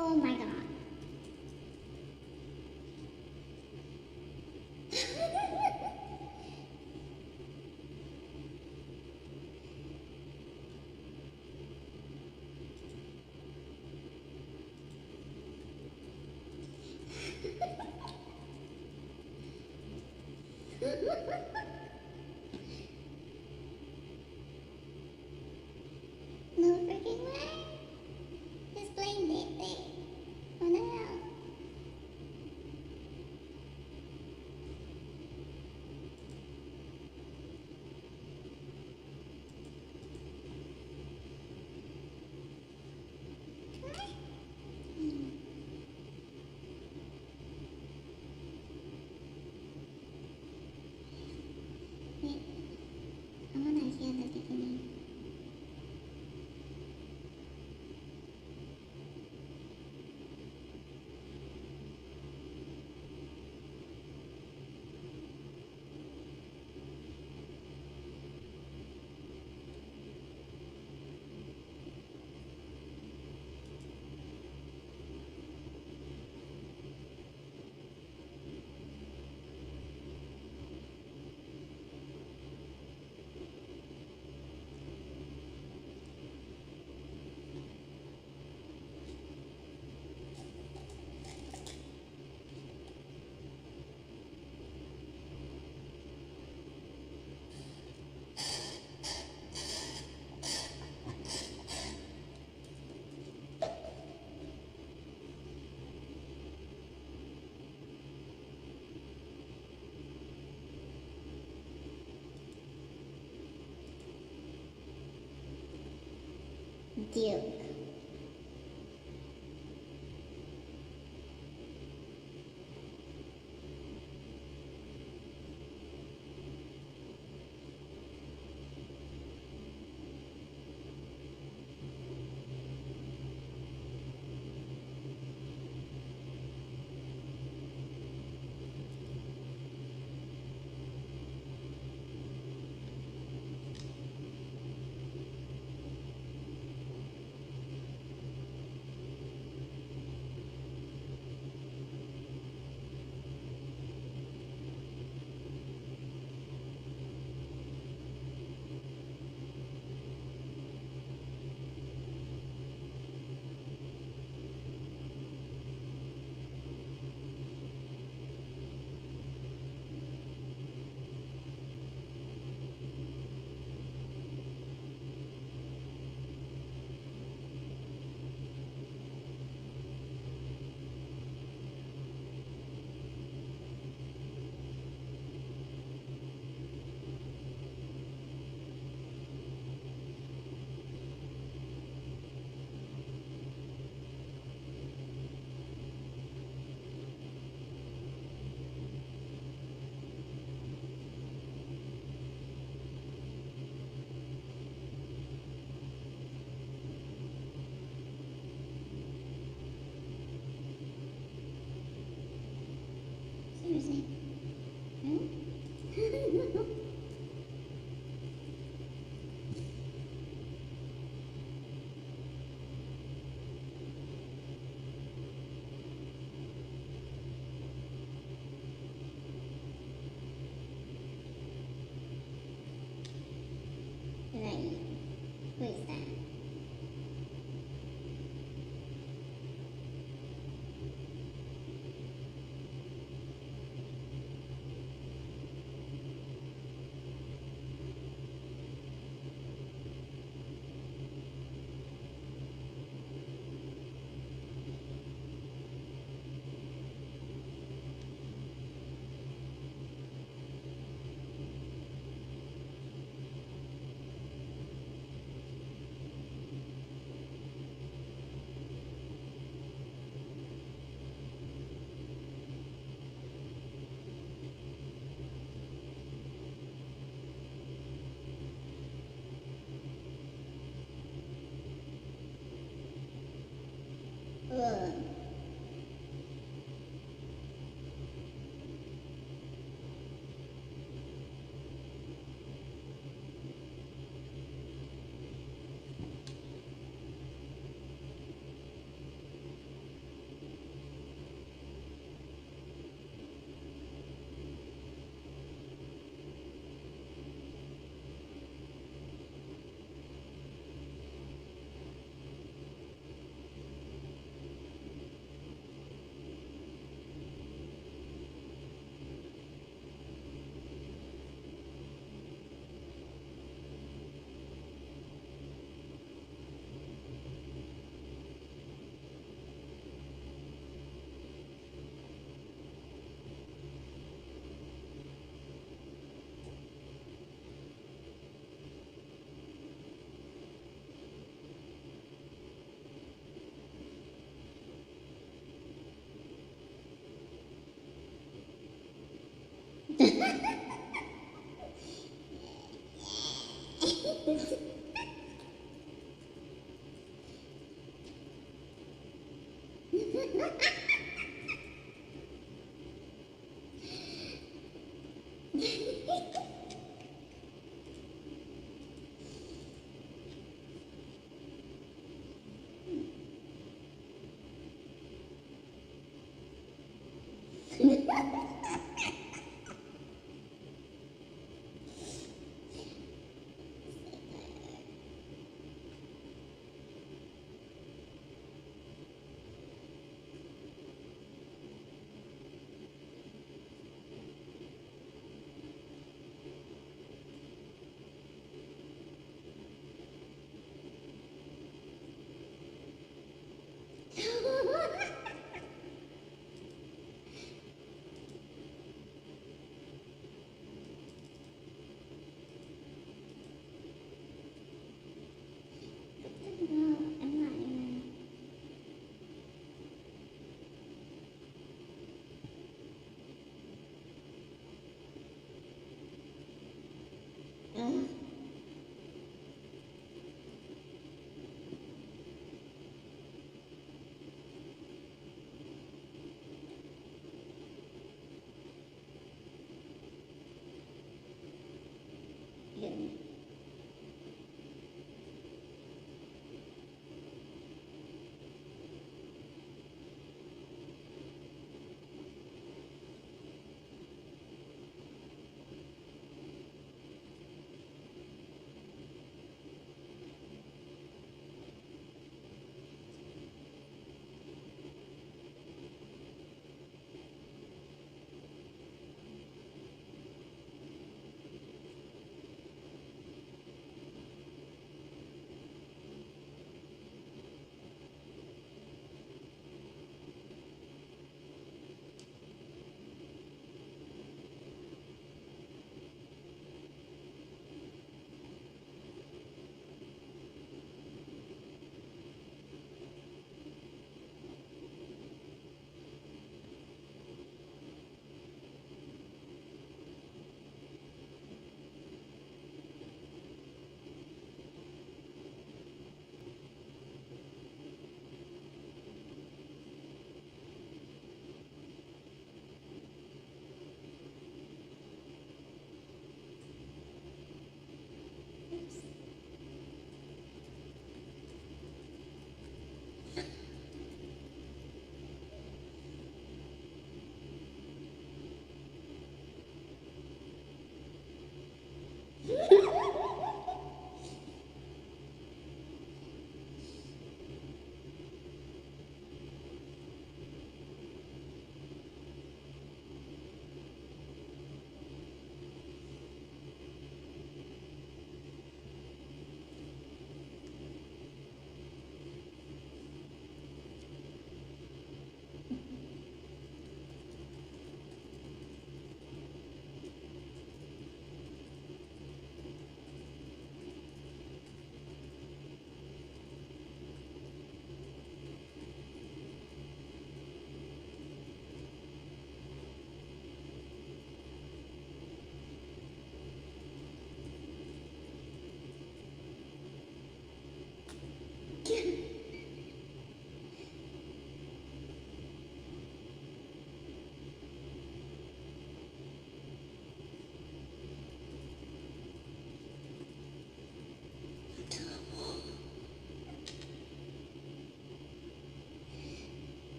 Oh my god. No freaking way. He's playing that thing. What the hell? Wait, I wanna hear the beginning. Duke. Seriously? Hmm? Right. Who is that? Ugh. Ugh. Yeah.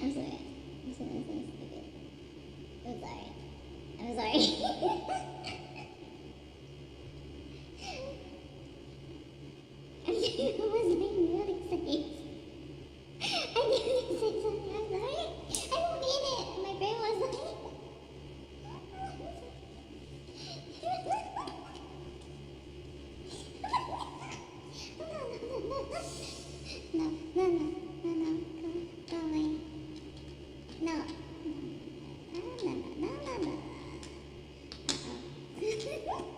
I'm sorry. I'm sorry. I'm so stupid. I'm sorry. I'm sorry. I was being really serious. I didn't say something. I'm sorry. I don't mean it. My brain was like. No, no, no, no, no, go away. No, no, no, no, no, no. Uh-oh.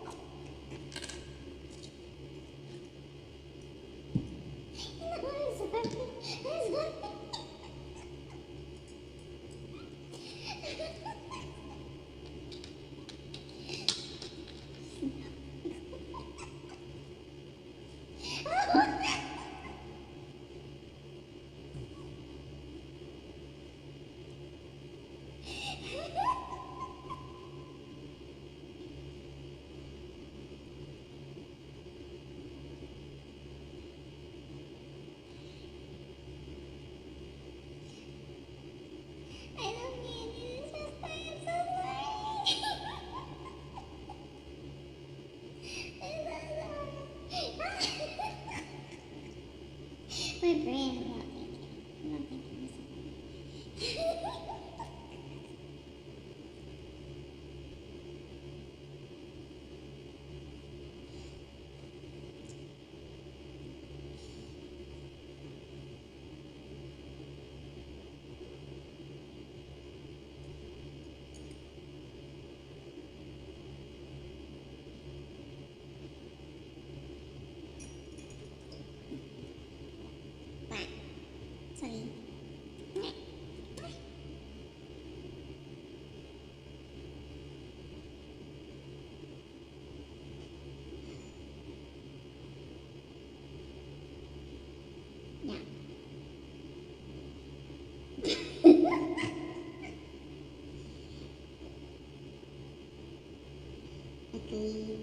my brain. I'm not thinking. I'm not thinking. Wow. Sorry. Yeah. Agree.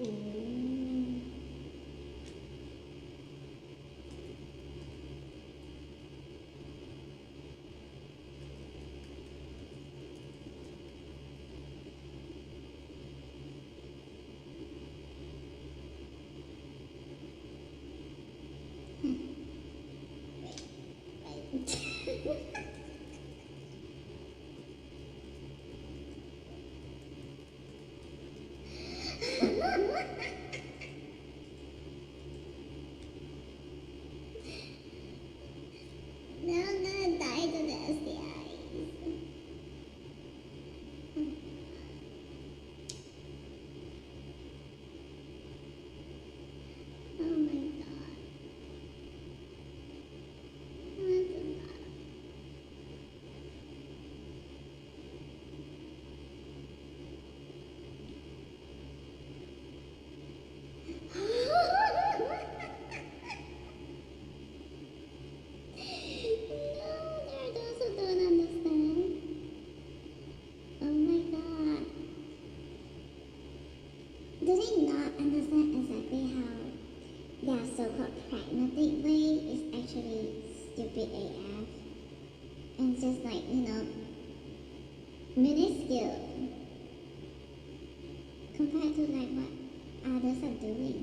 Ooh. Right. No, I'm gonna die to the STIs. Oh my god. That's enough. No, there are those who don't understand. Oh my god. Do they not understand exactly how their so-called pragmatic way is actually stupid AF? And just like, minuscule compared to like what others are doing.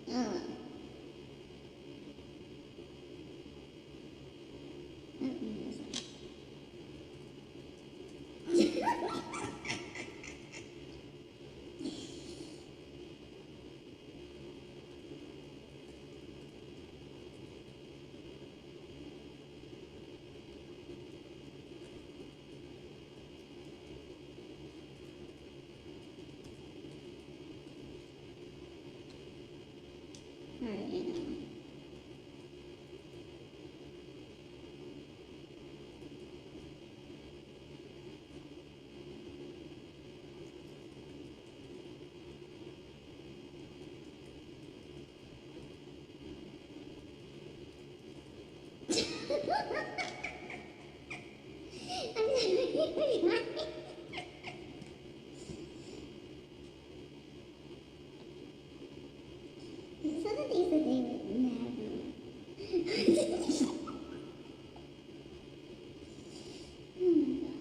Oh. Sorry. I'm sorry. Some of these that they would never. Oh my god.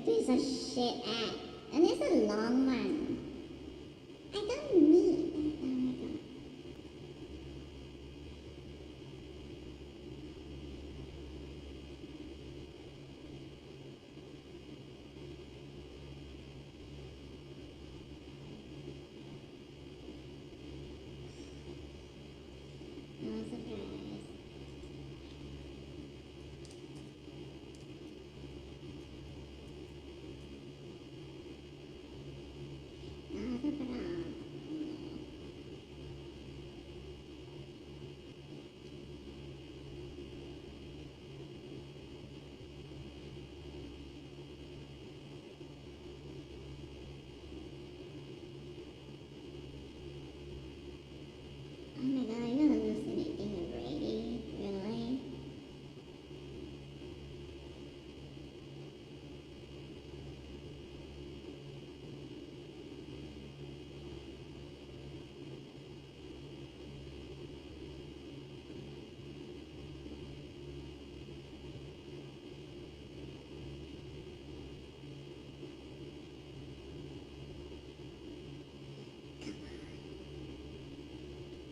piece of shit ad. And it's a long one. I don't need. Oh my god. No surprise. No surprise. Oh my god, you're hallucinating already? Really?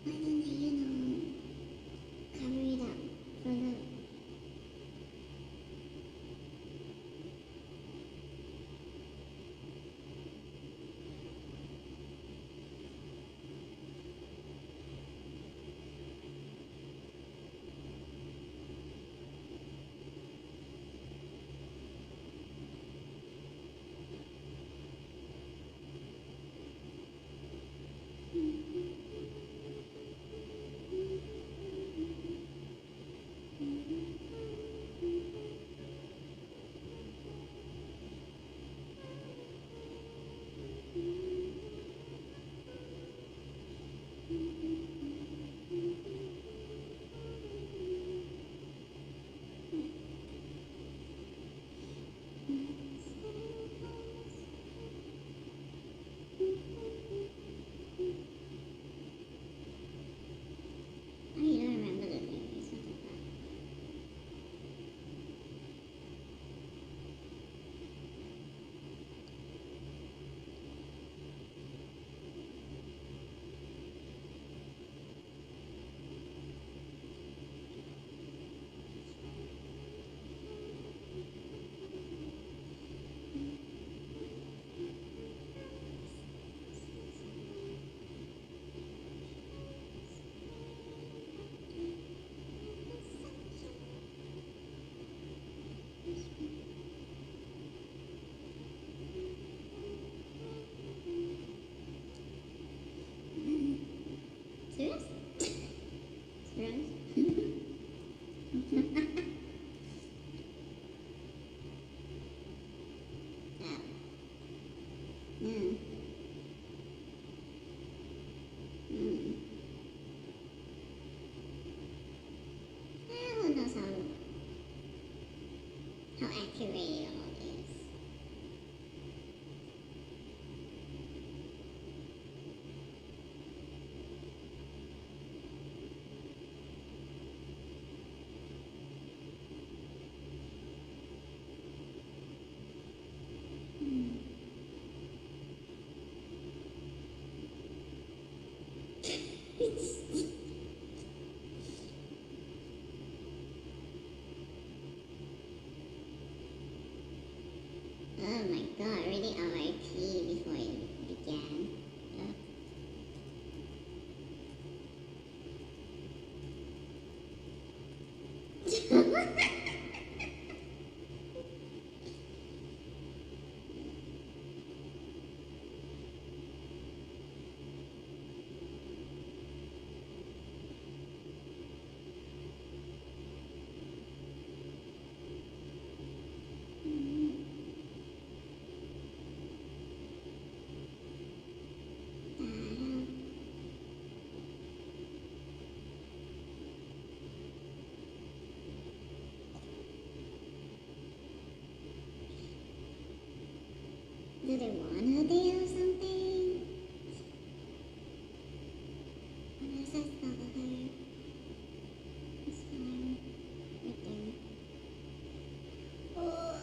Why don't they, cover it up for the. I don't remember the lyrics. What the fuck? Serious? Serious? Oh. Mm. Mm. Who knows how accurate it all is. Mm. Oh my god, really RIP before it began. Do they want her there or something? What is that stuff with her? It's fine. Right there. Oh.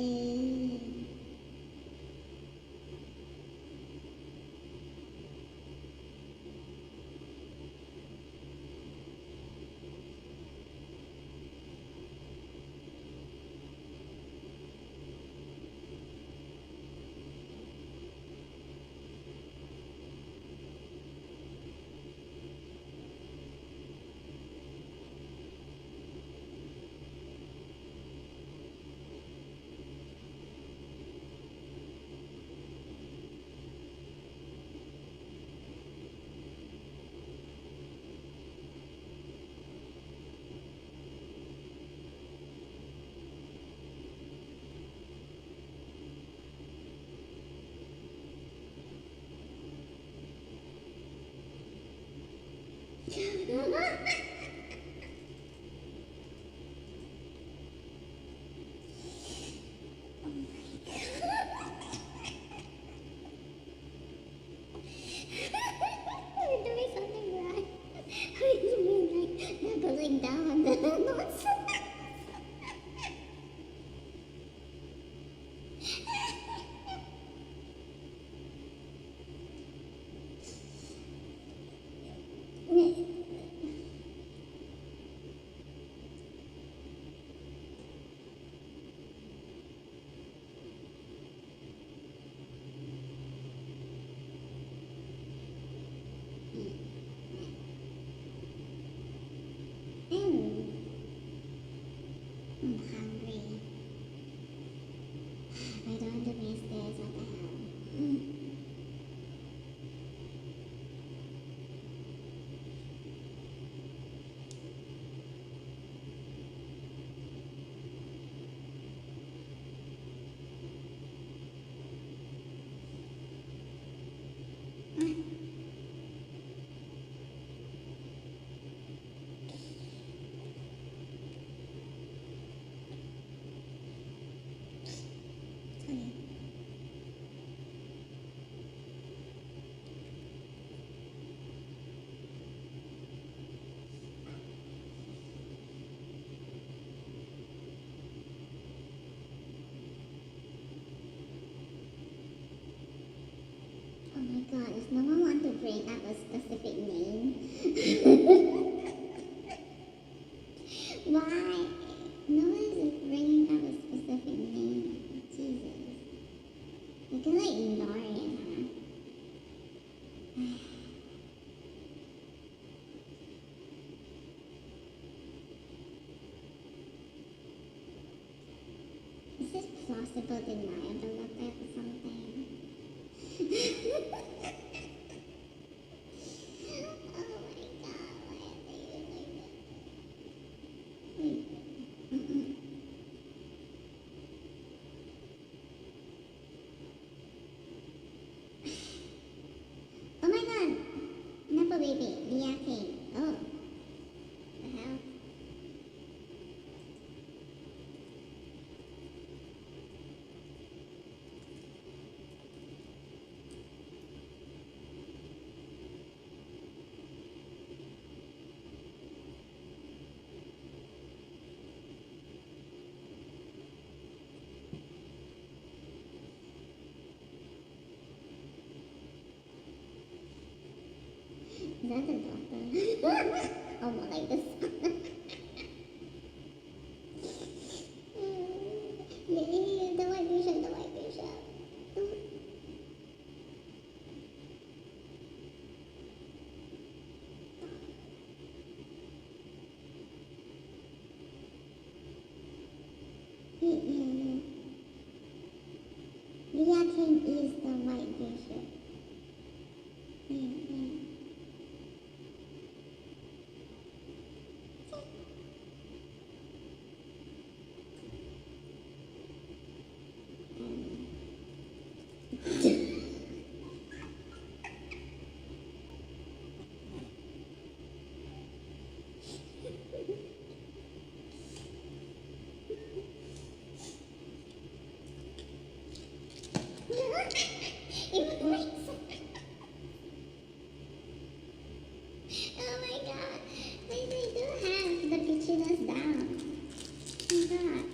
We're doing something right. What do you mean, like, doubling down on the notes? I'm hungry. I don't want to miss this. What the hell? Oh my god, does no one want to bring up a specific name? Why? No one is bringing up a specific name. Jesus. You can like ignore it, huh? Is this plausible deniability or something? Oh my god, why are they doing that? Oh my god! Nepo baby, Leah King. Oh. The hell? Is that the doctor? Oh, more like this. The white bishop, the white bishop. Leah King is the white bishop. It breaks. Oh my god. They do have the bitchiness down. Oh my god.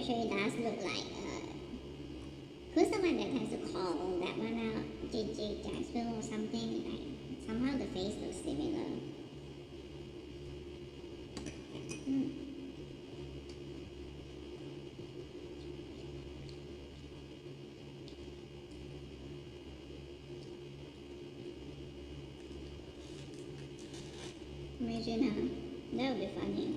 actually does look like who's the one that has to call that one out? JJ Jacksonville or something? Like somehow the face looks similar. Imagine, huh? That would be funny.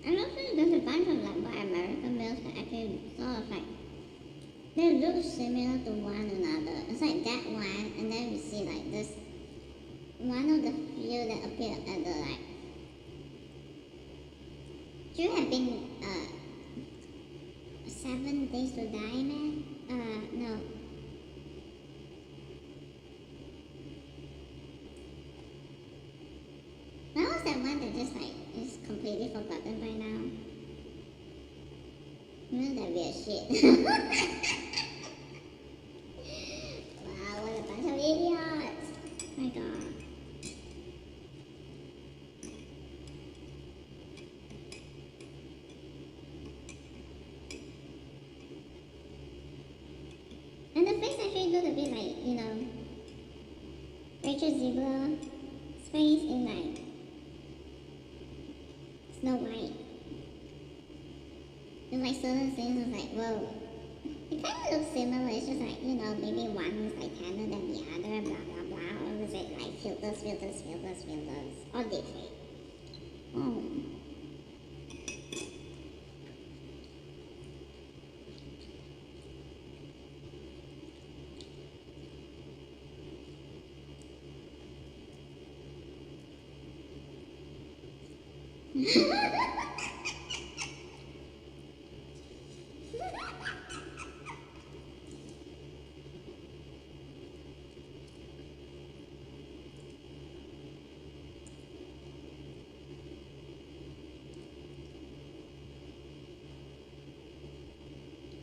And also, there's a bunch of like Buy American mills that actually sort of like they look similar to one another. It's like that one, and then we see like this one of the few that appeared at the like. Should have been 7 Days to Die, man. No. That was that one that just like is completely forgotten by now. You know that weird shit. Wow, what a bunch of idiots! My God. And the face actually looked a bit like, you know, Rachel Ziegler's face in like Snow White. And like certain things was like, whoa. It kind of looks similar, it's just like, you know, maybe one was like tanner than the other, blah blah blah. Or was it like filters, or deepfake? Oh.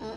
Oh.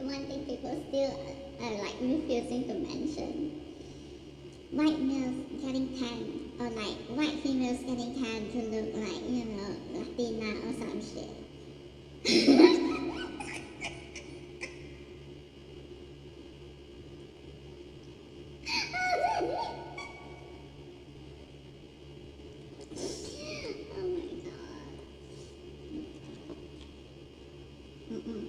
One thing people still are like refusing to mention. White males getting tan, or like white females getting tan to look like, you know, Latina or some shit. Oh my God. Mm-mm.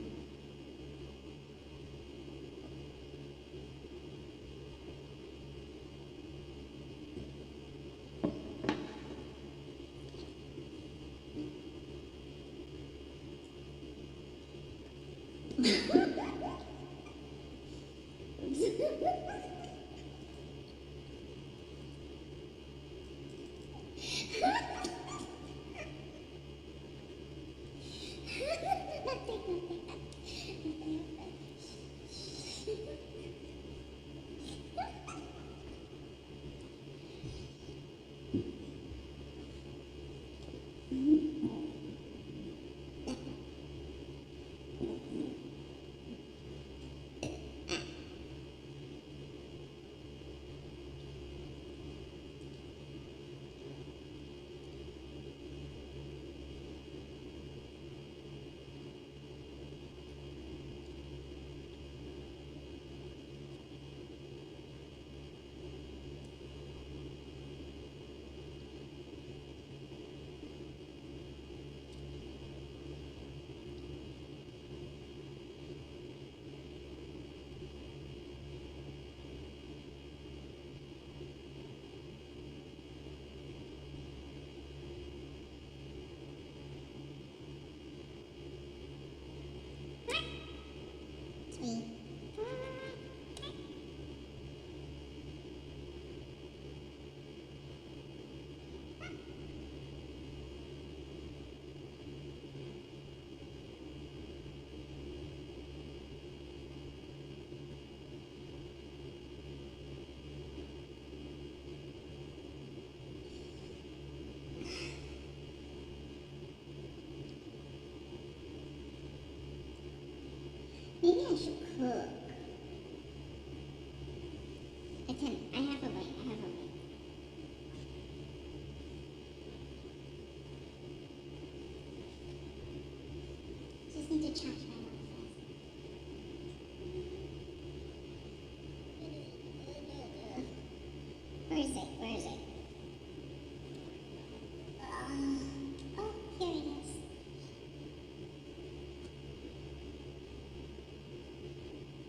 I should cook. I have a way. Just need to charge my mouth first. Where is it? Oh, here it is.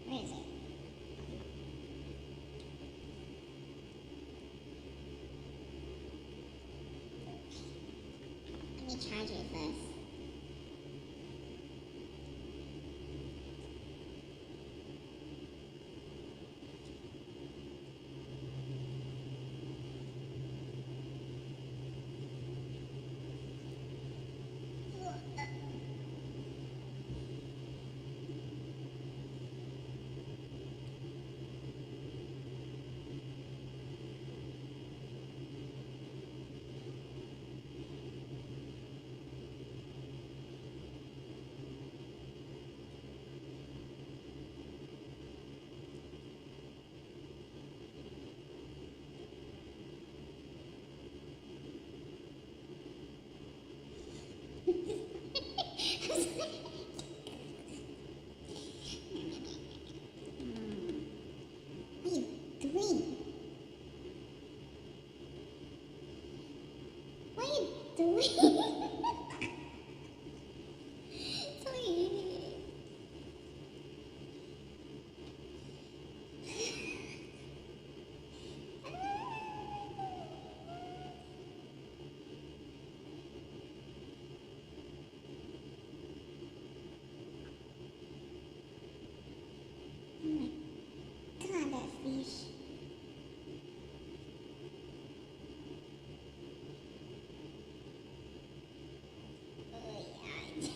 Where is it? Let me charge it first. What are you doing? What are you doing? Sorry. Oh my god, that fish. Oh yeah.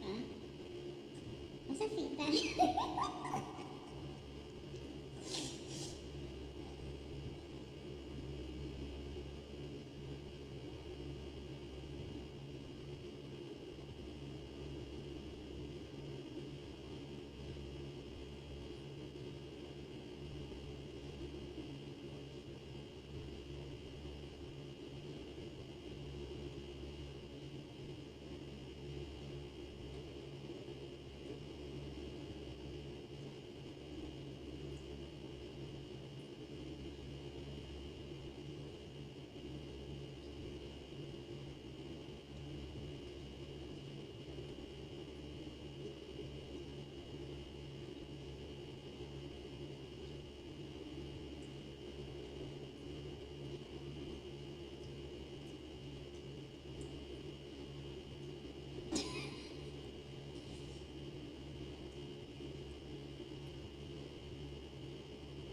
Huh? What's that feedback?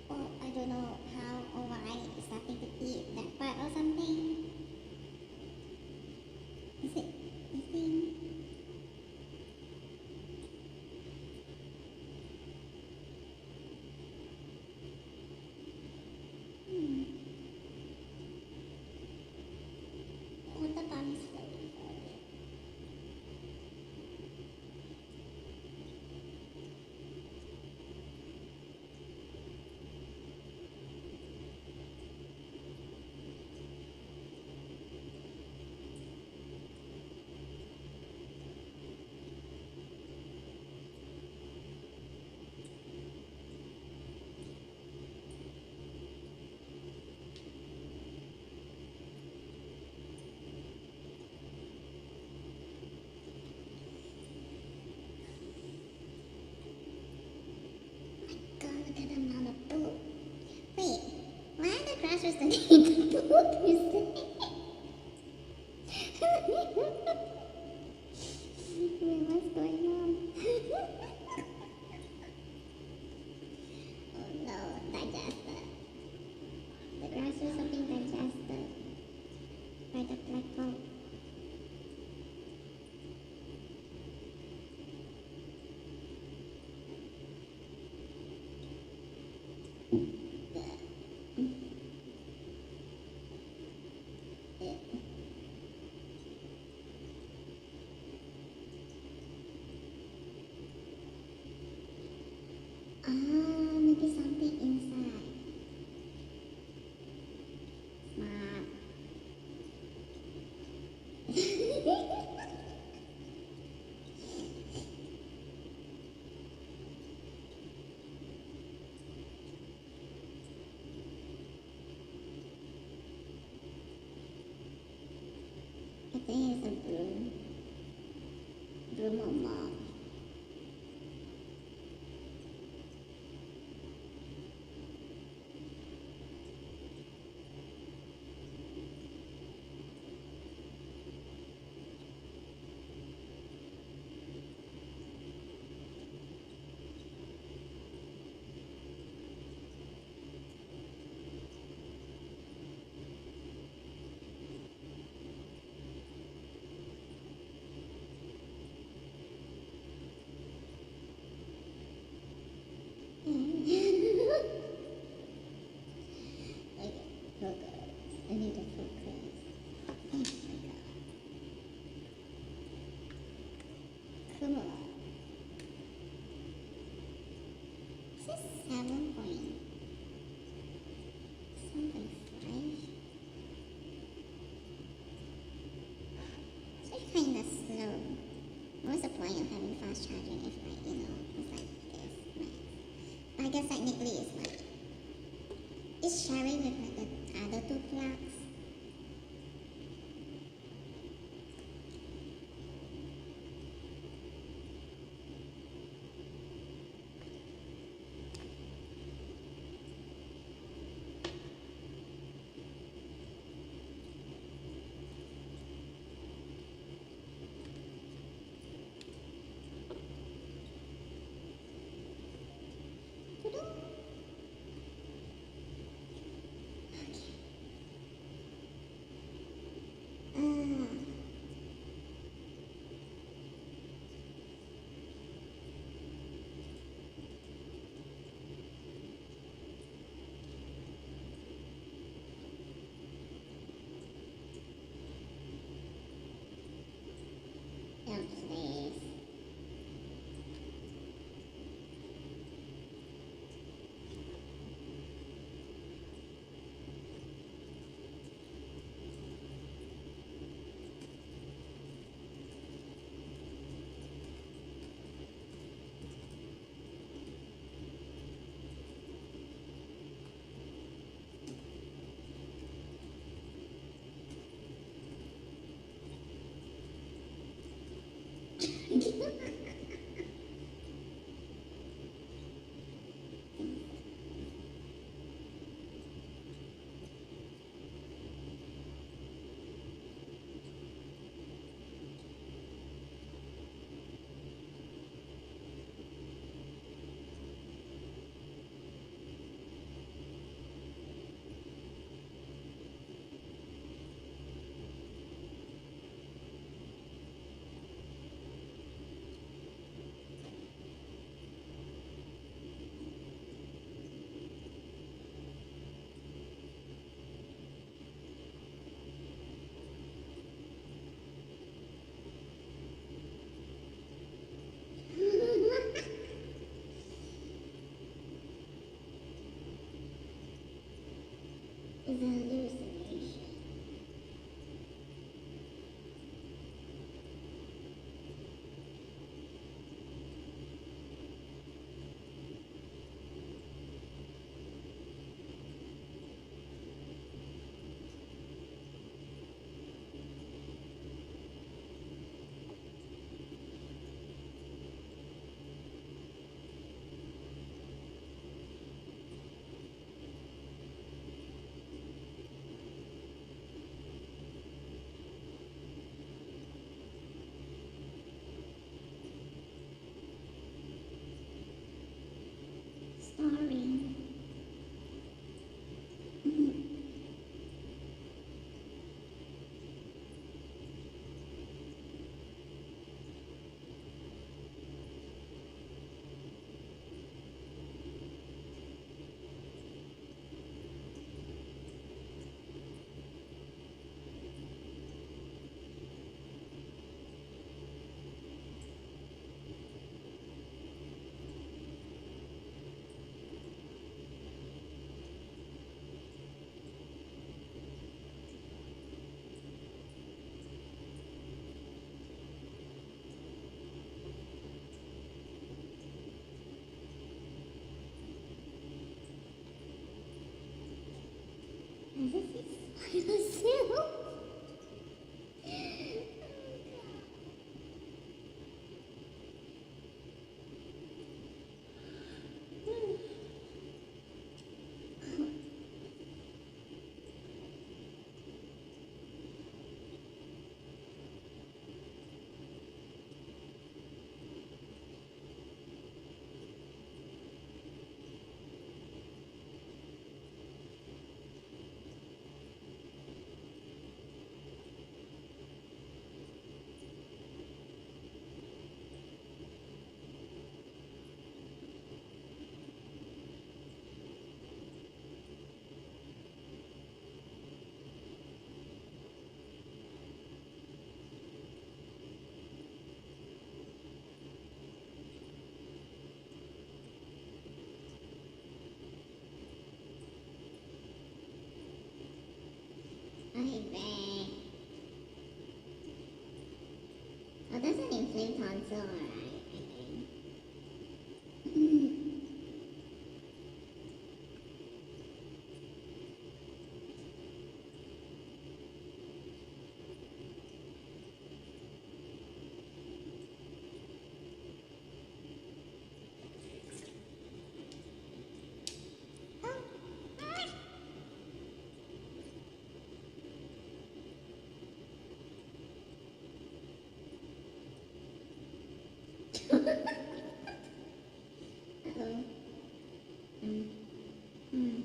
Oh, I don't know how or why it's starting to eat that part or something. Is it eating? crashers looking at the book instead. Wait, what's going on? Oh no, digested. The crashers are being digested by the black hole. Maybe something inside. Smart. I think it's a broom. Broom or mop. Okay, focus. I need to focus. Oh my god. Come on. Is this 7.5? It's kinda slow. What's the point of having fast charging if it's like this, right? But I guess technically it's sharing with like the other two plugs. myself. Okay, back. Oh, that's an inflamed tonsil, alright, I think. Uh-oh. Mm. Mm.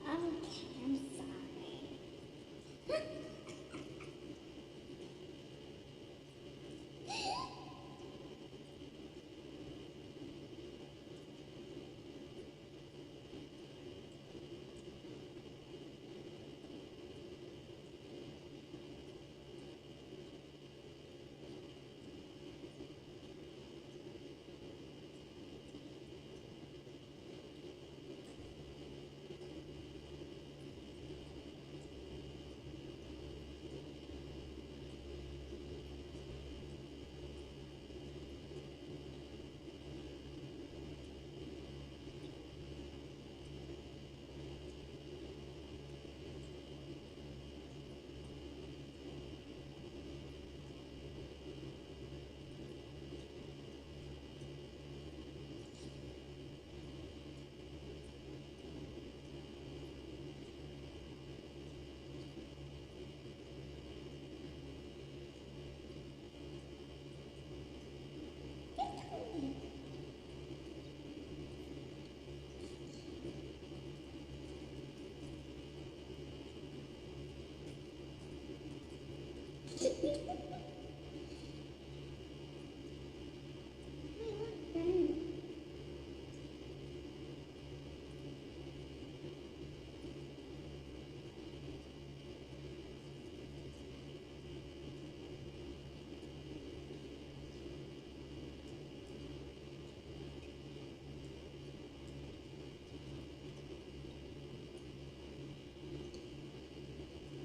Okay, I'm sorry.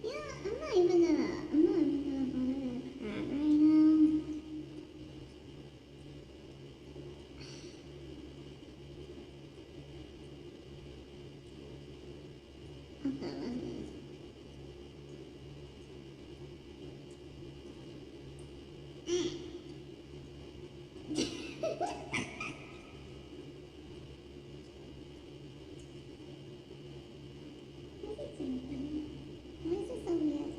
Yeah, I'm not even gonna bother with that right now. Okay, what's this? Why is it so funny? Why is it so weird?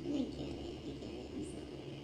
I get it, I'm sorry.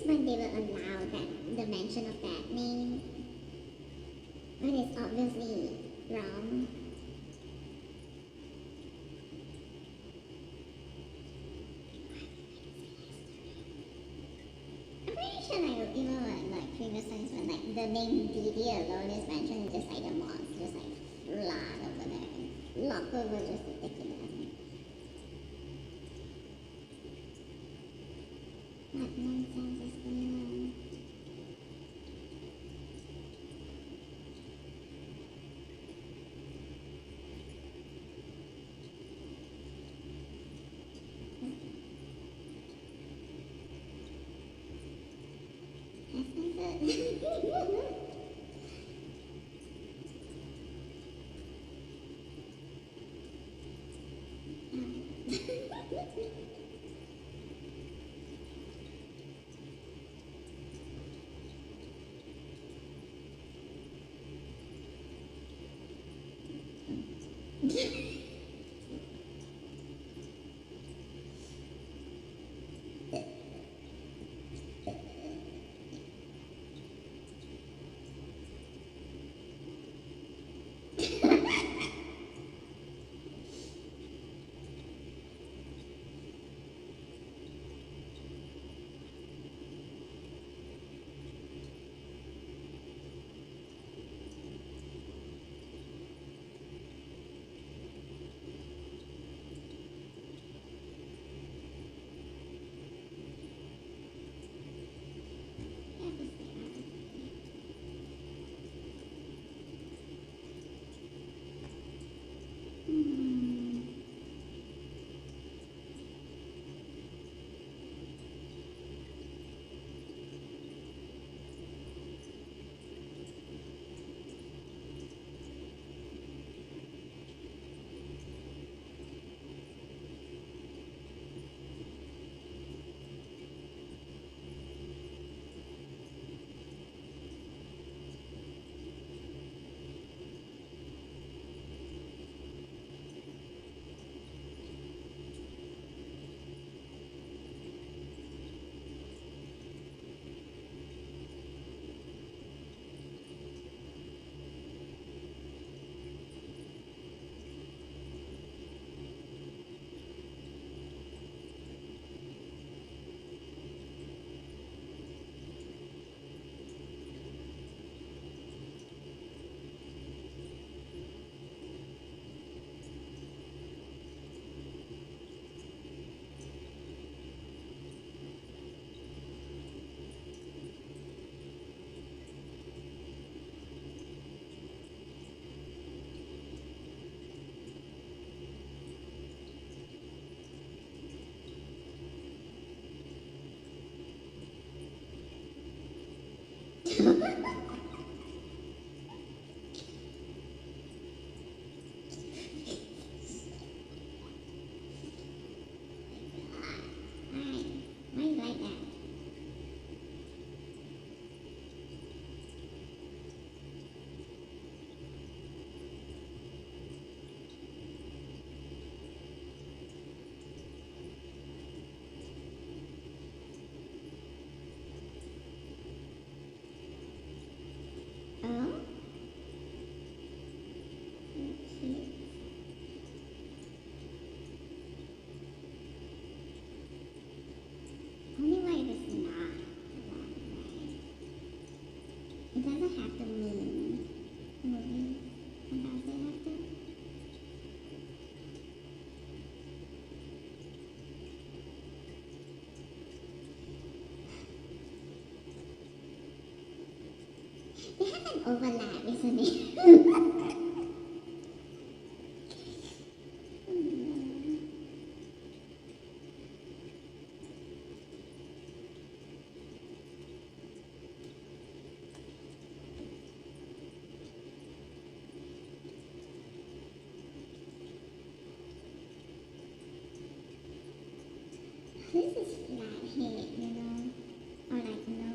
when they will allow that the mention of that name, but it's obviously wrong. I'm pretty sure like even when like previous times when like the name Didi alone is mentioned, it's just like the moms just like flood over there. Locker was just ridiculous. What nonsense is going on? Why you like that? Oh? Cute. Only way if it's not wrong, right? It doesn't have to mean movie. Sometimes they have to. They have an overlap, isn't it? This is flathead, you know? Or like no.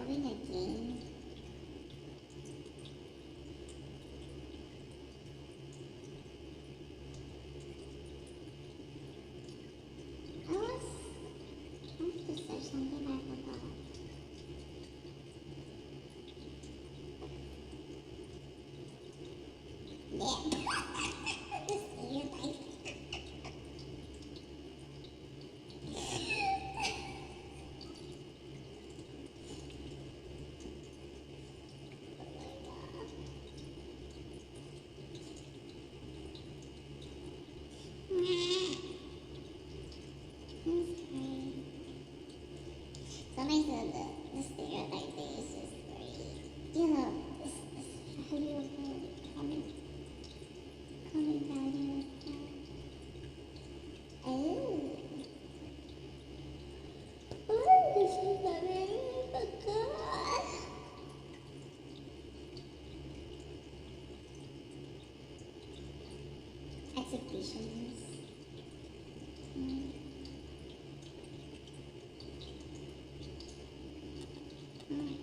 going again. I was trying to search something I forgot. Yeah. This ear like sometimes the stereotype thing is just very, it's how do you call it? Common value. Oh. Oh, this is very good. Executions. Mm. Mm.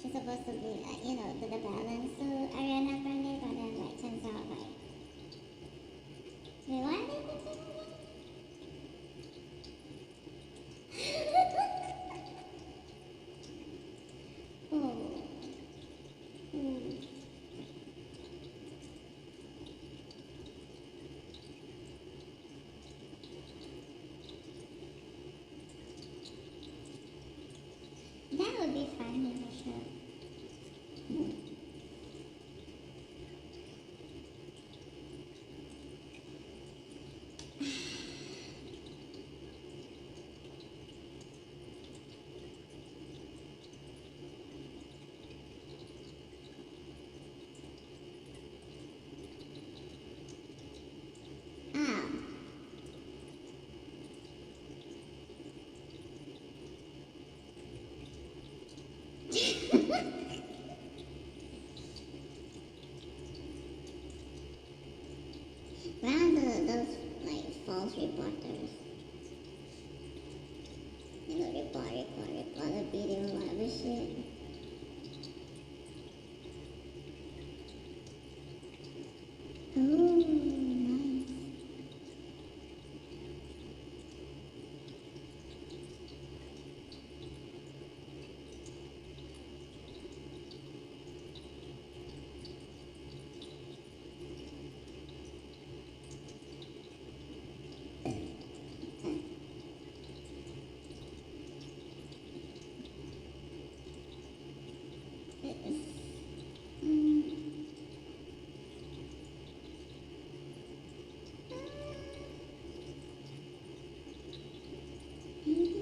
She's supposed to be like, the balance to Ariana Grande, but then like turns out like, wait, why are they picking again? Oh. Mm. That would be funny for sure. Ah. Those like false reporters, report the video, whatever shit. Oh, nice. Mm. Maybe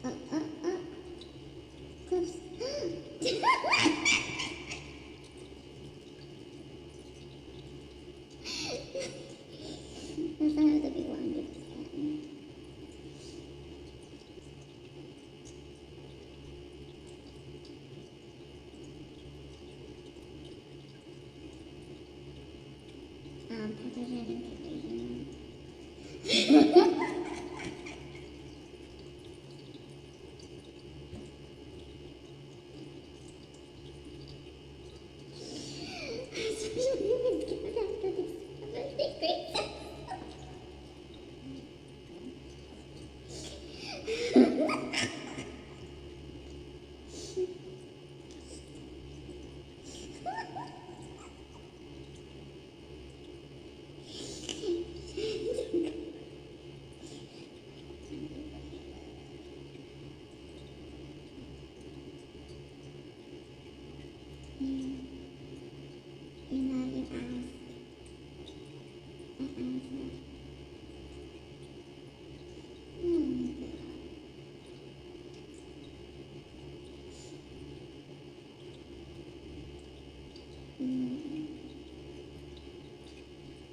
the head and close. That's not have to be 100%. Packaging. You ask.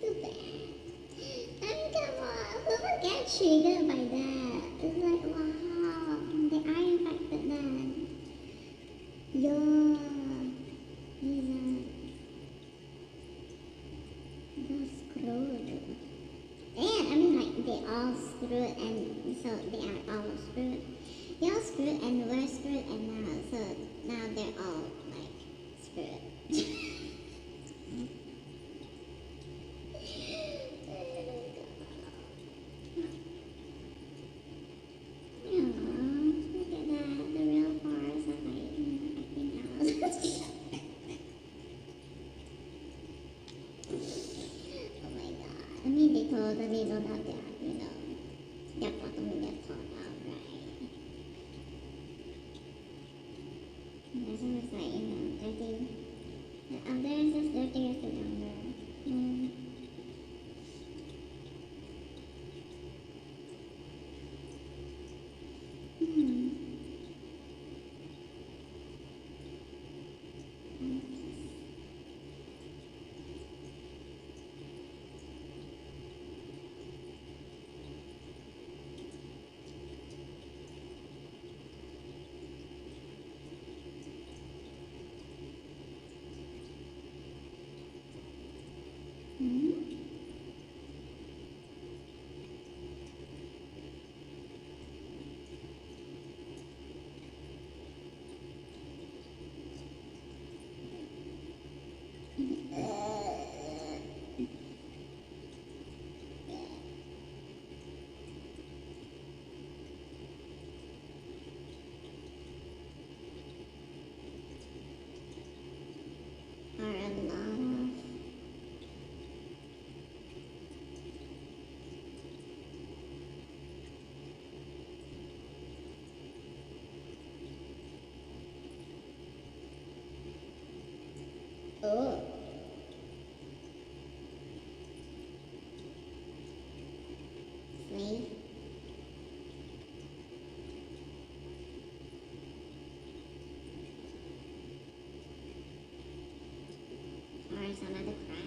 Too bad. I mean, come on. Who would get triggered by that? It's like, wow. They are infected then. Yo. They're screwed. And, I mean, like, they all screwed, and so they are all screwed. They all screwed, and we're screwed, and now they're all, like, screwed. I mean, they totally know that their bottom will get caught out, right? There's always like, 30. The other is just 30 years younger. Mm. Hmm. Hmm? Me? Alright, so another crab.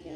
Yeah.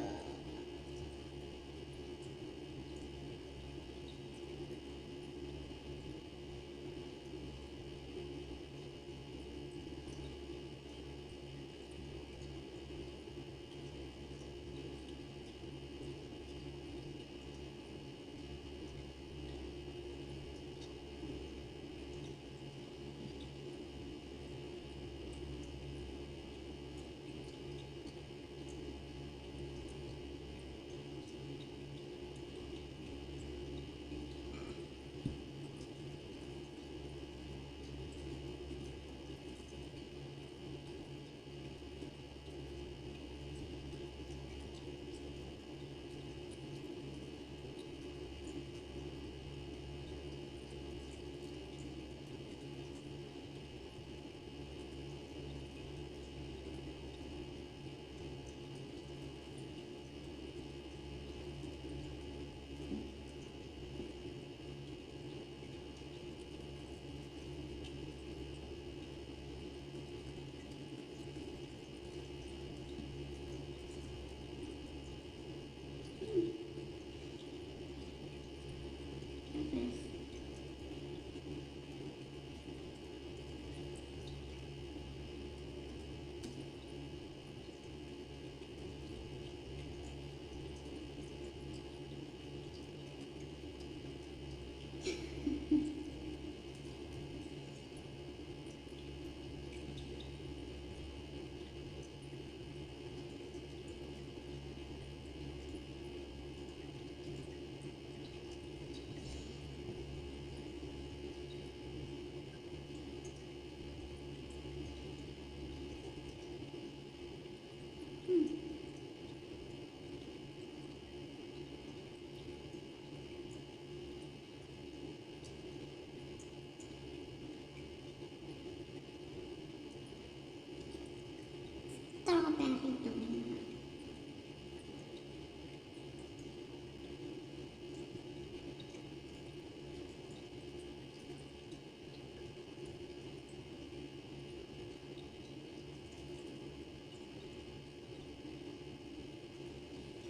Goodness. Strawberry donut.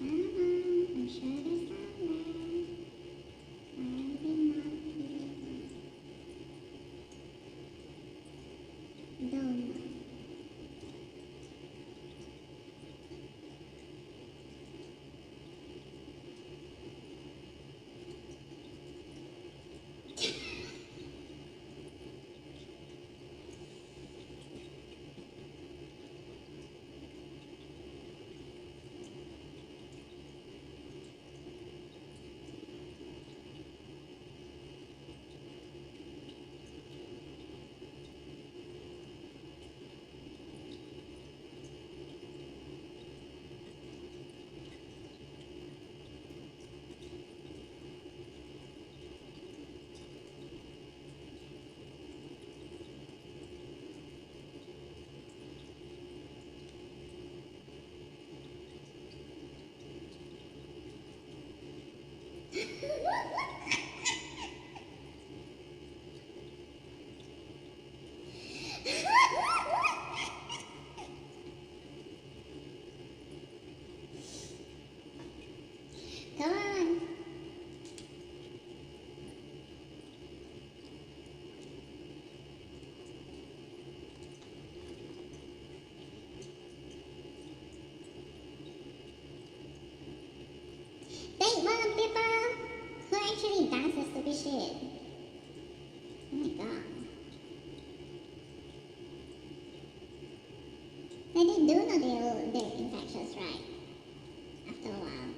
I'm sure there's somewhere. Might be not donut. shit. Oh my god. They do know they're infectious, right? After a while.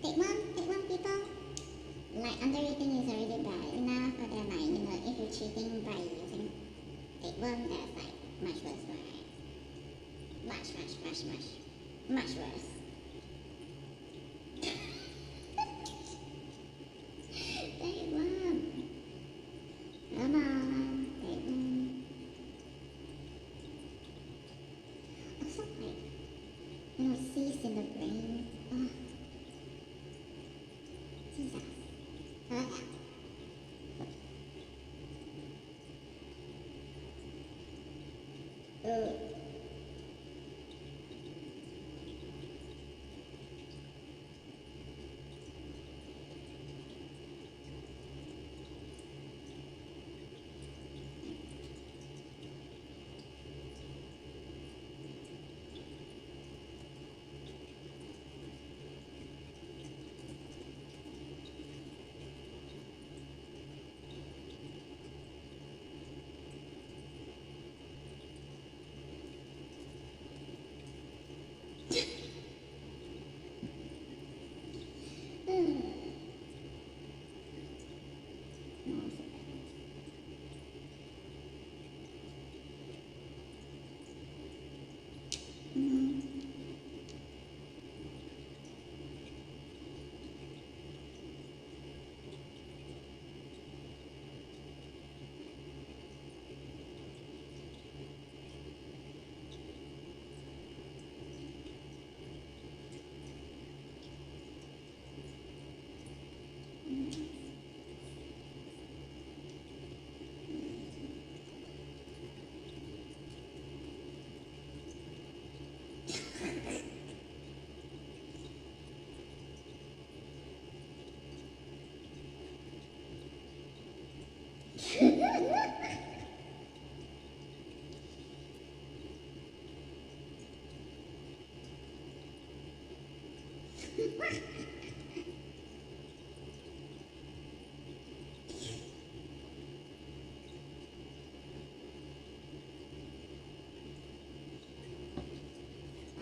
Take one people. Like undereating is already bad enough, but then like, you know, if you're cheating by using take one, that's like much worse, right? Much worse. Take one. Come on, take one. Also like, you know, cysts in the brain. Oh, Jesus. Uh,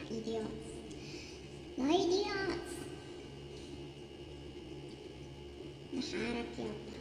idiots. No idiots. Naharap yata.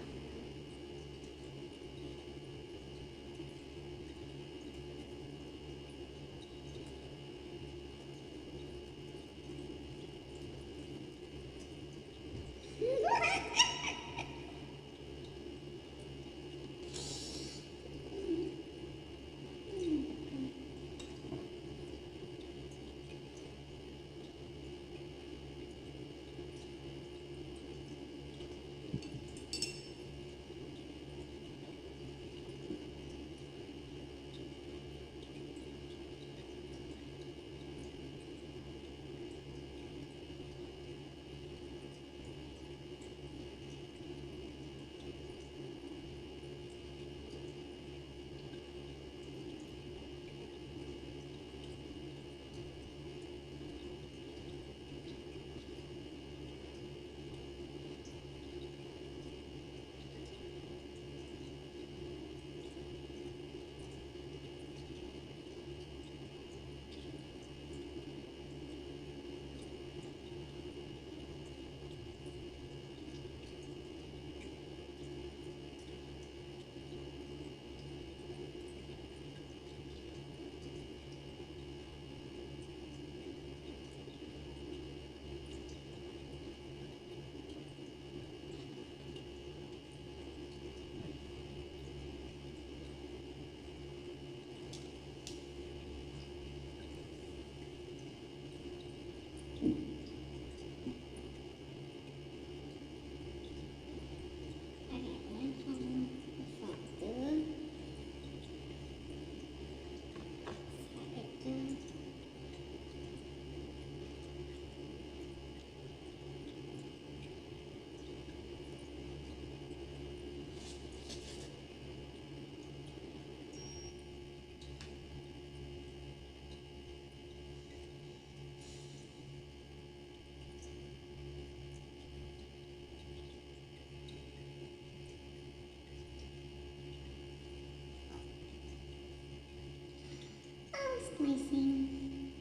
splicing.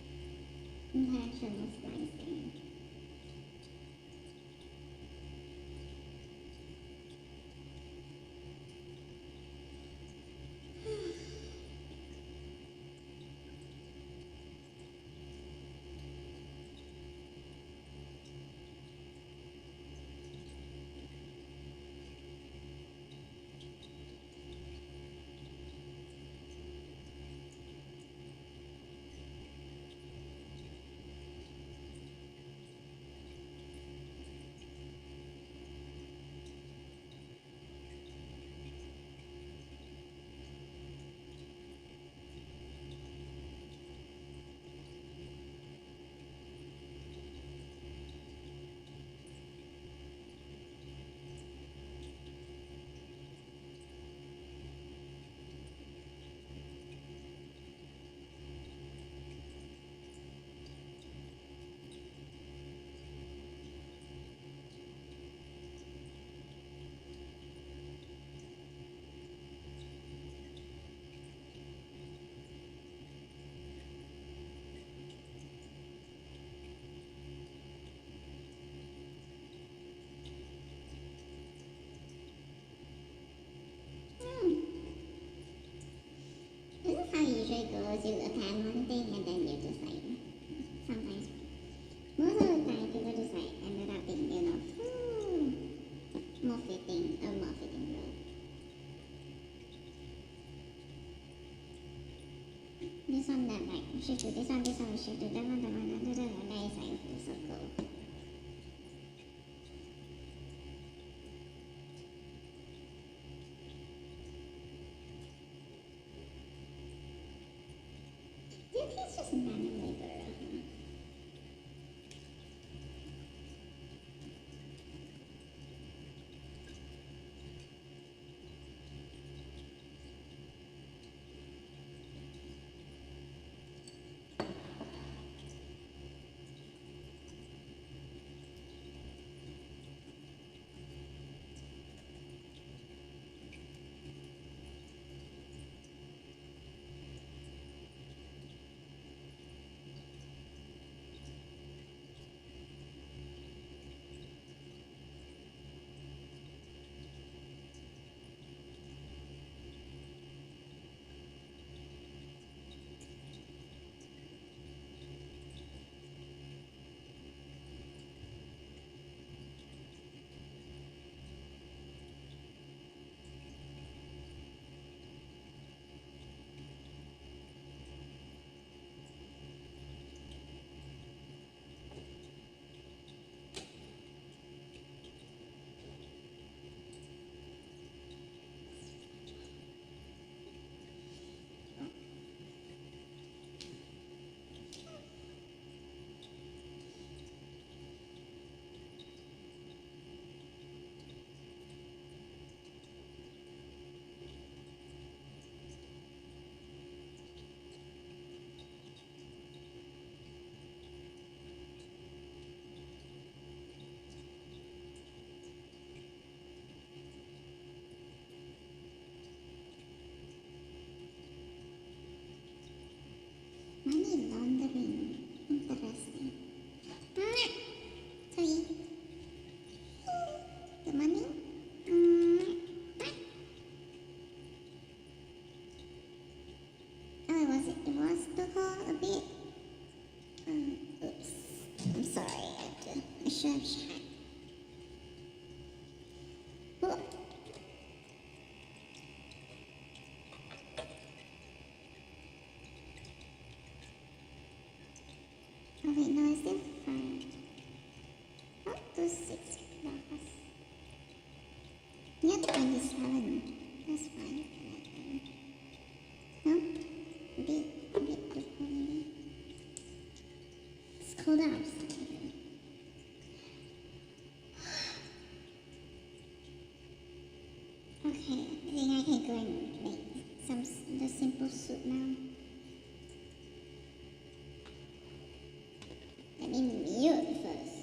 Intentional splicing. This is how it usually goes. You attend one thing and then you just like sometimes most of the time people just like ended up being, more fitting role. This one that like shift to this one shift to that one, and then it's like a full circle. It's just manual labor. Money laundering. Interesting. Sorry. The money? Oh, it was to hold a bit. Oops. I'm sorry. I should have checked. Oh. Oh wait, no, it's still 5. Up to 6 plus. Yeah, 27. That's fine. No? A bit too cold maybe. It's cold outside. Okay, I think I can go and make the simple soup now. Let me mute first.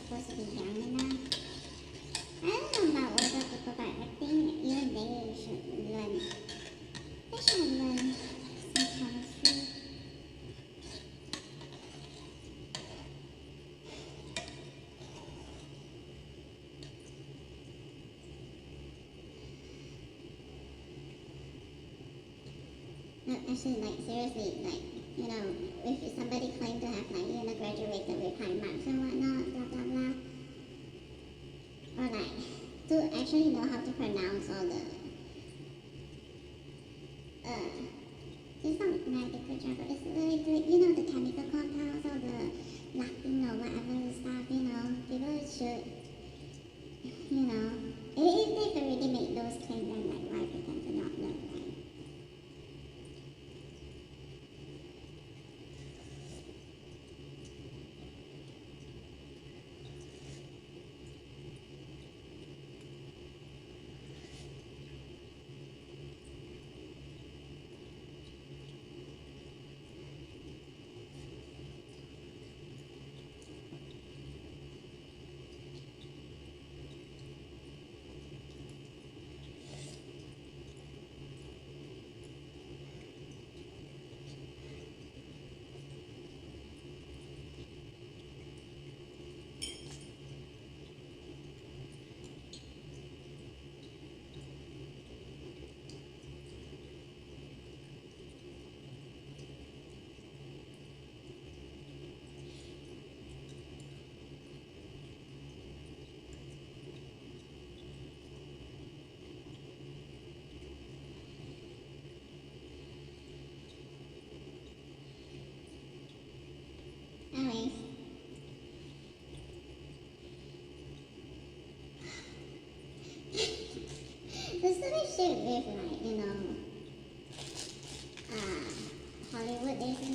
supposed to be young enough. I don't know about older people, but I think even they should learn. They should learn some chemistry. No, actually, like seriously, like if somebody claimed to have like graduated with high marks and whatnot, blah blah blah, or like to actually know how to pronounce all the it's not medical jargon, but it's like the chemical compounds or the lacking or whatever stuff, people should, if they already make those claims, then like why pretend to not know, right? Anyways, the silly shit with Hollywood, they say,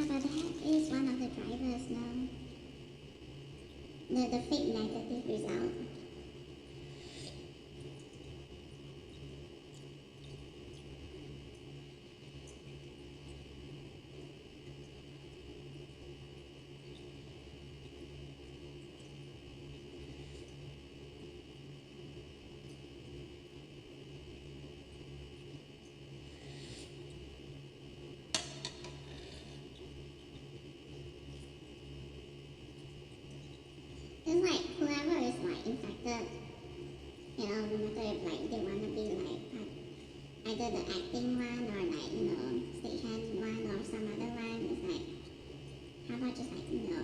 but that is one of the drivers now. The fake negative result. It's like whoever is like infected, no matter if like they wanna be like either the acting one or like stagehand one or some other one, it's like how about just like no.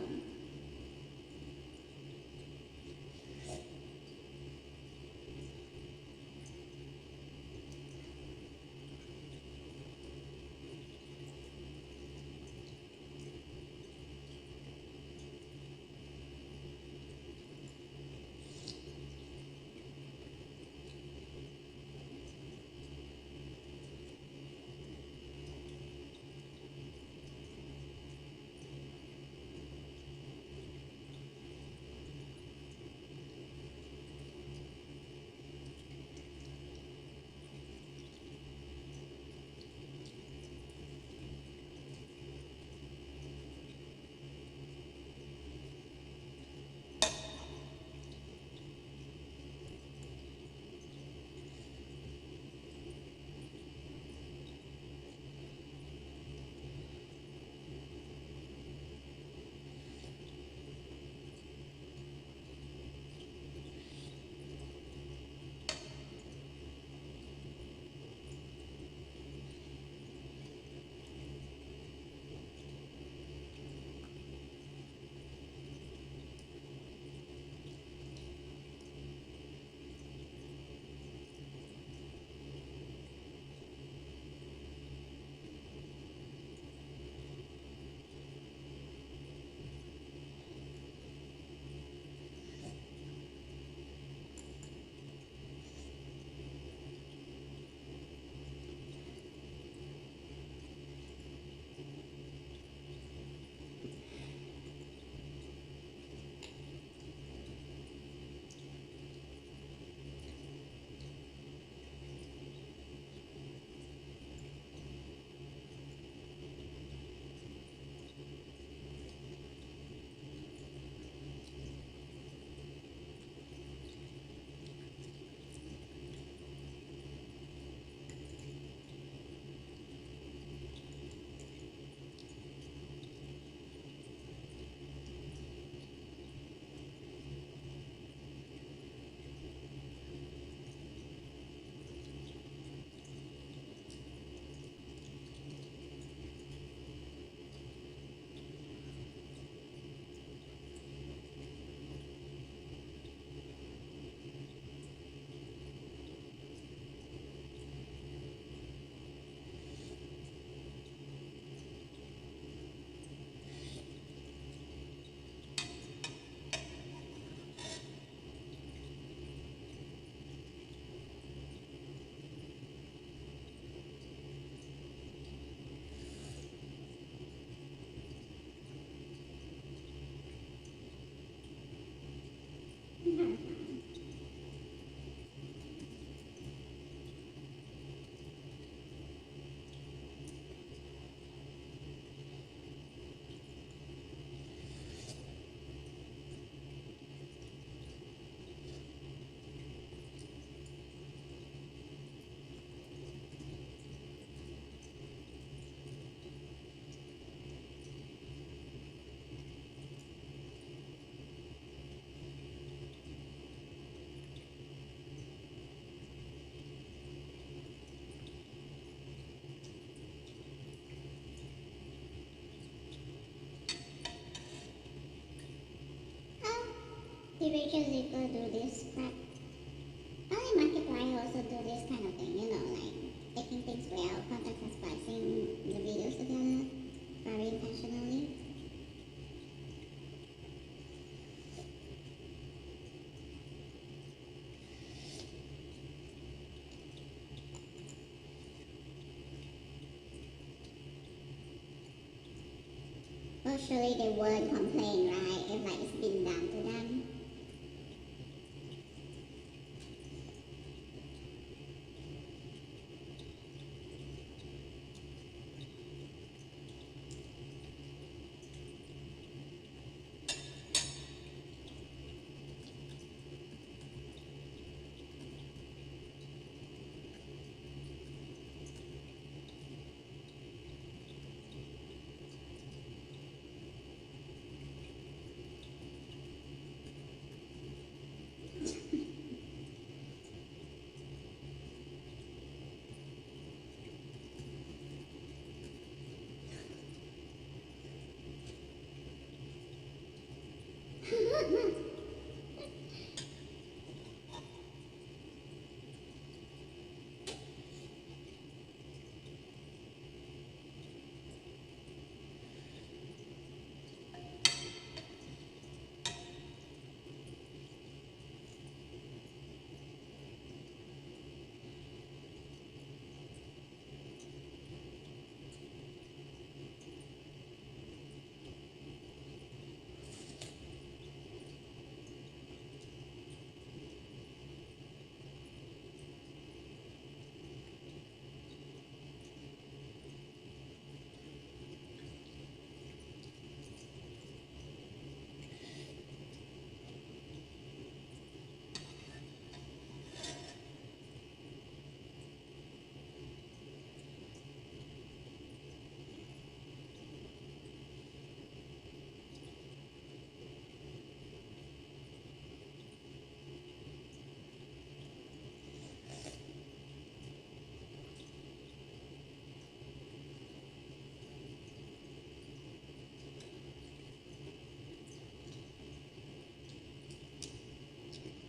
Oh, the Rachel Zipper do this crap. Only Markiplier also do this kind of thing, like taking things without context and splicing the videos together very intentionally. Well, surely they won't complain, right? If like it's been done to them.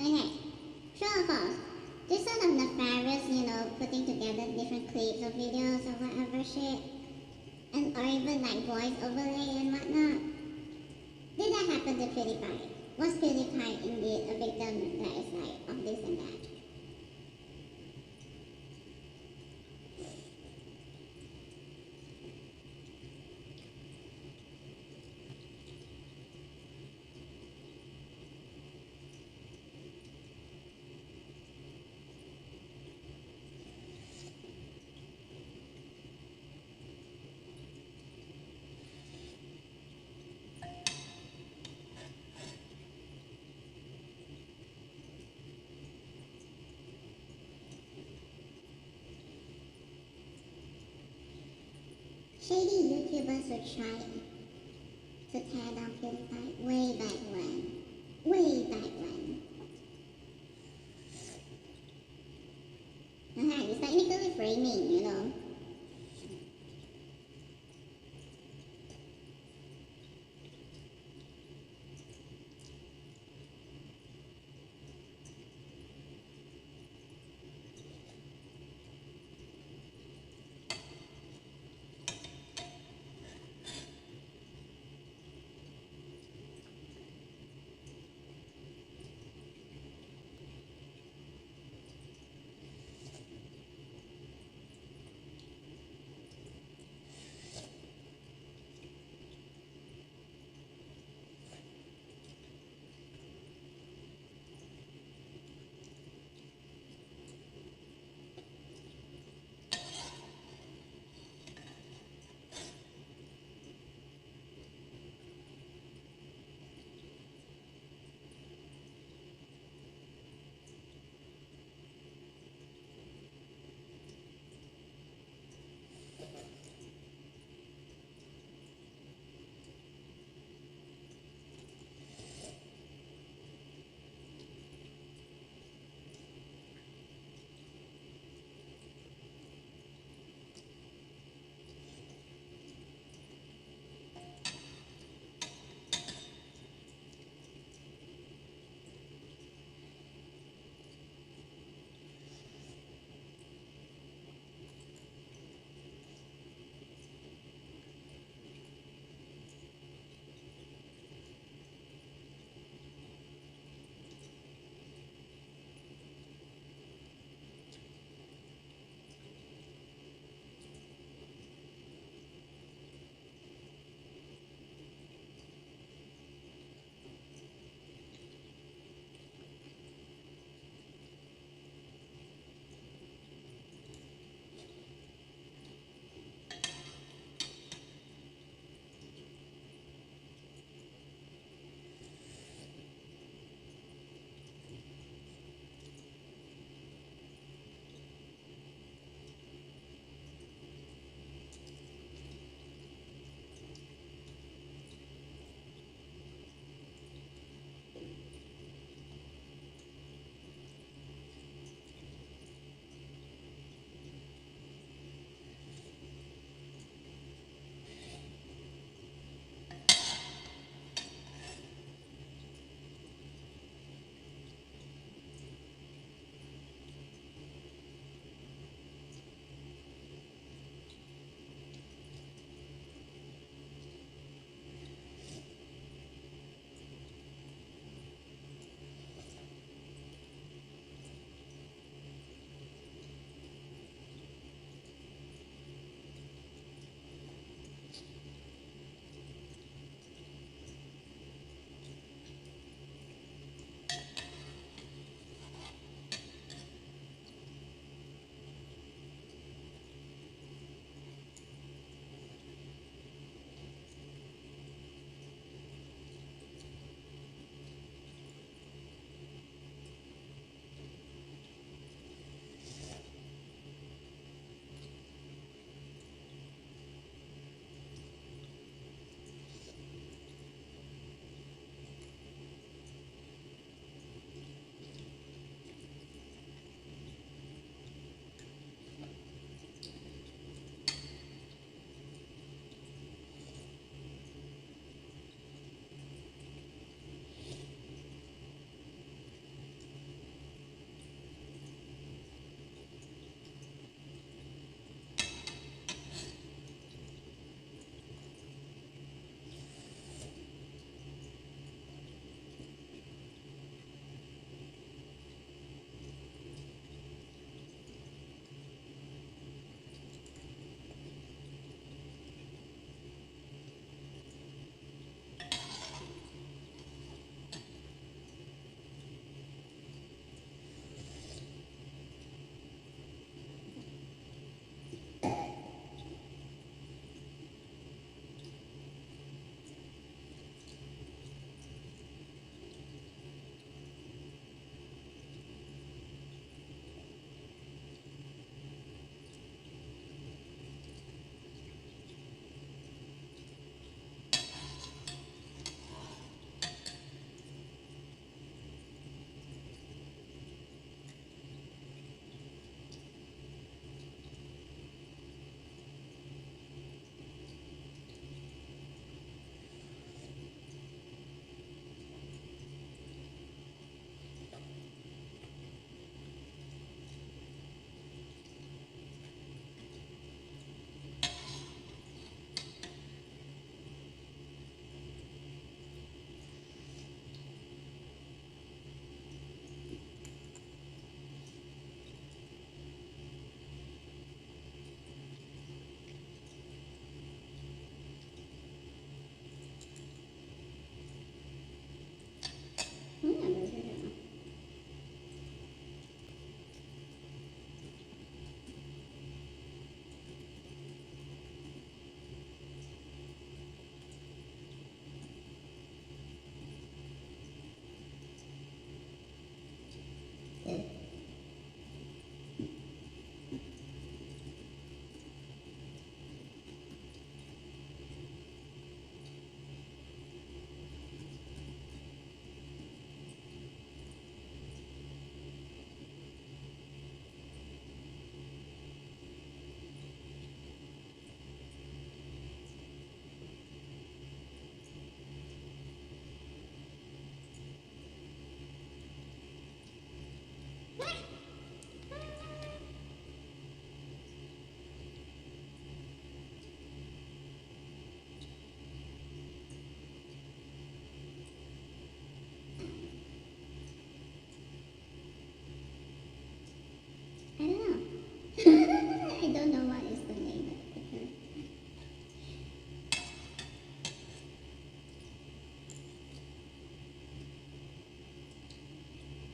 Okay, sure of course. This sort of nefarious, putting together different clips or videos or whatever shit, and or even like voice overlay and whatnot. Did that happen to PewDiePie? Was PewDiePie indeed a victim that is like of this and that? Shady YouTubers would try to tear down PewDiePie way back when. Way back when. It's technically framing.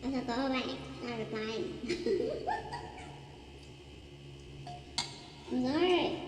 I said, go back. I replied. I'm sorry.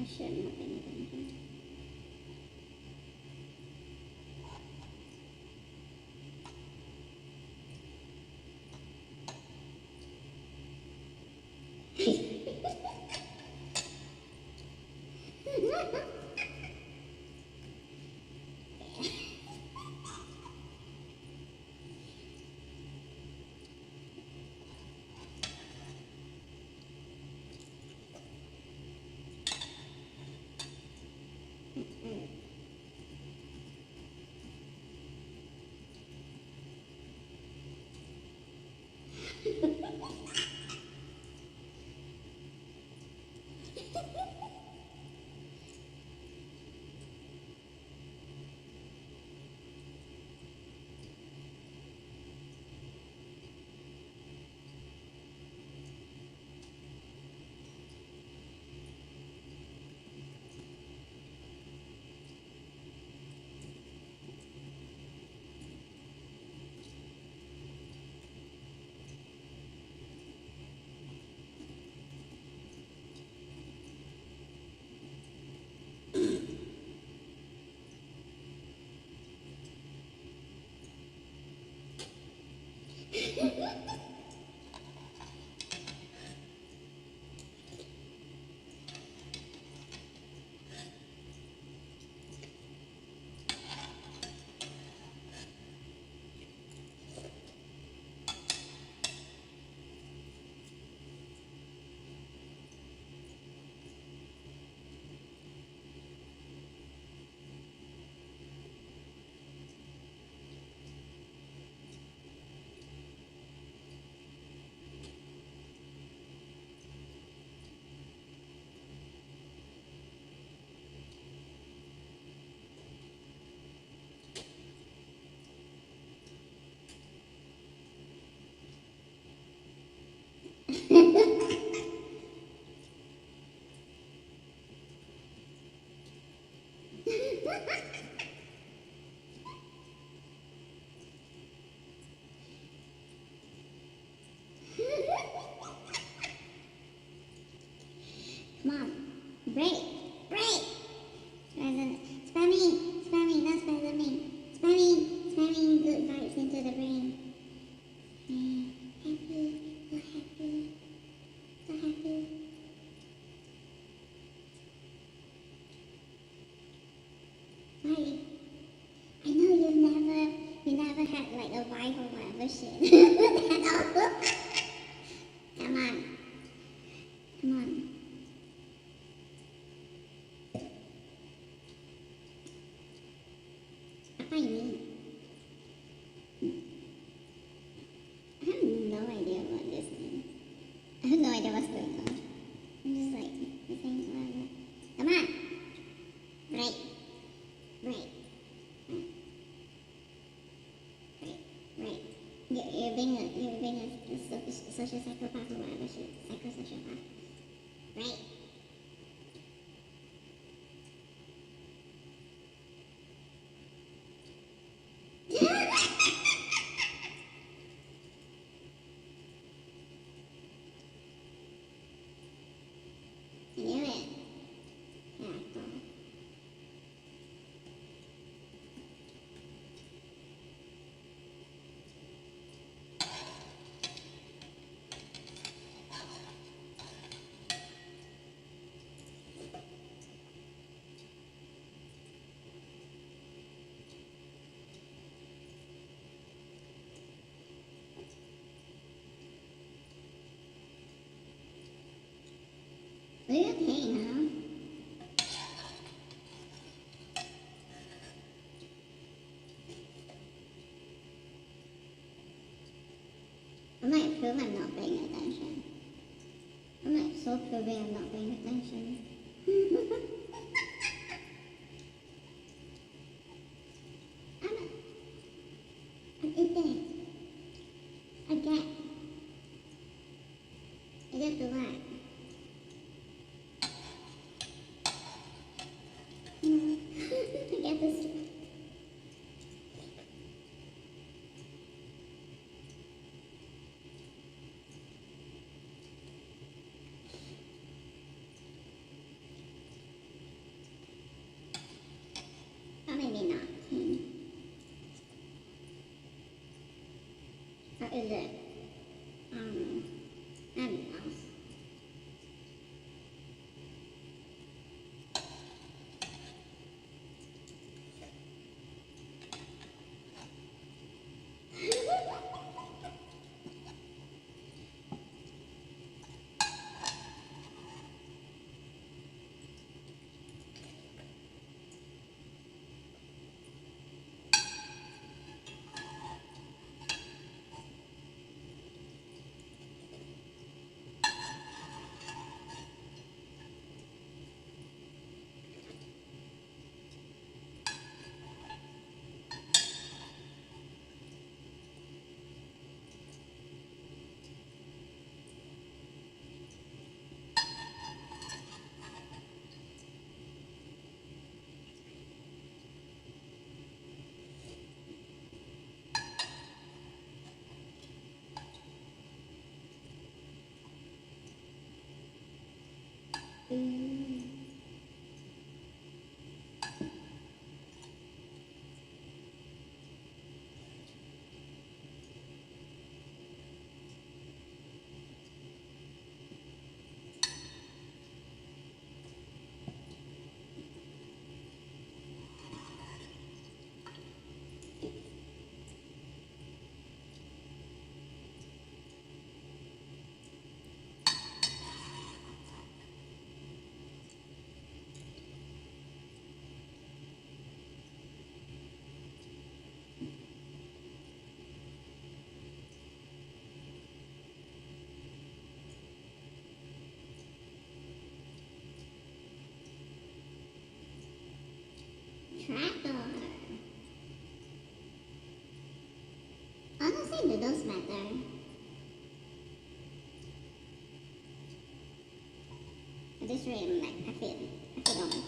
I shouldn't have been thinking. Come on. Break. Break. Spamming. Spamming. Not spamming. Spamming. Spamming good vibes into the brain. Happy. So happy. So happy. Why? I know you never had like a wife or whatever shit. Come on. Come on. What do you mean? I have no idea what this means. I have no idea what's going on. I'm just like, saying whatever. Come on! Break. Break. Break. You're being a social psychopath or whatever shit. Psychosociopath. Right. I knew it. Yeah, We're okay, huh? I might prove I'm not paying attention. I'm like so proving I'm not paying attention. I'm eating. Again. I get the what? I get this. Or maybe not. Or is it? I don't know. Trapdoor. Honestly, noodles matter. At this rate, I'm like, I feel dumb.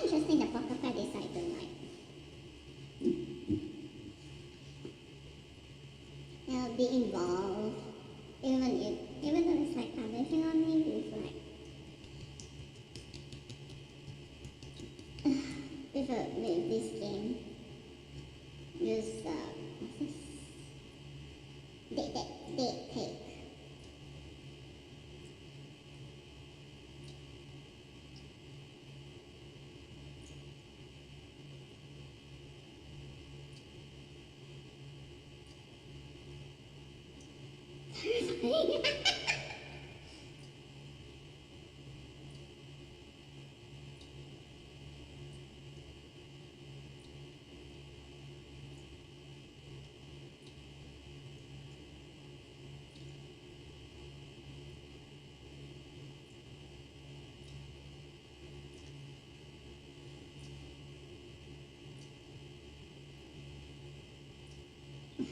Interesting that both of us decide to like, be involved, even though it's like publishing on me, it's like, with this game, just what's this? Date take.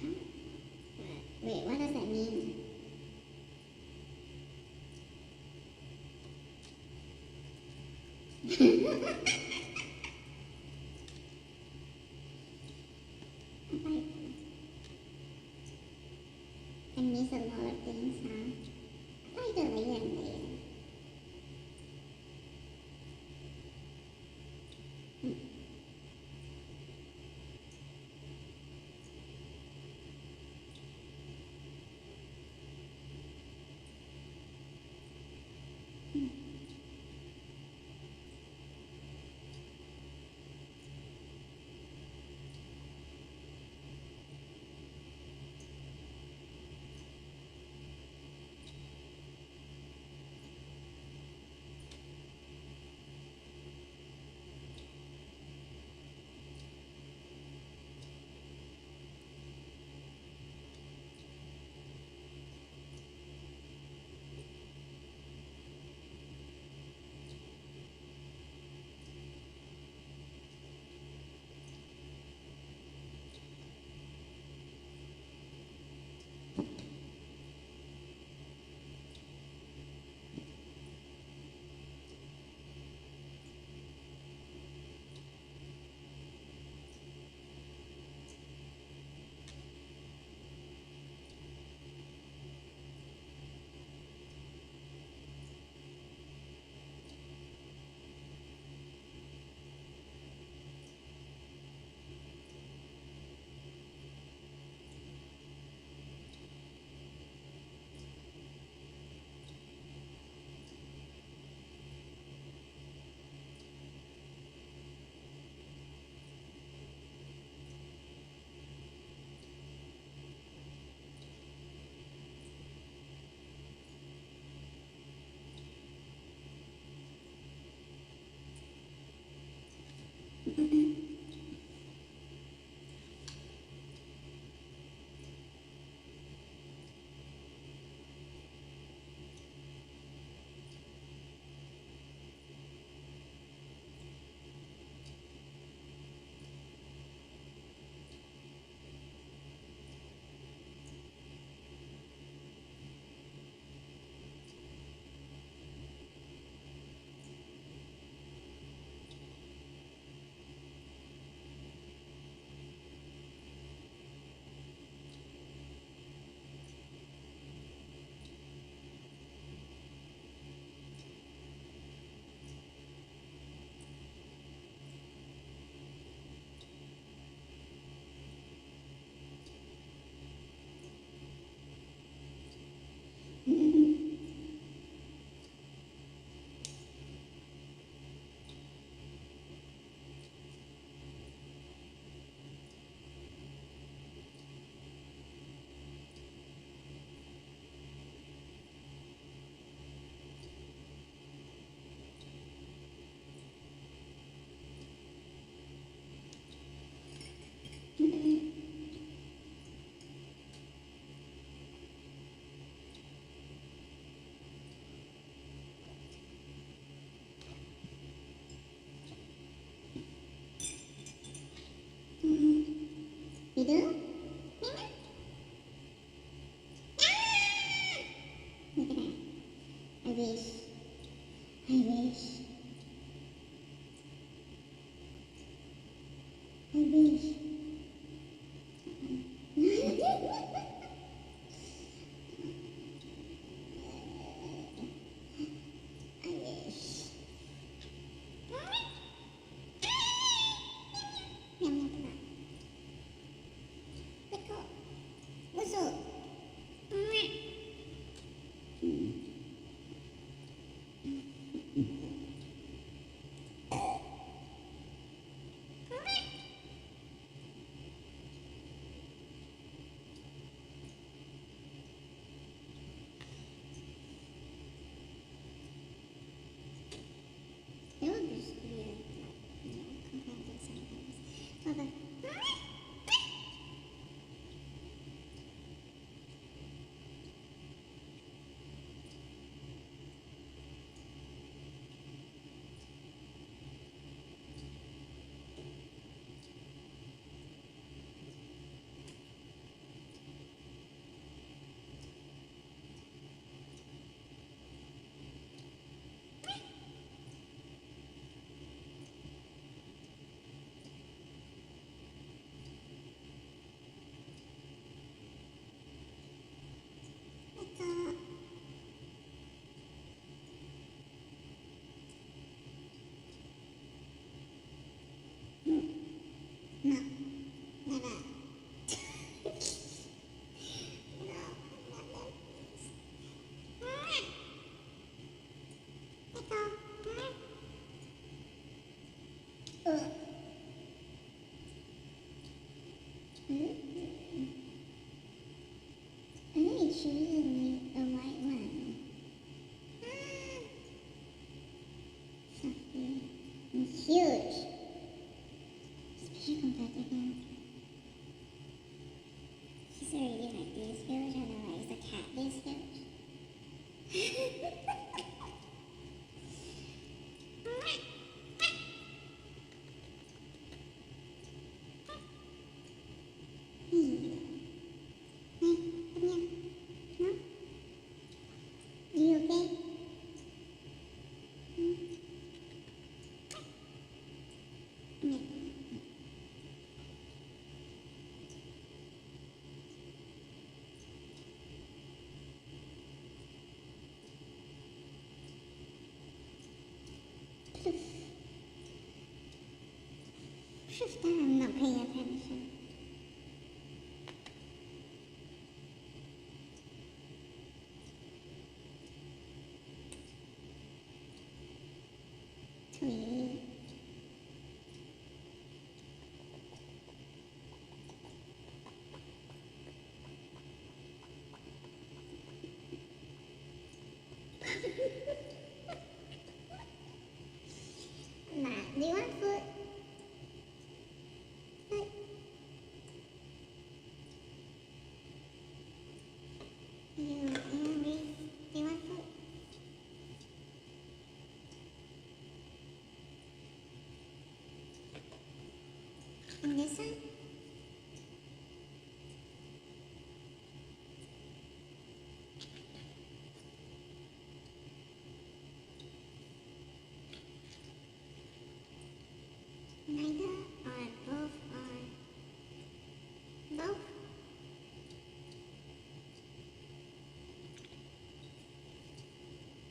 Wait, what does that mean? I miss a lot of things, huh? I don't know. You do? Look at that. I wish. I wish. I wish. I wish. Yum, yum, yum. Let go. Whistle. It would be weird, compared to sometimes. Okay. choosing the right one. Fluffy and huge, especially compared to him. He's already like this huge, and then like, is the cat this huge? You okay? I'm not paying attention. Tweet. Nah, do you want food? Food? You hungry? Do you want food? And this one? Neither or both or both?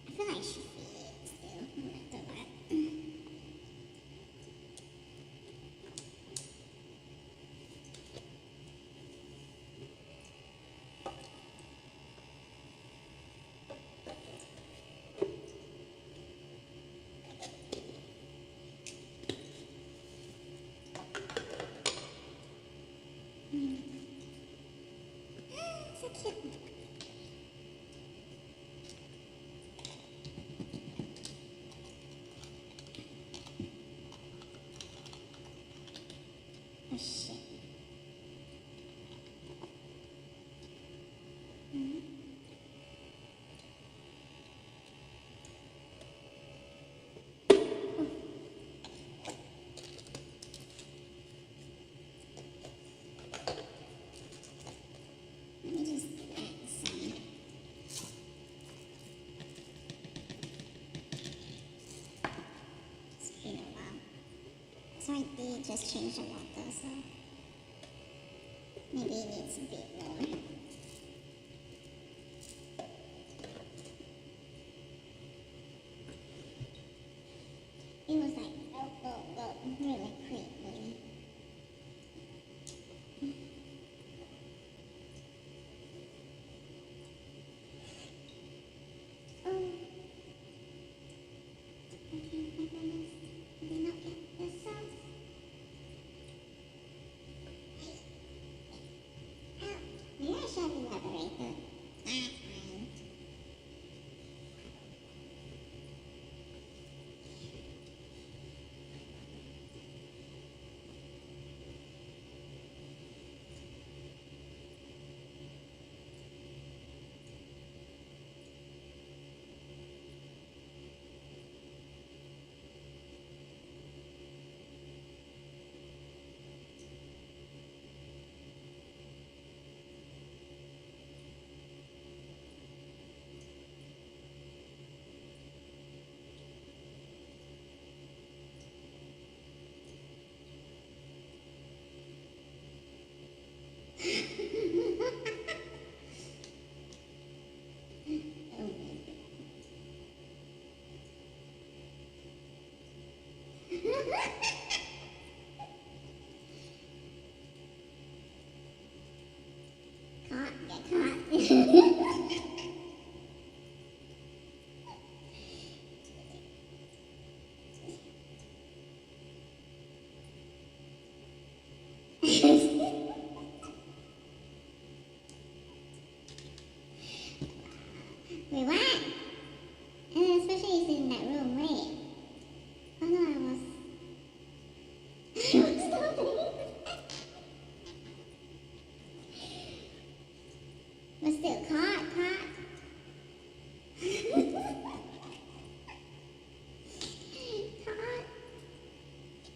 I feel like she feeds still, no matter what. So cute. Oh shit. Let me just add some. It's been a while. So I did just change the water, so maybe it needs a bit more. It was like go really quickly. Oh, okay, my goodness. Did I not get the sauce? Ow, maybe I should have elaborated. Ah, fine. Caught, get caught. in that room. Wait. Oh no, I was. I was talking. But still, caught. Caught.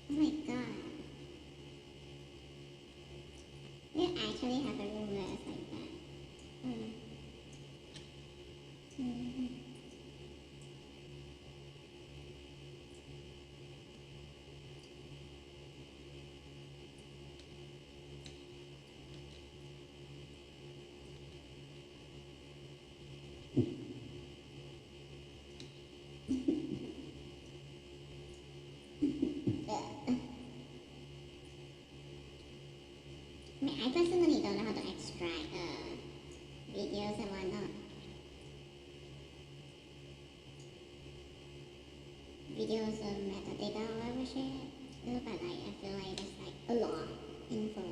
Oh my god. We actually have a room where it's like that. Mm-hmm. I mean, I personally don't know how to extract videos and whatnot. Videos of metadata or whatever shit. But like, I feel like there's like a lot of info.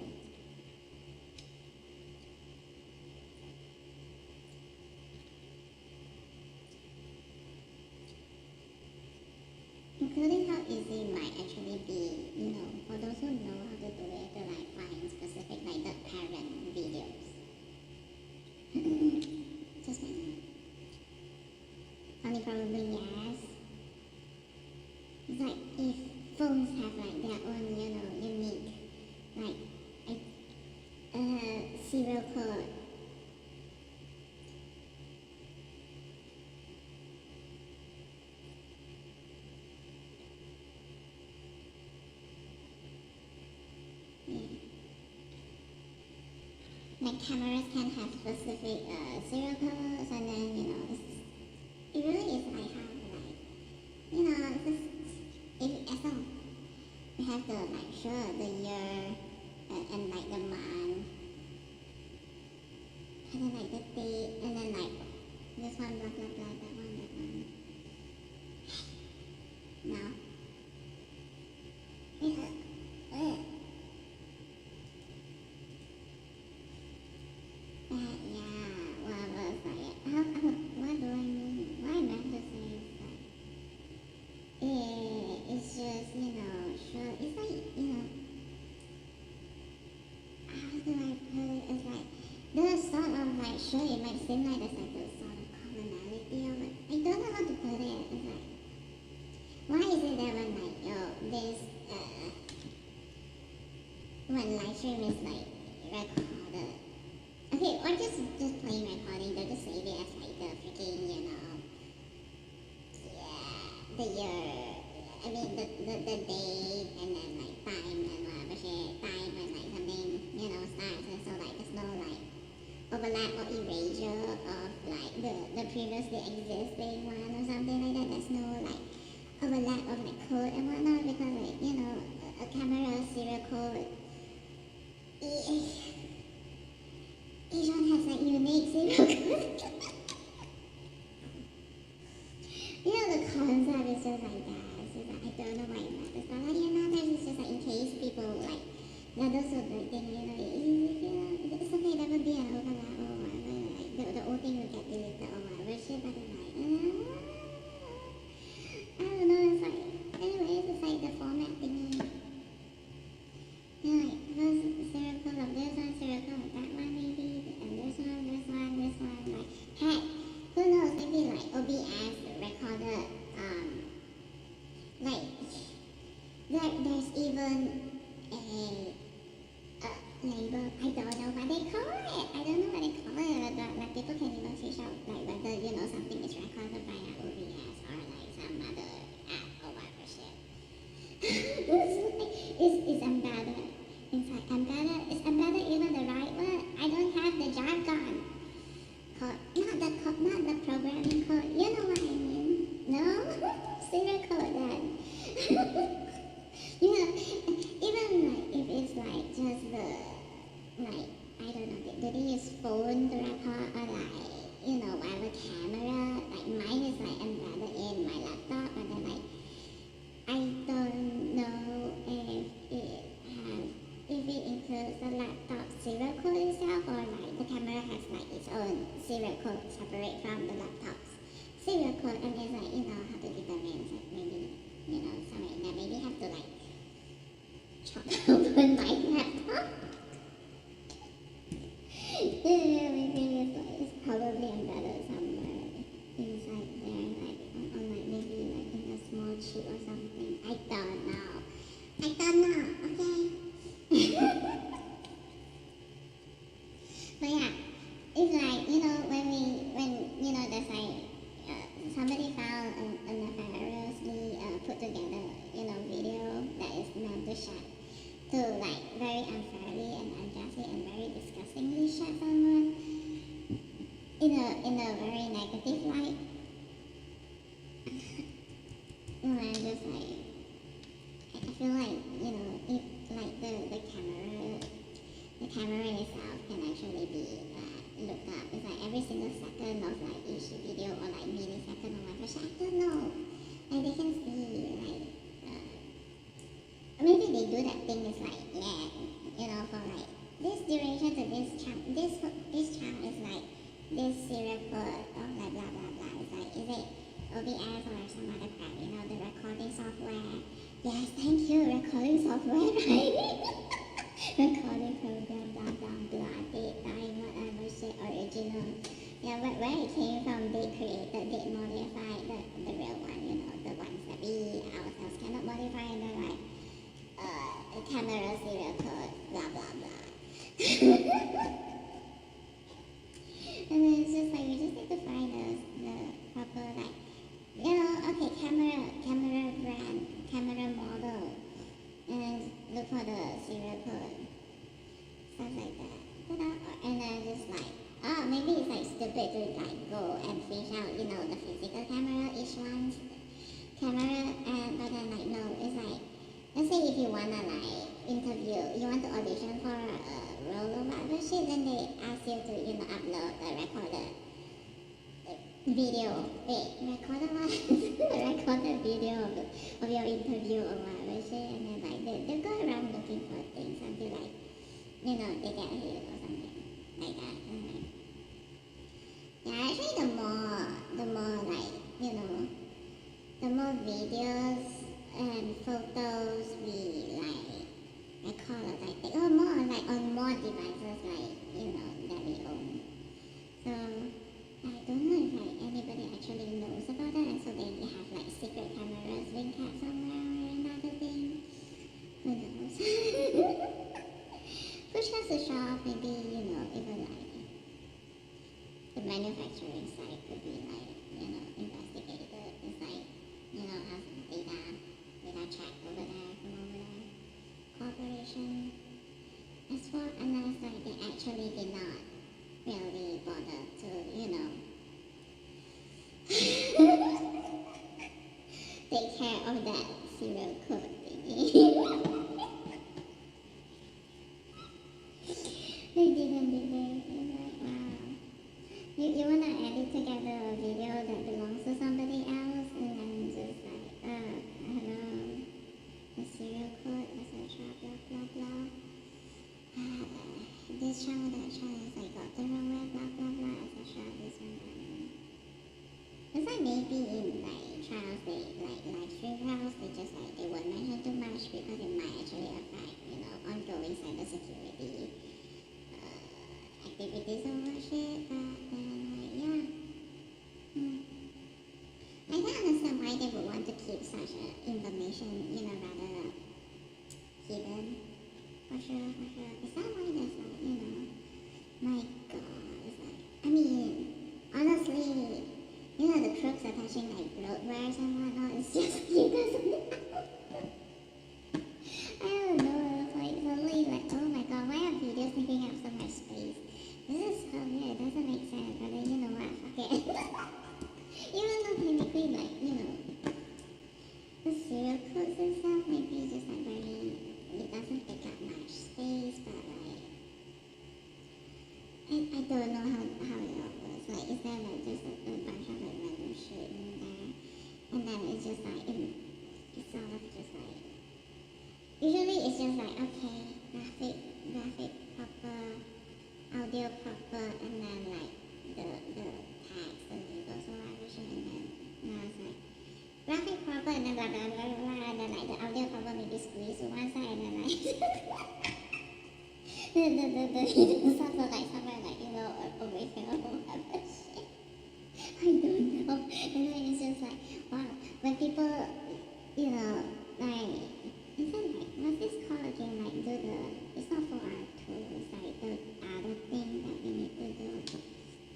Including how easy it might actually be, for those who know how to do it, to like find specific like the parent videos. Just maybe. Only probably yes. It's like if phones have like their own, unique like serial code. Like cameras can have specific serial codes, and then it really is like how like if as long we have the like sure the year and like the month, and then like the date, and then like this one blah blah blah, that one. No. What do I mean? Why am I to say it's just, sure, it's like, how do I put it? It's like, there's sort of like, sure, it might seem like there's like a sort of commonality of it. I don't know how to put it. It's like, why is it that when like, this, when live stream is like recorded, okay, or just plain recording, they'll just save it as like the freaking, the year, I mean the date, and then like time and whatever shit, time when like something, starts, and so like there's no like overlap or erasure of like the previously existing one or something like that. There's no like overlap of like code and whatnot, because like, a camera serial code, each one has like unique serial code. The concept is just like that. It's just like, I don't know why it matters. But like, it matters. It's just like in case people like, those sort of like thing, it's okay, there will be an overlap or whatever. Like, the old thing will get deleted or whatever shit, but it's like, I don't know, it's like, anyways, it's like the format thingy. Like, first serial code of this one, serial code of that one, maybe, and this one, like, heck, who knows, maybe like OBS recorded, like, there's even a label, I don't know what they call it, but like people can even fish out like whether, something is recorded by an OBS or like some other app or whatever shit. It's embedded. It's like embedded. Is embedded even the right word? I don't have the jargon. Not the programming code. You know what I mean? No? Serial code then. Even like if it's like just the like, I don't know, do they use phone to record or like, whatever camera? Like mine is like embedded in my laptop, and then like I don't know if it includes the laptop serial code itself, or like the camera has like its own serial code separate from the laptop's serial code, and it's like, how to give them just like, I feel like, you know, if like the camera itself can actually be looked up. It's like every single second of like each video or like millisecond or whatever. So I don't know. Like they can see like maybe they do that thing. It's like yeah, you know, for like this duration to this chunk. This chunk is like this serial code of like blah blah blah. It's like is it OBS or some other crap? You know, the recording software. Yes, thank you, recording software, right? Recording program, blah blah blah, date, time, whatever shit, original. Yeah, but where it came from, they created, they modified the real one, you know, the ones that we ourselves cannot modify, and they're like, camera serial code, blah blah blah. And then it's just like, we just need to find the proper, like, you know, okay, camera brand, camera model, and look for the serial code, stuff like that. And then just like, oh, maybe it's like stupid to like go and fish out, you know, the physical camera, each one's camera, and but then like no, it's like, let's say if you wanna like interview, you want to audition for a role or whatever shit, then they ask you to, you know, upload the recorded video, recorded video of your interview or whatever shit, and then like they go around looking for things until like, you know, they get hit or something like that. And yeah, actually the more like, you know, the more videos and photos we like record, like they are more like on more devices, like, you know, that we own. So I don't know if like anybody actually knows about that, and so they have like secret cameras being kept somewhere or another thing. Who knows? Push comes to shove, maybe, you know, even like the manufacturing side could be like, you know, investigated. It's like, you know, have data check over there from over there. Corporation. As for unless like they actually did not really bother to, you know, take care of that serial code thingy. They didn't, did they? It's like, wow. You wanna edit together a video that belongs to somebody else, and then just like, hello, the serial code, etc., blah blah blah. This channel, that channel is like got the wrong way, blah blah blah, etc. This one, that one. It's like maybe in like trials, they like live stream trials, they just like they won't mention too much because it might actually affect, you know, ongoing cybersecurity activities or what shit. But then like yeah, I can understand why they would want to keep such information, you know, rather hidden. For sure. Is that why there's like, you know, my god, it's like, I mean, honestly, you know, the crooks attaching like bloatwares and whatnot, it's just you guys. I don't know, it's like suddenly like, oh my god, why are videos taking up so much space? This is so weird, it doesn't make sense, but then you know what, fuck it. Even though technically like, you know, the serial codes and stuff might be just like very, it doesn't take up much space, but like, I don't know how it all works. Like, is there like just a bunch of like random shit in there, and then it's just like, it's sort of just like, usually it's just like, okay, graphic proper, audio proper, and then like the text, the labels or whatever shit, and then now it's like, graphic proper, and then blah blah blah blah, and then like the audio proper maybe squeeze to one side, and then like the hidden stuff are like somewhere like, you know, over here or whatever shit. I don't know. And then it's just like, wow, when people, you know, like, is it like, what's this called again? Like do the, it's not for R2, it's like the other thing that we need to do,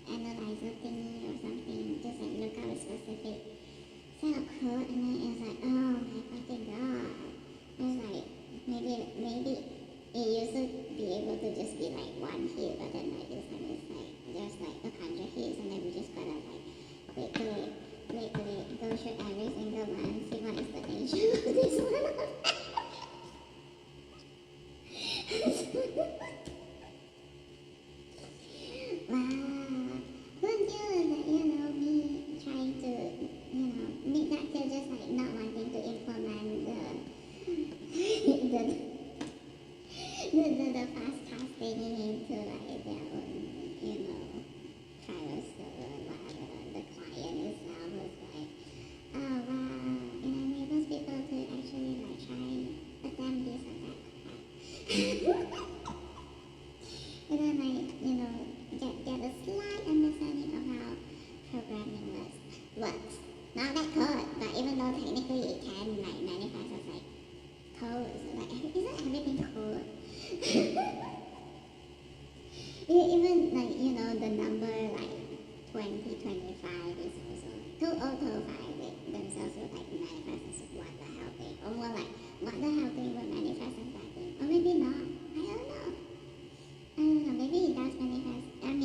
analyzer thingy or something, just like look up a specific set of code, and then it's like, oh my fucking god. It's like, maybe it used to be able to just be like one hit, but then like this time it's like, there's like 100 hits, and then we just gotta like, wait, go shoot every single one, see what is the age. Wow. Who knew that, me trying to, make that feel just like not wanting to implement the fast casting into like their own, private server, whatever. The client itself was like, oh wow, enables people to actually like try attempt this or that crap. And then like, get a slight understanding of how programming works. Not that code, but even though technically it can like manifest as like code, like isn't everything code? Even like, the number like 2025 is also like 2025 themselves would like manifest as what the hell thing, or more like what the hell thing would manifest as that thing, or maybe not. I don't know, maybe it does manifest, like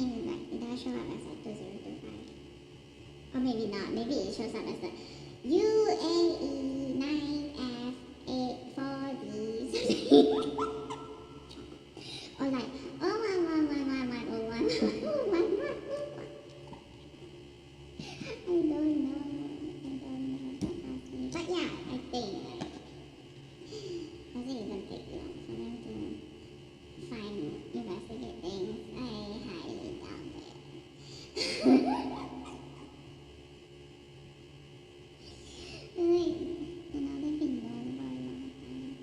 it does show up as like 2025. Or maybe not, maybe it shows up as the UAE9F84D or like, oh, one. I don't know. But yeah, I think it's gonna take long for them to investigate things. I highly doubt it. Like, they've been known for a long time.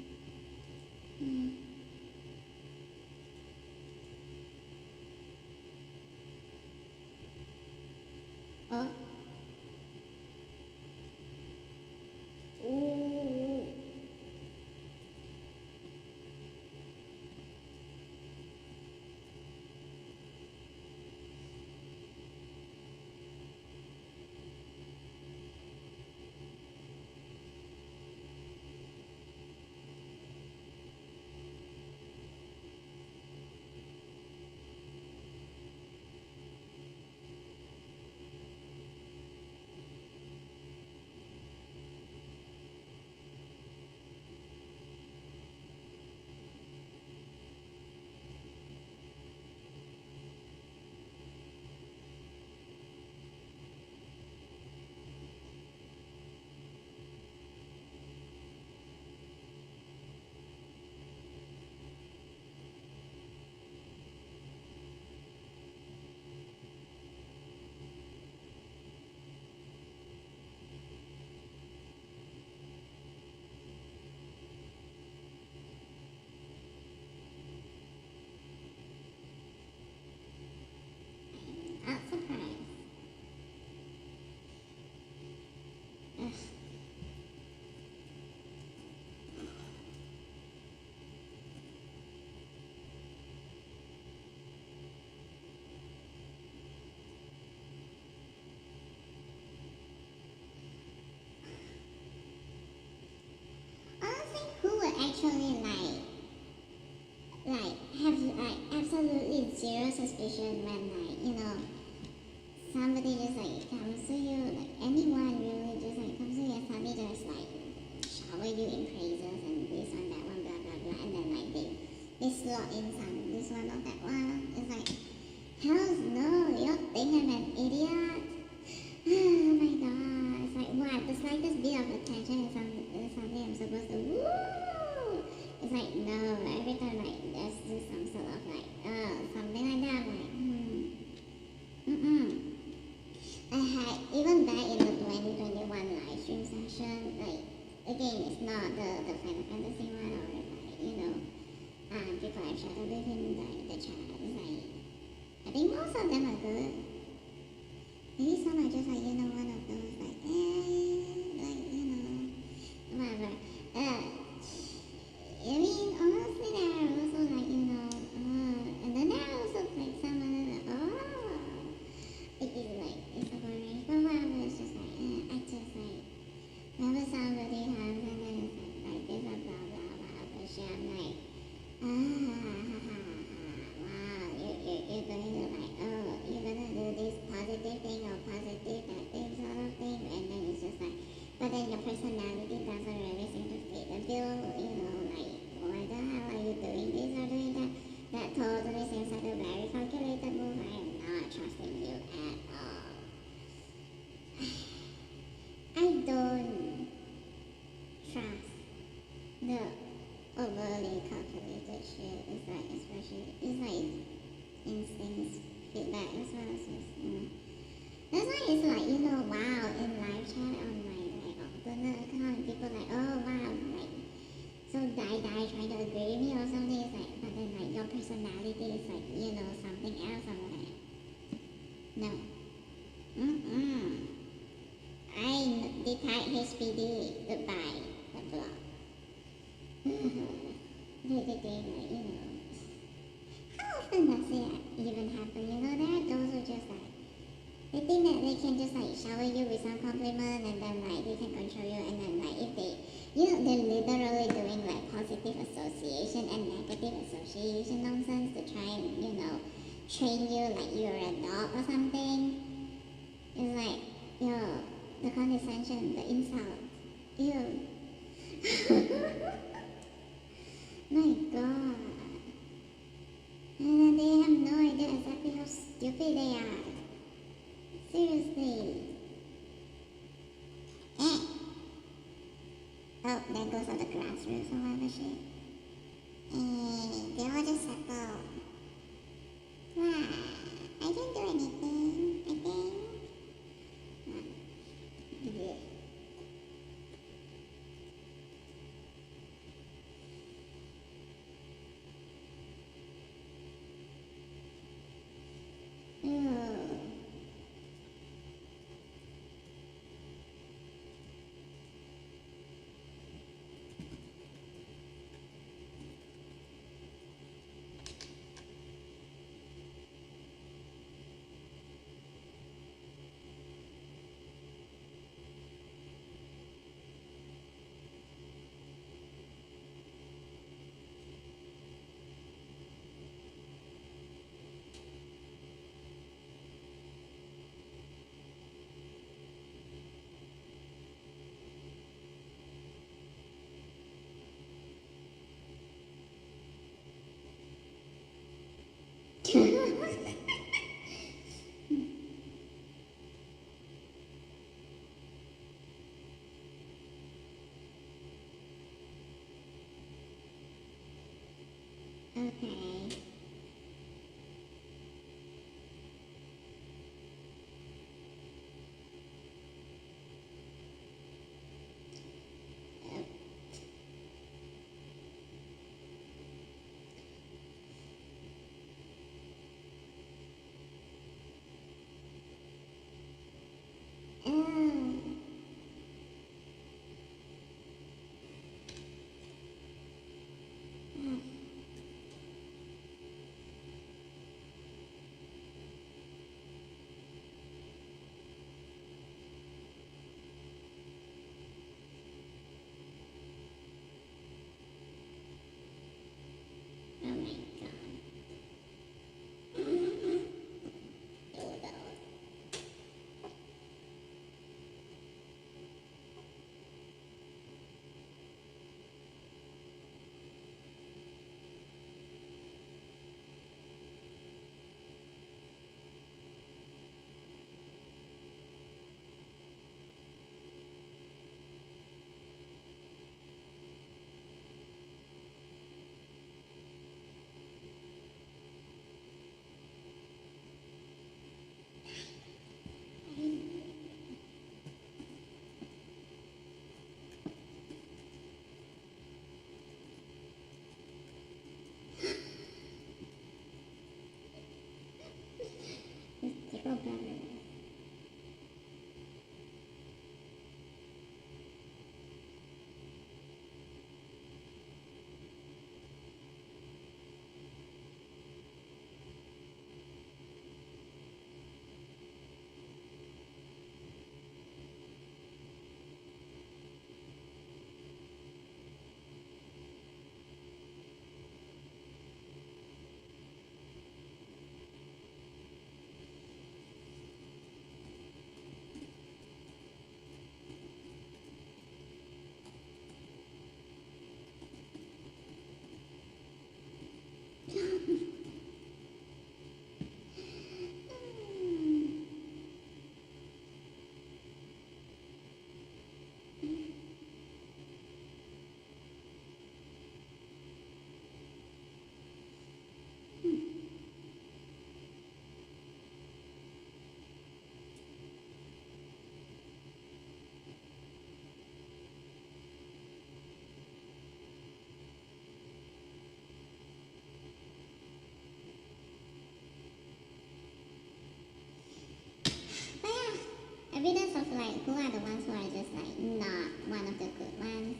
Oh. Ooh. Not surprised. Ugh. Honestly, who would actually have like absolutely zero suspicion when somebody just like comes to you, like anyone really just like comes to you and suddenly just like shower you in praises and this one, that one, blah blah blah, and then like they slot in some this one or that one. It's like, hells no, you don't think I'm an idiot? Oh my god, it's like what? The slightest bit of attention is something I'm supposed to woo. It's like no, every time like there's just some sort of like something like that, I'm like I had even back in the 2021 live stream session, like again, it's not the Final Fantasy one or like people I've chatted with in the chat. It's like I think most of them are good. Maybe some are just like one of those like whatever. I mean honestly, there are also like and then there are also like some it's a boring, but whatever, it's just like, I just like, remember somebody times and then it's like this and blah blah blah, but shit, I'm like, wow, you're going to like, you're gonna do this positive thing or positive that thing sort of thing, and then it's just like, but then your personality doesn't really seem to fit, and the overly calculated shit is like, especially, it's like instincts, feedback as well as just, That's why it's like, wow, in live chat on my like alternate account, people like, oh wow, like so die trying to agree with me or something. It's like, but then like your personality is like, something else. I'm like, no, I detect HPD, goodbye, the block. They think like, how often does it even happen? There are those who just like, they think that they can just like shower you with some compliment and then like they can control you, and then like if they, they're literally doing like positive association and negative association nonsense to try and, train you like you're a dog or something. It's like, the condescension, the insult. Ew. My god. And then they have no idea exactly how stupid they are. Seriously. Eh. Oh, there goes all the grassroots or whatever shit. They all just settle. Wow. I didn't do anything, I think. Yeah. Okay. Oh my god. Zero battery. evidence of like who are the ones who are just like not one of the good ones.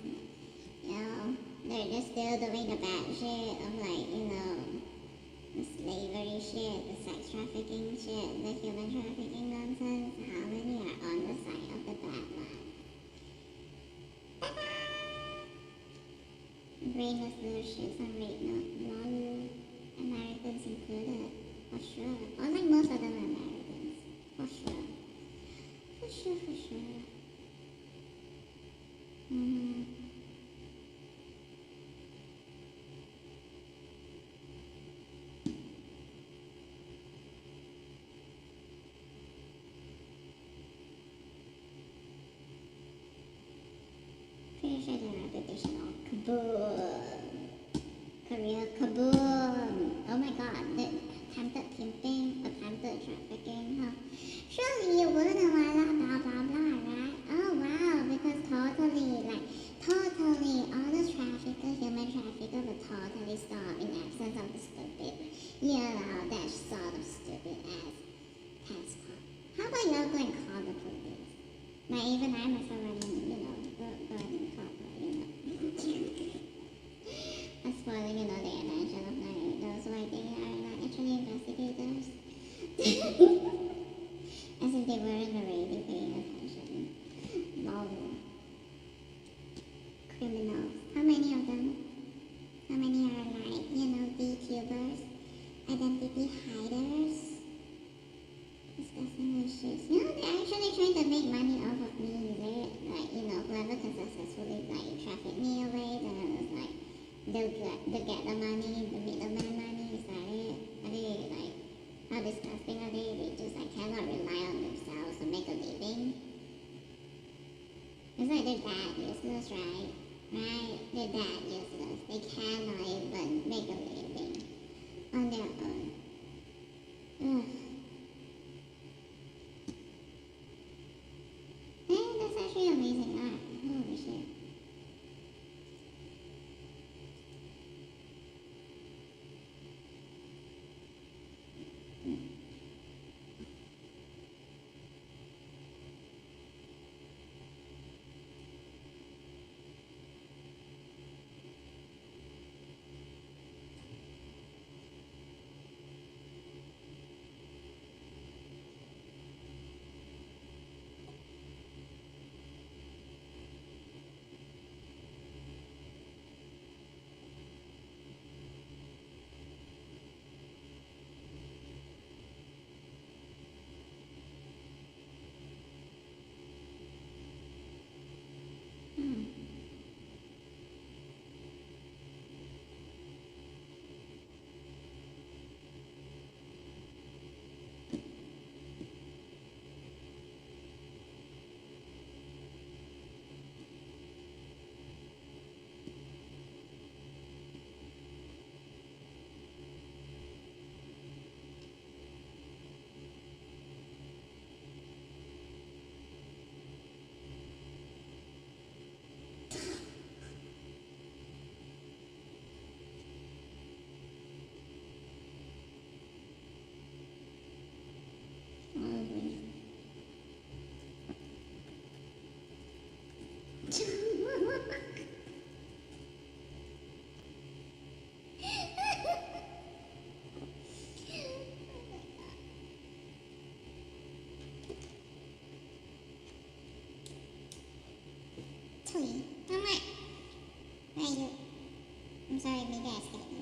You know, they're just still doing the bad shit of like, you know, the slavery shit, the sex trafficking shit, the human trafficking nonsense. How many are on the side of the bad one? Brainless little shits on rape note, lol, Americans included, for sure. Or like most of them are Americans, for sure. For sure, for sure. Pretty sure the repetition of kaboom. Career kaboom. Oh my god, the attempted pimping, attempted trafficking, huh? Surely you wouldn't know why blah blah blah, right? Oh wow, because totally, all those traffickers, human traffickers would totally stop in absence of the stupid, you know, that sort of stupid ass passport. How about y'all go and call the police? Like even I myself running, you know, go and call, you know. That's spoiling, you know, the attention of like those who I think are not actually investigators. As if they weren't already paying attention. Lol. Criminals. How many of them? How many are like, you know, VTubers? Identity hiders? Discussing with shit. You know, they're actually trying to make money off of me. They're like, you know, whoever can successfully like traffic me away, then it's like they'll get the money, the middleman money. Is that it? Are they like, how disgusting are they? They just like cannot rely on themselves to make a living. It's like they're that useless, right? Right? They're that useless. They cannot even make a living on their own. Ugh. Hey, that's actually amazing art. Holy shit. Tweet. I'm like, where are you? I'm sorry, maybe I skipped you.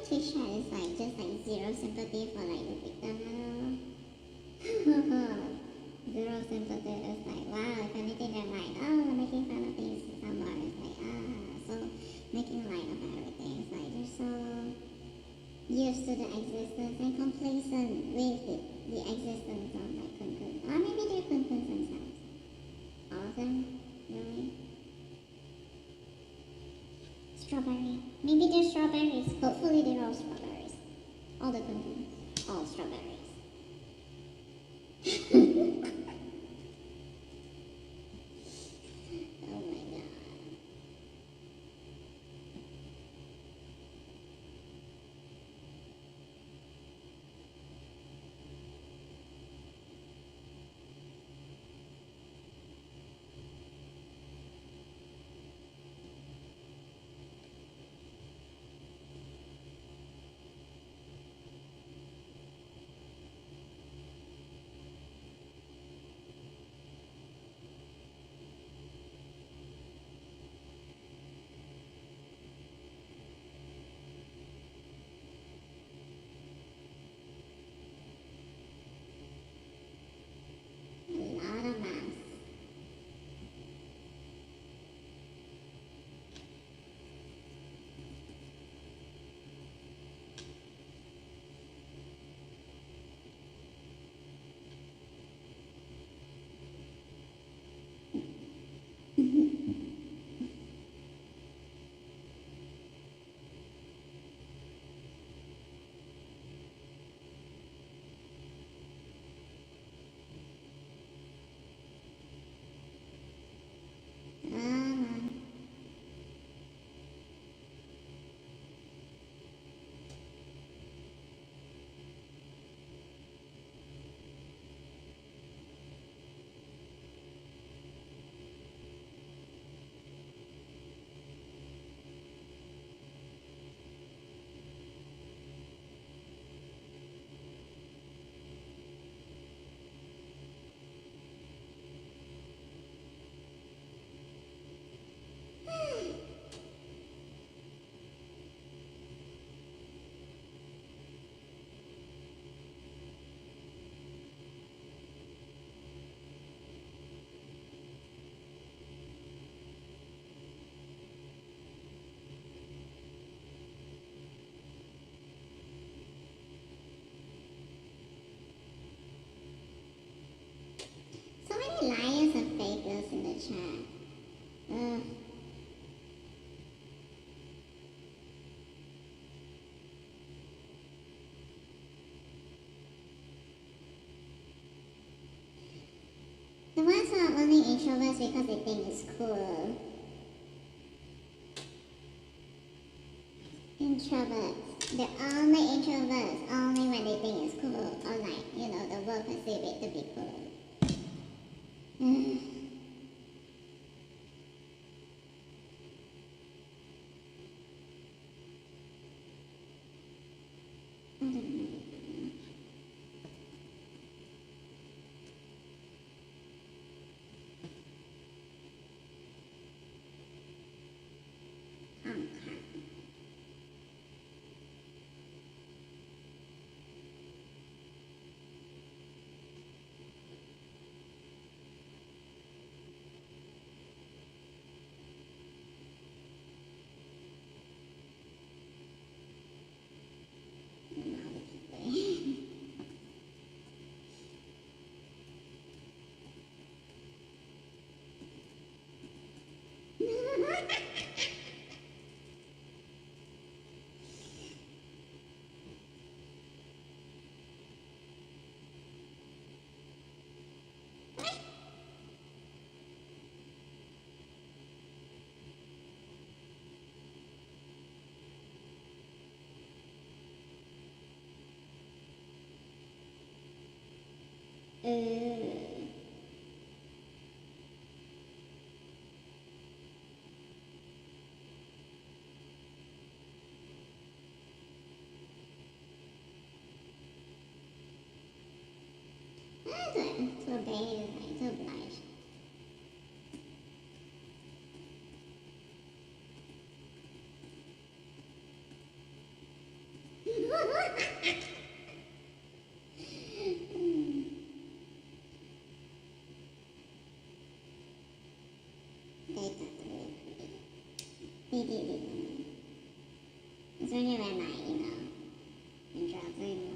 t-shirt is like just like zero sympathy for like the victim at all. Zero sympathy. It's like, wow, if anything they're like, oh, making fun of things somewhere. It's like, so making light of everything. It's like they're so used to the existence and complacent with the existence of like Kun Kun. Or maybe they're Kun Kuns themselves. All of them, really. Strawberry. Maybe they're strawberries. Hopefully they're all strawberries. All the Kun Kuns. All strawberries. Oh my god. A lot of masks. So many liars and fakers in the chat. Ugh. The ones who are only introverts because they think it's cool. Introverts. They're only introverts only when they think it's cool. Or like, the world perceive it to be cool. Ugh. I don't know. Okay. To obey, like, to oblige. They thought they were pretty. They did it. It's when you're at night, and drop them off.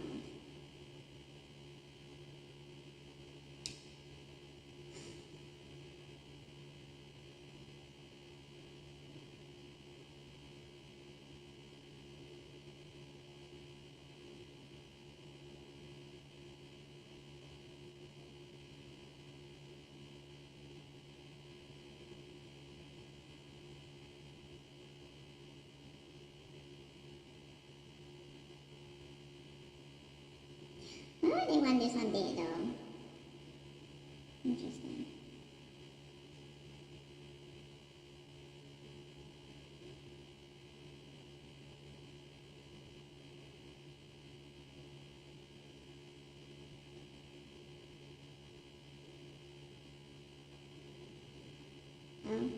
Oh, they won this one day though. Interesting. Oh.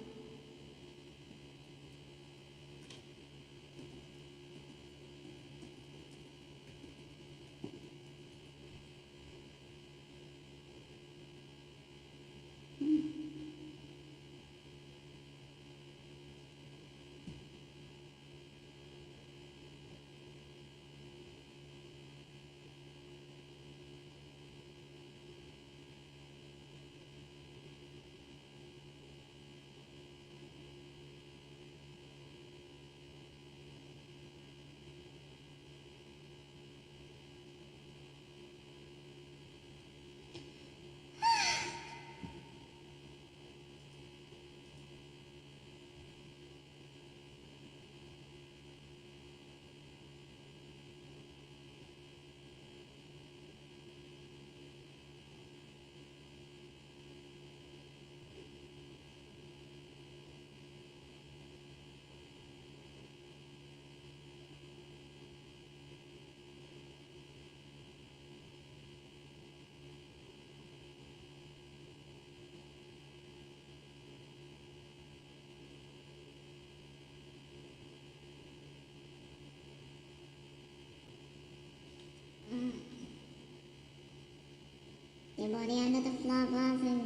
Your body under the floor was in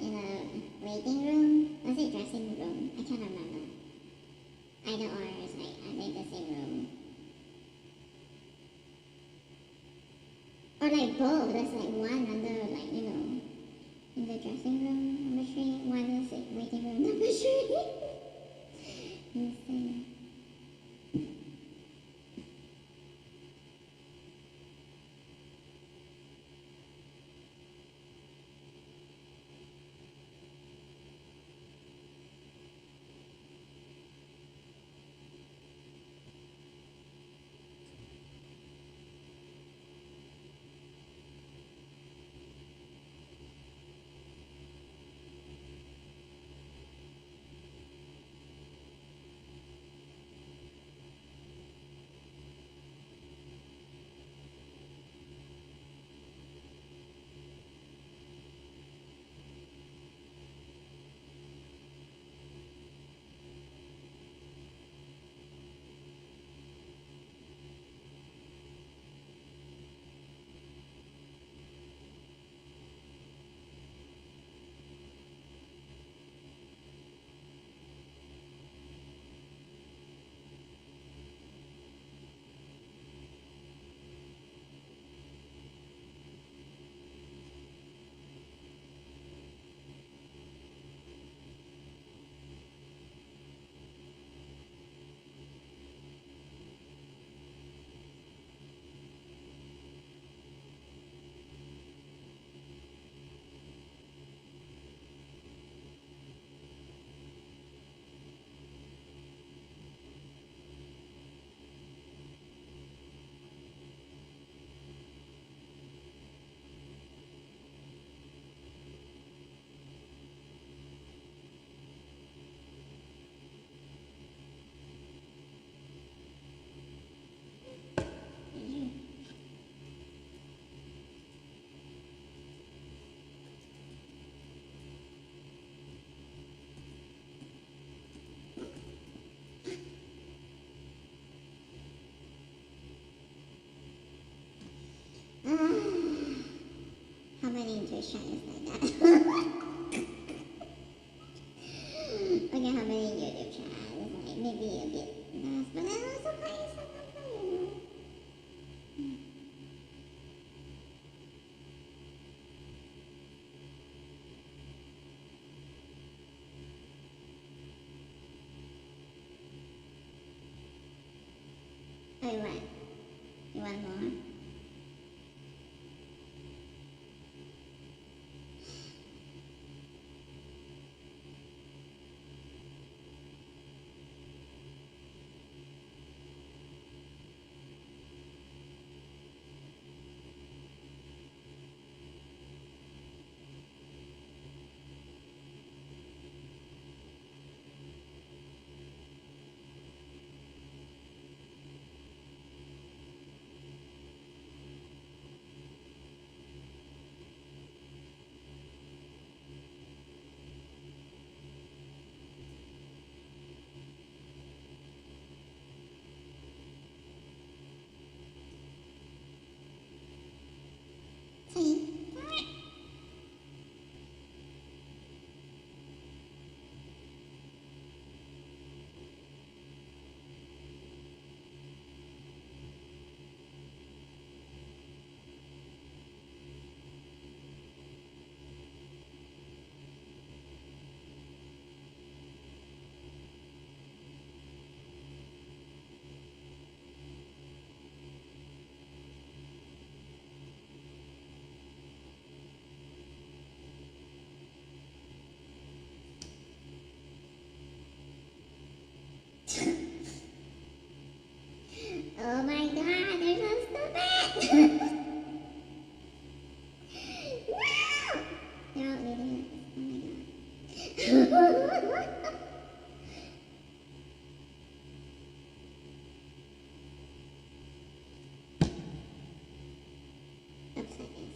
a waiting room? Was it dressing room? I can't remember. Either or is like I think the same room. Or like both. There's like one under like, in the dressing room number 3, one is like waiting room number 3. Insane. many Twitch channels like that. Okay, how many YouTube channels? Like maybe a bit less, but then also funny, so not funny. Oh, you want? You want more? See? Oh my god, they're so stupid! No! They're all idiots. Oh my god. Upside down.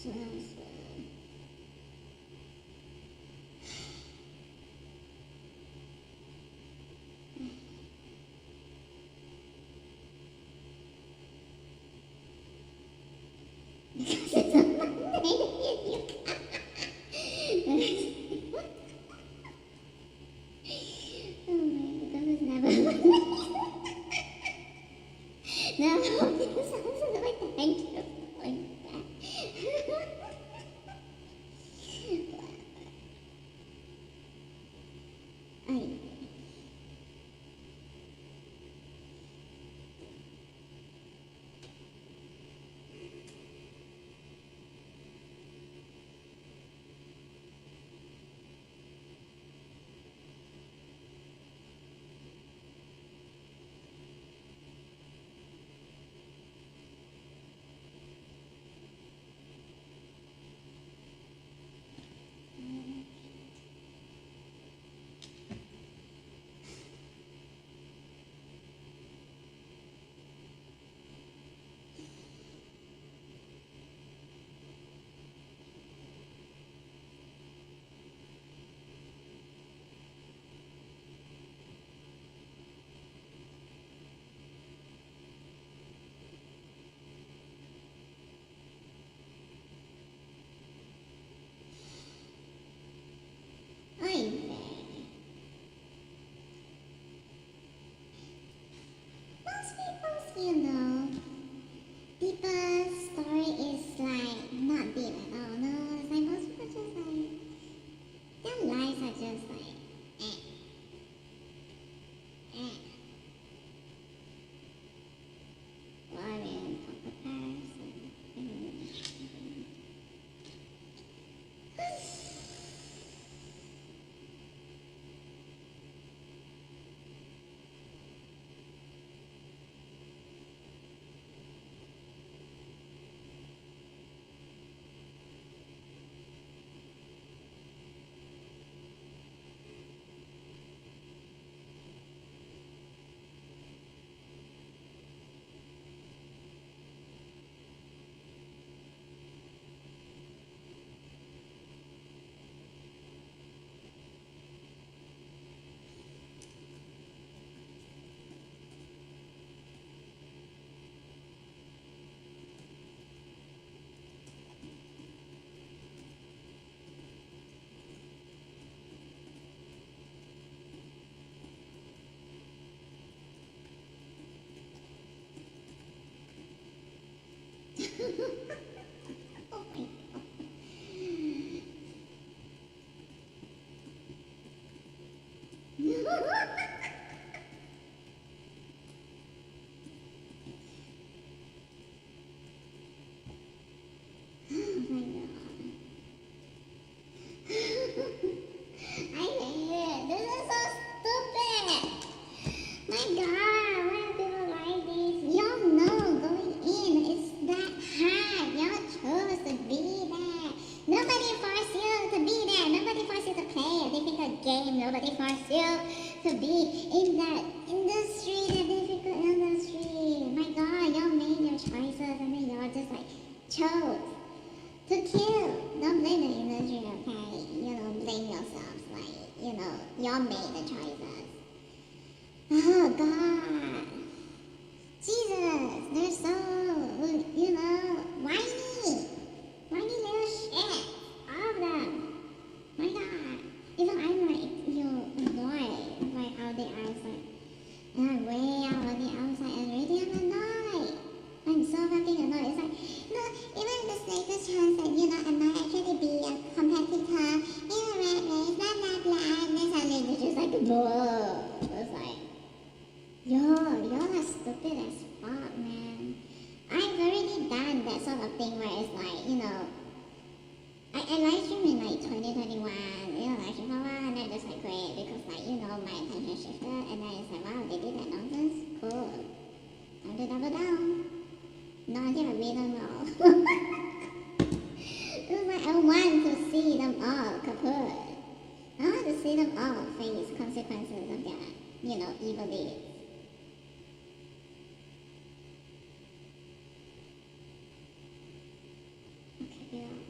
Swell, swell. Because it's a Monday, you oh my, because it's never Monday. No, this sounds like thank you like that. Ay. Ay, most people, people's story is like not deep at all. No, it's like most people just like their lives are just like eh, eh. Well, I mean, oh my god. Oh my god. I hate it. This is so stupid. My god, why are people like this? Y'all know going in it's that hard. Y'all chose to be there. Nobody forced you to be there. Nobody forced you to play a difficult game. Nobody forced you to be in that industry, that difficult industry. My god, y'all made your choices and then y'all just like chose to kill. Don't blame the industry, okay? Blame yourselves. Like, y'all made the choices. Oh God. Jesus, they're so, whiny. Whiny little shit. All of them. My God. Even I'm like, annoyed by how they are. It's like, they're way out on the outside and already I'm annoyed. I'm so fucking annoyed. It's like, no, even the slightest chance that, I might actually be a competitor in a rat race, blah, blah, blah. And then suddenly it's just like, whoa. It's like, y'all are stupid as fuck, man. I've already done that sort of thing where it's like, I live stream in like 2021, live stream for a while, and then just like great because like, my attention shifted, and then it's like, wow, they did that nonsense? Cool. Time to double down. Not until I read them all. It was like, I want to see them all kaput. I want to see them all face consequences of their, evil deeds. Okay, girl.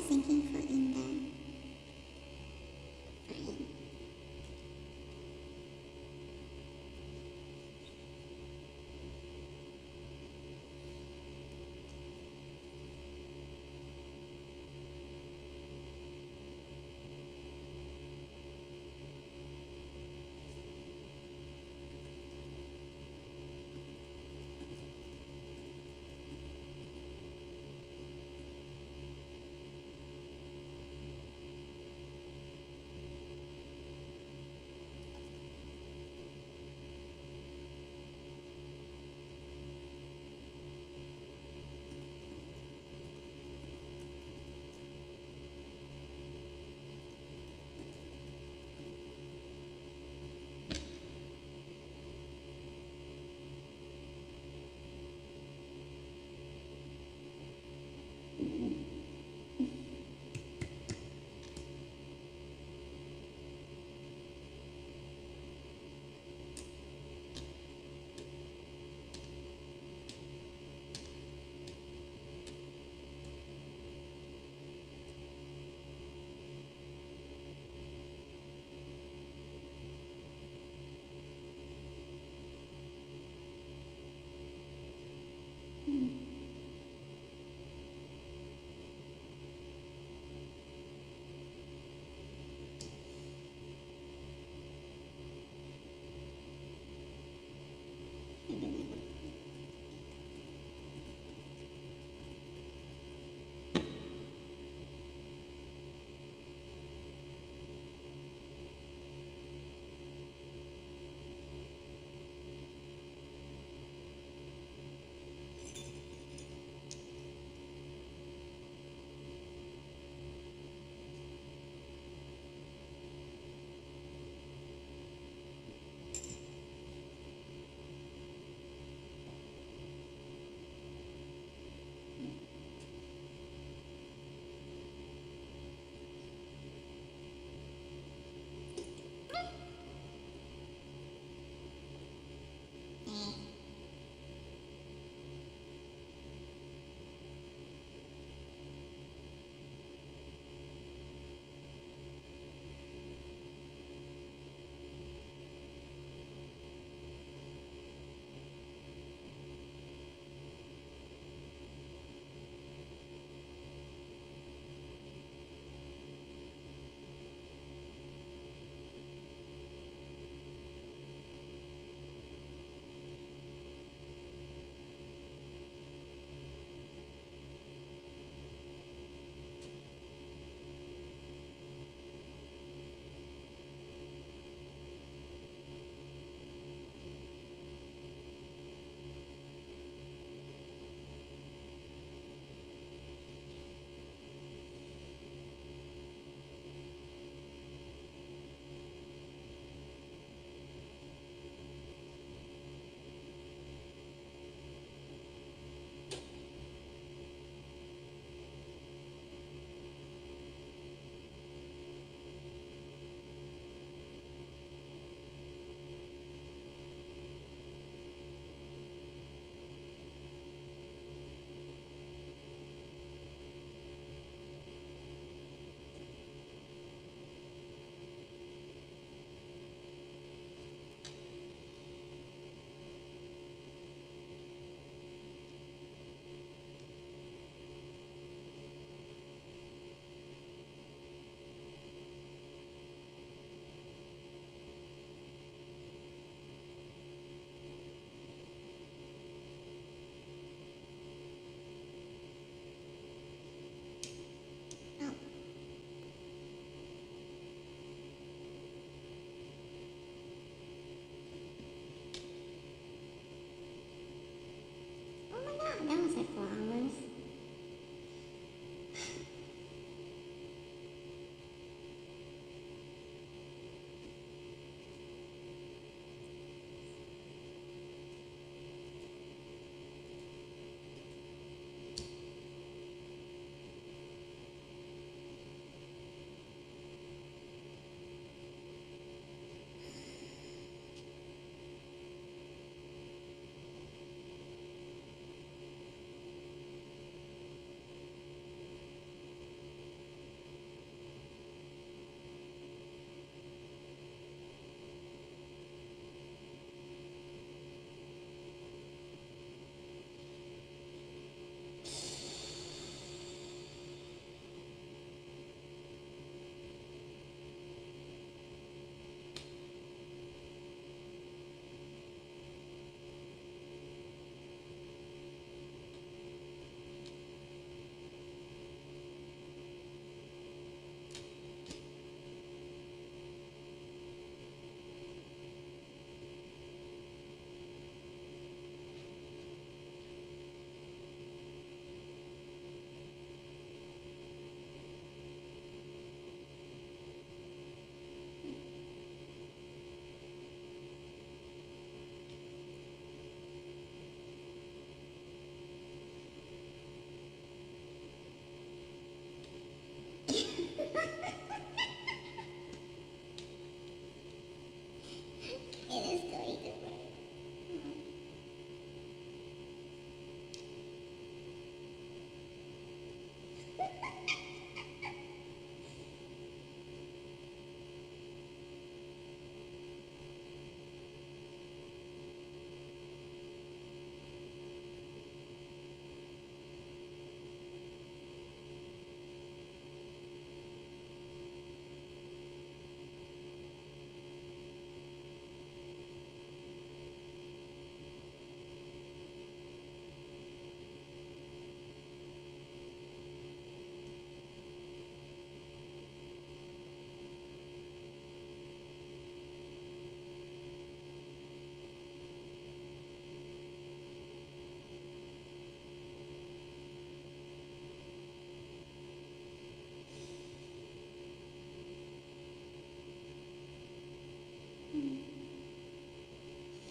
thinking for in there. Fine.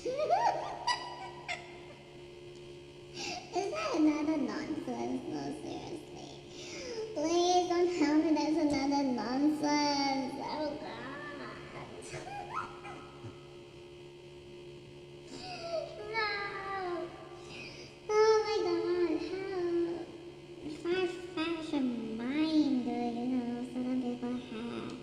Is that another nonsense? No, seriously. Please don't tell me there's another nonsense. Oh god. No. Oh my god. How far-fetched mind do some people have?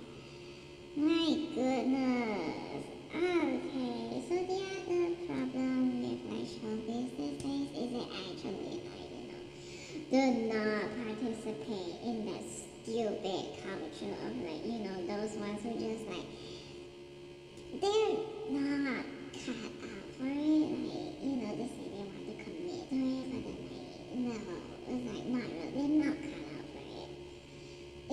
My goodness. Okay, so the other problem with like showbiz these days is it actually like, do not participate in that stupid culture of like, those ones who just like, they're not cut out for it. Like, they say they want to commit to it, but then like, no, it's like not really, they're not cut out for it.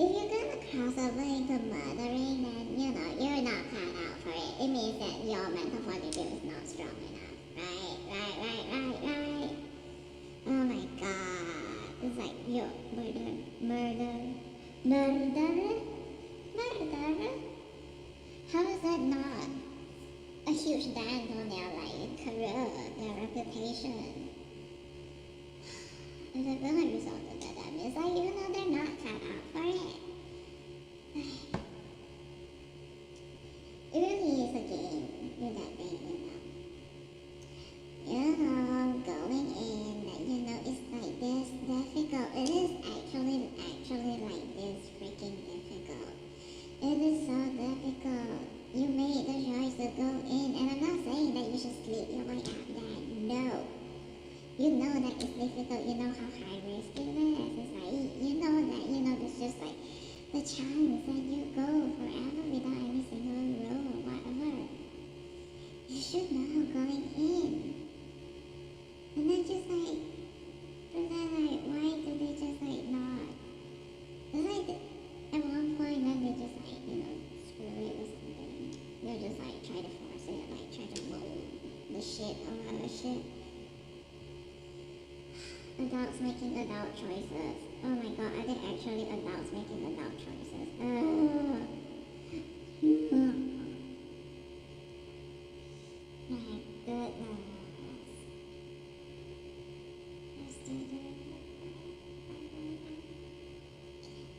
If you're gonna cross over into murdering, then you're not cut out for it. It means that your mental fortitude is not strong enough. Right. Oh my god. It's like you're murder. How is that not a huge dent on their like career, their reputation? If they're gonna resort to that means like they're not cut out for it. It really is a game with that thing, going in, it's like this difficult. It is actually like this freaking difficult. It is so difficult. You made the choice to go in, and I'm not saying that you should sleep your way out there. No. You know that it's difficult. You know how high risk it is. It's like, you know that, there's just like the chance that you go forever without any single rule or whatever. You should know going in. And then just like, but then like, why do they just like not? It's like, at one point then they just like, screw it or something. They'll just like try to force it, like try to mold the shit or whatever shit. Adults making adult choices. Oh my god, are they actually adults making adult choices? My goodness.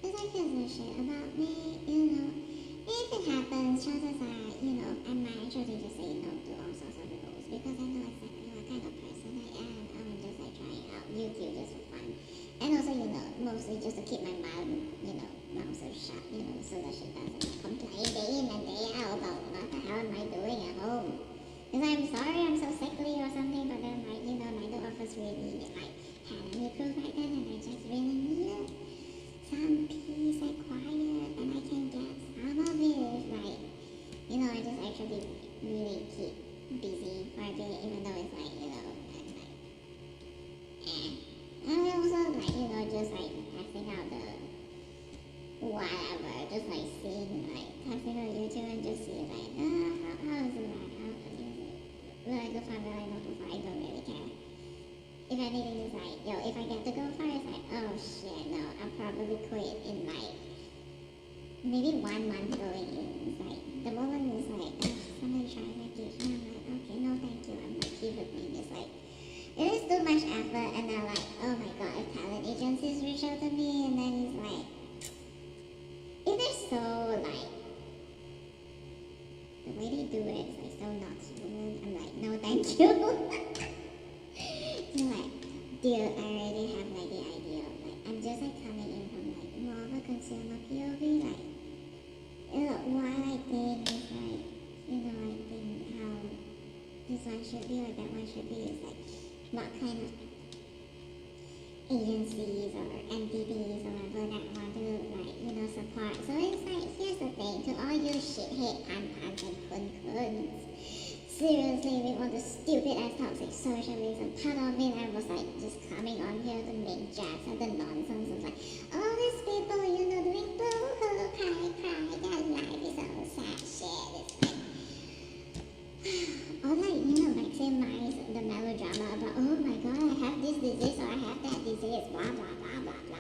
It's like there's no shit about me, If it happens, chances are, I might actually just say no to all sorts of rules because I know exactly what kind of person I am. I'm just like trying out YouTube just for fun. And also, mostly just to keep my mouth so shut, so that she doesn't complain day in and day out about what the hell am I doing at home. Because I'm sorry I'm so sickly or something, but then like, neither of us really like had any proof right then, and I just really needed some peace and quiet, and I can get some of it, like, I just actually really keep busy for a bit, even though it's like, it's like, And also, like, just like passing out the whatever, just like seeing, like, passing out YouTube and just see, like, how is it like, how is it? Will I go far, will I not go far? I don't really care. If anything, it's like, if I get to go far, it's like, oh shit, no, I'll probably quit in like, maybe 1 month going in. It's like, the moment is like, somebody tries my gift, and I'm like, okay, no thank you, I'm like, keep it in. It's like, it is too much effort, and they're like, oh my god, if talent agencies reach out to me, and then it's like, if they're so like, the way they do it is like so not human, I'm like, no thank you. So like, dude, I already have like the idea of like, I'm just like coming in from like more of a consumer POV, like, what I think is like, I think how this one should be, like that one should be, is like, what kind of agencies or entities or whatever that want to like, support. So it's like, here's the thing, to all you shithead pants and kun-kuns, seriously, with all the stupid ass toxic socialism, part of it I was like just coming on here to make jokes at the nonsense of like, all these people, doing boo-hoo, cry, their life is all sad shit. It's like, or like, maximize the melodrama about, oh my god, I have this disease or I have that disease, blah, blah, blah, blah, blah.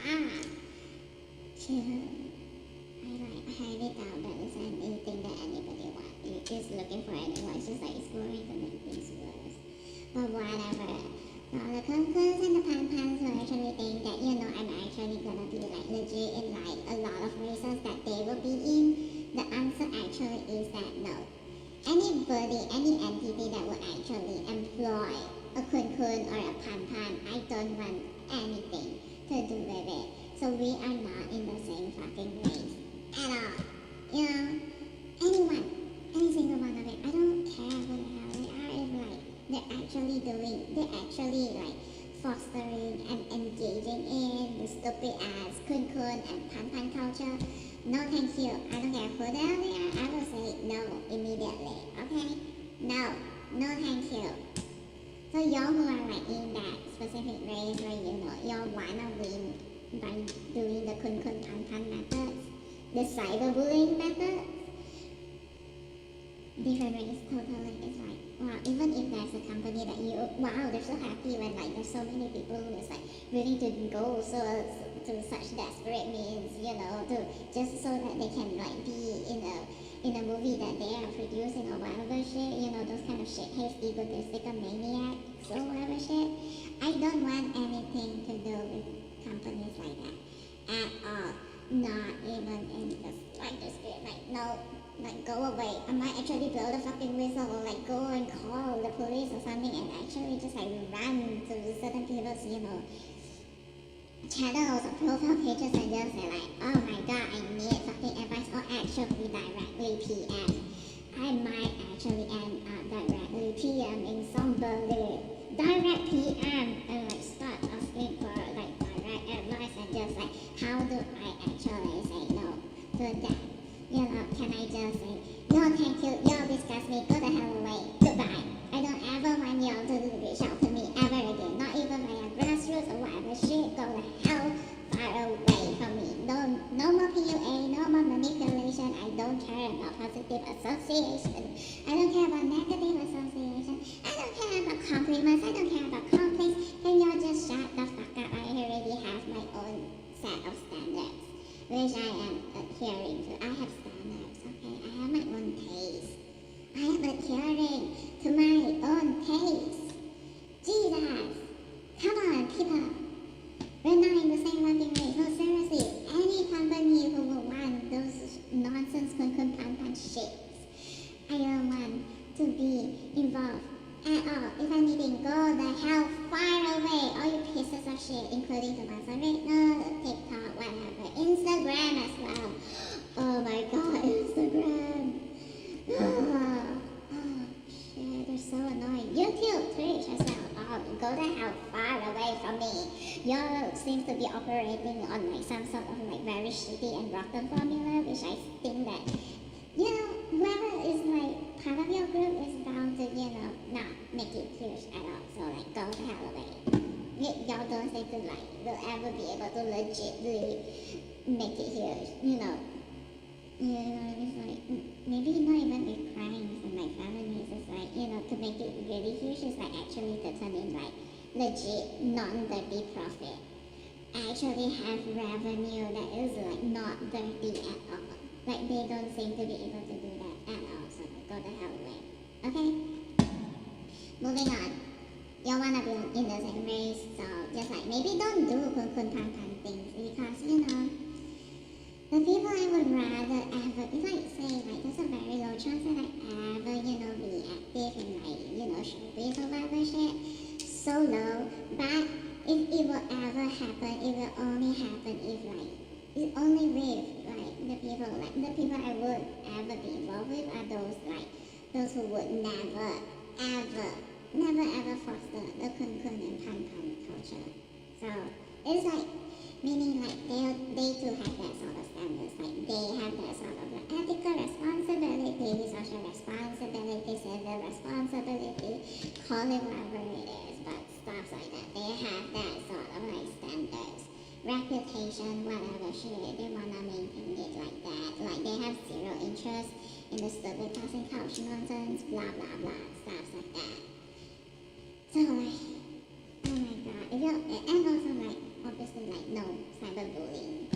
Chill. I highly doubt that it's anything that anybody wants. Is looking for anyone. It's just like, it's going to make things worse. or whatever. The Kunkers and the Pan-Pans will actually think that, I'm actually gonna be like legit in like a lot of races that they will be in. The answer actually is that no. Anybody, any entity that will actually employ a Kun or a Pan-Pan, I don't want anything to do with it. So we are not in the same fucking race at all. Anyone, any single one of it, I don't care who the hell they are. If like they're actually like fostering and engaging in the stupid ass Kun and Pan culture. No thank you. I don't care who the hell they are. I will say no immediately. Okay? No thank you. So y'all who are like in that specific race where y'all wanna win by doing the Kun Pan methods, the cyberbullying methods, different race totally. It's like, wow, even if there's a company that they're so happy when like there's so many people who is like willing to go to such desperate means, to just so that they can like be in a movie that they are producing or whatever shit, those kind of shit, hasty, egotistic, maniacs or whatever shit. I don't want anything to do with companies like that at all. Not even in the slightest bit. Like, no, like go away. I might actually blow the fucking whistle or like go and call the police or something and actually just like run to certain people's, channels or profile pages and just say like, oh my god, I need fucking advice, or actually directly PM. I might actually end up directly PMing somebody. Direct PM and like start asking for like direct advice and just like, how do I actually say no to that? Can I just say, no thank you, y'all disgust me, go the hell away, goodbye. I don't ever want y'all to reach out to me ever again, not even via grassroots or whatever shit, go the hell far away from me. No more PUA, no more manipulation. I don't care about positive association. I don't care about negative association. I don't care about compliments. I don't care about conflicts. Can y'all just shut the fuck up? I already have my own set of standards, which I am adhering to. I have standards, okay? I have my own taste. I am adhering to my own taste. Jesus! Come on, people! We're not in the same fucking race. No, seriously, any company who will want those nonsense Pan shits, I don't want to be involved at all. If anything, go the hell far away. All you pieces of shit, including the ones on TikTok, whatever. Instagram as well. Oh my god, Instagram. Oh shit, they're so annoying. YouTube, Twitch as well. Go the hell far away from me. Y'all seems to be operating on like some sort of like very shitty and rotten formula, which I think that, whoever is like part of your group is bound to, not make it huge at all. So like, go the hell away. Y'all don't think to like, will ever be able to legitimately make it huge, it's like, maybe not even with crimes and like felonies, it's like, to make it really huge is like actually to turn in like legit non-dirty profit. Actually have revenue that is like not dirty at all. Like they don't seem to be able to do that at all, so like, go the hell away. Okay? Moving on. Y'all wanna be in the same race, so just like maybe don't do Pan things because, the people I would rather ever, if I say like there's a very low chance that I ever, be active in like, showbiz or whatever shit, so low, but if it will ever happen, it will only happen if like, it's only with like the people I would ever be involved with are those who would never ever foster the Kun and Pan culture. So it's like, meaning like they too have that sort of standards, like they have that sort of like ethical responsibility, social responsibility, civil responsibility, call it whatever it is, but stuff like that. They have that sort of like standards, reputation, whatever shit, they wanna maintain it like that. Like they have zero interest in the stupid passing couch nonsense, blah blah blah, stuff like that. So like, oh my god, and also like, obviously like no cyberbullying.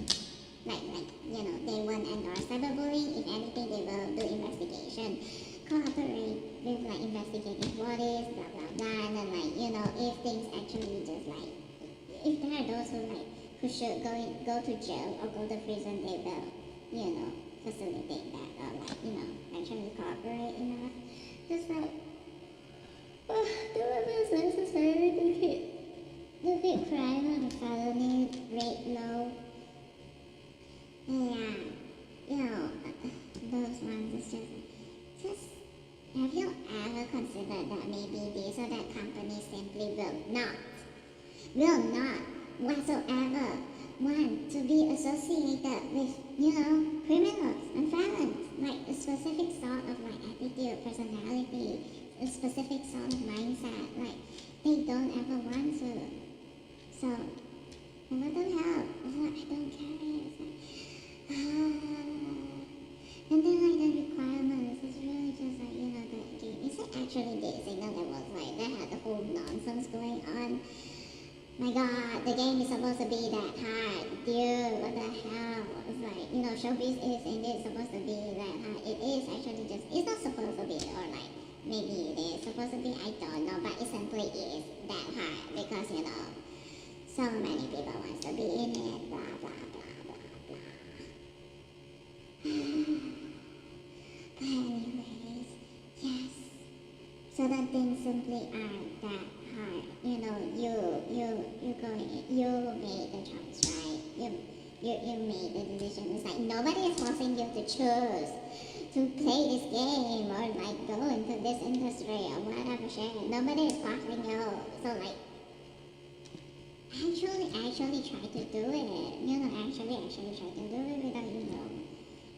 Like they won't endorse cyberbullying. If anything, they will do investigation, cooperate with like investigative bodies, blah blah blah, and then like, you know, if things actually just like, if there are those who should go to jail or go to prison, they will, you know, facilitate that or like, you know, actually cooperate enough. Just like, do it is necessary to keep crime on the felony rate low. Yeah, you know, those ones is just have you ever considered that maybe this or that company simply will not whatsoever want to be associated with, you know, criminals and felons, like a specific sort of like attitude, personality, a specific sort of mindset, like they don't ever want to. So, what the hell? It's like, I don't care. It's like, and then like the requirements is really just like, you know, is it actually this? You know, they had the whole nonsense going on. My God, the game is supposed to be that hard, dude. What the hell? It's like, you know, showbiz is indeed supposed to be that hard. It is actually just, it's not supposed to be, or like maybe it is supposed to be. I don't know, but it simply is that hard because, you know, so many people want to be in it. Blah blah blah blah blah. But anyways, yes. So that things simply aren't that hard. You know, you made the choice, right? You made the decision. It's like nobody is forcing you to choose to play this game or like go into this industry or whatever shit. Nobody is forcing you. So like actually try to do it. You know, actually try to do it without, you know.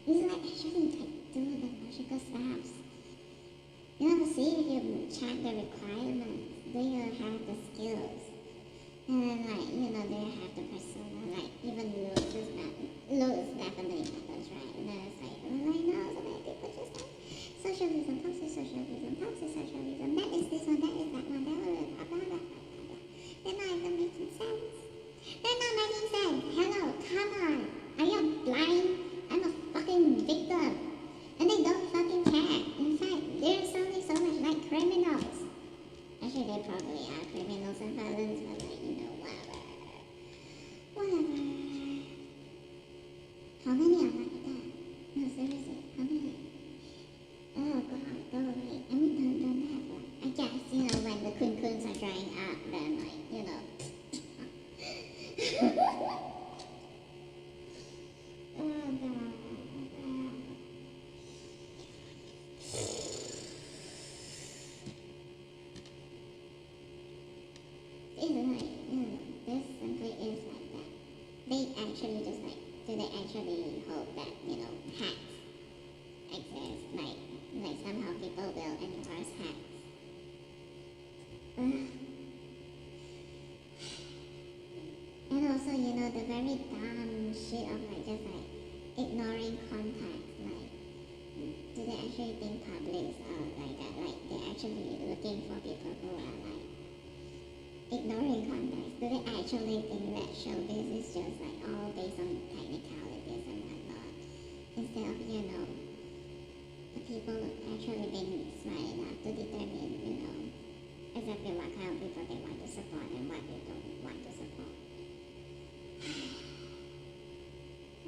It's like actually like do the logical steps. You have to see if you check the requirements. Do you have the skills? And then like, you know, do you have the persona? Like even looks definitely matters, right? And then it's like, well, I know so many people just like socialism, toxic socialism, that is this one, that is that one, blah blah blah blah blah. They're not even making sense. They're not making sense. Hello, come on. Are you blind? I'm a fucking victim. And they don't fucking care. In fact, there's only so much like criminals. Actually, they probably are criminals and felons, but like, you know, whatever. How many are like that? No, seriously, how many? Oh god, go away. I mean, don't have one. I guess, you know, when the kun-kuns are drying up, then like, you know. Oh god. It's like, you know, this simply is like that. They actually just like, do they actually hope that, you know, hacks exist? Like somehow people will enforce hacks. And also, you know, the very dumb shit of like just like ignoring context. Like, do they actually think publics are like that? Like, they're actually looking for people who are like ignoring context. Do they actually think that showbiz is just like all based on technicalities and whatnot? Instead of, you know, the people actually being smart enough to determine, you know, exactly what kind of people they want to support and what they don't want to support.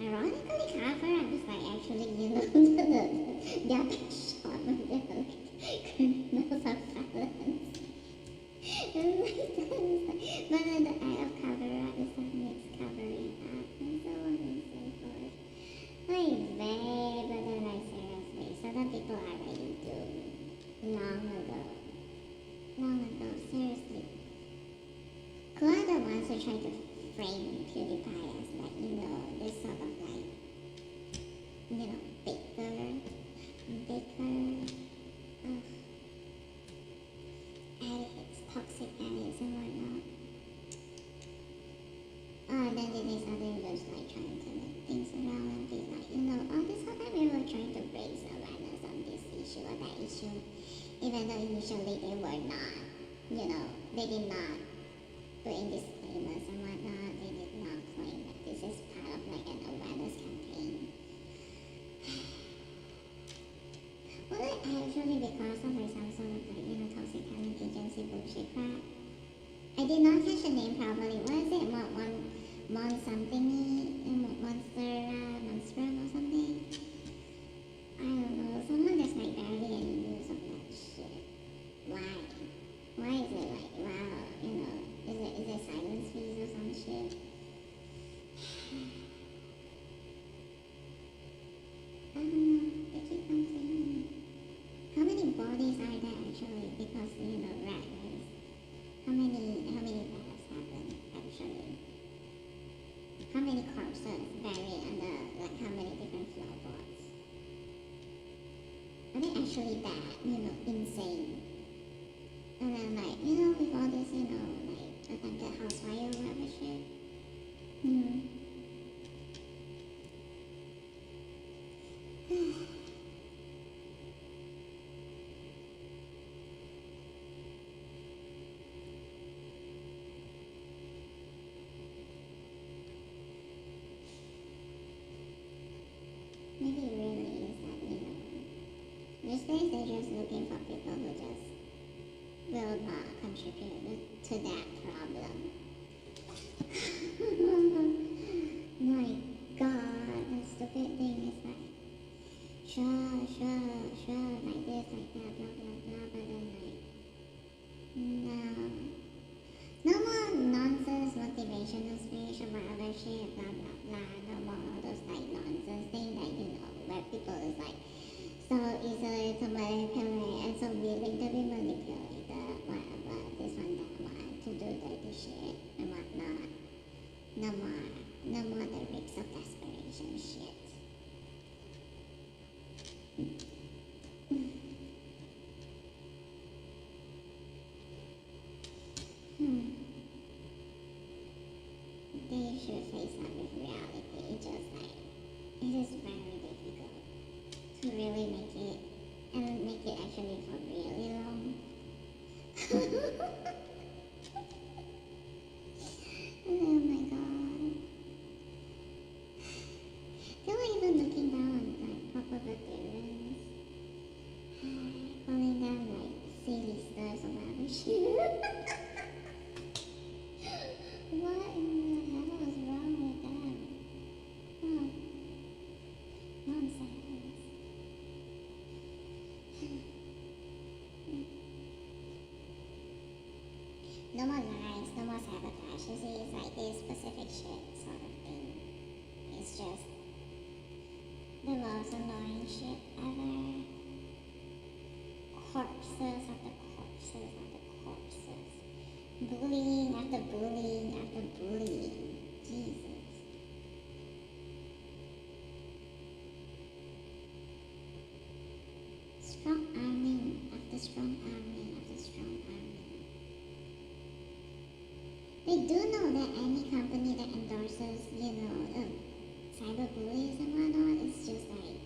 Ironically, cover-up is like actually, you know, their best shot when they're like criminals or felons. But then the art of cover-up is what makes covering up and so on and so forth. Like, but then like seriously, certain people are already doomed long ago, seriously. Who are the ones who try to frame PewDiePie as like, you know, this sort of like, you know, baker, addicts, toxic addicts and whatnot. And then these other just like trying to make things around and be like, you know, oh, this whole time we were trying to raise awareness on this issue or that issue, even though initially they were not, you know, they did not put in disclaimers and whatnot. They did not claim that this is part of like an awareness campaign. Well, like actually because of like some sort of like, you know, toxic talent agency bullshit crap, did not catch the name properly. What is it? Mon something? Monstrum or something? I don't know. Someone just like barely any news of that shit. Why? Why is it like, wow, is it silence fees or some shit? I don't know. They keep on saying. How many bodies are there actually? Because, rat race. How many deaths happen actually? How many corpses buried under, like, how many different floorboards? Are they actually that, insane? And then, like, with all this, like, attempted house fire or whatever shit. Maybe it really is that, these days they're just looking for people who just will not contribute to that problem. My god, the stupid thing is like, sure, like this, like that, blah, blah, blah, but then like, no. No more nonsense motivational speech or whatever shit, blah, blah, blah, no more all those like nonsense things that, where people is like, so easily to manipulate and so willing to be manipulated, whatever, this one, that one, to do dirty shit and whatnot. No more the rigs of desperation shit. They should face up with reality. It's just like, it is very difficult to really make it, and make it actually for really long. Oh my god. They were even looking down on like proper veterans, calling them like C-listers or whatever shit. What in the hell is wrong with them? Oh, nonsense. No more lies, no more sabotage. You see, it's like this specific shit sort of thing. It's just the most annoying shit ever. Corpses after corpses after corpses. Bullying after bullying after bullying. Jesus. Strong arming after strong arming after strong arming. They do know that any company that endorses, cyberbullies and whatnot, it's just like,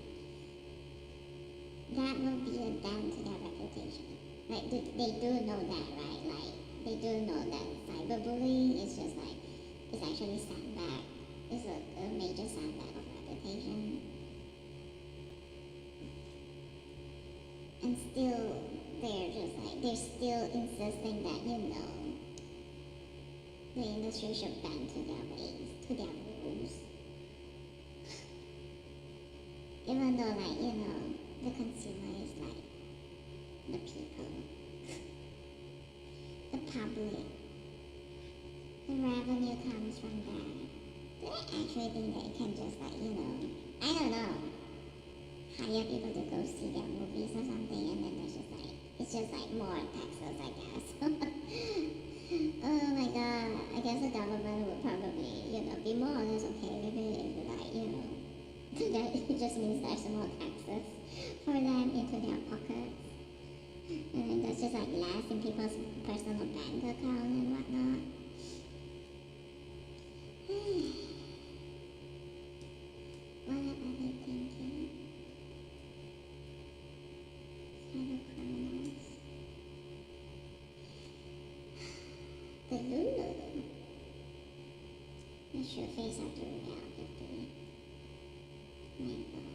that will be a dent to their reputation. Like, they do know that, right? Like, they do know that cyberbullying is just like, it's actually sandbag. It's a major sandbag of reputation. And still, they're still insisting that, the industry should bend to their ways, to their rules. Even though, like, the consumer is like the people, the public, the revenue comes from that. Do they actually think they can just like, I don't know, hire people to go see their movies or something, and then it's just like more taxes, I guess. Oh my god, I guess the government would probably, be more or less okay with it if, like, that it just means there's more taxes for them into their pockets. And then there's just like less in people's personal bank account and whatnot. What are they thinking? Cyber criminals. The Lulu. They should face up to reality. My god.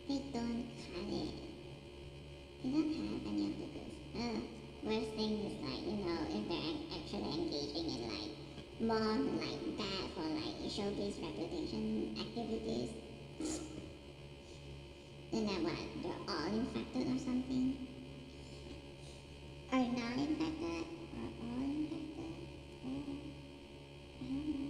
They don't cut it. worst thing is like, if they're actually engaging in like more like bad for like showbiz reputation activities, then that what, they're all infected or something? Or not infected? Or all infected? Or, I don't know.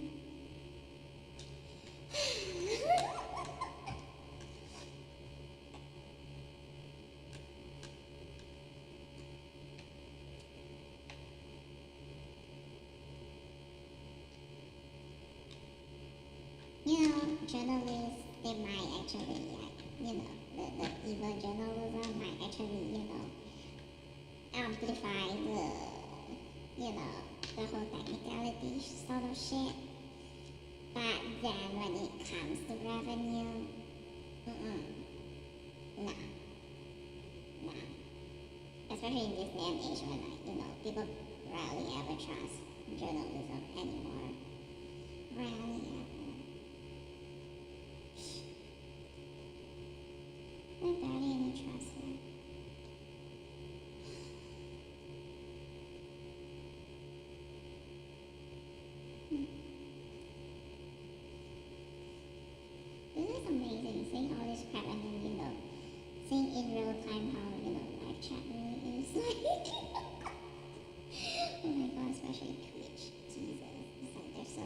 Journalists, they might actually, the evil journalism might actually, amplify the whole technicality sort of shit. But then when it comes to revenue, nah. Especially in this day and age when, like, people rarely ever trust journalism anymore. Rarely ever. There's barely any trust there. This is amazing, seeing all this crap and then, seeing in real time how, live chat really is. Like, oh my god, especially Twitch. Jesus. It's like they're so...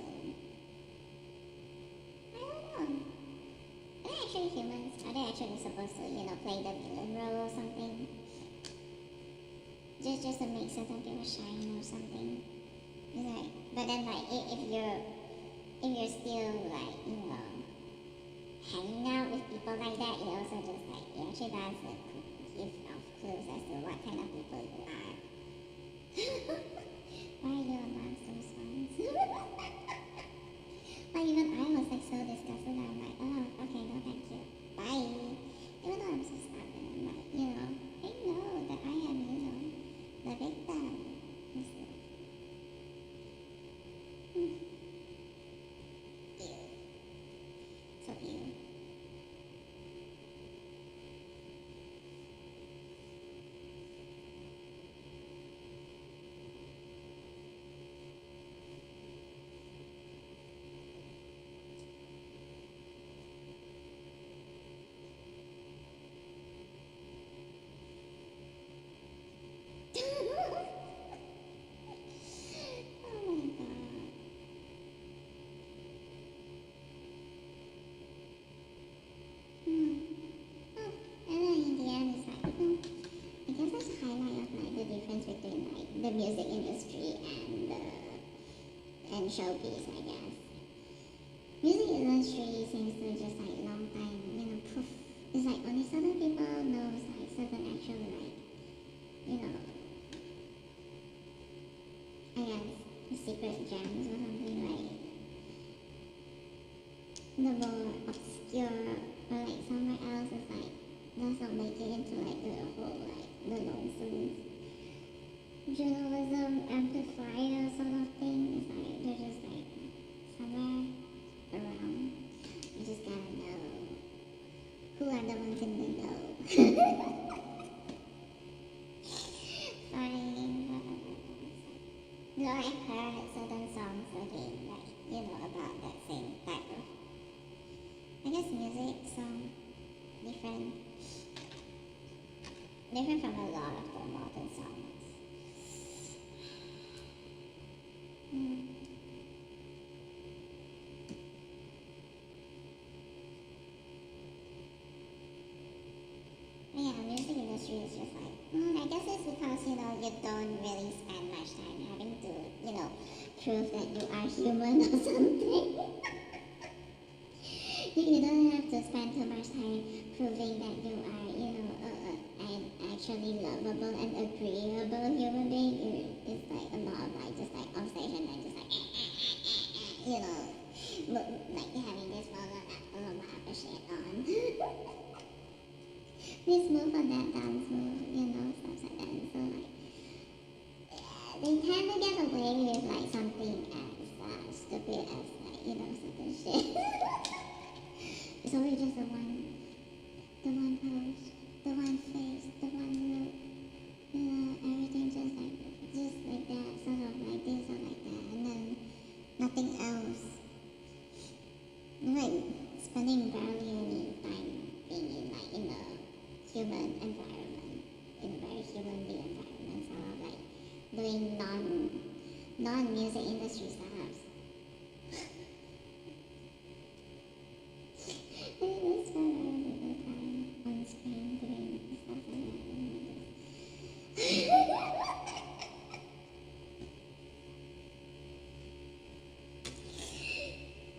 I don't know. Are they actually humans? Are they actually supposed to, play the villain role or something? Just to make certain people shine or something? It's like, but then like, if you're still like, hanging out with people like that, it also just like, it actually does give off clues as to what kind of people you are. Why are your alarms so response? Like even I was like so disgusted, I'm like, oh, okay, no thank you, bye. Even though I'm so stubborn, I'm like, I know that I am, the victim. Ew. So ew. The music industry and showbiz, I guess. Music industry seems to just like long time, poof. It's like only certain people knows like certain actual like, I guess secret gems or something like the more obscure or like somewhere else is like doesn't make it into like the whole like the nonsense journalism amplifier sort of thing. It's like they're just like somewhere around. You just gotta know who are the ones in the know. Fine. I've heard certain songs again, like, about that same type of, I guess, music song, different from a lot of the modern songs. Yeah, music industry is just like, I guess it's because, you don't really spend much time having to, prove that you are human or something. You don't have to spend too much time proving that you are, an actually lovable and agreeable human being. It's like a lot of like, just like on stage and then just like, like having this shit on. This move or that dance move, stuff like that. And so like, they tend to get away with like something as stupid as like, certain shit. It's always just the one pose, the one face, the one look, everything just like non-music industry startups. They spend a little time on screen doing stuff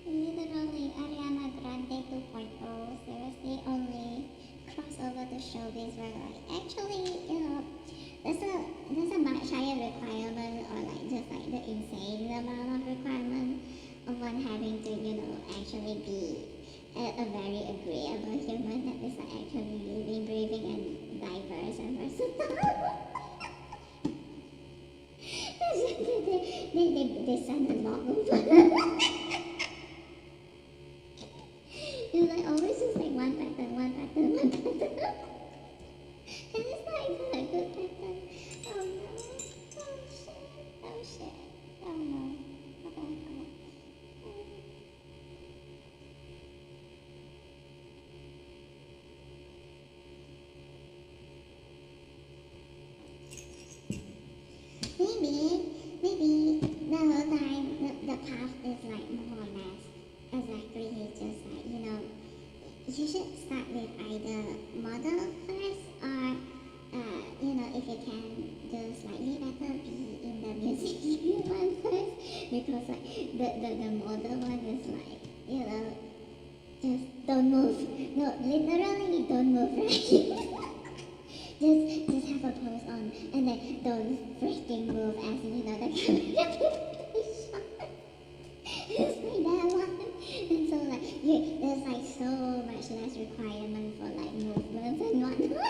Literally, Ariana Grande 2.0 seriously only crossover to showbiz where like actually, there's a much higher requirement or like just like the insane amount of requirement of one having to, actually be a very agreeable human that is like actually living, breathing and diverse and versatile. they send a lot over. It's like always just like one pattern, one pattern, one pattern. And it's not even a good pattern. Oh no. Oh shit. Oh shit. Oh no. Okay. Maybe the whole time the path is like more or less exactly just like, you should start with either model first or, if you can do slightly better, be in the music one first. Because like the model one is like, just don't move. No, literally don't move, right? just have a pose on and then don't freaking move as the camera it's like that one. And so like there's like so much less requirement for like movements and whatnot.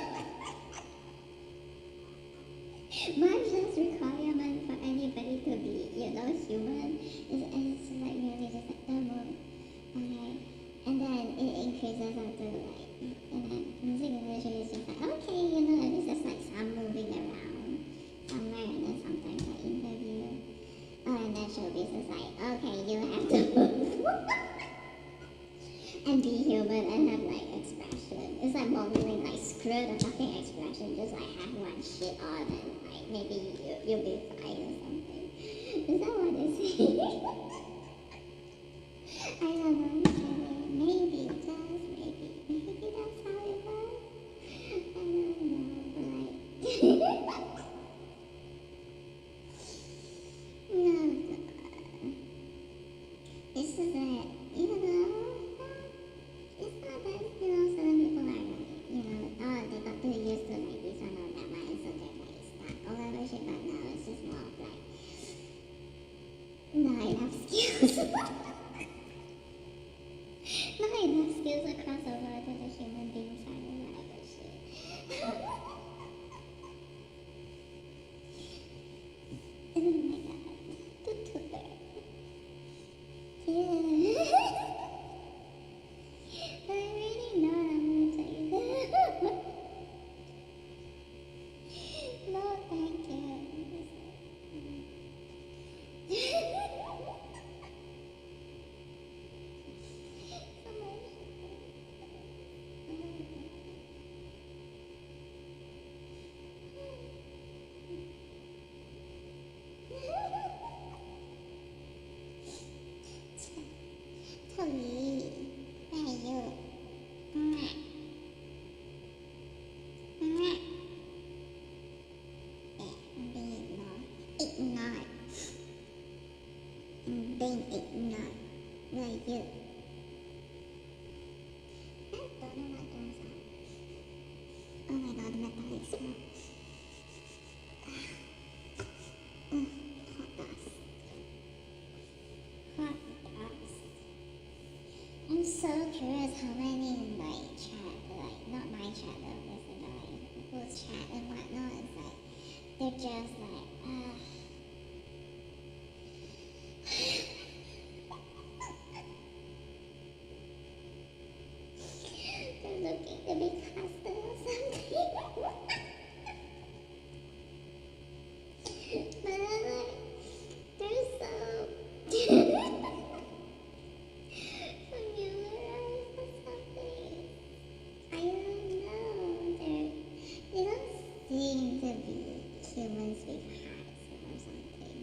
Much less requirement for anybody to be, human. It's like really just like don't move. Okay. And then it increases up to like, and then music industry is just like, okay, at least there's like some moving around somewhere, and then sometimes like interview. Oh, and then showbiz is like, okay, you have to move and be human and have like expression. It's like modeling, like screw the fucking expression, just like have one shit on and like maybe you'll be fine or something. Is that what they say? I don't know. Maybe, just maybe. Maybe that's how it works. I don't know, but like... no, it's just that, it's not that, certain people are like, they got too used to like this one or that one, so they're like stuck or whatever shit, but no, it's just more of like, not enough skills. Not enough skills across over to the human being side or whatever shit. Oh my god. Tutor. Yeah. I really know what I'm gonna tell you that. No, thank you. Totally. Where are you? I'm being ignored. I'm being ignored. Where are you? I don't know what those are. Oh my god, the metallic smoke. Hot dust. Hot dust. I'm so curious how many in my chat, like not my chat obviously, but like people's chat and whatnot, it's like they're just like, they're looking to be casted or something. But I'm like, they're so familiarized or something. I don't know. They don't seem to be humans with hearts or something.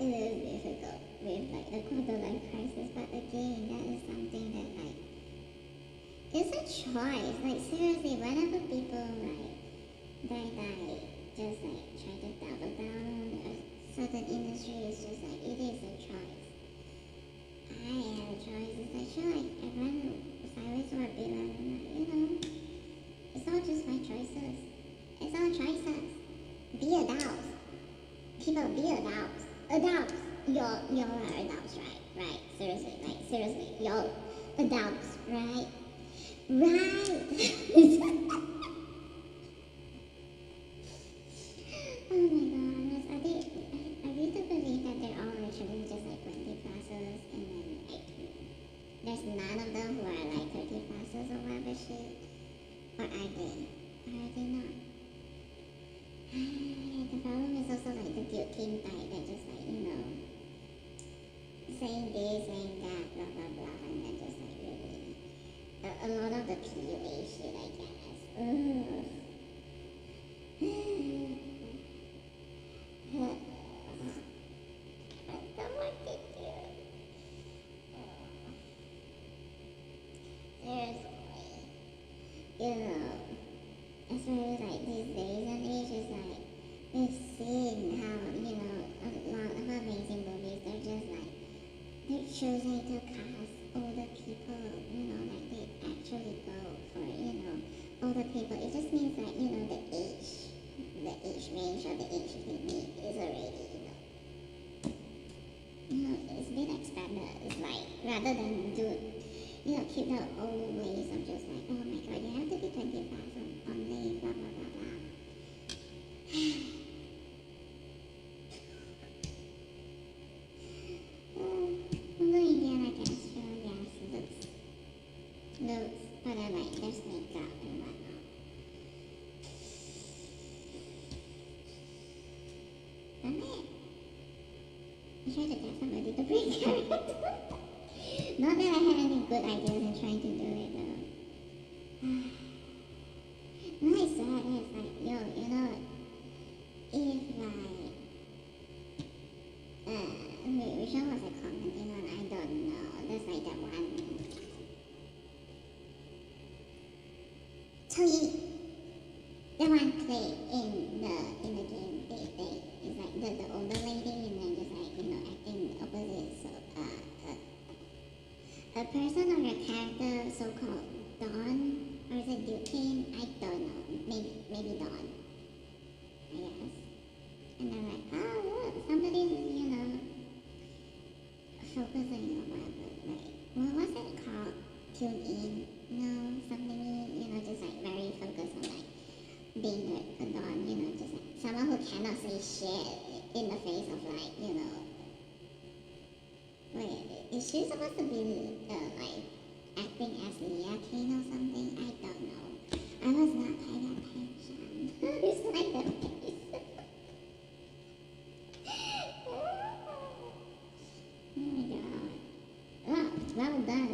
it is difficult with like the quarter life crisis, but again, that is something that like it's a choice. Like seriously, whenever people like just like try to double down on a certain industry, it's just like it is a choice. I have a choice. It's like sure, I run sideways for a bit, and it's all just my choices. It's all choices. Be adults. People, be adults. Adults. Y'all are adults, right? Right. Seriously, like seriously, y'all adults, right? Right. Oh my gosh, I really believe that they're all actually just like 20 pluses, and then like there's none of them who are like 30 pluses or whatever shit. Or are they? Or are they not? The problem is also like the guilting type that just like, saying this, saying that, blah blah blah, and then just like really a lot of the PUA shit, I guess. Ugh. I don't want to do it. Seriously. Especially like these days and ages, like we've seen how, a lot of amazing movies, they're choosing to cast older people, like they actually go for, older people. It just means that, the age range or the age limit is already, it's been expanded. It's like, rather than keep the old ways of just like, oh my god, you have to be 25 only, blah, blah, blah, blah. Although Indiana Castro, yes, looks, but I like there's makeup and whatnot. Damn it. I tried to get somebody to bring character. Not that I have any good ideas in trying to do it though. What I said is like, yo, if like, which one was I commenting on? I don't know. There's like that one tweet. The one clip in the game, they is like the older lady and then just like, acting opposite. So a person or a character so-called Dawn, or is it Duquesne? I don't know. Maybe Dawn, I guess. And they're like, oh look, somebody's, focusing on whatever. Like, what's it called? Tune in? No, something, just like very focused on like being a Dawn, just like someone who cannot say shit in the face of like, wait, is she supposed to be like acting as Leah King or something? I don't know. I was not paying attention. It's like the face. Oh my god. Well done.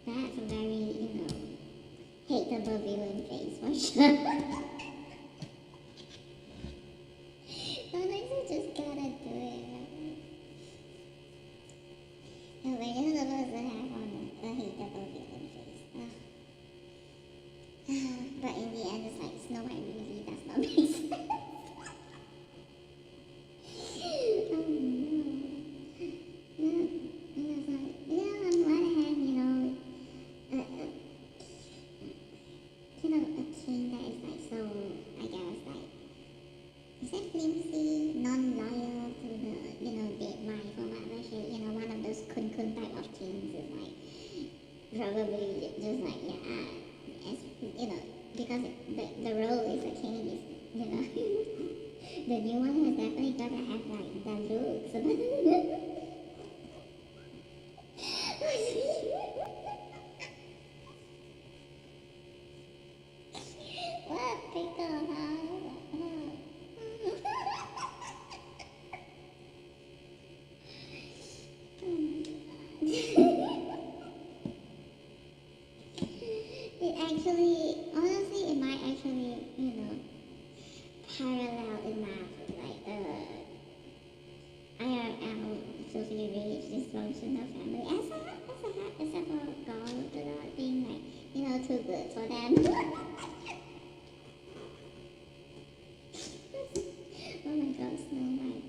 That's a very, hateable villain face for sure. Sometimes you just gotta do it. We're just supposed to have on a hateable villain face. But in the end, it's like Snow White really does not make sense. Oh no. It's like, on one hand, a king that is like so, I guess, like, is that flimsy, non-loyal to the, dead wife or whatever shit, one of those kun type of kings is like, probably just like, as, because the role is a king is, the new one has definitely gotta have like the looks. What pickle, huh? Honestly, it might actually, parallel enough, like, members in their family, except for God, being like, too good for them. Oh my God, Snow White,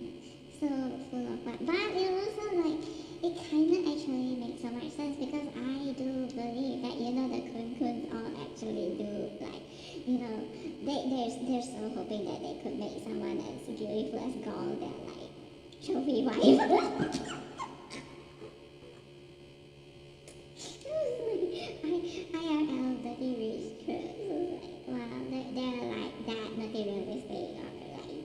so full of fun. But it also like, it kind of actually makes so much sense, because I do believe that the Kun all actually do, like, they're so hoping that they could make someone as beautiful as Gaul their like trophy wife. IRL dirty rich crooks. Like, wow, they're like that materialistic, or like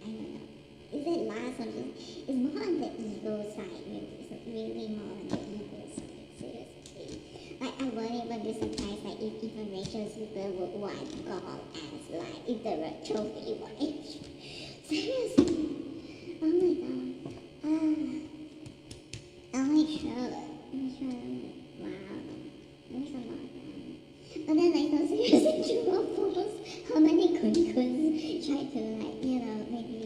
I don't know. Is it lust, or just it's more on the ego side? It's really more on the ego side. Seriously, like I wouldn't even be surprised like if even Rachel Zucker would want Gaul as like the trophy wife. Seriously, oh my God. Oh my God. Wow. There's a lot. But then like those seriously true or false, how many kuns try to like, maybe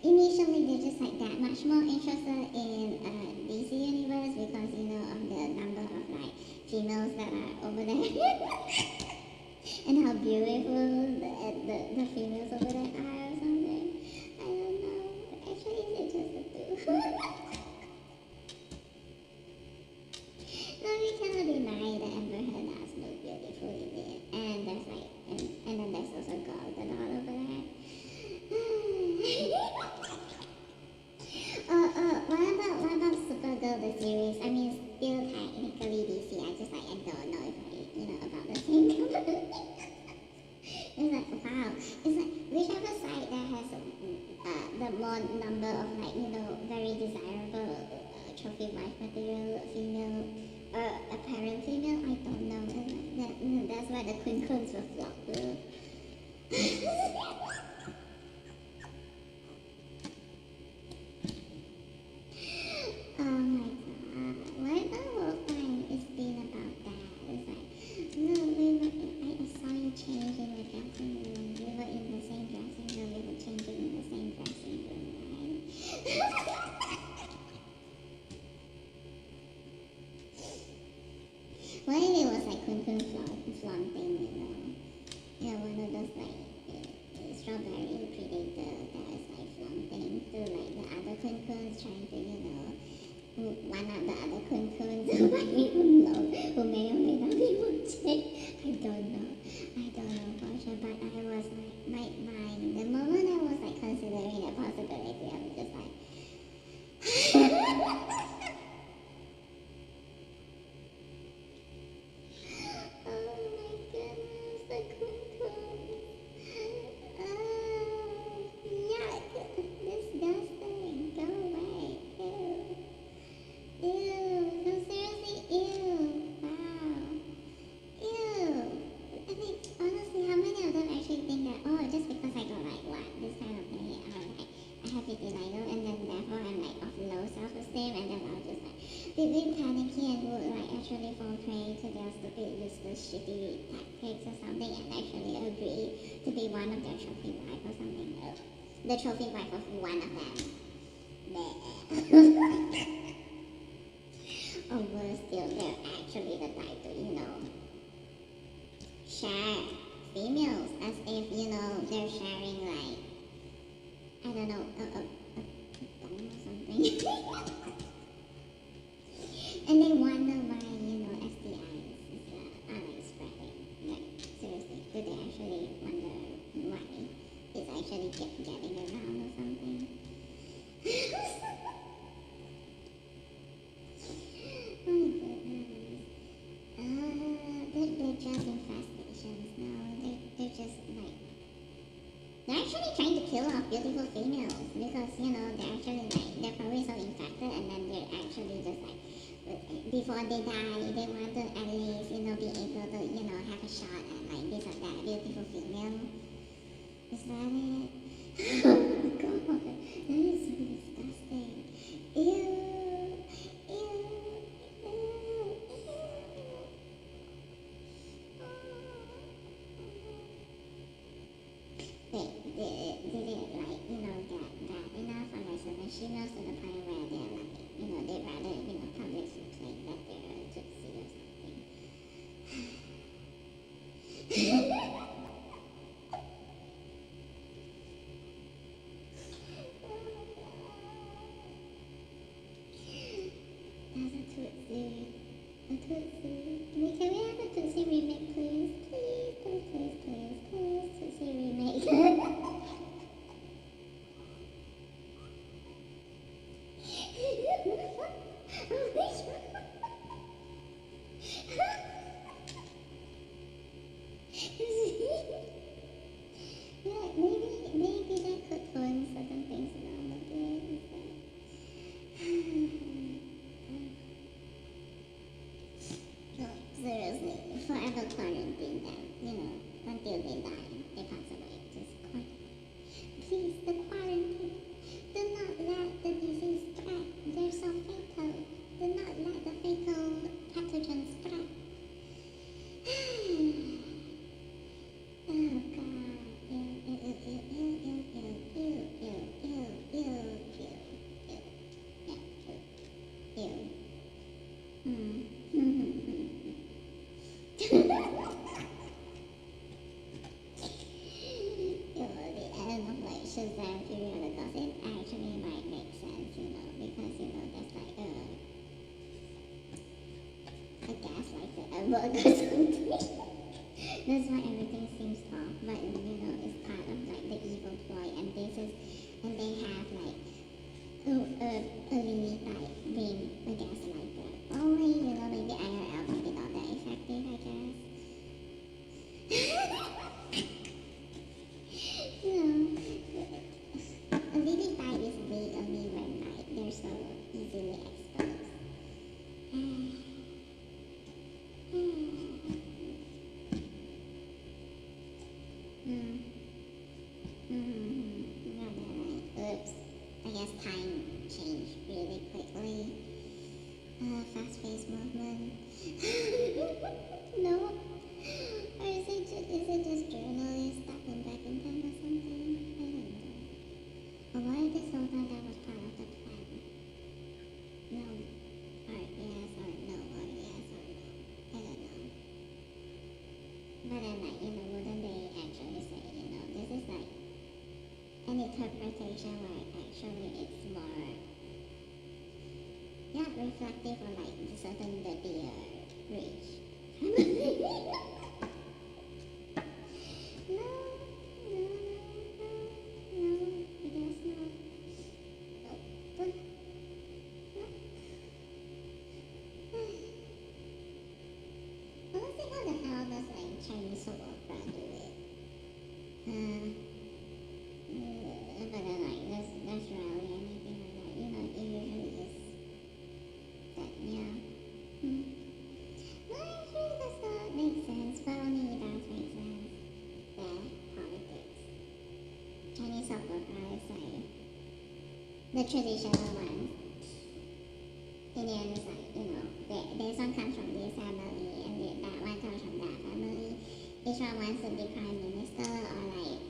initially they're just like that much more interested in DC universe because of the number of like females that are over there and how beautiful the females over there are or something. I don't know. Actually, is it just the two? No, we cannot deny that Amber Heard has looked beautiful in it. And there's like, and then there's also God the doll over there. What about Supergirl the series? I mean, still technically DC. I just like I don't know if about the same company. It's like wow. It's like whichever side that has the more number of like very desirable trophy wife material female. Apparent female, I don't know. That's why the Quins were flocked. Oh my God! What the whole time it's been about that? It's like, no, I saw you change in the dressing room. We were in the same dressing room. We were changing in the same dressing room, right? What if it was like Kun flaunting, one of those like strawberry predator that is like flaunting to like the other Kuns trying to, one of the other Kuns who might even know, who may or may not be watching. I don't know for sure, but I was like, the moment I was like considering the possibility, I was just like, shitty tactics or something and actually agree to be one of their trophy wife or something. The trophy wife of one of them. Or worse still, they're actually the type to, share females as if, they're sharing like, I don't know, a bone or something. And they wonder why, STIs are like spreading. Like, seriously, do they actually wonder why it's actually getting around or something? Oh my goodness. They're just infestations now. They're just like, they're actually trying to kill off beautiful females because, they're actually like, they're probably so infected and then they're actually just like, before they die, they want to at least, be able to, have a shot at like this or that beautiful female. Is that it? Oh my God, that is so disgusting. Ew. Wait, did it like, get bad enough or like so that she knows to the point where they're like, the quarantine. Do not let the disease spread. They're so fatal. Do not let the fatal pathogen spread. Oh God. Ew, ew, ew, ew, ew, ew, ew, ew, ew, ew, ew, ew, ew, ew, ew, ew. The end of like Shazam periodicals, it actually might make sense, because there's like a gaslighter at work or something. That's why everything seems off, but it's part of like the evil ploy, and they have like early like being a gaslighter. Only maybe IRL maybe not that effective, I guess. A lily pad is way only when like they're so easily exposed. Oops. I guess time changed really quickly. Fast-paced movement. No. Or is it just journalists stepping back in time or something? I don't know. Or why this whole time that was part of the plan? No. Or yes or no. Or yes or no. I don't know. But then like, wouldn't they actually say, this is like an interpretation where actually it's more not reflective or like certain dirtier rich. No, I guess not. Honestly, how the hell does like Chinese soap opera do it? But then like there's rarely anything like that. It usually is that, yeah. No, actually does not make sense, but only it does make sense. Politics. Chinese soap opera is like the traditional one. Indian is like, this one comes from this family and that one comes from that family. Each one wants to be prime minister or like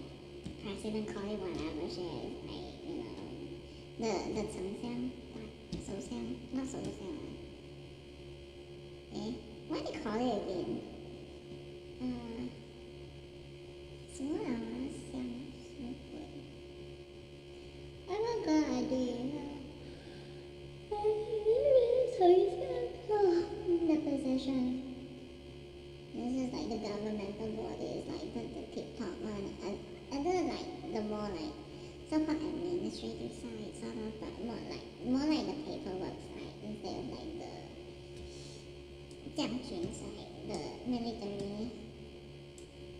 president, call it whatever shit. Like, the 丞相, not 首相. What do you call it again? 什么啊？想什么鬼？ I forgot idea. The position. This is like the governmental bodies, like the tip-top one. And then like the more like so-called administrative side, sort of, but more like the paperwork side instead of like the 将军 side, the military.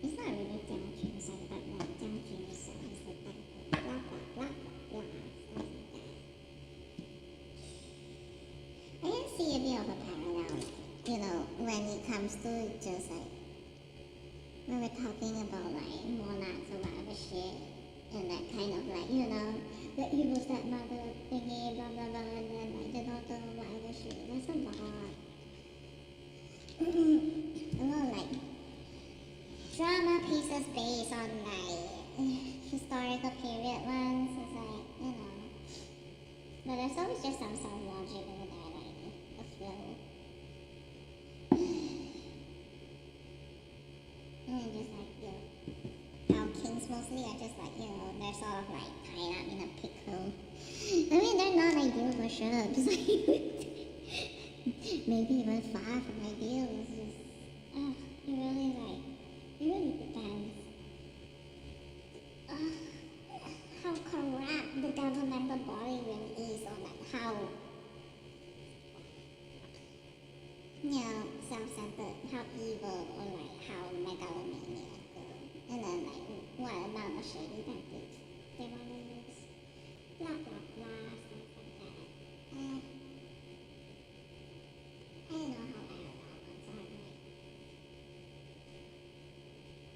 It's not really 将军 side, but like 将军 side is the type of blah blah blah blah stuff like that. I can see a bit of a parallel, when it comes to just like when we're talking about like monarchs or whatever shit, and that kind of like, the evil stepmother thingy, blah blah blah, and then like the daughter, whatever shit. That's a lot. A lot of like drama pieces based on like historical period ones. It's like, but there's always just some sort of logic over there, like a flow. And just like, how kings mostly are just like, they're sort of like tied up in a pickle. I mean, they're not ideal for sure, just like, maybe even far from ideal. It's just, it really depends. How corrupt the governmental body really is, or like how, self-centered, how evil, or like how megalomaniacal. And then like, what about the shady tactics they want to use? Blah blah blah, stuff like that. I don't know how parallel ones are,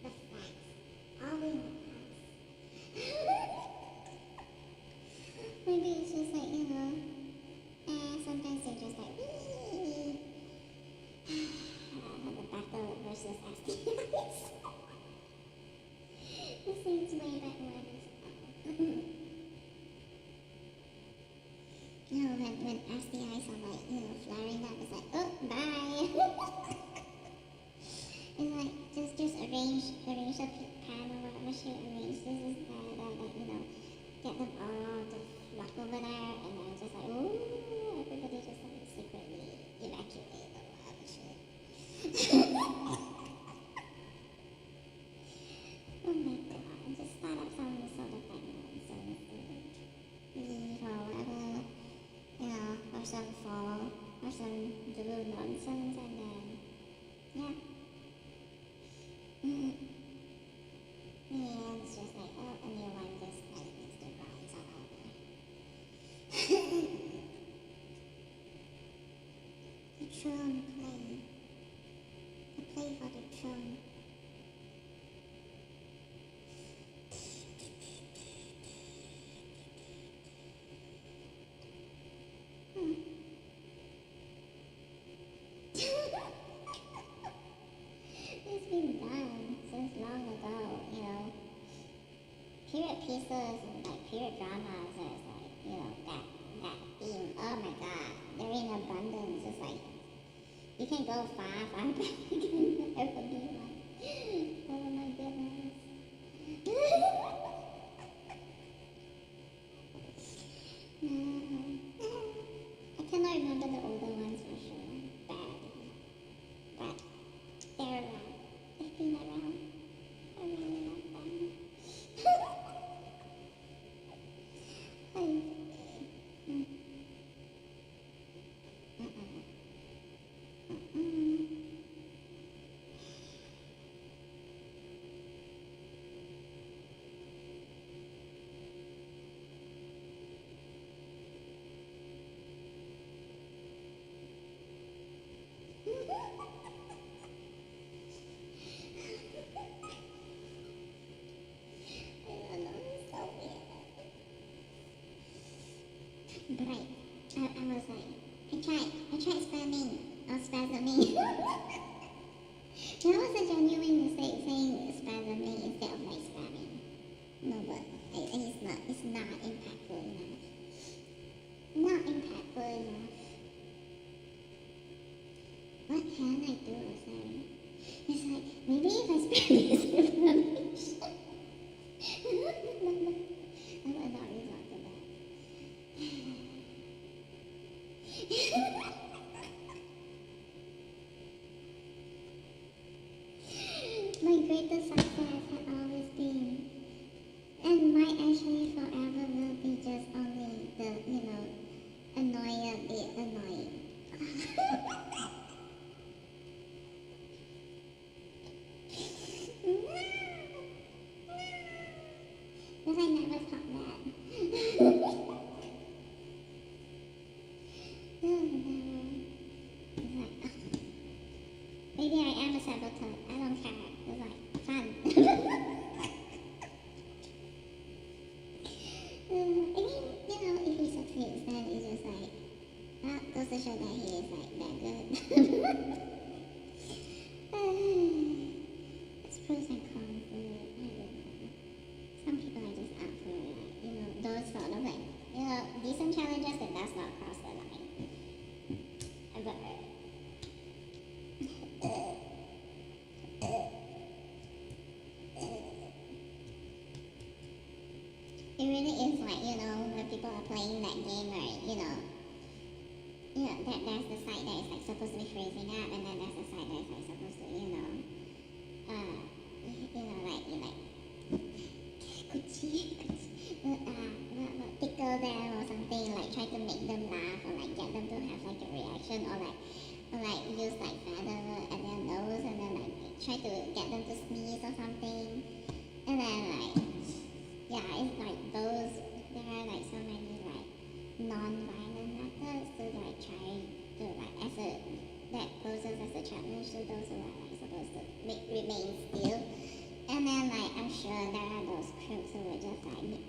like the facts, all in the past. Maybe it's just like, sometimes they're just like, the battle versus STIs. This seems way back when. When STIs are like, flaring up, it's like, oh, bye. It's like, just arrange a pan or whatever shit, arrange this, get them all to flock over there, and then just like, ooh, everybody just like secretly evacuate or whatever shit. Oh my god, just start up some sort of like nonsense, leave or whatever, or some fall, or some do nonsense, and then, yeah. Yeah, it's just like, oh, a new one just like needs to rise all over. The throne play. The play for the throne. It's been done since long ago, Period pieces and like period dramas, there's like, that theme. Oh my god, they're in abundance. It's like you can go far back. You can never be one. Oh my goodness. I cannot remember the older ones for sure. But they're around. They've been around. I really love them. But I was like, I tried spamming or spasming. That was a genuine mistake saying spasming instead of like spamming. No, but it's not impactful enough. Not impactful enough. What can I do, sorry? It's like, maybe if I spam this information. I will not resort to that. My greatest success had always been, and might actually forever will be, just only the, annoyer bit annoying. Because I never thought that. Maybe I am a saboteur. I don't care. It's like fun. I think, if he succeeds, then it's just like, goes to show that he is like that good. It's pros and cons. I don't know. Some people are just out for those sort of like, decent challenges that does not cross the line. But it really is like, when people are playing that game, right, there's the side that is like supposed to be freezing up, and then there's the side that is like supposed to, like tickle them or something, like try to make them laugh or like get them to have like a reaction, or like use like feather at their nose, and then like try to get them to sneeze or something, and then like, yeah, it's like those, there are like so many like non-violent methods to like try to like that poses as a challenge to those who are like supposed to remain still. And then like I'm sure there are those crooks who would just like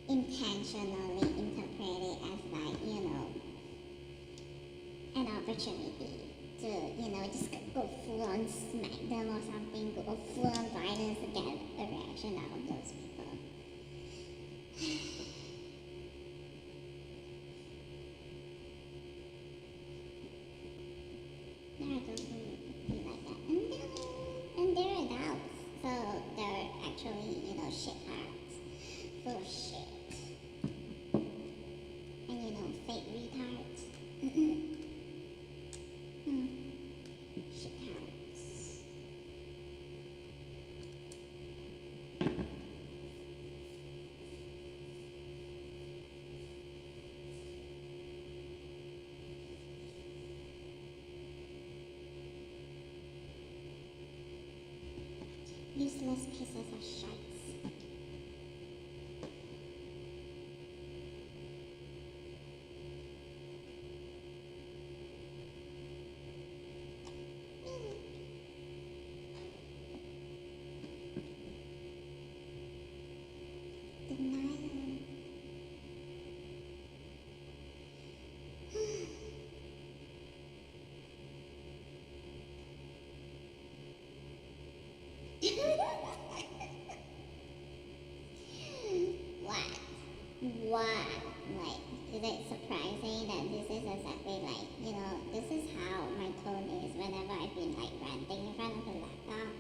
intentionally interpret an opportunity to, just go full on smack them or something, go full on violence to get a reaction out of those people. There are those who be like that. And they're adults, so they're actually, shit hearts, full of shit. And, fake retards. Shit hearts. Useless pieces of shites. Denial. What? Like, is it surprising that this is exactly like, this is how my tone is whenever I've been like ranting in front of the laptop?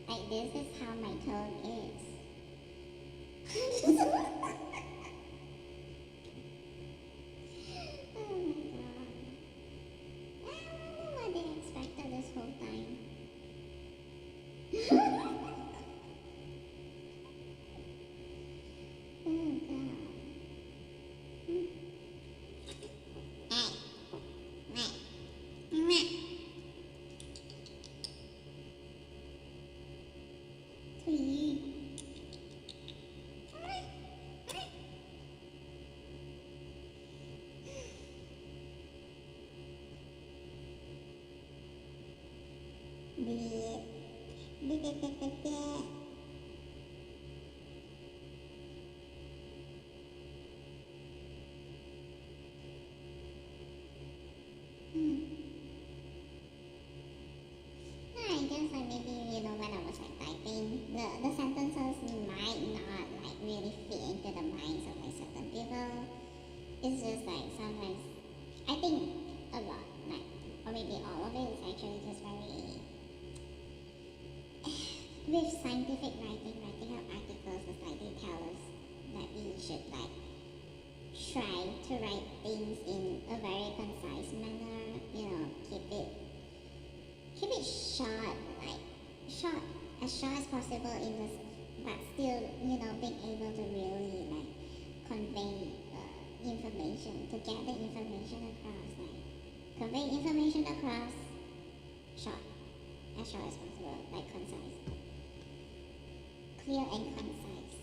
Like, this is how my tone is. Oh my god. I wonder what they expected this whole time. Oh god. Please. I guess like maybe, when I was like typing, the sentences might not like really fit into the minds of like certain people. It's just like sometimes, I think a lot, like, or maybe all of it is actually just very, with scientific writing up articles, it's like they tell us that we should like try to write things in a very concise manner, keep it short, like as short as possible in this, but still, being able to really like convey information, to get the information across, like convey information across short, as short as possible, like concise, clear and concise.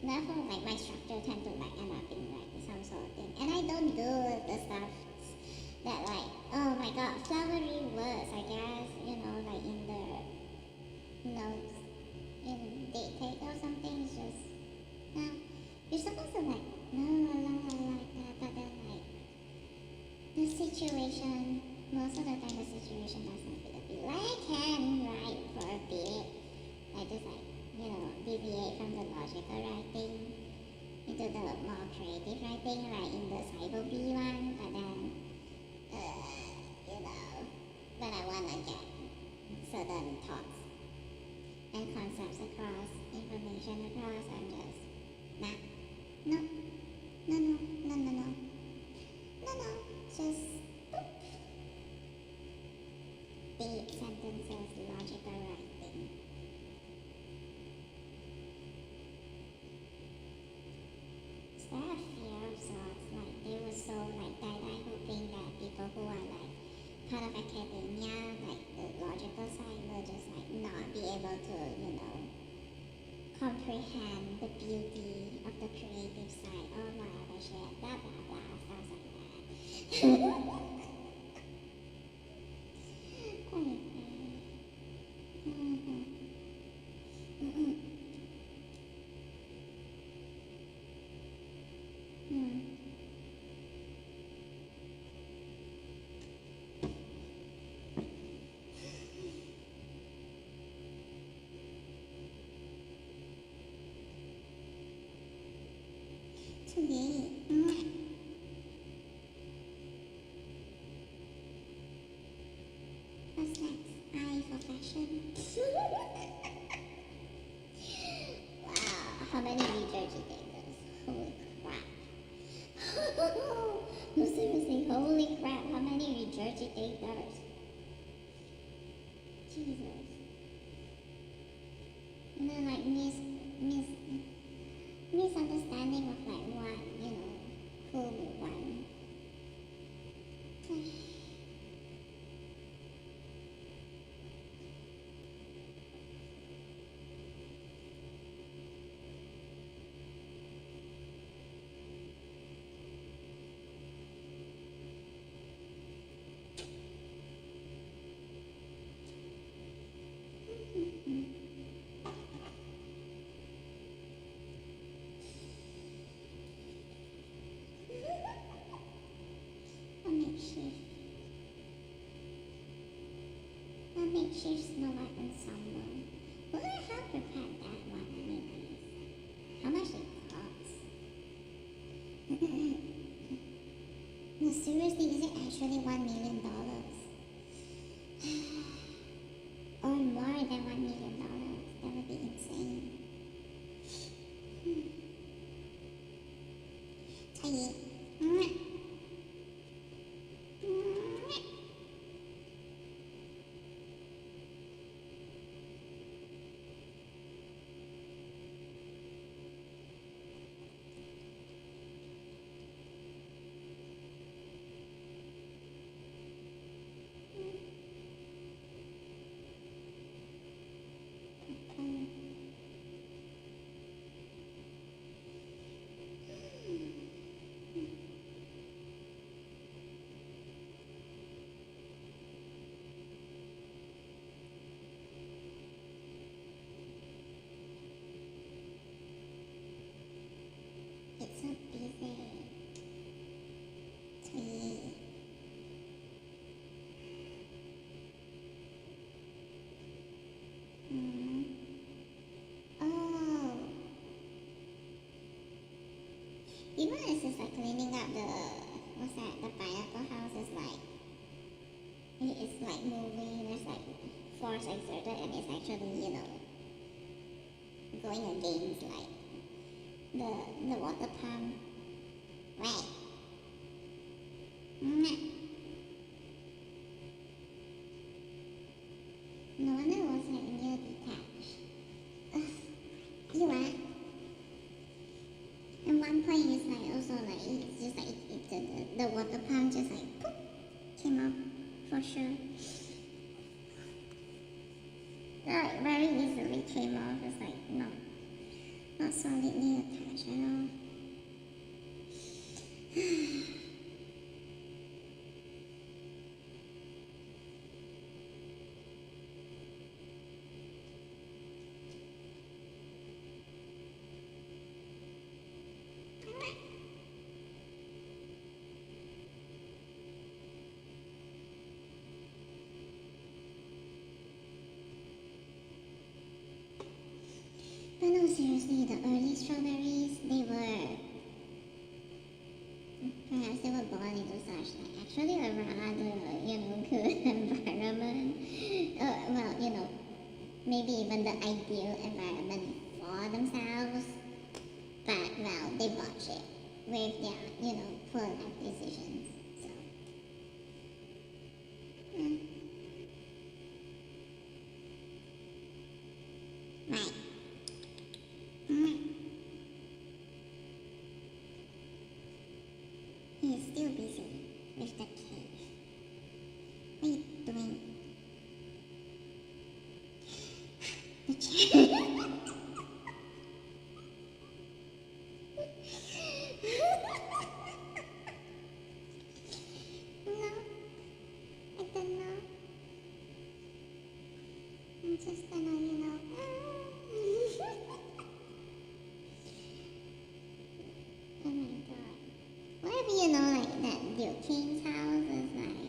Therefore, like my structure tend to like end up in like some sort of thing, and I don't do the stuff that like, oh my god, flowery words, I guess, like in the notes, in date take or something, it's just, you're supposed to like, like that, but then like, the situation, most of the time the situation doesn't fit a bit. Like I can write for a bit, I just like, deviate from the logical writing into the more creative writing, like in the cyber B one, but then, when I want to get certain thoughts and concepts across, information across, I'm just, no, just big sentences, logical writing. Is there a fear of sorts? Like, they were so like die hoping that people who are like part of academia, like the logical side, will just like not be able to, comprehend the beauty of the creative side. Oh my other shit, blah blah blah, stuff like that. Yay. What's next? Eye for fashion. Wow, how many regurgitators? Holy crap. No, seriously, holy crap, how many regurgitators? Jesus. And then like misunderstanding of like what, who would want. A makeshift Snow White ensemble. Will I have prepared that one? I mean, how much it costs? No, seriously, is it actually $1 million? Or more than $1 million? That would be insane. Tiny. It's so busy. Tiny. Oh. Even as it's like cleaning up the, what's that, the pineapple house is like, it's like moving, there's like force exerted and it's actually, going against like the water pump. Right. No wonder it was like near detached. You are. And one point is like also like it's just like the water pump just like poof, came off for sure. Like very easily came off. It's like not solidly attached at all. But no, seriously, the early strawberries, perhaps they were born into such, like, actually a rather, good environment. Well, maybe even the ideal environment for themselves. But, well, they botched it with their, poor life decisions. So, right. He is still busy with the cave. What are you doing? The chair. No, I don't know. I'm just gonna, Oh my god. What if like that Duke King's house is like,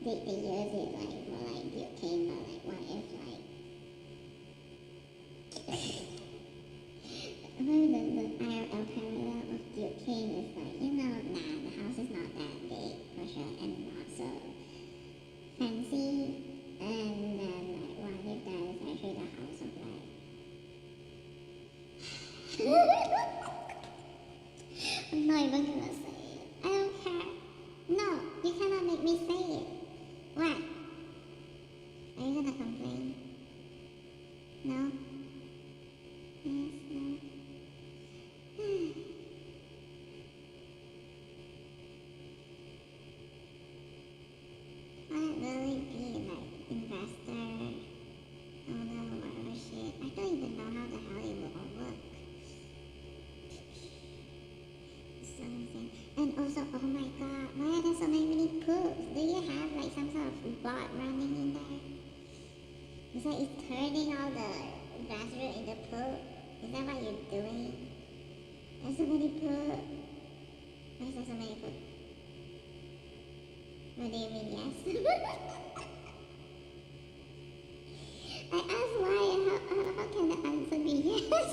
they use it like for like Duke King, but like what if like I'm not even gonna say it. I don't care. No, you cannot make me say it. What? Are you gonna complain? No? Yes, no. I really be like investor, owner, whatever shit. I don't even know how the hell it will all work. So insane. And also, oh my god, why are there so many poops? Do you have like some sort of bot running in there? It's like it's turning all the grassroots into poop. Is that what you're doing? There's so many poop. Why is there so many poop? What do you mean yes? I asked why and how can the answer be yes?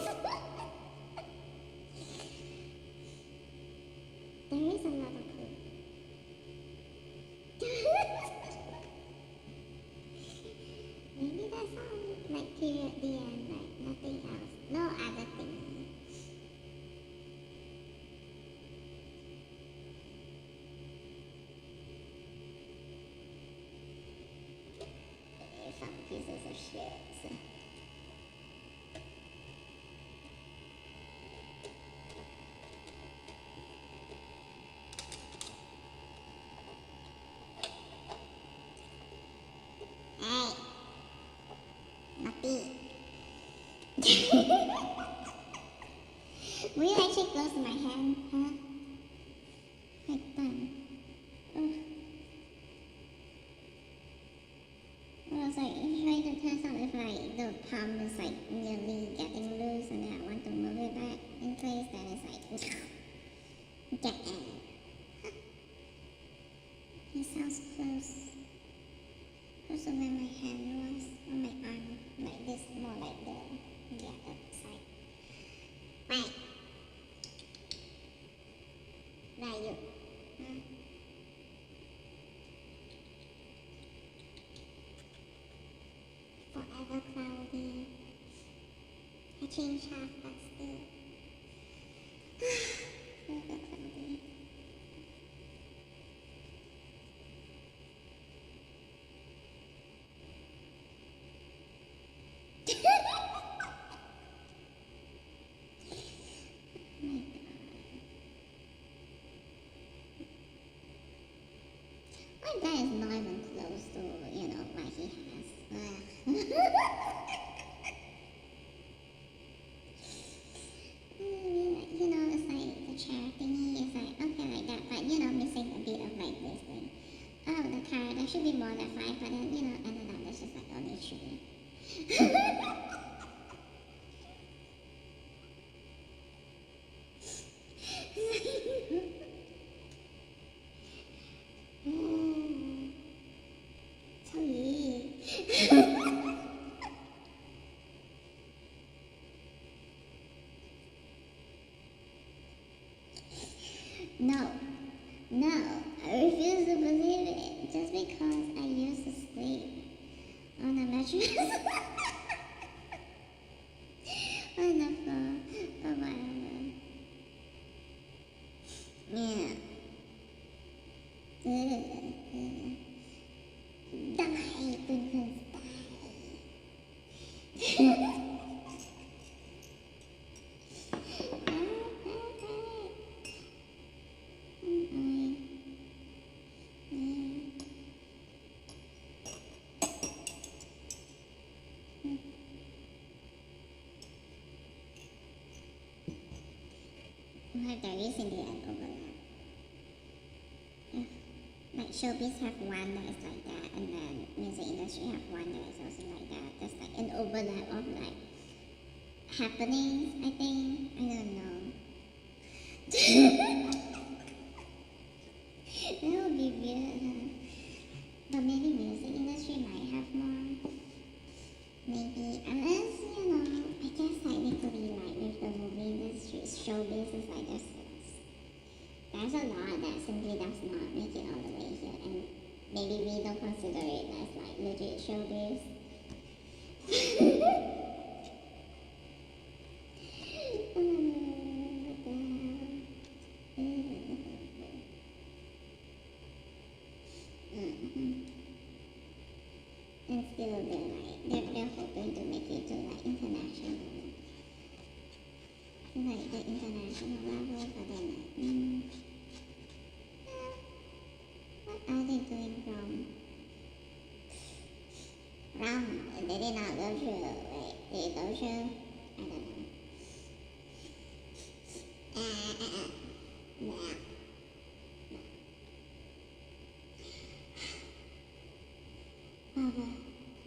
There is a lot of poop. Maybe that's all, like period, the end, like nothing else. No other thing. Some pieces of shit. So. Hey, Nappy. Will you actually close my hand, huh? Like done. Oh. Well, it's like trying to test out if like the palm is like nearly getting loose and then I want to move it back in place, then it's like get in. It sounds close. Also where my hand was on my arm, like this, more like the other side. Right. Right, you. Huh? Forever cloudy. I changed half, but still. Forever cloudy. My guy is not even close to, you know, what he has. You know, it's like the chair thingy is like, okay, like that, but you know, missing a bit of like this thing. Oh, the car, there should be more than 5, but then, you know, ended up there's just like only 3. No, no, I refuse to believe it. Just because I used to sleep on a mattress on the floor or whatever. Yeah. Die, princess, die. There is in the end overlap. Like showbiz have one that is like that, and then music industry have one that is also like that. There's like an overlap of like happenings, I think. I don't know. That would be weird, huh? But maybe music industry might have more. Maybe, unless, you know, I guess technically like with the movie industry, showbiz is like there's a lot that simply does not make it all the way here, and maybe we don't consider it as like legit showbiz. professional level, but then what are they doing wrong? They did not go through. Wait, they go through? I don't know. Yeah. You know what?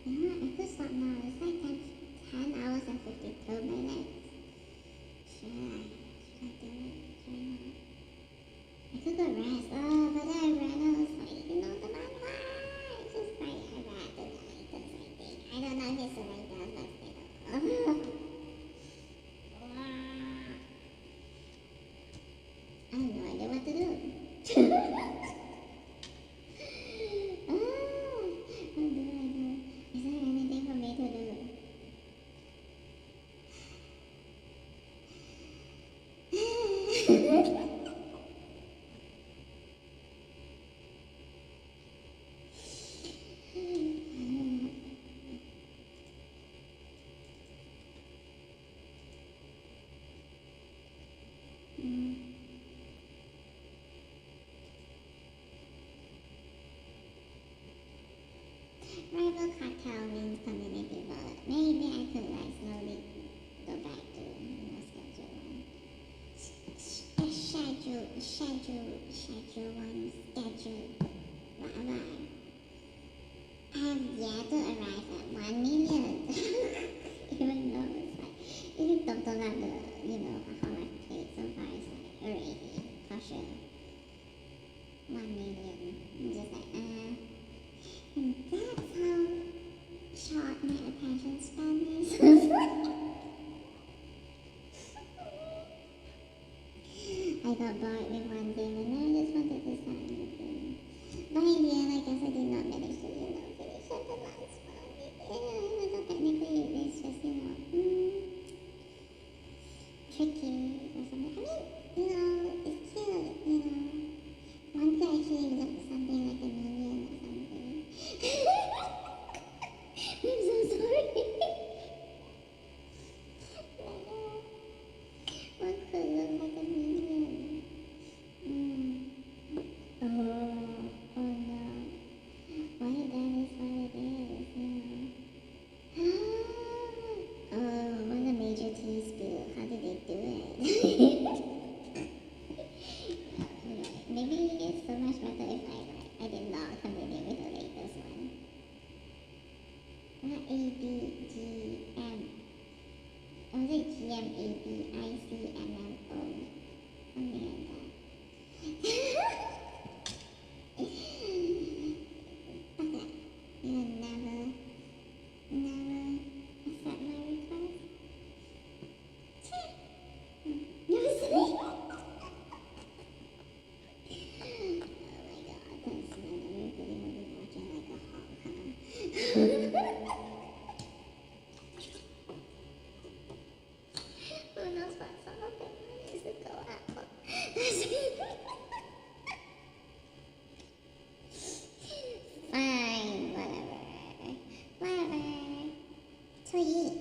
I could stop now. It's like 10 hours and 52 minutes. Should I do it right now? I could go rest. Oh, but then I ran. I was like, the manhwa. It's just like, I read the night. That's my thing. I don't know if it's the right dance, but I don't know. I have no idea what to do. What do I do? Is there anything for me to do? Rival cartel means community vote. Maybe I could like slowly go back to schedule one. Schedule one. Whatever. I have yet to arrive at 1 million. Even though it's like, even though the how much paid so far is like already for sure. 1 million. I'm just like, and that's how short my attention span is. I got bored with one thing and then I just wanted to start anything. But in the end, I guess I did not manage to, finish up the last one. So technically, it's just, tricky or something. I mean, it's cute, One could actually look something like a million or something. I'm so sorry. One could look like a million. Oh no. Why that is what it is, Oh, what a major tea spill. How did they do it? Maybe it's so much better if I did not continue with the latest one. Not A, B, G, M. Oh, is it G, M, A, B, I, C, M, M, O? Something like that. Okay. You will never accept my request? No, sorry. Thanks, man. I'm really watching like a hawk, huh? Who knows what some of them is to go out? Fine, whatever. Sweet.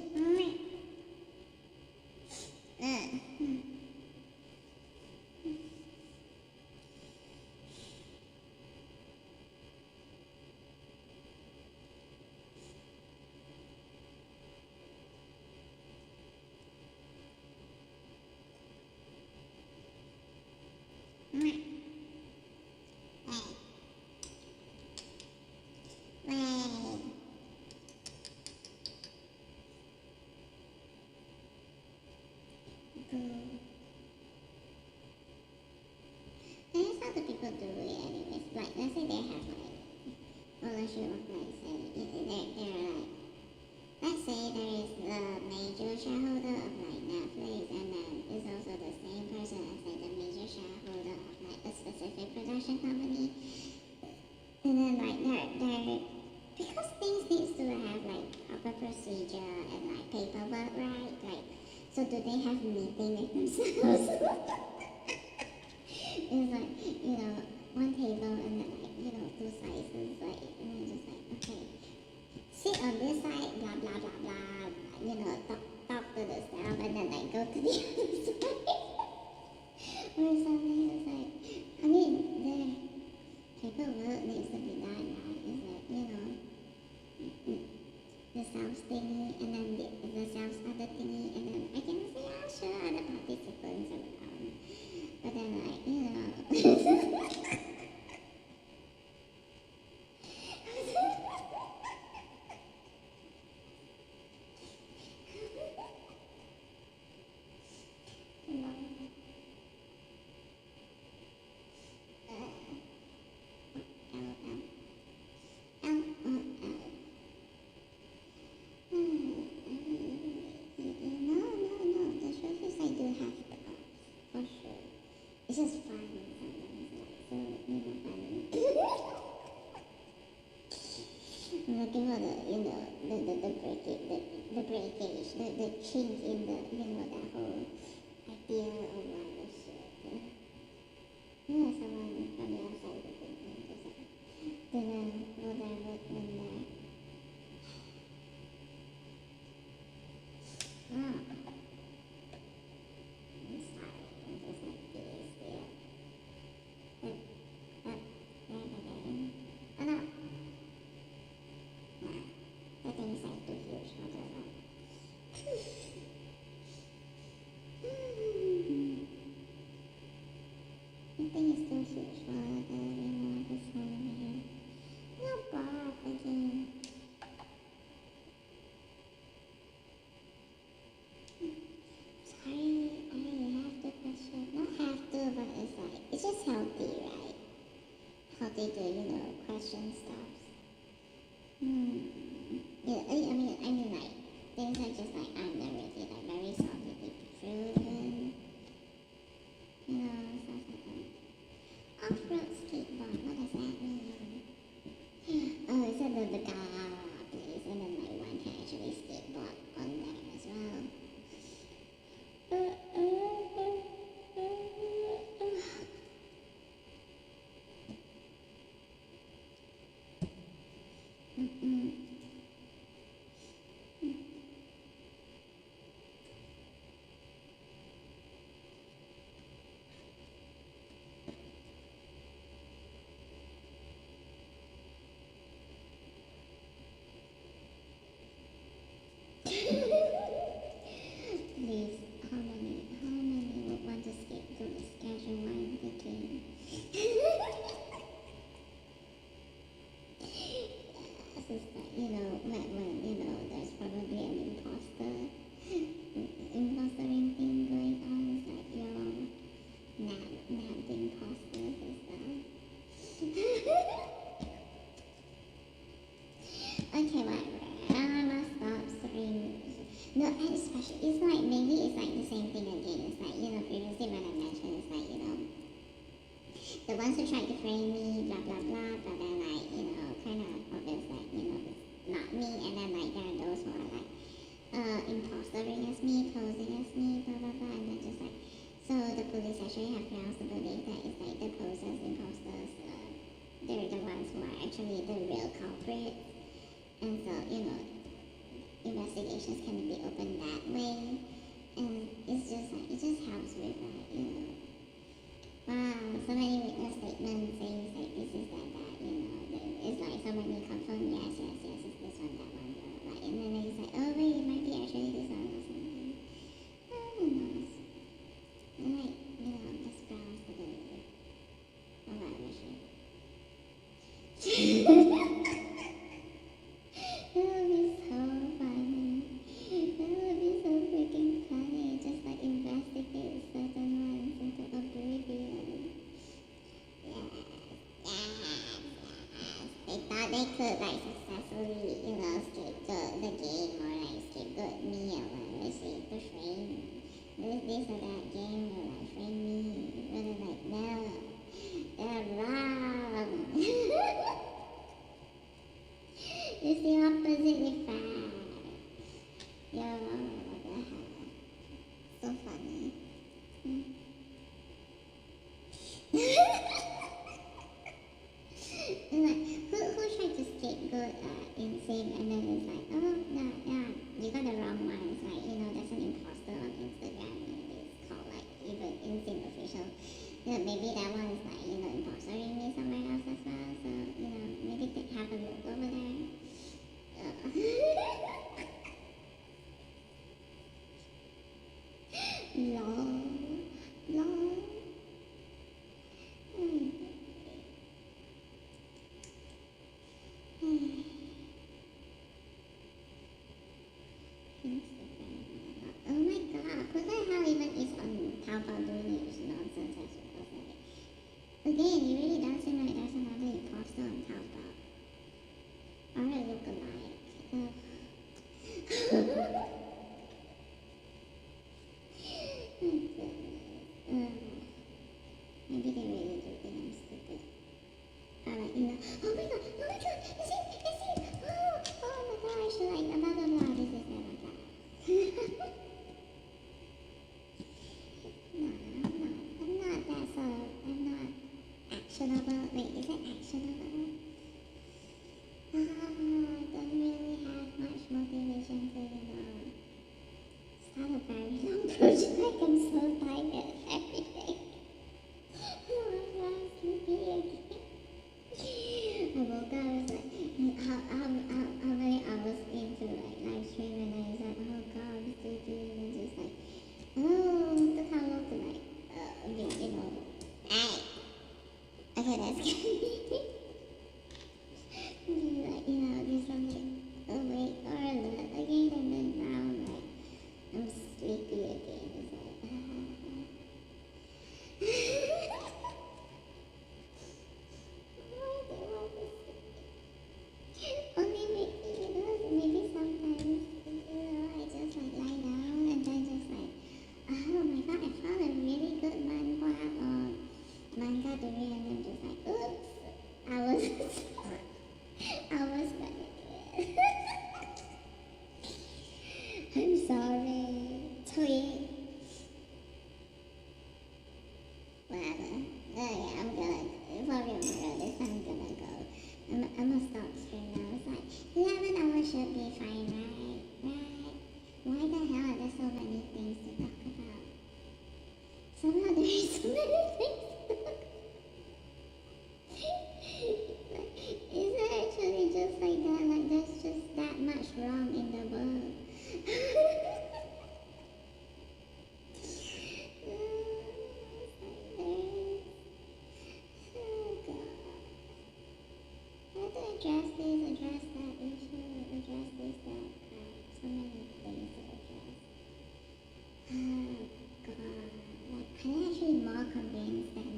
That's how the people do it anyways. Like, let's say they have like ownership of like, say, they're like, let's say there is the major shareholder of like Netflix and then is also the same person as like the major shareholder of like a specific production company. And then like they're because things needs to have like proper procedure and like paperwork, right? Like, so do they have meeting with themselves? It's like, one table and then like, two sides. It's like, and then just like, okay, sit on this side, blah blah blah blah, talk to the staff and then like go to the other side. the breakage, the breakage, the chink in the, that whole idea of why this shit. Someone from the outside would think just like, will there look in there? Oh. I'm sorry, I'm just like this, yeah. Oh no. Nah, that thing is like too huge, I'll do that. The thing is too huge for this one over here. No, Bob, again. Sorry, I have to question. Not have to, but it's like, it's just healthy, right? Healthy to, question stuff. Yeah, I mean, like, things are just like, I'm not really, like, very solidly proven. Stuff like that. Off-road skateboard, what does that mean? Oh, it's at the Gala place, and then, like, one can actually skateboard on there as well. Please, how many would want to skip to the schedule one the game? It's just like, when there's probably an impostering thing going on, it's like, nabbed imposters and stuff. Okay, whatever. I'm gonna stop screaming. No, and especially, it's like, maybe it's like the same thing again. It's like, previously when I mentioned, it's like, the ones who tried to frame me, blah, blah, blah, but then, like, kind of obvious, like, it's not me, and then, like, there are those who are, like, impostering as me, posing as me, blah, blah, blah, and then just, like, so the police actually have grounds to believe that it's, like, the posers, imposters, they're the ones who are actually the real culprits, and so, investigations can be opened that way, and it's just like, it just helps with like, wow, so many witness statements saying like this is that, it's like so many confirm yes, it's this one, that one, blah, blah, blah. And then it's like, oh wait, it might be actually this one or something. Who knows? And like, just browse the video. Oh, whatever shit. That would be so funny. That would be so freaking funny. Just like investigate certain ones into oblivion. Yes. They thought they could like successfully, scapegoat the game or like scapegoat me or whatever, to frame this or that game or like frame me. But they're like, no, they're wrong. It's the opposite fact. Yo, what the hell? So funny. Like, who tried to scapegoat insane, and then it's like, oh, no, yeah, you got the wrong one. It's like, there's an imposter on Instagram, and it's called, like, even insane official. Maybe that one is, like, impostoring me somewhere else as well, so, maybe have a look over there. Lol. Oh my god, who the hell even is on Taobao doing this nonsense as well? Again, it really does seem like there's another imposter on Taobao. Or a lookalike. Ugh. actionable? Wait, is it actionable? I don't really have much motivation to, start a very long project. Like, I'm so tired every day. Oh my god, I'm sleepy again. I woke up, I was like, how many hours into like live stream, and I was like, oh god, I'm sleepy, and then just like, oh, took how long to like, hey, okay, that's good. Like, do something awake or alert again, and then now I'm like, I'm sleepy again. It's like, why do I want to sleep? Only maybe sometimes, I just like lie down and then just like, oh my god, I found a really good manhwa or manga to read, and I'm just like, oops, I was gonna do it. I'm sorry. Tweet. Whatever. Oh yeah, I'm gonna, for real, this I'm gonna go. I'm gonna stop stream now. It's like, 11 hours should be fine, right? Right? Why the hell are there so many things to talk about? Somehow there is so many things to talk about. Like, is it actually just like that? Like, there's just that much wrong in the world. Oh god. I have to address this, address that issue, address this, that, so many things to address. Oh god. Like, I'm actually more convinced than